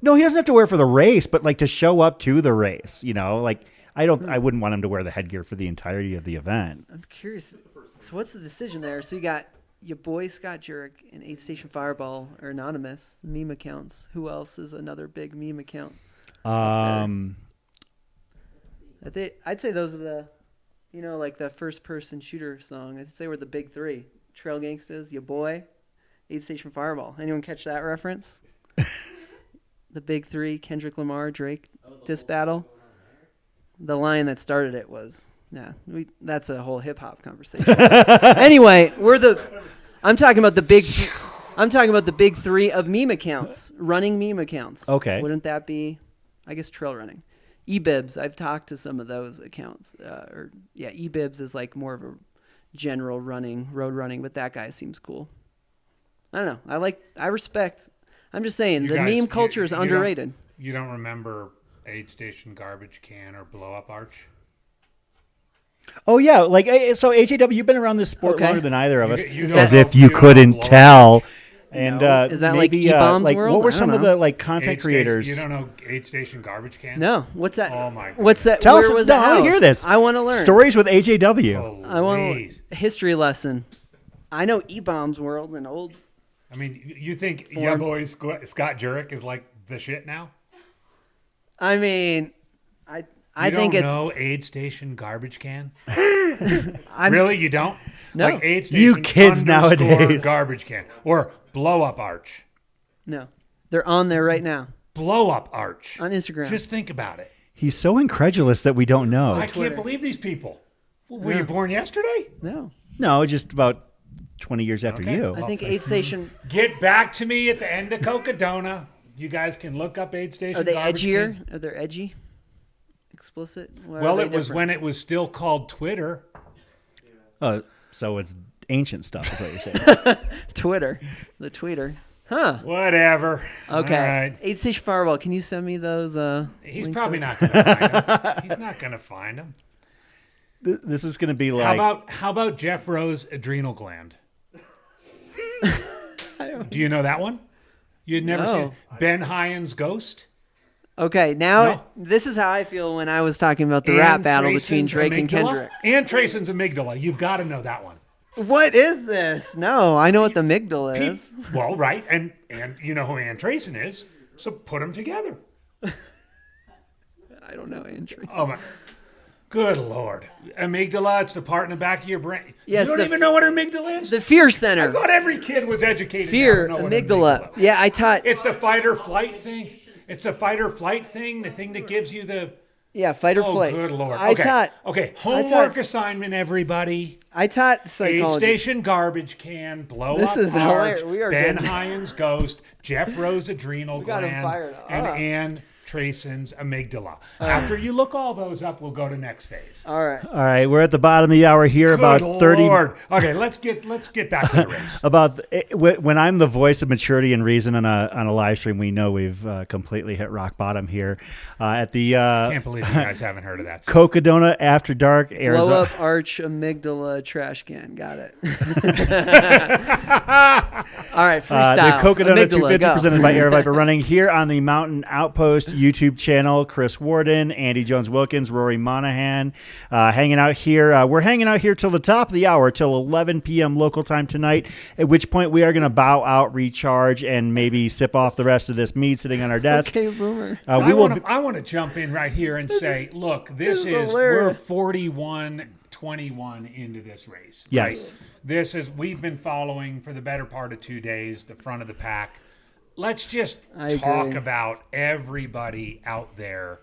No, he doesn't have to wear it for the race, but like to show up to the race, you know, like I wouldn't want him to wear the headgear for the entirety of the event. I'm curious. So what's the decision there? So you got your boy Scott Jurek and 8th Station Fireball are anonymous meme accounts. Who else is another big meme account? I'd say those are the, you know, like the first person shooter song. I'd say we're the big three. Trail Gangstas, your boy, 8th Station Fireball. Anyone catch that reference? The big three, Kendrick Lamar, Drake, diss battle. The line that started it was, that's a whole hip hop conversation. Anyway, I'm talking about the big three of meme accounts, running meme accounts. Okay. Wouldn't that be, I guess, trail running? eBibs, I've talked to some of those accounts. eBibs is like more of a general road running, but that guy seems cool. I don't know. I respect. I'm just saying, the meme culture is underrated. You don't remember Aid Station Garbage Can or Blow Up Arch? Oh yeah, like so HAW, you've been around this sport longer than either of us. You As if you couldn't tell. And is that maybe, like E-Bombs like World? what were I don't some of know. the like content creators? You don't know Aid Station Garbage Can? No. What's that? Oh my God. What's that? Tell Where us. was No, the I want to house? hear this. I want to learn. Stories with HAW. I want a history lesson. I know E-Bombs World and old. I mean, you think Form. your boy Scott Jurek is like the shit now? I mean, I You think don't it's know Aid Station Garbage Can? I'm Really, you don't? No. Like Aid Station You kids _ nowadays. Garbage Can or Blow Up Arch. no. They're on there right now Blow Up Arch on Instagram. Just think about it. He's so incredulous that we don't know. I can't believe these people. Were you born yesterday? No. No, just about 20 years after you. I think 8th Station. Get back to me at the end of Cocodona. You guys can look up Aid Station. Are they Garbage edgier? Can. Are they edgy? Explicit? Why Well, are it they was different? when it was still called Twitter. So it's ancient stuff, is what you're saying. Twitter. The tweeter. Huh. Whatever. Okay. All right. 8th Station Fireball. Can you send me those? He's links probably up? not going to find them. He's not going to find them. This is going to be like. How about Jeff Rose's adrenal gland? Do you know that one? You'd never seen it? Ben Hyan's Ghost? Okay, now No? this is how I feel when I was talking about the rap battle between Trayson's Drake and amygdala? Kendrick. And Trayson's amygdala. You've got to know that one. What is this? No, I know what the amygdala is. Well, right, and you know who Ann Trayson is, so put them together. I don't know Ann Trayson. Oh my, good Lord! Amygdala, it's the part in the back of your brain. Yes, you don't even know what an amygdala is. The fear center. I thought every kid was educated. Fear, now to know what an amygdala. Yeah, I taught. It's the fight or flight thing. It's a fight or flight thing. The thing that gives you the. Yeah, fight or flight. Oh, good Lord! I Okay, taught. okay. I Homework taught- assignment, everybody. I taught Aid psychology. Station Garbage Can, Blow This Up is Arch, hilarious. We are Ben good. Hyan's Ghost, Jeff Rose Adrenal got him Gland, fired up. and Ann Trayson's Amygdala. After you look all those up, we'll go to next phase. All right. All right, we're at the bottom of the hour here. Good About 30. Lord. Okay, let's get back to the race. When I'm the voice of maturity and reason on a live stream, we know we've completely hit rock bottom here. At the Can't believe you guys haven't heard of that. Cocodona After Dark, Arizona. Blow up arch amygdala trash can. Got it. All right, freestyle. The Cocodona Amygdala, 250 go. presented by Air Viper Running here on the Mountain Outpost YouTube channel. Chris Warden, Andy Jones-Wilkins, Rory Monahan hanging out here. We're hanging out here till the top of the hour, till 11 p.m. local time tonight, at which point we are going to bow out, recharge, and maybe sip off the rest of this mead sitting on our desk. Okay, boomer. I want to jump in right here and say, look, this is we're 41-12 21 into this race. Yes. Right? We've been following for the better part of 2 days, the front of the pack. Let's just talk about everybody out there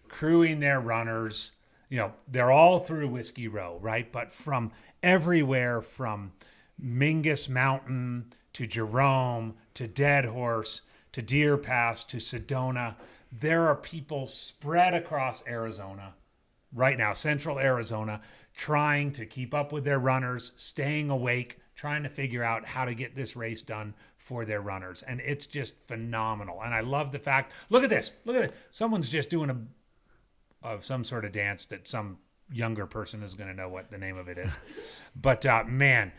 crewing their runners. You know, they're all through Whiskey Row, right? But from everywhere, from Mingus Mountain to Jerome to Dead Horse to Deer Pass to Sedona, there are people spread across Arizona right now, central Arizona, trying to keep up with their runners, staying awake, trying to figure out how to get this race done for their runners. And it's just phenomenal. And I love the fact, look at this. Look at it. Someone's just doing some sort of dance that some younger person is going to know what the name of it is. But man,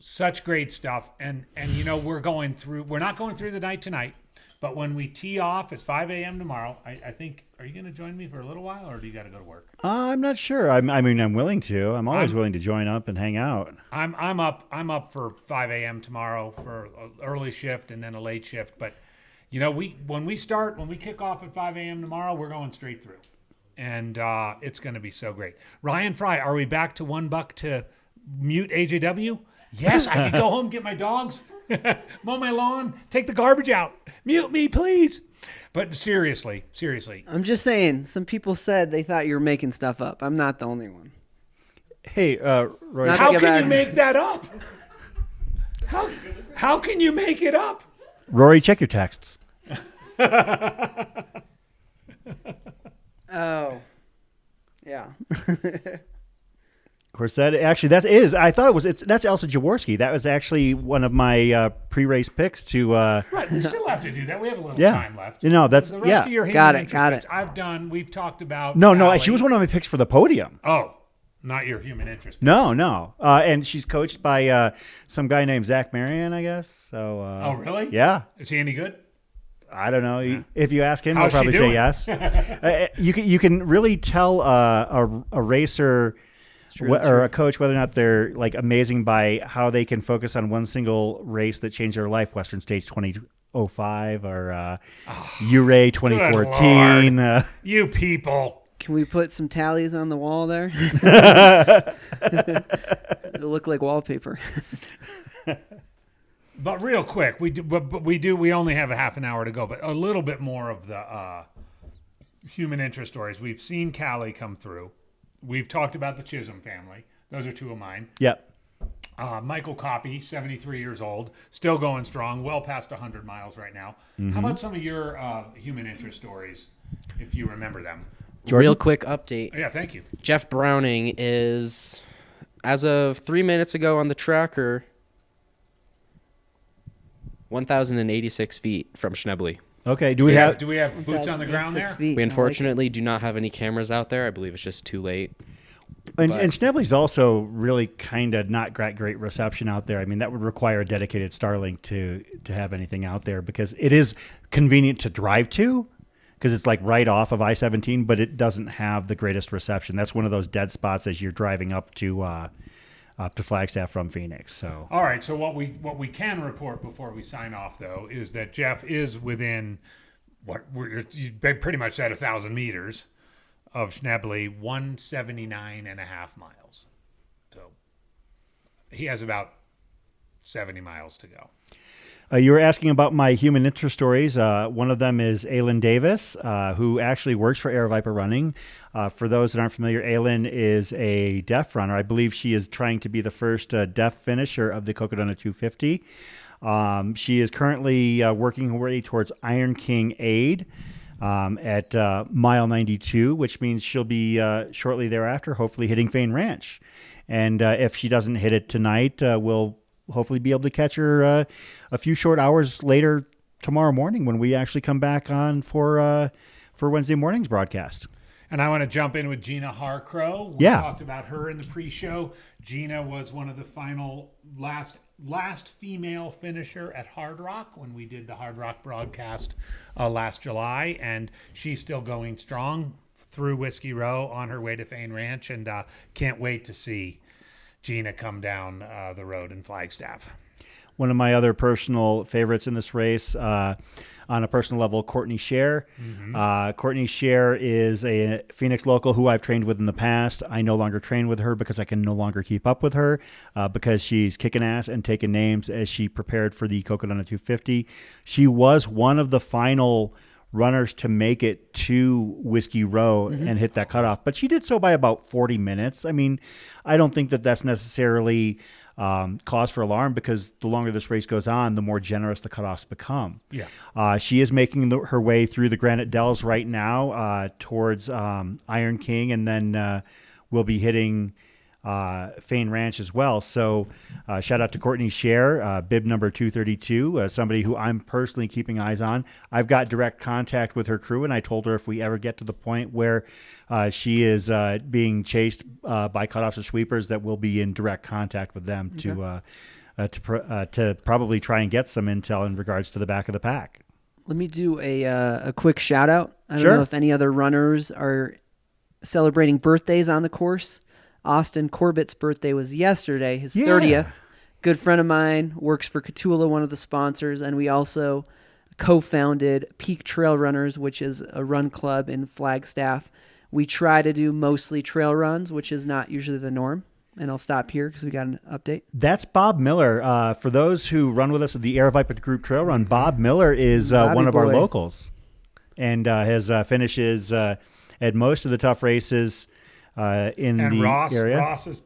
such great stuff. And you know, we're not going through the night tonight, but when we tee off at 5 a.m. tomorrow, I think, are you going to join me for a little while, or do you got to go to work? I'm not sure. I mean, I'm willing to. I'm always willing to join up and hang out. I'm up for 5 a.m. tomorrow for an early shift and then a late shift. But you know, when we kick off at 5 a.m. tomorrow, we're going straight through, and it's going to be so great. Ryan Fry, are we back to $1 to mute AJW? Yes, I can go home, get my dogs, mow my lawn, take the garbage out. Mute me, please. But seriously. I'm just saying, some people said they thought you were making stuff up. I'm not the only one. Hey, Roy. How can you make that up? How can you make it up? Rory, check your texts. Oh. Yeah. Of course, that's Elsa Jaworski. That was actually one of my pre-race picks to. Right, we still have to do that. We have a little time left. No, that's the rest of your got human it. interest. We've talked about. No, she was one of my picks for the podium. Oh, not your human interest. No, and she's coached by some guy named Zach Marion, I guess. So. Oh, really? Yeah. Is he any good? I don't know. Yeah. If you ask him, How's he'll probably she say doing? yes. You can really tell a racer. Or a coach, whether or not they're like amazing by how they can focus on one single race that changed their life. Western States 2005 or Uray 2014. You people. Can we put some tallies on the wall there? It'll look like wallpaper. But real quick, we only have a half an hour to go, but a little bit more of the human interest stories. We've seen Callie come through. We've talked about the Chisholm family. Those are two of mine. Yep. Michael Coppy, 73 years old, still going strong, well past 100 miles right now. Mm-hmm. How about some of your human interest stories, if you remember them? Jordan? Real quick update. Yeah, thank you. Jeff Browning is, as of 3 minutes ago on the tracker, 1,086 feet from Schnebly. Okay. Do we have boots on the ground there? We unfortunately do not have any cameras out there. I believe it's just too late. And Schnebly's also really kind of not great reception out there. I mean, that would require a dedicated Starlink to have anything out there, because it is convenient to drive to, because it's like right off of I-17, but it doesn't have the greatest reception. That's one of those dead spots as you're driving up to Flagstaff from Phoenix. So all right. So what we can report before we sign off, though, is that Jeff is within you pretty much at 1,000 meters of Schnebly, 179.5 miles. So he has about 70 miles to go. You were asking about my human interest stories. One of them is Aylin Davis, who actually works for Air Viper Running. For those that aren't familiar, Aylin is a deaf runner. I believe she is trying to be the first deaf finisher of the Cocodona 250. She is currently working her way towards Iron King Aid at mile 92, which means she'll be shortly thereafter hopefully hitting Fain Ranch. And if she doesn't hit it tonight, we'll hopefully be able to catch her a few short hours later tomorrow morning when we actually come back on for Wednesday morning's broadcast. And I want to jump in with Gina Harcrow. We talked about her in the pre-show. Gina was one of the final last female finisher at Hard Rock when we did the Hard Rock broadcast last July, and she's still going strong through Whiskey Row on her way to Fain Ranch, and can't wait to see Gina come down the road in Flagstaff. one of my other personal favorites in this race. On a personal level, Courtney Scher. Courtney Scher is a Phoenix local who I've trained with in the past. I no longer train with her because I can no longer keep up with her because she's kicking ass and taking names as she prepared for the Cocodona 250. She was one of the final runners to make it to Whiskey Row and hit that cutoff, but she did so by about 40 minutes. I mean, I don't think that that's necessarily cause for alarm because the longer this race goes on, the more generous the cutoffs become. Yeah. She is making her way through the Granite Dells right now towards Iron King, and then we'll be hitting Fane Ranch as well. So shout out to Courtney Scher, bib number 232, somebody who I'm personally keeping eyes on. I've got direct contact with her crew, and I told her if we ever get to the point where she is being chased by cutoffs or sweepers, that we'll be in direct contact with them to probably try and get some intel in regards to the back of the pack. Let me do a quick shout out. I don't Sure. know if any other runners are celebrating birthdays on the course. Austin Corbett's birthday was yesterday, his 30th. Good friend of mine, works for Catula, one of the sponsors, and we also co-founded Peak Trail Runners, which is a run club in Flagstaff. We try to do mostly trail runs, which is not usually the norm. And I'll stop here because we got an update. That's Bob Miller. For those who run with us at the Aravaipa Group Trail Run, Bob Miller is one of our locals, and has finishes at most of the tough races in the area.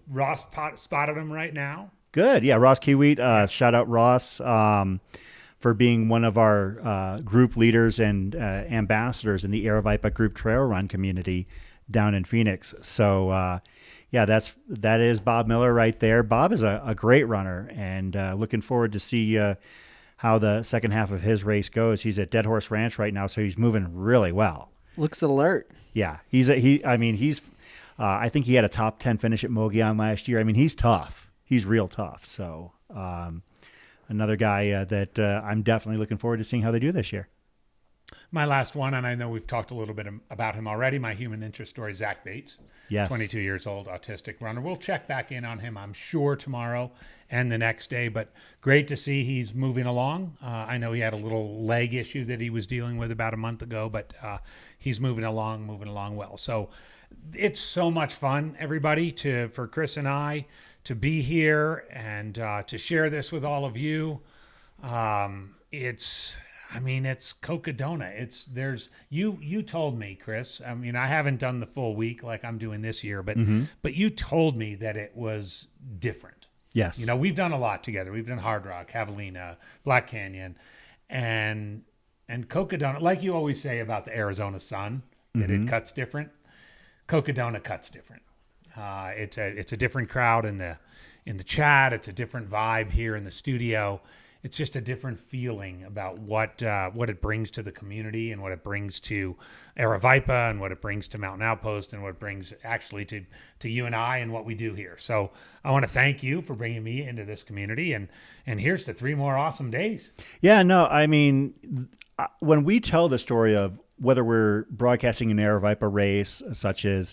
Ross spotted him right now. Good, yeah. Ross Kiewit, shout out Ross for being one of our group leaders and ambassadors in the Aravaipa Group Trail Run community down in Phoenix. So. Yeah, that is Bob Miller right there. Bob is a great runner, and looking forward to see how the second half of his race goes. He's at Dead Horse Ranch right now, so he's moving really well. Looks alert. Yeah, I think he had a top 10 finish at Mogollon last year. I mean, he's tough. He's real tough. So another guy that I'm definitely looking forward to seeing how they do this year. My last one, and I know we've talked a little bit about him already, my human interest story, Zach Bates. Yes. 22 years old, autistic runner. We'll check back in on him, I'm sure, tomorrow and the next day, but great to see he's moving along. I know he had a little leg issue that he was dealing with about a month ago, but he's moving along well. So it's so much fun, everybody, for Chris and I to be here and to share this with all of you. It's Cocodona. You told me, Chris, I mean, I haven't done the full week like I'm doing this year, but you told me that it was different. Yes. You know, we've done a lot together. We've done Hard Rock, Javelina, Black Canyon, and Cocodona, like you always say about the Arizona sun, that it cuts different. Cocodona cuts different. It's a different crowd in the chat. It's a different vibe here in the studio. It's just a different feeling about what it brings to the community and what it brings to Aravaipa and what it brings to Mountain Outpost and what it brings actually to you and I and what we do here. So I want to thank you for bringing me into this community, and here's to 3 more awesome days. Yeah, no, I mean, when we tell the story of whether we're broadcasting an Aravaipa race such as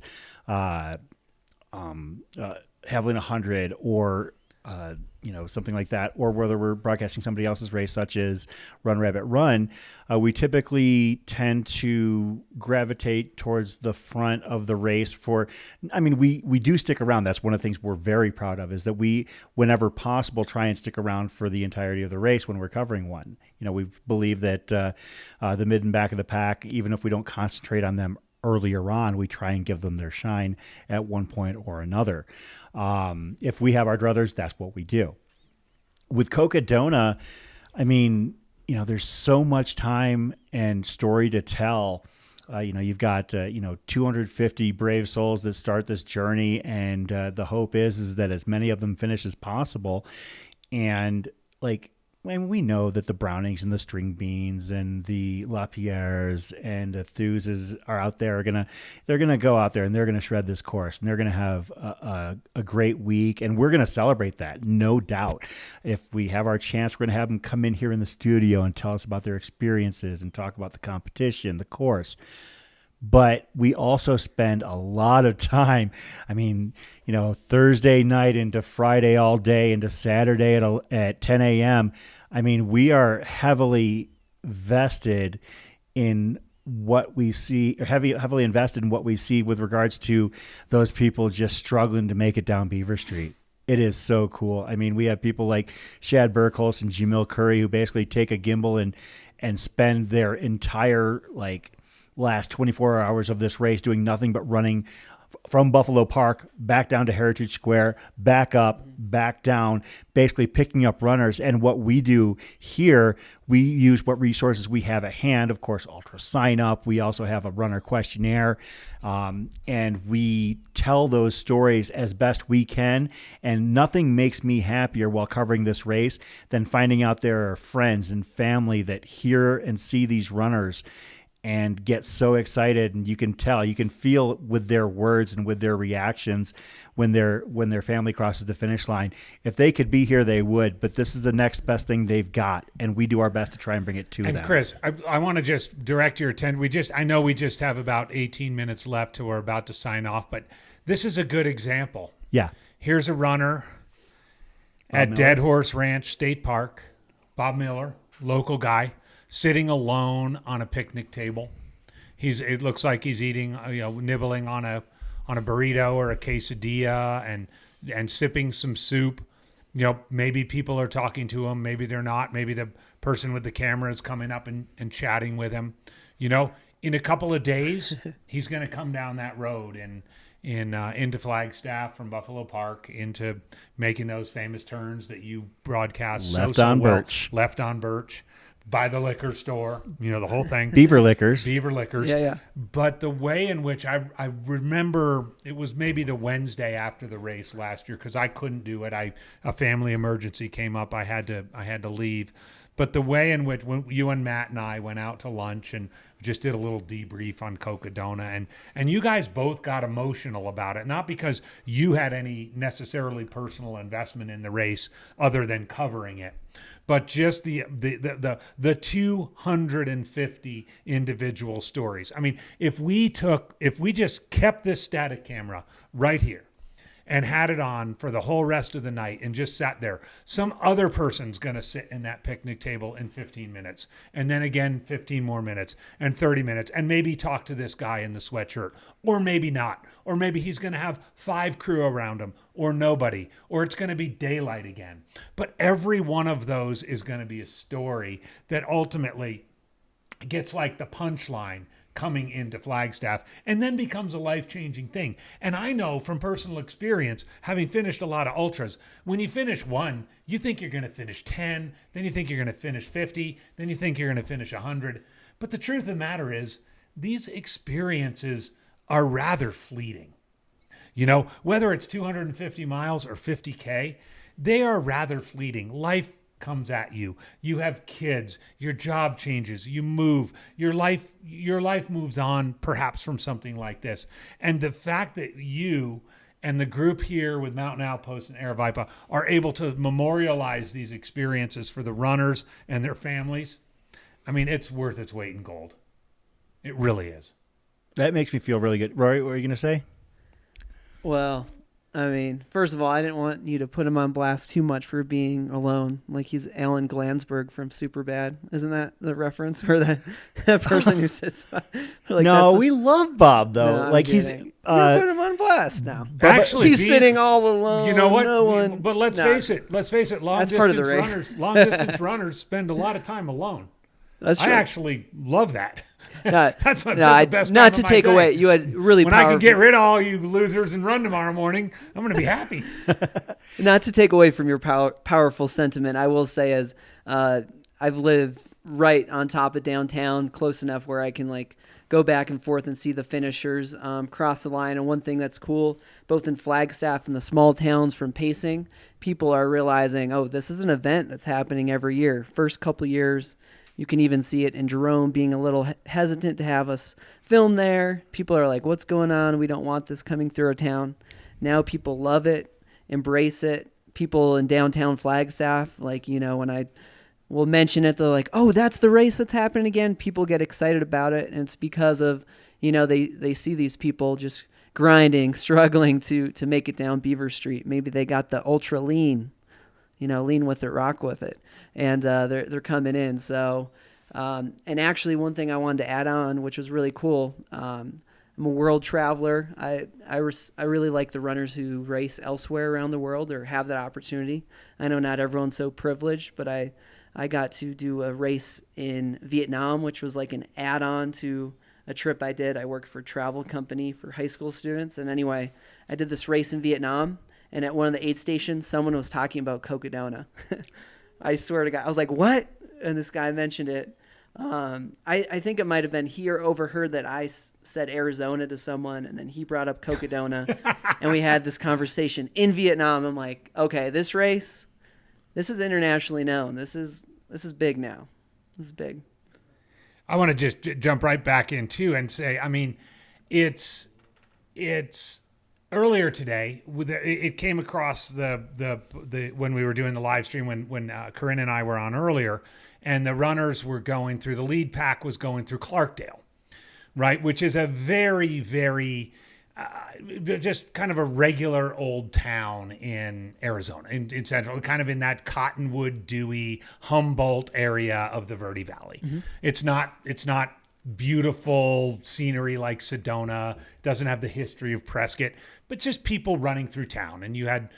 Javelin 100 or something like that, or whether we're broadcasting somebody else's race, such as Run Rabbit Run, we typically tend to gravitate towards the front of the race we do stick around. That's one of the things we're very proud of, is that we, whenever possible, try and stick around for the entirety of the race when we're covering one. You know, we believe that the mid and back of the pack, even if we don't concentrate on them earlier on, we try and give them their shine at one point or another. If we have our druthers, that's what we do. With Cocodona, I mean, there's so much time and story to tell. You've got 250 brave souls that start this journey, and the hope is that as many of them finish as possible. And we know that the Brownings and the String Beans and the Lapierres and the Thewses are out there. They're gonna go out there and they're gonna shred this course, and they're gonna have a great week, and we're gonna celebrate that, no doubt. If we have our chance, we're gonna have them come in here in the studio and tell us about their experiences and talk about the competition, the course. but we also spend a lot of time. I mean, Thursday night into Friday all day into Saturday at 10 a.m. I mean, we are heavily vested in what we see, heavily invested in what we see with regards to those people just struggling to make it down Beaver Street. It is so cool. I mean, we have people like Shad Burkholz and Jamil Curry who basically take a gimbal and spend their entire last 24 hours of this race doing nothing but running from Buffalo Park back down to Heritage Square, back up, back down, basically picking up runners. And what we do here, we use what resources we have at hand. Of course, Ultra Sign Up. We also have a runner questionnaire. And we tell those stories as best we can. And nothing makes me happier while covering this race than finding out there are friends and family that hear and see these runners and get so excited, and you can feel with their words and with their reactions when their family crosses the finish line. If they could be here, they would, but this is the next best thing they've got, and we do our best to try and bring it to them. And Chris, I want to just direct your attention. I know we just have about 18 minutes left till we're about to sign off, but this is a good example. Yeah. Here's a runner at Dead Horse Ranch State Park, Bob Miller, local guy, sitting alone on a picnic table. It looks like he's eating, nibbling on a burrito or a quesadilla and sipping some soup. Maybe people are talking to him, maybe they're not. Maybe the person with the camera is coming up and chatting with him. In a couple of days, he's going to come down that road and into Flagstaff from Buffalo Park into making those famous turns that you broadcast Left so on well. Birch. Left on Birch. By the liquor store, the whole thing. Beaver Liquors. Yeah. But the way in which I remember, it was maybe the Wednesday after the race last year, because I couldn't do it. A family emergency came up. I had to leave. But the way in which when you and Matt and I went out to lunch and just did a little debrief on Cocodona, and you guys both got emotional about it, not because you had any necessarily personal investment in the race other than covering it, but just the 250 individual stories. I mean, if we just kept this static camera right here and had it on for the whole rest of the night and just sat there, some other person's going to sit in that picnic table in 15 minutes, and then again 15 more minutes and 30 minutes, and maybe talk to this guy in the sweatshirt, or maybe not, or maybe he's going to have 5 crew around him, or nobody, or it's going to be daylight again. But every one of those is going to be a story that ultimately gets like the punchline coming into Flagstaff, and then becomes a life-changing thing. And I know from personal experience, having finished a lot of ultras, when you finish one, you think you're going to finish 10, then you think you're going to finish 50, then you think you're going to finish 100. But the truth of the matter is, these experiences are rather fleeting. Whether it's 250 miles or 50K, they are rather fleeting. Life comes at you. You have kids, your job changes, you move, your life moves on perhaps from something like this. And the fact that you and the group here with Mountain Outpost and Aravaipa are able to memorialize these experiences for the runners and their families, I mean, it's worth its weight in gold. It really is. That makes me feel really good. Rory, what were you going to say? Well, I mean, first of all, I didn't want you to put him on blast too much for being alone. Like he's Alan Glansberg from Superbad. Isn't that the reference? Or that person who sits by? No, we love Bob, though. No, he's... you put him on blast now. Actually, he's sitting all alone. You know what? No one, but let's face it. Long distance runners spend a lot of time alone. That's true. I actually love that. That's the best. Not time to of my take day. away. You had really when I can get rid of all you losers and run tomorrow morning, I'm going to be happy. Not to take away from your powerful sentiment, I will say as I've lived right on top of downtown, close enough where I can go back and forth and see the finishers cross the line. And one thing that's cool, both in Flagstaff and the small towns from pacing, people are realizing, oh, this is an event that's happening every year. First couple years, you can even see it in Jerome being a little hesitant to have us film there. People are like, what's going on? We don't want this coming through our town. Now people love it, embrace it. People in downtown Flagstaff, when I will mention it, they're like, oh, that's the race that's happening again. People get excited about it, and it's because of, they see these people just grinding, struggling to make it down Beaver Street. Maybe they got the ultra lean, lean with it, rock with it, and they're coming in. So, and actually, one thing I wanted to add on, which was really cool. I'm a world traveler. I really like the runners who race elsewhere around the world or have that opportunity. I know not everyone's so privileged, but I got to do a race in Vietnam, which was like an add-on to a trip I did. I work for a travel company for high school students. And anyway, I did this race in Vietnam, and at one of the aid stations, someone was talking about Cocodona. I swear to God, I was like, what? And this guy mentioned it. I think it might have been he overheard that I said Arizona to someone, and then he brought up Cocodona, and we had this conversation in Vietnam. I'm like, okay, this race, this is internationally known. This is big now. This is big. I want to just jump right back in too and say, I mean, it's earlier today. It came across the when we were doing the live stream when Corinne and I were on earlier. And the runners were going through, the lead pack was going through Clarkdale, right? Which is a very, very, just kind of a regular old town in Arizona, in central, kind of in that Cottonwood, Dewey, Humboldt area of the Verde Valley. Mm-hmm. It's not beautiful scenery like Sedona, doesn't have the history of Prescott, but just people running through town. And you had,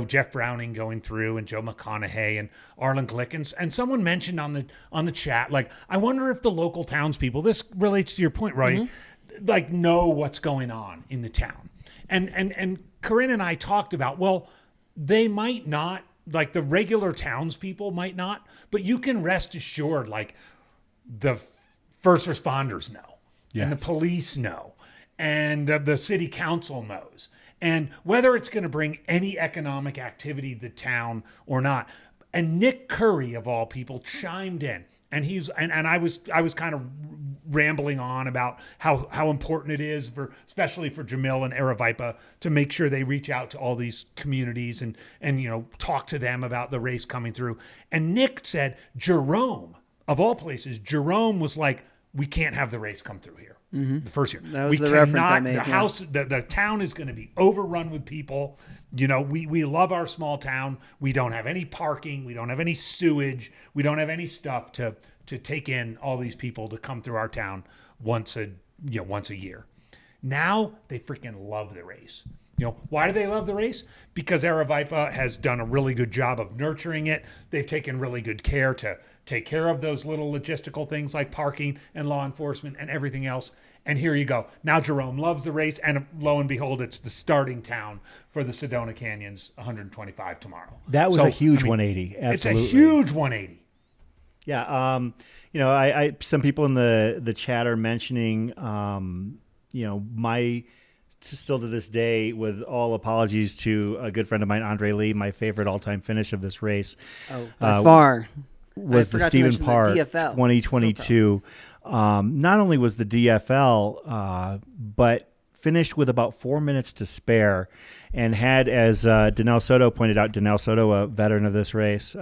Jeff Browning going through and Joe McConaughey and Arlen Glick. And someone mentioned on the chat, like, I wonder if the local townspeople, this relates to your point, Roy, mm-hmm. like know what's going on in the town. And Corinne and I talked about, well, they might not, like the regular townspeople might not, but you can rest assured, like the first responders know, yes. And the police know, and the city council knows. And whether it's going to bring any economic activity to the town or not. And Nick Curry, of all people, chimed in. And I was kind of rambling on about how important it is especially for Jamil and Aravaipa to make sure they reach out to all these communities and talk to them about the race coming through. And Nick said, Jerome, of all places, Jerome was like, we can't have the race come through here. Mm-hmm. The first year. That was the reference I made. The town is going to be overrun with people. We love our small town. We don't have any parking. We don't have any sewage. We don't have any stuff to take in all these people to come through our town once a year. Now they freaking love the race. Why do they love the race? Because Aravaipa has done a really good job of nurturing it. They've taken really good care to take care of those little logistical things like parking and law enforcement and everything else. And here you go. Now Jerome loves the race, and lo and behold, it's the starting town for the Sedona Canyons 125 tomorrow. That was a huge 180. Absolutely. It's a huge 180. Yeah. I some people in the chat are mentioning, still to this day, with all apologies to a good friend of mine, Andre Lee, my favorite all-time finish of this race. Oh, by far. Was the Stephen Parr 2022. Not only was the DFL, but finished with about 4 minutes to spare, and had, as Danelle Soto pointed out, Danelle Soto, a veteran of this race,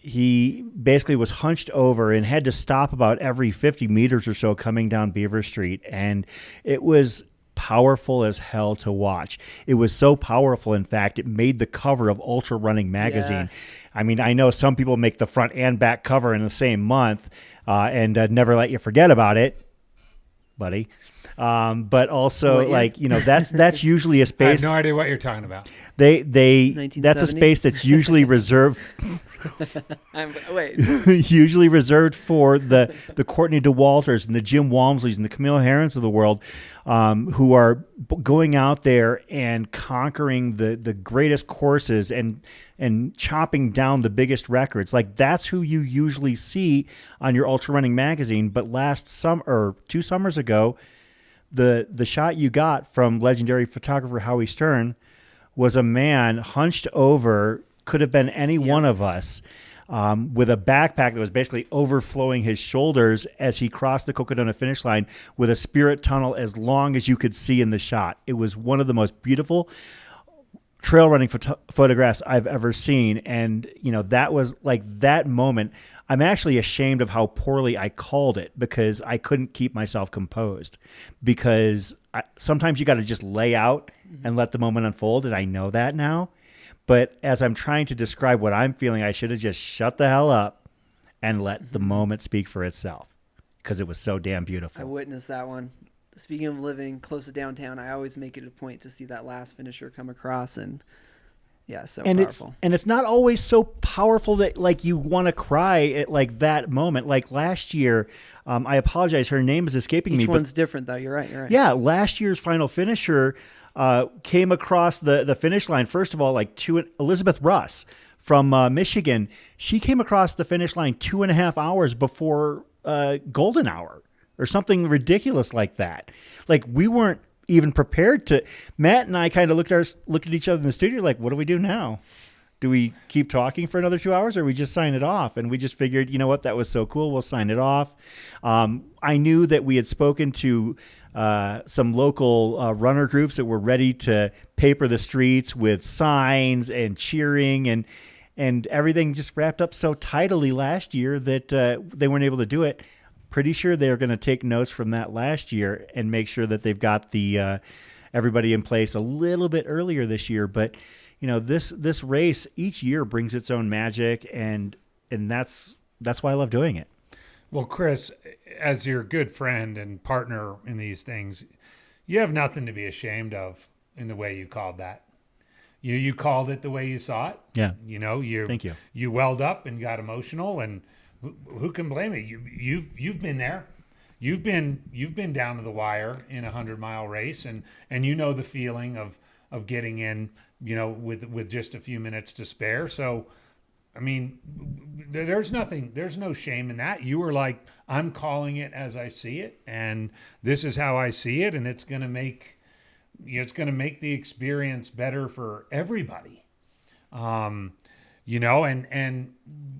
he basically was hunched over and had to stop about every 50 meters or so coming down Beaver Street, and it was powerful as hell to watch. It was so powerful, in fact, it made the cover of Ultra Running magazine. Yes. I mean, I know some people make the front and back cover in the same month, and never let you forget about it, buddy. But also, that's usually a space. I have no idea what you're talking about. That's a space that's usually reserved. Usually reserved for the Courtney DeWalters and the Jim Walmsleys and the Camille Herons of the world, who are going out there and conquering the greatest courses and chopping down the biggest records. Like, that's who you usually see on your Ultra Running magazine. But last summer, or 2 summers ago, the shot you got from legendary photographer Howie Stern was a man hunched over, could have been any one of us, with a backpack that was basically overflowing his shoulders as he crossed the Cocodona finish line, with a spirit tunnel as long as you could see in the shot. It was one of the most beautiful trail running photographs I've ever seen. And, that was like that moment. I'm actually ashamed of how poorly I called it because I couldn't keep myself composed because sometimes you got to just lay out and let the moment unfold. And I know that now. But as I'm trying to describe what I'm feeling, I should have just shut the hell up and let the moment speak for itself because it was so damn beautiful. I witnessed that one. Speaking of living close to downtown, I always make it a point to see that last finisher come across, and yeah, so powerful. It's not always so powerful that like you want to cry at like that moment. Like last year, I apologize, her name is escaping me. Each one's different though. You're right. Yeah, last year's final finisher came across the finish line. First of all, like Elizabeth Russ from Michigan, she came across the finish line 2.5 hours before golden hour or something ridiculous like that. Like we weren't even prepared to. Matt and I kind of looked at each other in the studio like, what do we do now? Do we keep talking for another 2 hours or we just sign it off? And we just figured, you know what, that was so cool. We'll sign it off. I knew that we had spoken to some local runner groups that were ready to paper the streets with signs and cheering and everything just wrapped up so tidily last year that they weren't able to do it. Pretty sure they're going to take notes from that last year and make sure that they've got the everybody in place a little bit earlier this year. But this race each year brings its own magic, and that's why I love doing it. Well, Chris, as your good friend and partner in these things, you have nothing to be ashamed of in the way you called that. You called it the way you saw it. Yeah. Thank you. You welled up and got emotional, and who can blame you? You've been there. You've been down to the wire in a 100-mile race, and you know the feeling of getting in, with just a few minutes to spare. So, I mean, there's no shame in that. You were like, I'm calling it as I see it, and this is how I see it, and it's going to make the experience better for everybody. And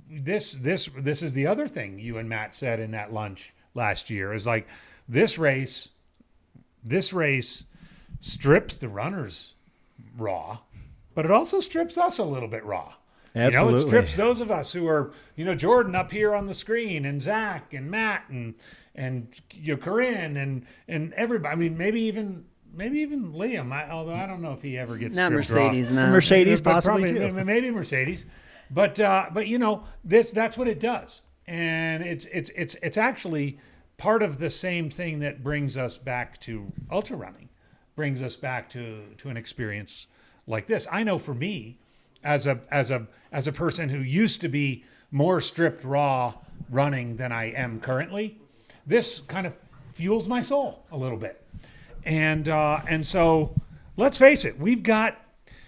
this is the other thing you and Matt said in that lunch last year is like this race strips the runners raw, but it also strips us a little bit raw. Absolutely. It strips those of us who are, Jordan up here on the screen and Zach and Matt and Corinne and everybody. I mean, maybe even Liam, although I don't know if he ever gets not stripped Mercedes, raw. no. Mercedes But possibly probably, too. maybe Mercedes, but that's what it does, and it's actually part of the same thing that brings us back to ultra running, brings us back to an experience like this. I know for me, as a person who used to be more stripped raw running than I am currently, this kind of fuels my soul a little bit. And so let's face it, we've got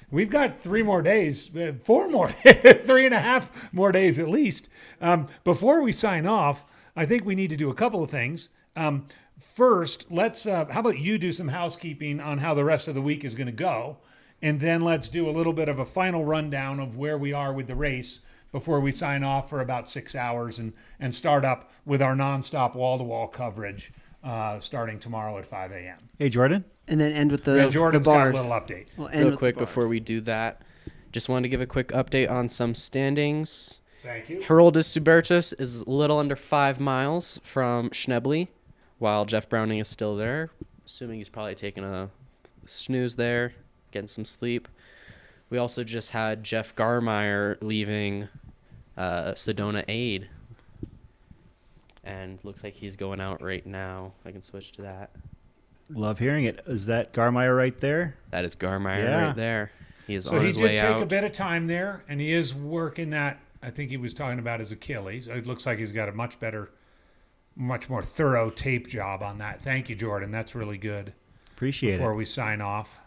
3 more days, 4 more, 3.5 more days at least. Before we sign off, I think we need to do a couple of things. First, let's, how about you do some housekeeping on how the rest of the week is going to go. And then let's do a little bit of a final rundown of where we are with the race before we sign off for about 6 hours and start up with our nonstop wall-to-wall coverage starting tomorrow at 5 a.m. Hey, Jordan? And then end with the Jordan's the bars. got a little update. We'll end Real with quick the bars. before we do that, just wanted to give a quick update on some standings. Thank you. Heroldus Subertus is a little under 5 miles from Schnebly, while Jeff Browning is still there, assuming he's probably taking a snooze there, getting some sleep. We also just had Jeff Garmeyer leaving Sedona Aid, and looks like he's going out right now. I can switch to that. Love hearing it. Is that Garmeyer right there? That is Garmeyer right there. He is So on he his did way take out. a bit of time there, and he is working that. I think he was talking about his Achilles. It looks like he's got a much more thorough tape job on that. Thank you, Jordan. That's really good. Appreciate it. Before we sign off.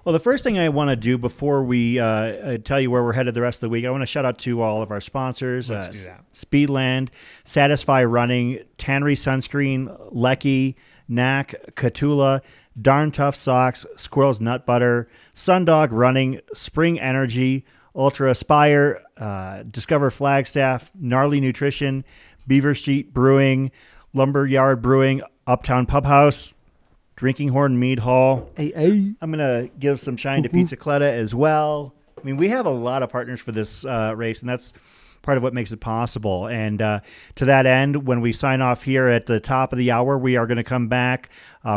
Well, the first thing I want to do before we tell you where we're headed the rest of the week, I want to shout out to all of our sponsors. Let's do that. Speedland, Satisfy Running, Tannery Sunscreen, Lecky, Knack, Catula, Darn Tough Socks, Squirrel's Nut Butter, Sundog Running, Spring Energy, Ultra Aspire, Discover Flagstaff, Gnarly Nutrition, Beaver Street Brewing, Lumberyard Brewing, Uptown Pub House, Drinking Horn Mead Hall. Hey. I'm going to give some shine to Pizza Clutta as well. I mean, we have a lot of partners for this race, and that's part of what makes it possible. And to that end, when we sign off here at the top of the hour, we are going to come back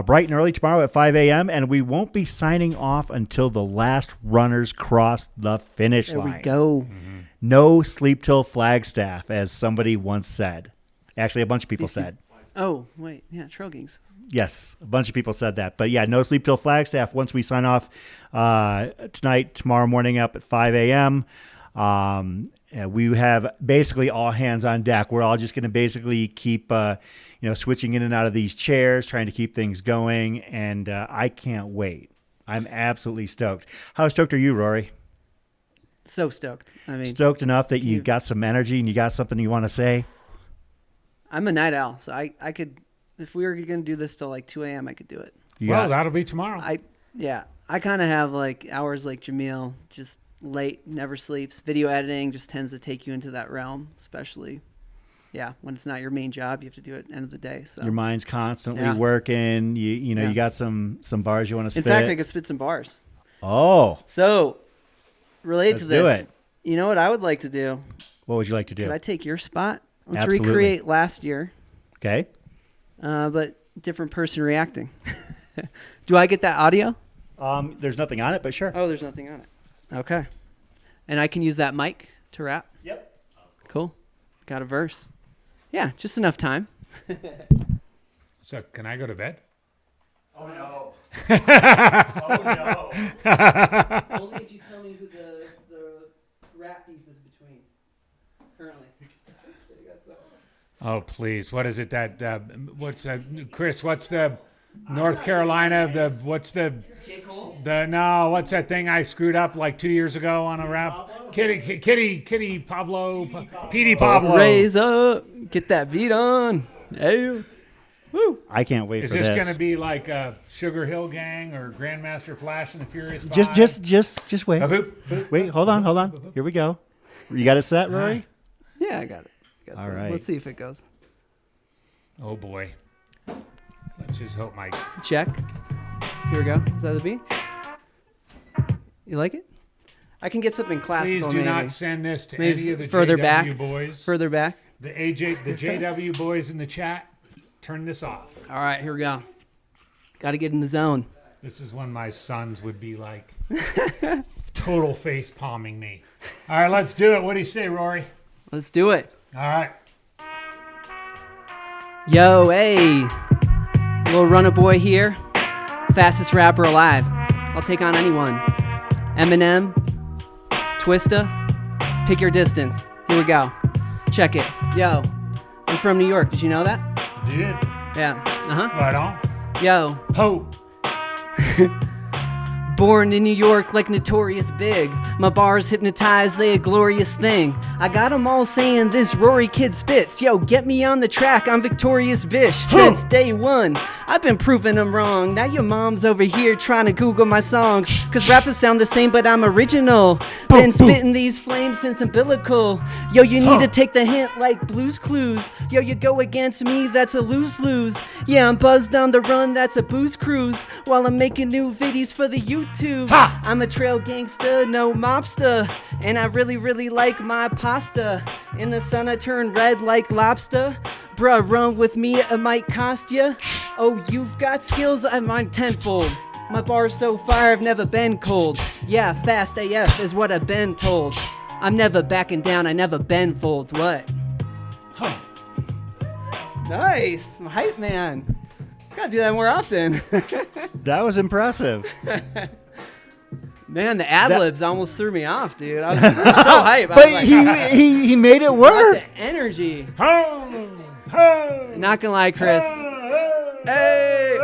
bright and early tomorrow at 5 a.m., and we won't be signing off until the last runners cross the finish line. There we go. Mm-hmm. No sleep till Flagstaff, as somebody once said. Actually, a bunch of people said. Oh, wait. Yeah, Trail Gangs. Yes, a bunch of people said that. But yeah, no sleep till Flagstaff once we sign off tonight, tomorrow morning up at 5 a.m. We have basically all hands on deck. We're all just going to basically keep switching in and out of these chairs, trying to keep things going. And I can't wait. I'm absolutely stoked. How stoked are you, Rory? So stoked. I mean, stoked enough that you got some energy and you got something you want to say? I'm a night owl, so I could, if we were going to do this till like 2 a.m., I could do it. Well, that'll be tomorrow. I kind of have like hours like Jamil, just late, never sleeps. Video editing just tends to take you into that realm, especially, when it's not your main job. You have to do it at the end of the day. So your mind's constantly working. You got some bars you want to spit. In fact, I could spit some bars. Oh. So, related to this, do it. You know what I would like to do? What would you like to do? Could I take your spot? Let's Absolutely. recreate last year. Okay. But different person reacting. Do I get that audio? There's nothing on it, but sure. Oh, there's nothing on it. Okay. And I can use that mic to rap? Yep. Cool. Got a verse. Yeah, just enough time. So, can I go to bed? Oh, no. Only if you tell me who the rap beef is between currently. Oh, please. What is it what's that, Chris, what's the North Carolina, what's the... J. Cole? What's that thing I screwed up like 2 years ago on a rap? Kitty Pablo, Petey Pablo. Raise up. Get that beat on. Hey. Woo. I can't wait for this. Is this going to be like Sugar Hill Gang or Grandmaster Flash and the Furious Five? Just wait. Wait, hold on. Here we go. You got it set, Rory? Yeah, I got it. All right. Let's see if it goes. Oh, boy. Let's just hope my... Check. Here we go. Is that the beat? You like it? I can get something classical. Please do maybe. not send this to Maybe any of the further JW back. boys. Further back. The JW boys in the chat. Turn this off. All right, here we go. Got to get in the zone. This is when my sons would be like total face palming me. All right, let's do it. What do you say, Rory? Let's do it. All right. Yo, hey. Little runner boy here. Fastest rapper alive. I'll take on anyone. Eminem. Twista. Pick your distance. Here we go. Check it. Yo, I'm from New York. Did you know that? Did? Yeah. Uh-huh. Right on. Yo. Ho. Born in New York like Notorious Big. My bars hypnotize, they a glorious thing. I got them all saying this Rory kid spits. Yo, get me on the track, I'm Victorious Bish. Since day one, I've been proving them wrong. Now your mom's over here trying to Google my songs. Cause rappers sound the same, but I'm original. Been spitting these flames since umbilical. Yo, you need to take the hint like Blue's Clues. Yo, you go against me, that's a lose-lose. Yeah, I'm buzzed on the run, that's a booze cruise. While I'm making new videos for the YouTube. I'm a trail gangster, no mobster. And I really, really like my pasta. In the sun I turn red like lobster. Bruh, run with me, it might cost ya. Oh, you've got skills, I mind tenfold. My bar's so fire, I've never been cold. Yeah, fast AF is what I've been told. I'm never backing down, I never bend folds. What? Nice, I'm a hype man. Gotta do that more often. That was impressive. Man, the ad-libs almost threw me off, dude. I was so hype. But I was like, he made it work. The energy. Not gonna lie, Chris. Hey,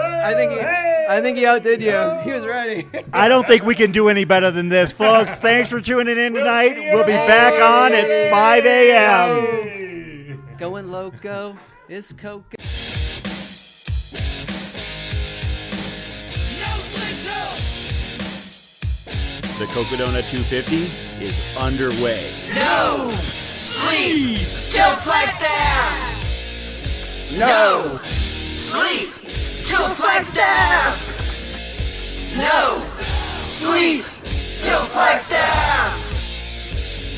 I think he outdid you. He was ready. I don't think we can do any better than this, folks. Thanks for tuning in tonight. We'll be back on at 5 a.m. Going loco. It's Coco. The Cocodona 250 is underway. No sleep till Flagstaff. No sleep till Flagstaff. sleep till Flagstaff.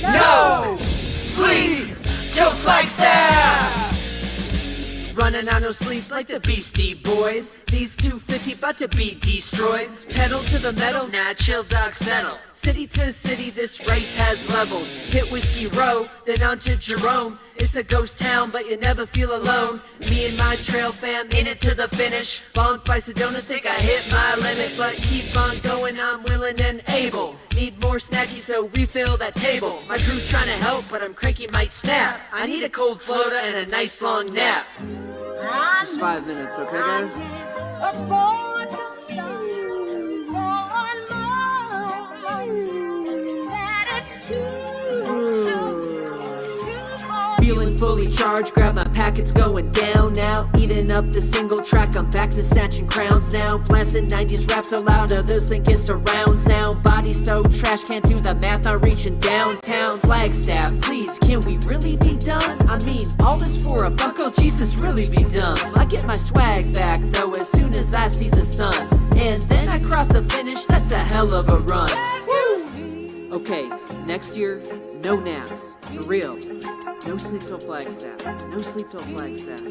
No sleep till Flagstaff. Running on no sleep like the Beastie Boys. These 250 about to be destroyed. Pedal to the metal, nah, chill dog settle. City to city, this race has levels. Hit Whiskey Row, then on to Jerome. It's a ghost town, but you never feel alone. Me and my trail fam in it to the finish. Bumped by Sedona, think I hit my limit. But keep on going, I'm willing and able. Need more snacky, so refill that table. My crew trying to help, but I'm cranky, might snap. I need a cold floater and a nice long nap. Just 5 minutes, okay guys? Feeling fully charged, grab my packets going down now. Eating up the single track, I'm back to snatching crowns now. Blasting 90s rap so loud, others think it's surround sound. Body so trash, can't do the math, I'm reaching downtown. Flagstaff, please, can we really be done? I mean, all this for a buck, oh Jesus, really be dumb. I get my swag back though as soon as I see the sun. And then I cross the finish, that's a hell of a run. Woo! Okay, next year, no naps, for real. No sleep till Flagstaff. No sleep till Flagstaff.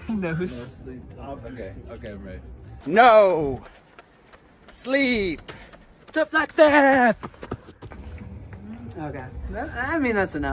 No sleep. Okay, I'm ready. No sleep to Flagstaff. Okay, I mean that's enough.